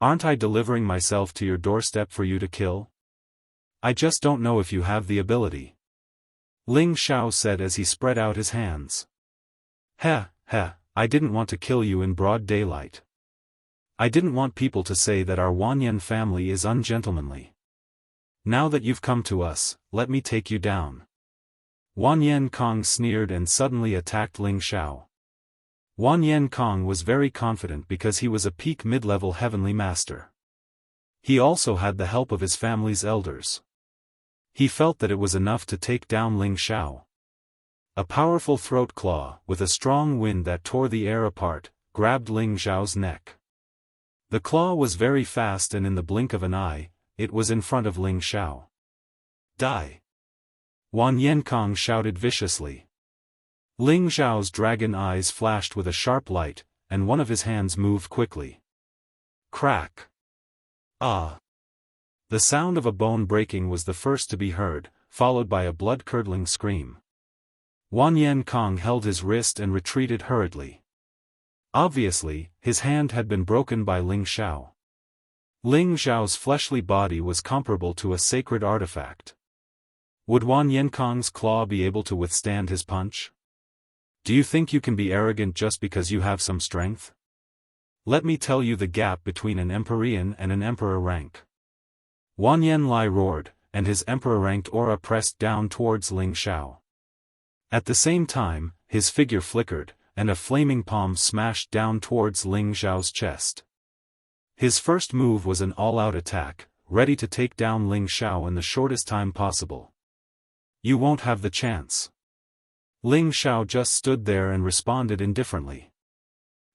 "Aren't I delivering myself to your doorstep for you to kill? I just don't know if you have the ability." Ling Xiao said as he spread out his hands. Heh, I didn't want to kill you in broad daylight. I didn't want people to say that our Wanyan family is ungentlemanly. Now that you've come to us, let me take you down. Wanyan Kong sneered and suddenly attacked Ling Xiao. Wanyan Kong was very confident because he was a peak mid-level heavenly master. He also had the help of his family's elders. He felt that it was enough to take down Ling Xiao. A powerful throat claw, with a strong wind that tore the air apart, grabbed Ling Xiao's neck. The claw was very fast and in the blink of an eye, it was in front of Ling Xiao. Die! Wanyan Kong shouted viciously. Ling Xiao's dragon eyes flashed with a sharp light, and one of his hands moved quickly. Crack! Ah! The sound of a bone breaking was the first to be heard, followed by a blood-curdling scream. Wanyan Kong held his wrist and retreated hurriedly. Obviously, his hand had been broken by Ling Xiao. Ling Xiao's fleshly body was comparable to a sacred artifact. Would Wanyan Kong's claw be able to withstand his punch? Do you think you can be arrogant just because you have some strength? Let me tell you the gap between an Empyrean and an Emperor rank. Wanyan Lai roared, and his Emperor-ranked aura pressed down towards Ling Xiao. At the same time, his figure flickered, and a flaming palm smashed down towards Ling Xiao's chest. His first move was an all-out attack, ready to take down Ling Xiao in the shortest time possible. You won't have the chance. Ling Xiao just stood there and responded indifferently.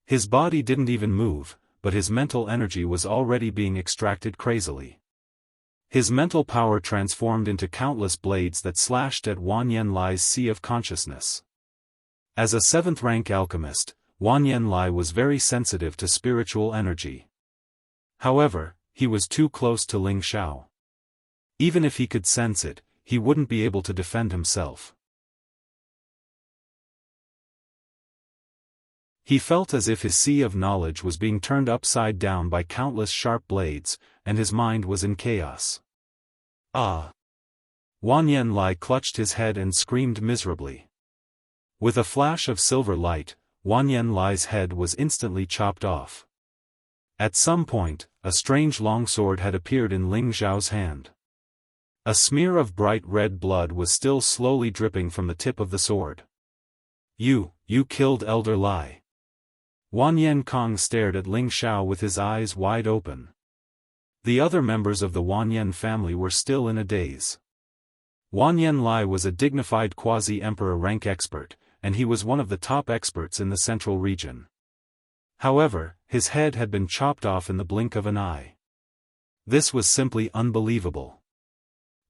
His body didn't even move, but his mental energy was already being extracted crazily. His mental power transformed into countless blades that slashed at Wanyan Lai's sea of consciousness. As a 7th-rank alchemist, Wanyan Lai was very sensitive to spiritual energy. However, he was too close to Ling Xiao. Even if he could sense it, he wouldn't be able to defend himself. He felt as if his sea of knowledge was being turned upside down by countless sharp blades, and his mind was in chaos. Ah! Wanyan Lai clutched his head and screamed miserably. With a flash of silver light, Wanyan Lai's head was instantly chopped off. At some point, a strange longsword had appeared in Ling Xiao's hand. A smear of bright red blood was still slowly dripping from the tip of the sword. You killed Elder Lai. Wanyan Kong stared at Ling Xiao with his eyes wide open. The other members of the Wanyan family were still in a daze. Wanyan Lai was a dignified quasi-emperor rank expert, and he was one of the top experts in the central region. However, his head had been chopped off in the blink of an eye. This was simply unbelievable.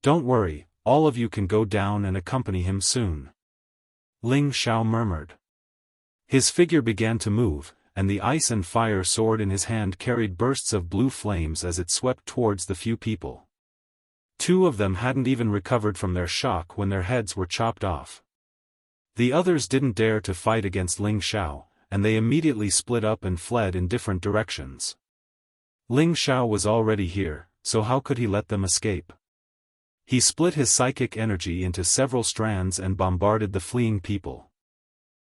Don't worry, all of you can go down and accompany him soon. Ling Xiao murmured. His figure began to move, and the ice and fire sword in his hand carried bursts of blue flames as it swept towards the few people. 2 of them hadn't even recovered from their shock when their heads were chopped off. The others didn't dare to fight against Ling Xiao, and they immediately split up and fled in different directions. Ling Xiao was already here, so how could he let them escape? He split his psychic energy into several strands and bombarded the fleeing people.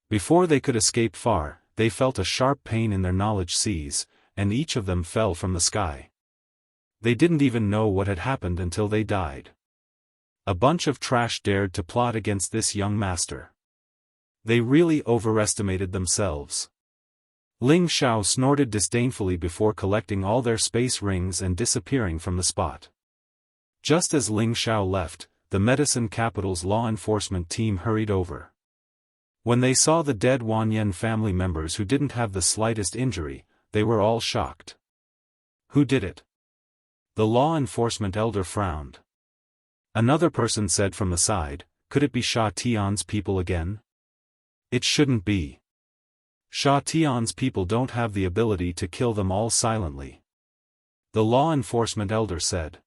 Before they could escape far, they felt a sharp pain in their knowledge seas, and each of them fell from the sky. They didn't even know what had happened until they died. A bunch of trash dared to plot against this young master. They really overestimated themselves. Ling Xiao snorted disdainfully before collecting all their space rings and disappearing from the spot. Just as Ling Xiao left, the medicine capital's law enforcement team hurried over. When they saw the dead Wanyan family members who didn't have the slightest injury, they were all shocked. Who did it? The law enforcement elder frowned. Another person said from the side, could it be Sha Tian's people again? It shouldn't be. Sha Tian's people don't have the ability to kill them all silently. The law enforcement elder said.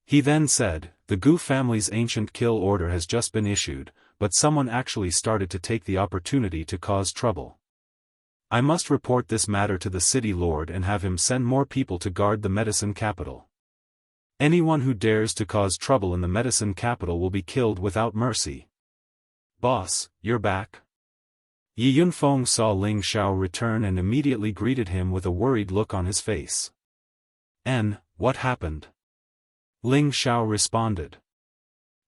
He then said, the Gu family's ancient kill order has just been issued, but someone actually started to take the opportunity to cause trouble. I must report this matter to the city lord and have him send more people to guard the medicine capital. Anyone who dares to cause trouble in the medicine capital will be killed without mercy. "Boss, you're back?" Yi Yunfeng saw Ling Xiao return and immediately greeted him with a worried look on his face. What happened?" Ling Xiao responded.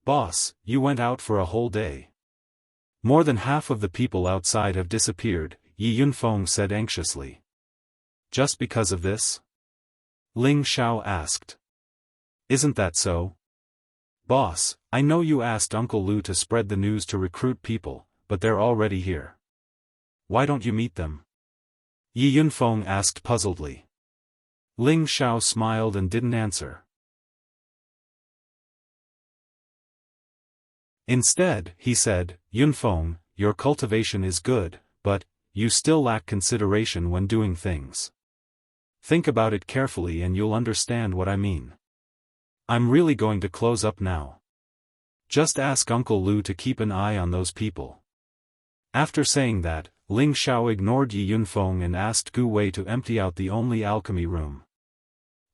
"Boss, you went out for a whole day. More than half of the people outside have disappeared," Yi Yunfeng said anxiously. "Just because of this?" Ling Xiao asked. "Isn't that so?" "Boss, I know you asked Uncle Lu to spread the news to recruit people, but they're already here. Why don't you meet them?" Yi Yunfeng asked puzzledly. Ling Xiao smiled and didn't answer. Instead, he said, "Yunfeng, your cultivation is good, but you still lack consideration when doing things. Think about it carefully and you'll understand what I mean. I'm really going to close up now. Just ask Uncle Lu to keep an eye on those people." After saying that, Ling Xiao ignored Yi Yunfeng and asked Gu Wei to empty out the only alchemy room.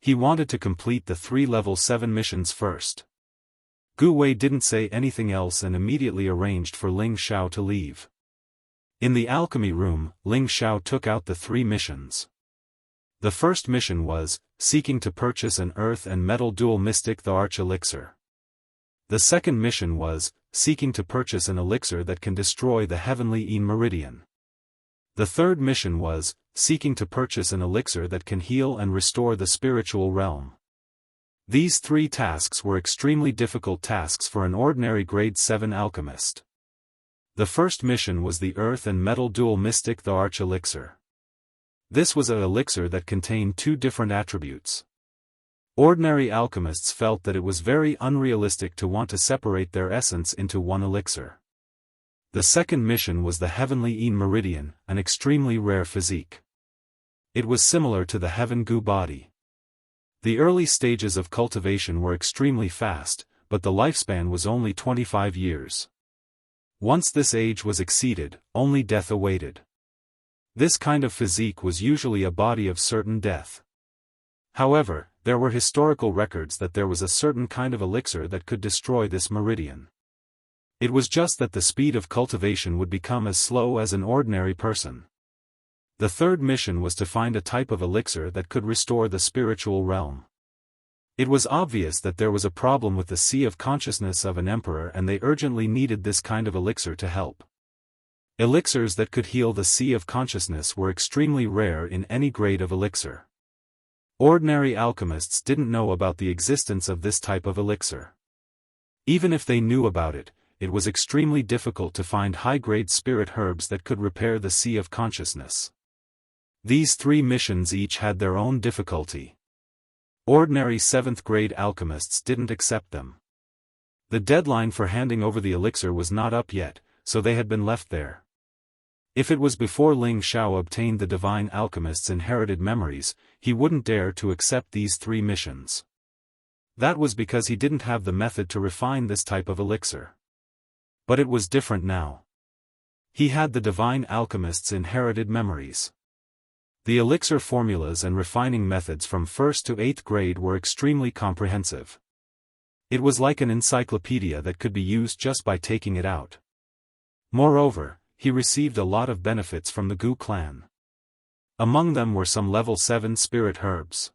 He wanted to complete the 3 level 7 missions first. Gu Wei didn't say anything else and immediately arranged for Ling Xiao to leave. In the alchemy room, Ling Xiao took out the 3 missions. The first mission was, seeking to purchase an earth and metal dual mystic the Arch Elixir. The second mission was, seeking to purchase an elixir that can destroy the heavenly Yin Meridian. The third mission was, seeking to purchase an elixir that can heal and restore the spiritual realm. These 3 tasks were extremely difficult tasks for an ordinary grade 7 alchemist. The first mission was the earth and metal dual mystic the Arch Elixir. This was an elixir that contained 2 different attributes. Ordinary alchemists felt that it was very unrealistic to want to separate their essence into one elixir. The second mission was the heavenly Yin Meridian, an extremely rare physique. It was similar to the Heaven Gu body. The early stages of cultivation were extremely fast, but the lifespan was only 25 years. Once this age was exceeded, only death awaited. This kind of physique was usually a body of certain death. However, there were historical records that there was a certain kind of elixir that could destroy this meridian. It was just that the speed of cultivation would become as slow as an ordinary person. The third mission was to find a type of elixir that could restore the spiritual realm. It was obvious that there was a problem with the sea of consciousness of an emperor and they urgently needed this kind of elixir to help. Elixirs that could heal the sea of consciousness were extremely rare in any grade of elixir. Ordinary alchemists didn't know about the existence of this type of elixir. Even if they knew about it, it was extremely difficult to find high-grade spirit herbs that could repair the sea of consciousness. These 3 missions each had their own difficulty. Ordinary 7th-grade alchemists didn't accept them. The deadline for handing over the elixir was not up yet, so they had been left there. If it was before Ling Xiao obtained the divine alchemist's inherited memories, he wouldn't dare to accept these 3 missions. That was because he didn't have the method to refine this type of elixir. But it was different now. He had the divine alchemist's inherited memories. The elixir formulas and refining methods from 1st to 8th grade were extremely comprehensive. It was like an encyclopedia that could be used just by taking it out. Moreover, he received a lot of benefits from the Gu clan. Among them were some level 7 spirit herbs.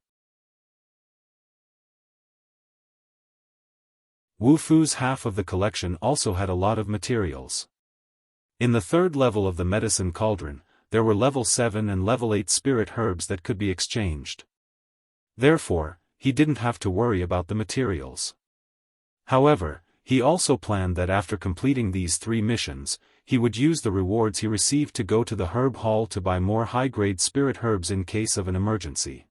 Wu Fu's half of the collection also had a lot of materials. In the 3rd level of the medicine cauldron, there were level 7 and level 8 spirit herbs that could be exchanged. Therefore, he didn't have to worry about the materials. However, he also planned that after completing these 3 missions, he would use the rewards he received to go to the herb hall to buy more high-grade spirit herbs in case of an emergency.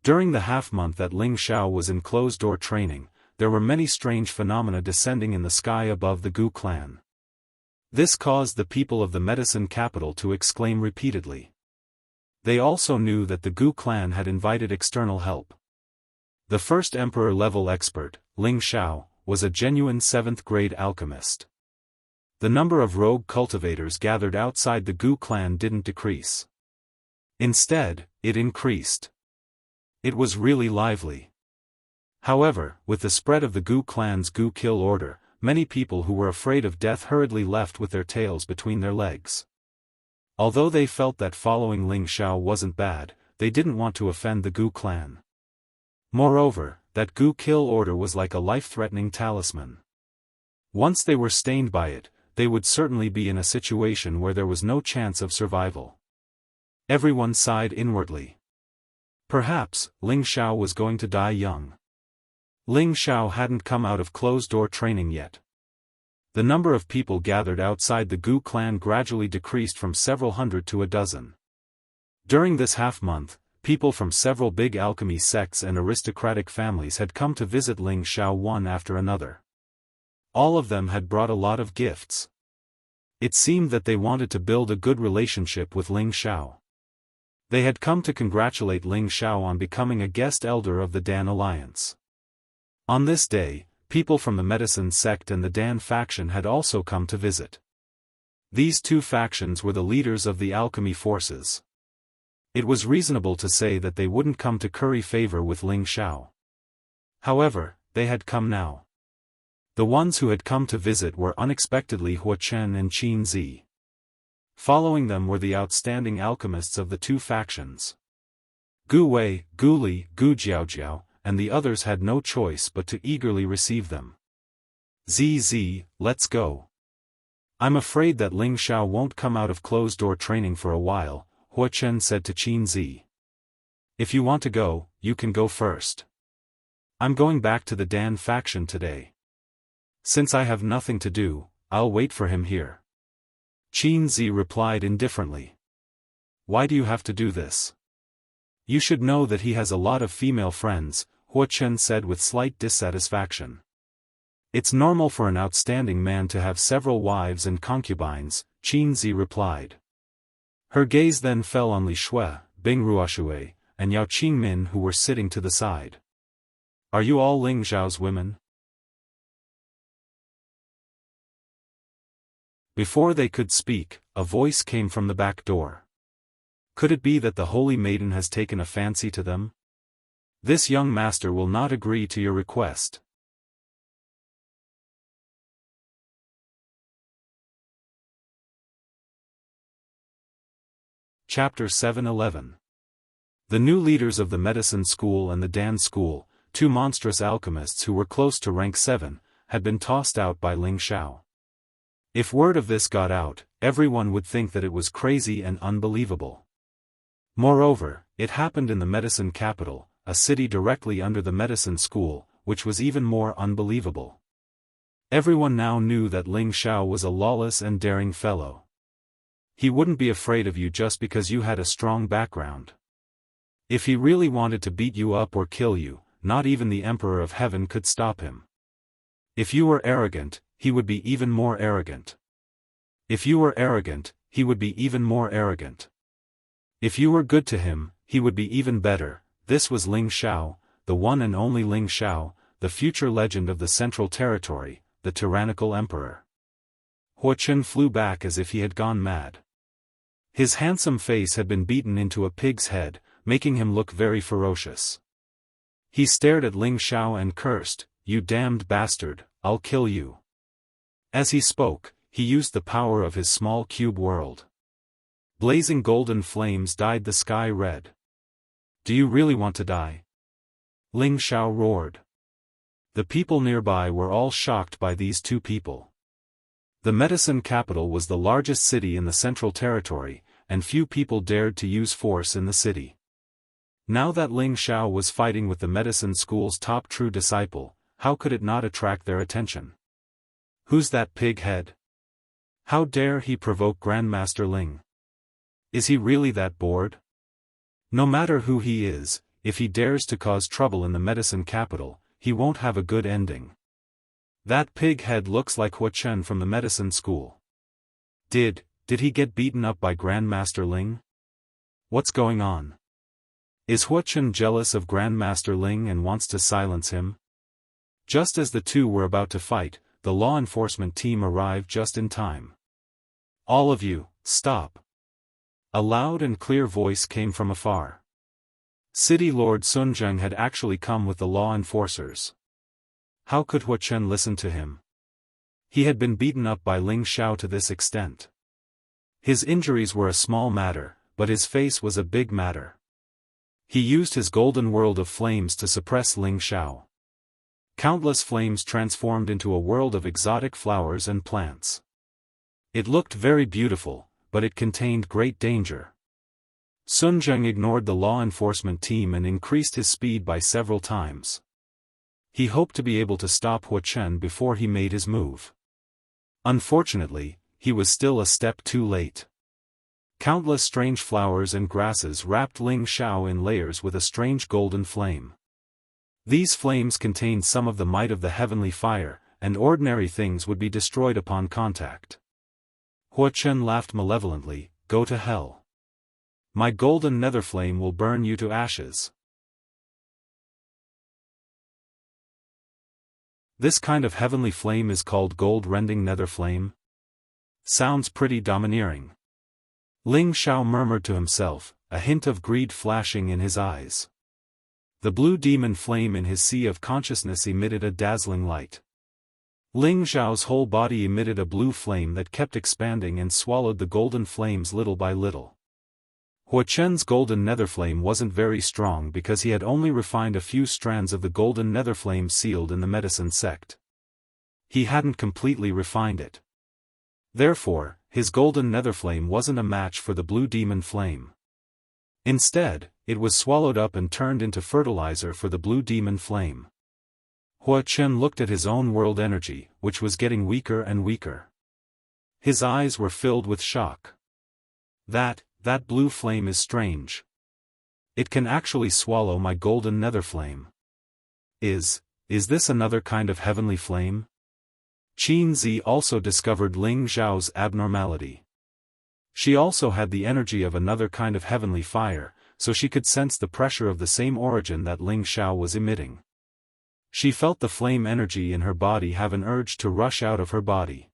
During the half-month that Ling Xiao was in closed-door training, there were many strange phenomena descending in the sky above the Gu clan. This caused the people of the medicine capital to exclaim repeatedly. They also knew that the Gu clan had invited external help. The first emperor-level expert, Ling Xiao, was a genuine 7th-grade alchemist. The number of rogue cultivators gathered outside the Gu clan didn't decrease. Instead, it increased. It was really lively. However, with the spread of the Gu clan's Gu kill order, many people who were afraid of death hurriedly left with their tails between their legs. Although they felt that following Ling Xiao wasn't bad, they didn't want to offend the Gu clan. Moreover, that Gu kill order was like a life-threatening talisman. Once they were stained by it, they would certainly be in a situation where there was no chance of survival. Everyone sighed inwardly. Perhaps, Ling Xiao was going to die young. Ling Xiao hadn't come out of closed-door training yet. The number of people gathered outside the Gu clan gradually decreased from several hundred to a dozen. During this half-month, people from several big alchemy sects and aristocratic families had come to visit Ling Xiao one after another. All of them had brought a lot of gifts. It seemed that they wanted to build a good relationship with Ling Xiao. They had come to congratulate Ling Xiao on becoming a guest elder of the Dan Alliance. On this day, people from the Medicine sect and the Dan faction had also come to visit. These two factions were the leaders of the alchemy forces. It was reasonable to say that they wouldn't come to curry favor with Ling Xiao. However, they had come now. The ones who had come to visit were unexpectedly Hua Chen and Qin Zi. Following them were the outstanding alchemists of the two factions. Gu Wei, Gu Li, Gu Jiaojiao, and the others had no choice but to eagerly receive them. ZZ, let's go. I'm afraid that Ling Xiao won't come out of closed-door training for a while, Hua Chen said to Qin Zi. If you want to go, you can go first. I'm going back to the Dan faction today. Since I have nothing to do, I'll wait for him here. Qin Zi replied indifferently. Why do you have to do this? You should know that he has a lot of female friends, Hua Chen said with slight dissatisfaction. It's normal for an outstanding man to have several wives and concubines, Qin Zi replied. Her gaze then fell on Li Shui, Bing Ruoshui, and Yao Qingmin who were sitting to the side. Are you all Ling Xiao's women? Before they could speak, a voice came from the back door. Could it be that the holy maiden has taken a fancy to them? This young master will not agree to your request. Chapter 7:11. The new leaders of the medicine school and the Dan school, two monstrous alchemists who were close to rank 7, had been tossed out by Ling Xiao. If word of this got out, everyone would think that it was crazy and unbelievable. Moreover, it happened in the medicine capital, a city directly under the medicine school, which was even more unbelievable. Everyone now knew that Ling Xiao was a lawless and daring fellow. He wouldn't be afraid of you just because you had a strong background. If he really wanted to beat you up or kill you, not even the Emperor of Heaven could stop him. If you were arrogant, he would be even more arrogant. If you were arrogant, he would be even more arrogant. If you were good to him, he would be even better. This was Ling Xiao, the one and only Ling Xiao, the future legend of the Central Territory, the tyrannical emperor. Hua Chen flew back as if he had gone mad. His handsome face had been beaten into a pig's head, making him look very ferocious. He stared at Ling Xiao and cursed, "You damned bastard, I'll kill you." As he spoke, he used the power of his small cube world. Blazing golden flames dyed the sky red. Do you really want to die? Ling Xiao roared. The people nearby were all shocked by these two people. The medicine capital was the largest city in the Central Territory, and few people dared to use force in the city. Now that Ling Xiao was fighting with the medicine school's top true disciple, how could it not attract their attention? Who's that pig head? How dare he provoke Grandmaster Ling? Is he really that bored? No matter who he is, if he dares to cause trouble in the medicine capital, he won't have a good ending. That pig head looks like Hua Chen from the medicine school. Did he get beaten up by Grandmaster Ling? What's going on? Is Hua Chen jealous of Grandmaster Ling and wants to silence him? Just as the two were about to fight, the law enforcement team arrived just in time. All of you, stop. A loud and clear voice came from afar. City Lord Sun Zheng had actually come with the law enforcers. How could Hua Chen listen to him? He had been beaten up by Ling Xiao to this extent. His injuries were a small matter, but his face was a big matter. He used his golden world of flames to suppress Ling Xiao. Countless flames transformed into a world of exotic flowers and plants. It looked very beautiful, but it contained great danger. Sun Zheng ignored the law enforcement team and increased his speed by several times. He hoped to be able to stop Hua Chen before he made his move. Unfortunately, he was still a step too late. Countless strange flowers and grasses wrapped Ling Xiao in layers with a strange golden flame. These flames contained some of the might of the heavenly fire, and ordinary things would be destroyed upon contact. Hua Chen laughed malevolently, "Go to hell. My golden nether flame will burn you to ashes." This kind of heavenly flame is called gold-rending nether flame? Sounds pretty domineering. Ling Xiao murmured to himself, a hint of greed flashing in his eyes. The blue demon flame in his sea of consciousness emitted a dazzling light. Ling Xiao's whole body emitted a blue flame that kept expanding and swallowed the golden flames little by little. Hua Chen's golden nether flame wasn't very strong because he had only refined a few strands of the golden nether flame sealed in the medicine sect. He hadn't completely refined it. Therefore, his golden nether flame wasn't a match for the blue demon flame. Instead, it was swallowed up and turned into fertilizer for the blue demon flame. Hua Chen looked at his own world energy, which was getting weaker and weaker. His eyes were filled with shock. That blue flame is strange. It can actually swallow my golden nether flame. Is this another kind of heavenly flame? Qin Zi also discovered Ling Xiao's abnormality. She also had the energy of another kind of heavenly fire, so she could sense the pressure of the same origin that Ling Xiao was emitting. She felt the flame energy in her body have an urge to rush out of her body.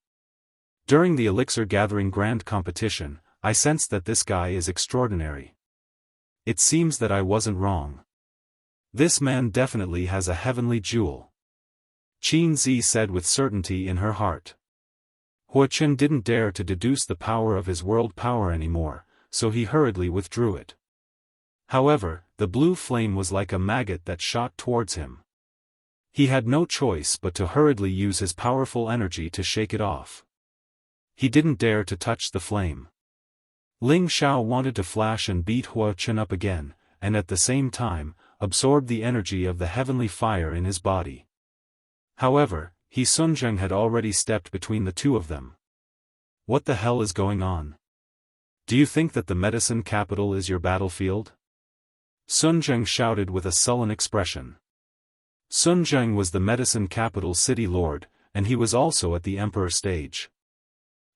During the elixir gathering grand competition, I sensed that this guy is extraordinary. It seems that I wasn't wrong. This man definitely has a heavenly jewel. Qin Zi said with certainty in her heart. Hua Chen didn't dare to deduce the power of his world power anymore, so he hurriedly withdrew it. However, the blue flame was like a maggot that shot towards him. He had no choice but to hurriedly use his powerful energy to shake it off. He didn't dare to touch the flame. Ling Xiao wanted to flash and beat Hua Chen up again, and at the same time, absorb the energy of the heavenly fire in his body. However, Sun Zheng had already stepped between the two of them. What the hell is going on? Do you think that the medicine capital is your battlefield? Sun Zheng shouted with a sullen expression. Sun Zheng was the medicine capital city lord, and he was also at the emperor stage.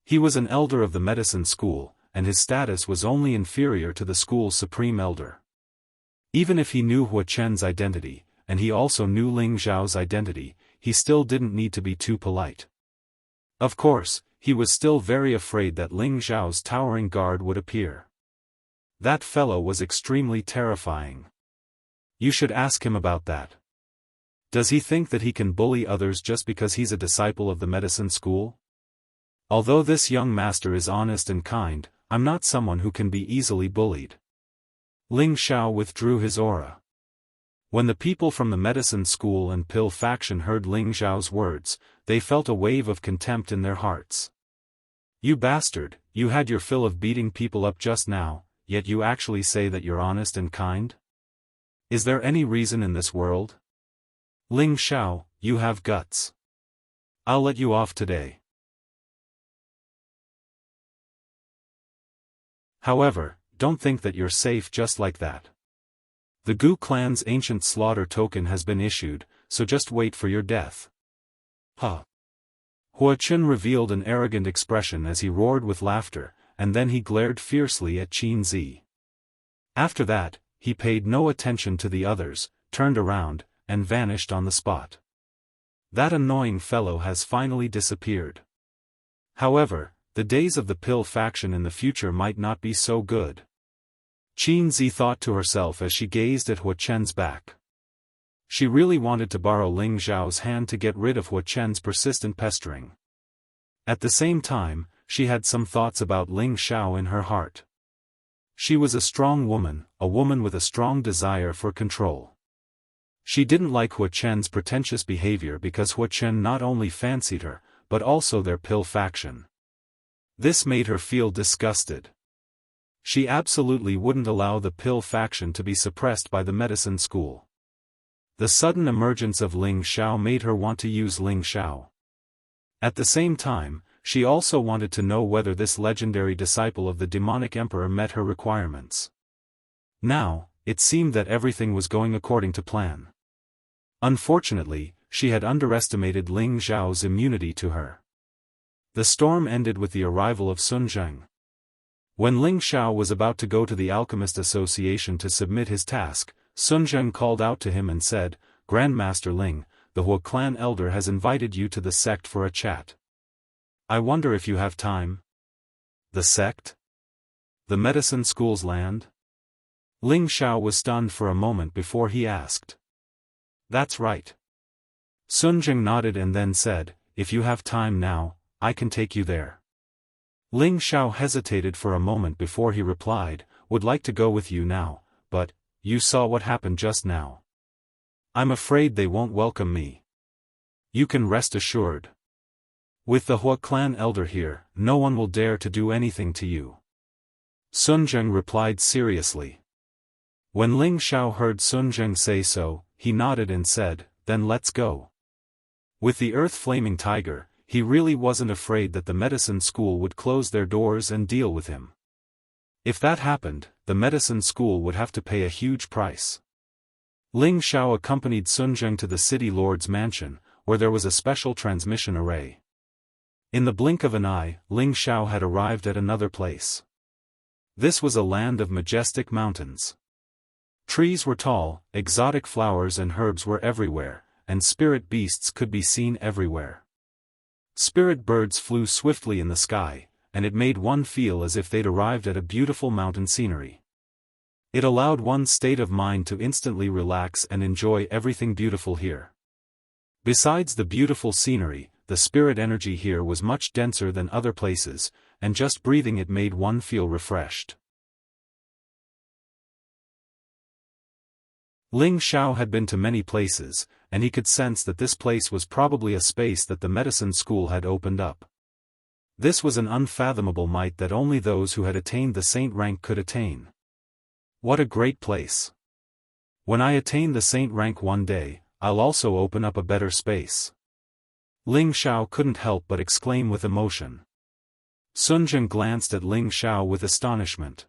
He was an elder of the medicine school, and his status was only inferior to the school's supreme elder. Even if he knew Hua Chen's identity, and he also knew Ling Xiao's identity, he still didn't need to be too polite. Of course, he was still very afraid that Ling Xiao's towering guard would appear. That fellow was extremely terrifying. You should ask him about that. Does he think that he can bully others just because he's a disciple of the medicine school? Although this young master is honest and kind, I'm not someone who can be easily bullied. Ling Xiao withdrew his aura. When the people from the medicine school and pill faction heard Ling Xiao's words, they felt a wave of contempt in their hearts. You bastard, you had your fill of beating people up just now, yet you actually say that you're honest and kind? Is there any reason in this world? Ling Xiao, you have guts. I'll let you off today. However, don't think that you're safe just like that. The Gu clan's ancient slaughter token has been issued, so just wait for your death. Huh. Hua Chen revealed an arrogant expression as he roared with laughter, and then he glared fiercely at Qin Zi. After that, he paid no attention to the others, turned around, and vanished on the spot. That annoying fellow has finally disappeared. However, the days of the pill faction in the future might not be so good. Qin Zi thought to herself as she gazed at Hua Chen's back. She really wanted to borrow Ling Xiao's hand to get rid of Hua Chen's persistent pestering. At the same time, she had some thoughts about Ling Xiao in her heart. She was a strong woman, a woman with a strong desire for control. She didn't like Hua Chen's pretentious behavior because Hua Chen not only fancied her, but also their pill faction. This made her feel disgusted. She absolutely wouldn't allow the pill faction to be suppressed by the medicine school. The sudden emergence of Ling Xiao made her want to use Ling Xiao. At the same time, she also wanted to know whether this legendary disciple of the demonic emperor met her requirements. Now, it seemed that everything was going according to plan. Unfortunately, she had underestimated Ling Xiao's immunity to her. The storm ended with the arrival of Sun Zheng. When Ling Xiao was about to go to the Alchemist Association to submit his task, Sun Zheng called out to him and said, "Grandmaster Ling, the Hua clan elder has invited you to the sect for a chat. I wonder if you have time." The sect? The medicine school's land? Ling Xiao was stunned for a moment before he asked. "That's right." Sun Zheng nodded and then said, "If you have time now, I can take you there." Ling Xiao hesitated for a moment before he replied, "Would like to go with you now, but, you saw what happened just now. I'm afraid they won't welcome me." "You can rest assured. With the Hua clan elder here, no one will dare to do anything to you." Sun Zheng replied seriously. When Ling Xiao heard Sun Zheng say so, he nodded and said, "Then let's go." With the earth-flaming tiger, he really wasn't afraid that the medicine school would close their doors and deal with him. If that happened, the medicine school would have to pay a huge price. Ling Xiao accompanied Sun Zheng to the city lord's mansion, where there was a special transmission array. In the blink of an eye, Ling Xiao had arrived at another place. This was a land of majestic mountains. Trees were tall, exotic flowers and herbs were everywhere, and spirit beasts could be seen everywhere. Spirit birds flew swiftly in the sky, and it made one feel as if they'd arrived at a beautiful mountain scenery. It allowed one's state of mind to instantly relax and enjoy everything beautiful here. Besides the beautiful scenery, the spirit energy here was much denser than other places, and just breathing it made one feel refreshed. Ling Xiao had been to many places, and he could sense that this place was probably a space that the medicine school had opened up. This was an unfathomable might that only those who had attained the saint rank could attain. What a great place! When I attain the saint rank one day, I'll also open up a better space. Ling Xiao couldn't help but exclaim with emotion. Sun Zheng glanced at Ling Xiao with astonishment.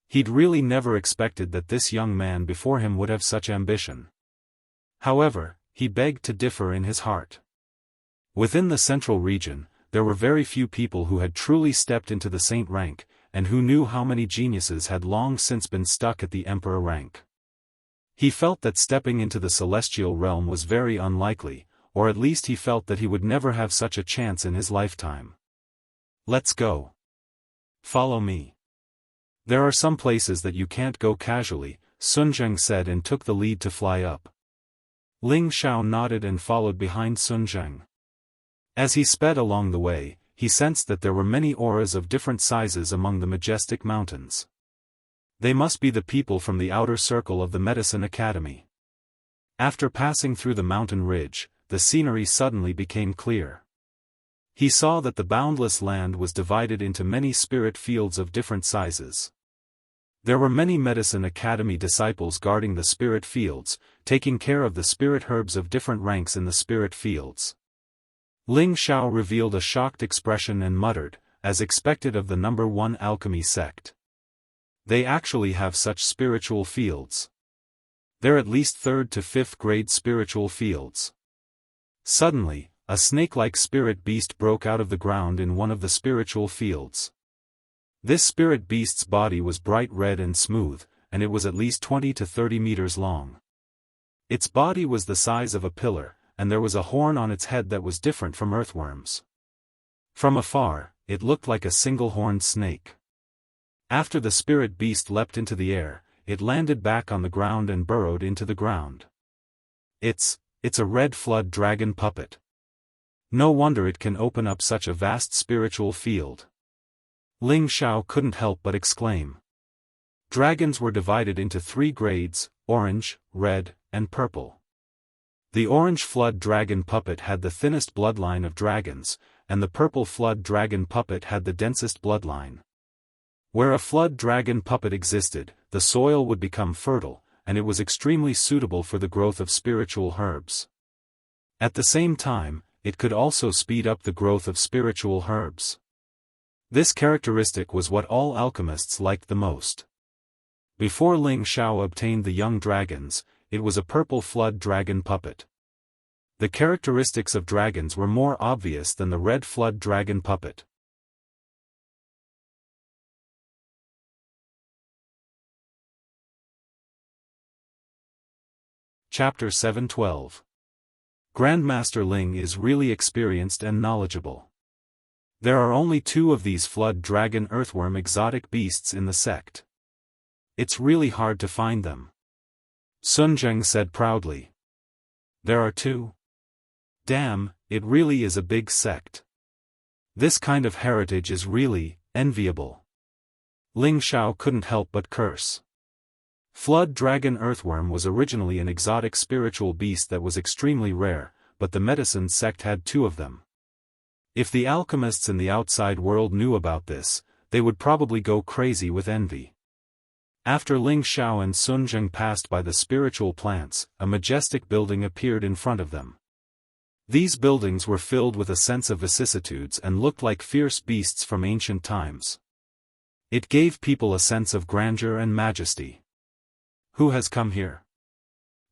He'd really never expected that this young man before him would have such ambition. However, he begged to differ in his heart. Within the central region, there were very few people who had truly stepped into the saint rank, and who knew how many geniuses had long since been stuck at the emperor rank. He felt that stepping into the celestial realm was very unlikely, or at least he felt that he would never have such a chance in his lifetime. "Let's go. Follow me. There are some places that you can't go casually," Sun Zheng said and took the lead to fly up. Ling Xiao nodded and followed behind Sun Zheng. As he sped along the way, he sensed that there were many auras of different sizes among the majestic mountains. They must be the people from the outer circle of the Medicine Academy. After passing through the mountain ridge, the scenery suddenly became clear. He saw that the boundless land was divided into many spirit fields of different sizes. There were many Medicine Academy disciples guarding the spirit fields, taking care of the spirit herbs of different ranks in the spirit fields. Ling Xiao revealed a shocked expression and muttered, as expected of the number 1 alchemy sect. They actually have such spiritual fields. They're at least 3rd to 5th grade spiritual fields. Suddenly, a snake-like spirit beast broke out of the ground in one of the spiritual fields. This spirit beast's body was bright red and smooth, and it was at least 20 to 30 meters long. Its body was the size of a pillar, and there was a horn on its head that was different from earthworms. From afar, it looked like a single-horned snake. After the spirit beast leapt into the air, it landed back on the ground and burrowed into the ground. It's a red flood dragon puppet. No wonder it can open up such a vast spiritual field. Ling Xiao couldn't help but exclaim. Dragons were divided into 3 grades, orange, red, and purple. The orange flood dragon puppet had the thinnest bloodline of dragons, and the purple flood dragon puppet had the densest bloodline. Where a flood dragon puppet existed, the soil would become fertile, and it was extremely suitable for the growth of spiritual herbs. At the same time, it could also speed up the growth of spiritual herbs. This characteristic was what all alchemists liked the most. Before Ling Xiao obtained the young dragons, it was a purple flood dragon puppet. The characteristics of dragons were more obvious than the red flood dragon puppet. Chapter 712. Grandmaster Ling is really experienced and knowledgeable. There are only 2 of these flood dragon earthworm exotic beasts in the sect. It's really hard to find them. Sun Zheng said proudly. There are 2? Damn, it really is a big sect. This kind of heritage is really enviable. Ling Xiao couldn't help but curse. Flood dragon earthworm was originally an exotic spiritual beast that was extremely rare, but the medicine sect had 2 of them. If the alchemists in the outside world knew about this, they would probably go crazy with envy. After Ling Xiao and Sun Zheng passed by the spiritual plants, a majestic building appeared in front of them. These buildings were filled with a sense of vicissitudes and looked like fierce beasts from ancient times. It gave people a sense of grandeur and majesty. Who has come here?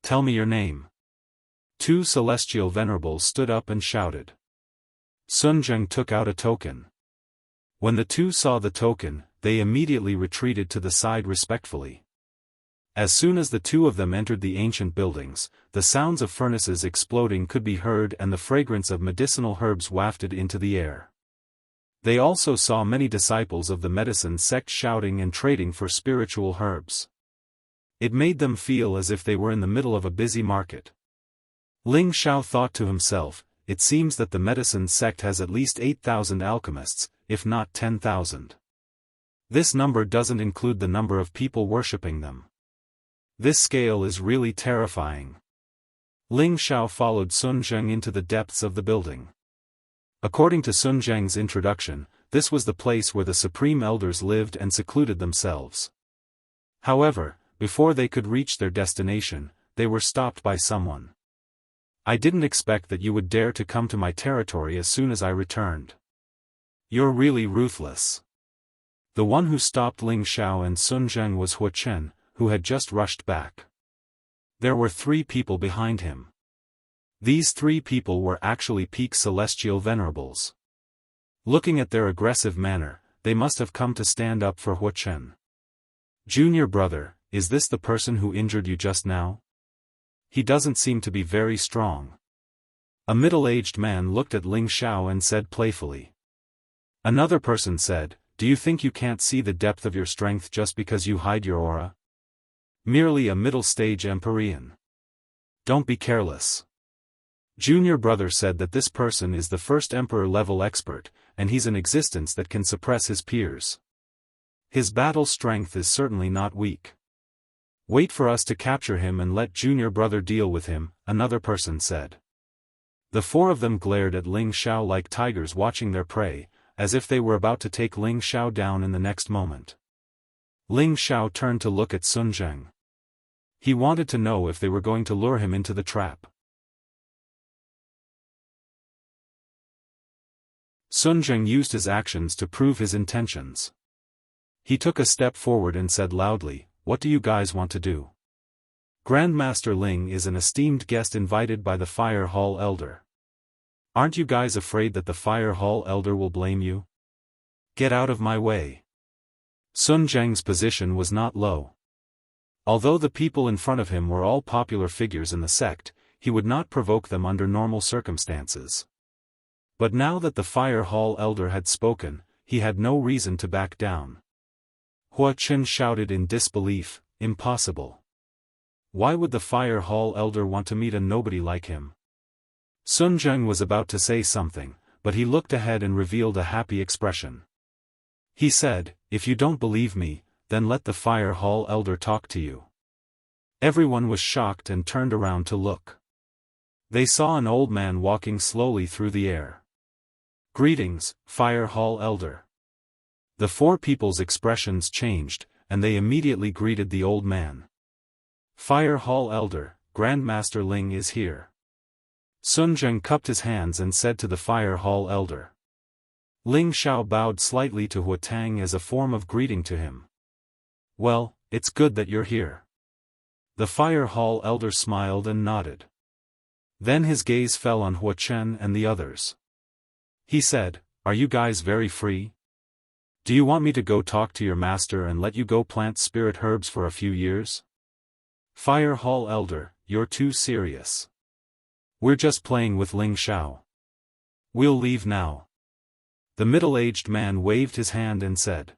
Tell me your name. 2 celestial venerables stood up and shouted. Sun Zheng took out a token. When the 2 saw the token, they immediately retreated to the side respectfully. As soon as the 2 of them entered the ancient buildings, the sounds of furnaces exploding could be heard and the fragrance of medicinal herbs wafted into the air. They also saw many disciples of the medicine sect shouting and trading for spiritual herbs. It made them feel as if they were in the middle of a busy market. Ling Xiao thought to himself, it seems that the medicine sect has at least 8,000 alchemists, if not 10,000. This number doesn't include the number of people worshipping them. This scale is really terrifying. Ling Xiao followed Sun Zheng into the depths of the building. According to Sun Zheng's introduction, this was the place where the Supreme Elders lived and secluded themselves. However, before they could reach their destination, they were stopped by someone. I didn't expect that you would dare to come to my territory as soon as I returned. You're really ruthless. The one who stopped Ling Xiao and Sun Zheng was Hua Chen, who had just rushed back. There were 3 people behind him. These 3 people were actually peak celestial venerables. Looking at their aggressive manner, they must have come to stand up for Hua Chen. Junior brother, is this the person who injured you just now? He doesn't seem to be very strong. A middle-aged man looked at Ling Xiao and said playfully. Another person said, do you think you can't see the depth of your strength just because you hide your aura? Merely a middle-stage Empyrean. Don't be careless. Junior brother said that this person is the first Emperor-level expert, and he's an existence that can suppress his peers. His battle strength is certainly not weak. Wait for us to capture him and let junior brother deal with him, another person said. The 4 of them glared at Ling Xiao like tigers watching their prey, as if they were about to take Ling Xiao down in the next moment. Ling Xiao turned to look at Sun Zheng. He wanted to know if they were going to lure him into the trap. Sun Zheng used his actions to prove his intentions. He took a step forward and said loudly, what do you guys want to do? Grandmaster Ling is an esteemed guest invited by the Fire Hall Elder. Aren't you guys afraid that the Fire Hall Elder will blame you? Get out of my way. Sun Zheng's position was not low. Although the people in front of him were all popular figures in the sect, he would not provoke them under normal circumstances. But now that the Fire Hall Elder had spoken, he had no reason to back down. Hua Chen shouted in disbelief, impossible. Why would the Fire Hall Elder want to meet a nobody like him? Sun Zheng was about to say something, but he looked ahead and revealed a happy expression. He said, "If you don't believe me, then let the Fire Hall Elder talk to you." Everyone was shocked and turned around to look. They saw an old man walking slowly through the air. "Greetings, Fire Hall Elder." The four people's expressions changed, and they immediately greeted the old man. "Fire Hall Elder, Grandmaster Ling is here." Sun Zheng cupped his hands and said to the Fire Hall Elder. Ling Xiao bowed slightly to Hua Tang as a form of greeting to him. "Well, it's good that you're here." The Fire Hall Elder smiled and nodded. Then his gaze fell on Hua Chen and the others. He said, "Are you guys very free? Do you want me to go talk to your master and let you go plant spirit herbs for a few years?" "Fire Hall Elder, you're too serious. We're just playing with Ling Xiao. We'll leave now." The middle-aged man waved his hand and said.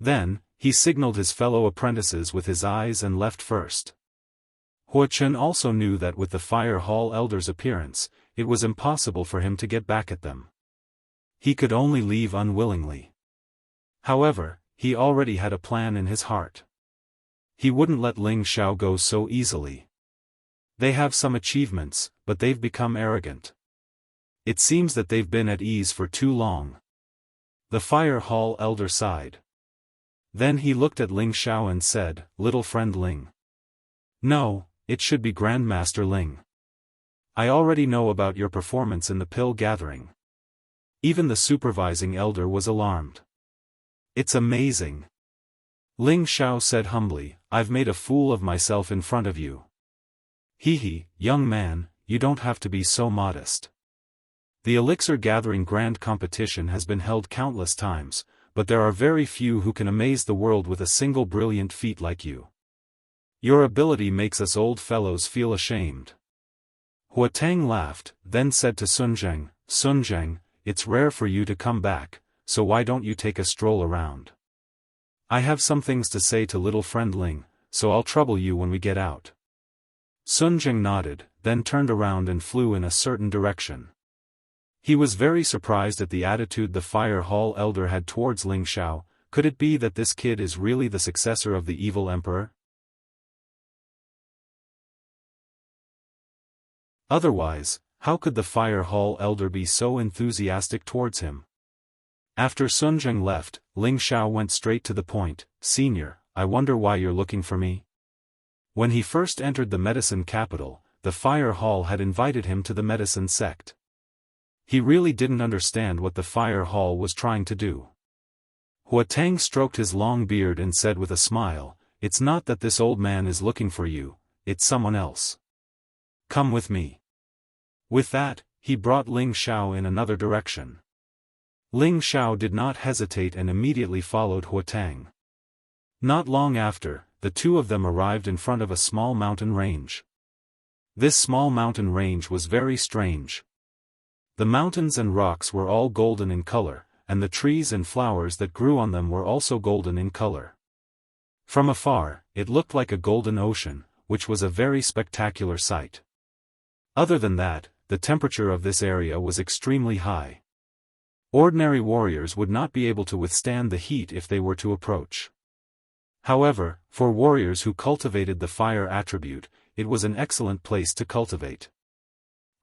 Then, he signaled his fellow apprentices with his eyes and left first. Hua Chen also knew that with the Fire Hall Elder's appearance, it was impossible for him to get back at them. He could only leave unwillingly. However, he already had a plan in his heart. He wouldn't let Ling Xiao go so easily. They have some achievements, but they've become arrogant. It seems that they've been at ease for too long. The Fire Hall Elder sighed. Then he looked at Ling Xiao and said, "Little friend Ling." "No, it should be Grandmaster Ling. I already know about your performance in the pill gathering." Even the supervising elder was alarmed. "It's amazing." Ling Xiao said humbly, "I've made a fool of myself in front of you." "Hee, young man, you don't have to be so modest. The elixir gathering grand competition has been held countless times, but there are very few who can amaze the world with a single brilliant feat like you. Your ability makes us old fellows feel ashamed." Hua Tang laughed, then said to Sun Zheng, "Sun Zheng, it's rare for you to come back, so why don't you take a stroll around? I have some things to say to little friend Ling, so I'll trouble you when we get out." Sun Zheng nodded, then turned around and flew in a certain direction. He was very surprised at the attitude the Fire Hall Elder had towards Ling Xiao. Could it be that this kid is really the successor of the evil emperor? Otherwise, how could the Fire Hall Elder be so enthusiastic towards him? After Sun Zheng left, Ling Xiao went straight to the point. "Senior, I wonder why you're looking for me?" When he first entered the medicine capital, the Fire Hall had invited him to the medicine sect. He really didn't understand what the Fire Hall was trying to do. Hua Tang stroked his long beard and said with a smile, "It's not that this old man is looking for you, it's someone else. Come with me." With that, he brought Ling Xiao in another direction. Ling Xiao did not hesitate and immediately followed Hua Tang. Not long after, the two of them arrived in front of a small mountain range. This small mountain range was very strange. The mountains and rocks were all golden in color, and the trees and flowers that grew on them were also golden in color. From afar, it looked like a golden ocean, which was a very spectacular sight. Other than that, the temperature of this area was extremely high. Ordinary warriors would not be able to withstand the heat if they were to approach. However, for warriors who cultivated the fire attribute, it was an excellent place to cultivate.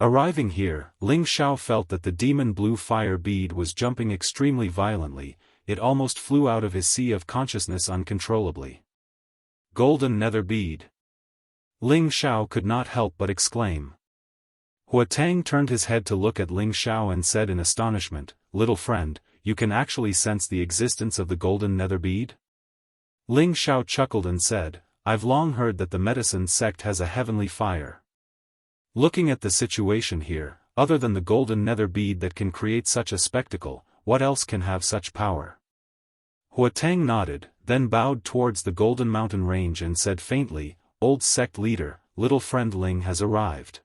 Arriving here, Ling Xiao felt that the demon blue fire bead was jumping extremely violently. It almost flew out of his sea of consciousness uncontrollably. Golden nether bead. Ling Xiao could not help but exclaim. Hua Tang turned his head to look at Ling Xiao and said in astonishment, "Little friend, you can actually sense the existence of the golden nether bead?" Ling Xiao chuckled and said, "I've long heard that the medicine sect has a heavenly fire. Looking at the situation here, other than the golden nether bead that can create such a spectacle, what else can have such power?" Hua Tang nodded, then bowed towards the golden mountain range and said faintly, "Old sect leader, little friend Ling has arrived."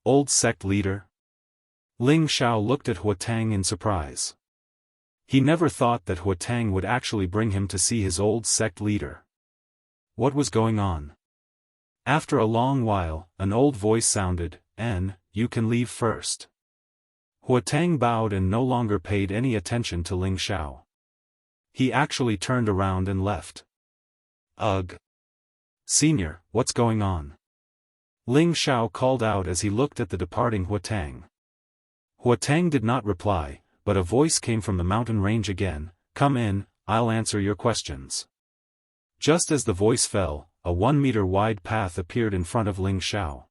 Old sect leader? Ling Xiao looked at Hua Tang in surprise. He never thought that Hua Tang would actually bring him to see his old sect leader. What was going on? After a long while, an old voice sounded, you can leave first. Huatang bowed and no longer paid any attention to Ling Xiao. He actually turned around and left. Ugh. Senior, what's going on? Ling Xiao called out as he looked at the departing Huatang. Huatang did not reply, but a voice came from the mountain range again, "Come in, I'll answer your questions." Just as the voice fell, a 1-meter-wide path appeared in front of Ling Xiao.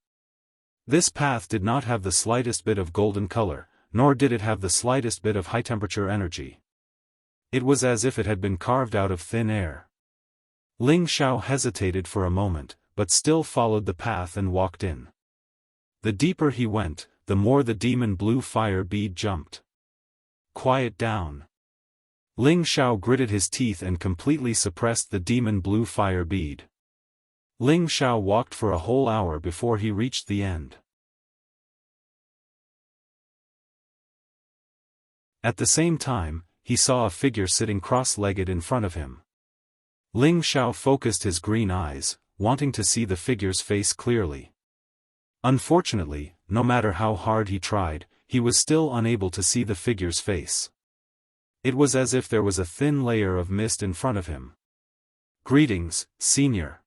This path did not have the slightest bit of golden color, nor did it have the slightest bit of high-temperature energy. It was as if it had been carved out of thin air. Ling Xiao hesitated for a moment, but still followed the path and walked in. The deeper he went, the more the demon blue fire bead jumped. Quiet down. Ling Xiao gritted his teeth and completely suppressed the demon blue fire bead. Ling Xiao walked for a whole hour before he reached the end. At the same time, he saw a figure sitting cross-legged in front of him. Ling Xiao focused his green eyes, wanting to see the figure's face clearly. Unfortunately, no matter how hard he tried, he was still unable to see the figure's face. It was as if there was a thin layer of mist in front of him. "Greetings, Senior."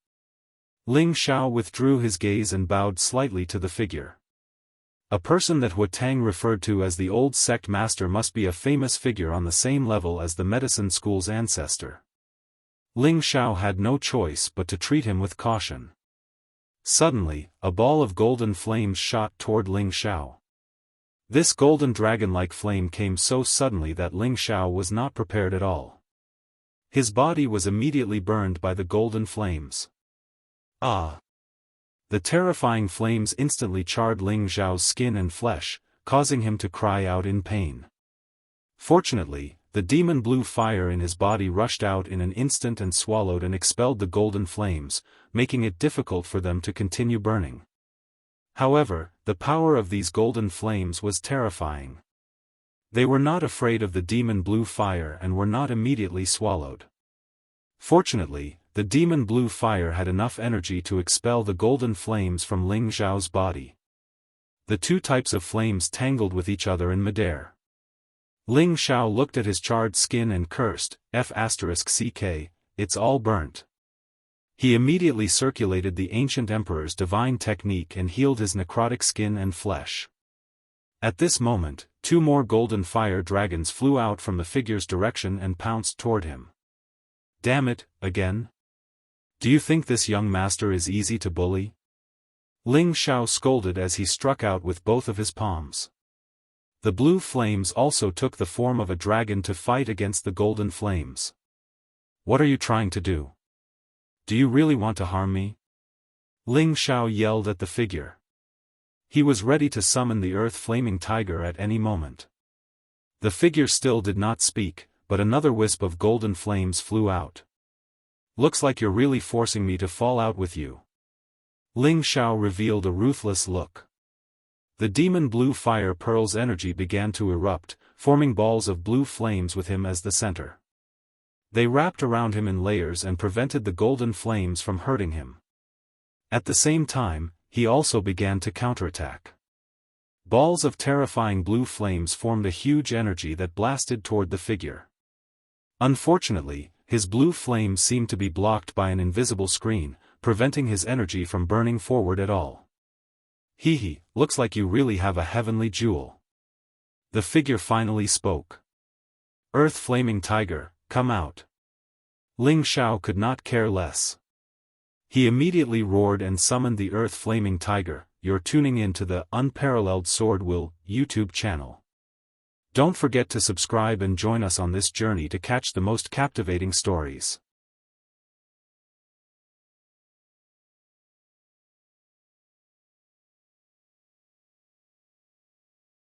Ling Xiao withdrew his gaze and bowed slightly to the figure. A person that Huatang referred to as the old sect master must be a famous figure on the same level as the medicine school's ancestor. Ling Xiao had no choice but to treat him with caution. Suddenly, a ball of golden flames shot toward Ling Xiao. This golden dragon-like flame came so suddenly that Ling Xiao was not prepared at all. His body was immediately burned by the golden flames. Ah! The terrifying flames instantly charred Ling Xiao's skin and flesh, causing him to cry out in pain. Fortunately, the demon blue fire in his body rushed out in an instant and swallowed and expelled the golden flames, making it difficult for them to continue burning. However, the power of these golden flames was terrifying. They were not afraid of the demon blue fire and were not immediately swallowed. Fortunately, the demon blue fire had enough energy to expel the golden flames from Ling Xiao's body. The two types of flames tangled with each other in midair. Ling Xiao looked at his charred skin and cursed, F***ck, it's all burnt. He immediately circulated the ancient emperor's divine technique and healed his necrotic skin and flesh. At this moment, 2 more golden fire dragons flew out from the figure's direction and pounced toward him. Damn it, again? Do you think this young master is easy to bully? Ling Xiao scolded as he struck out with both of his palms. The blue flames also took the form of a dragon to fight against the golden flames. What are you trying to do? Do you really want to harm me? Ling Xiao yelled at the figure. He was ready to summon the earth-flaming tiger at any moment. The figure still did not speak, but another wisp of golden flames flew out. Looks like you're really forcing me to fall out with you. Ling Xiao revealed a ruthless look. The demon blue fire pearl's energy began to erupt, forming balls of blue flames with him as the center. They wrapped around him in layers and prevented the golden flames from hurting him. At the same time, he also began to counterattack. Balls of terrifying blue flames formed a huge energy that blasted toward the figure. Unfortunately, his blue flames seemed to be blocked by an invisible screen, preventing his energy from burning forward at all. Hee, looks like you really have a heavenly jewel. The figure finally spoke. Earth-flaming tiger, come out. Ling Xiao could not care less. He immediately roared and summoned the earth-flaming tiger. You're tuning in to the Unparalleled SwordWill YouTube channel. Don't forget to subscribe and join us on this journey to catch the most captivating stories.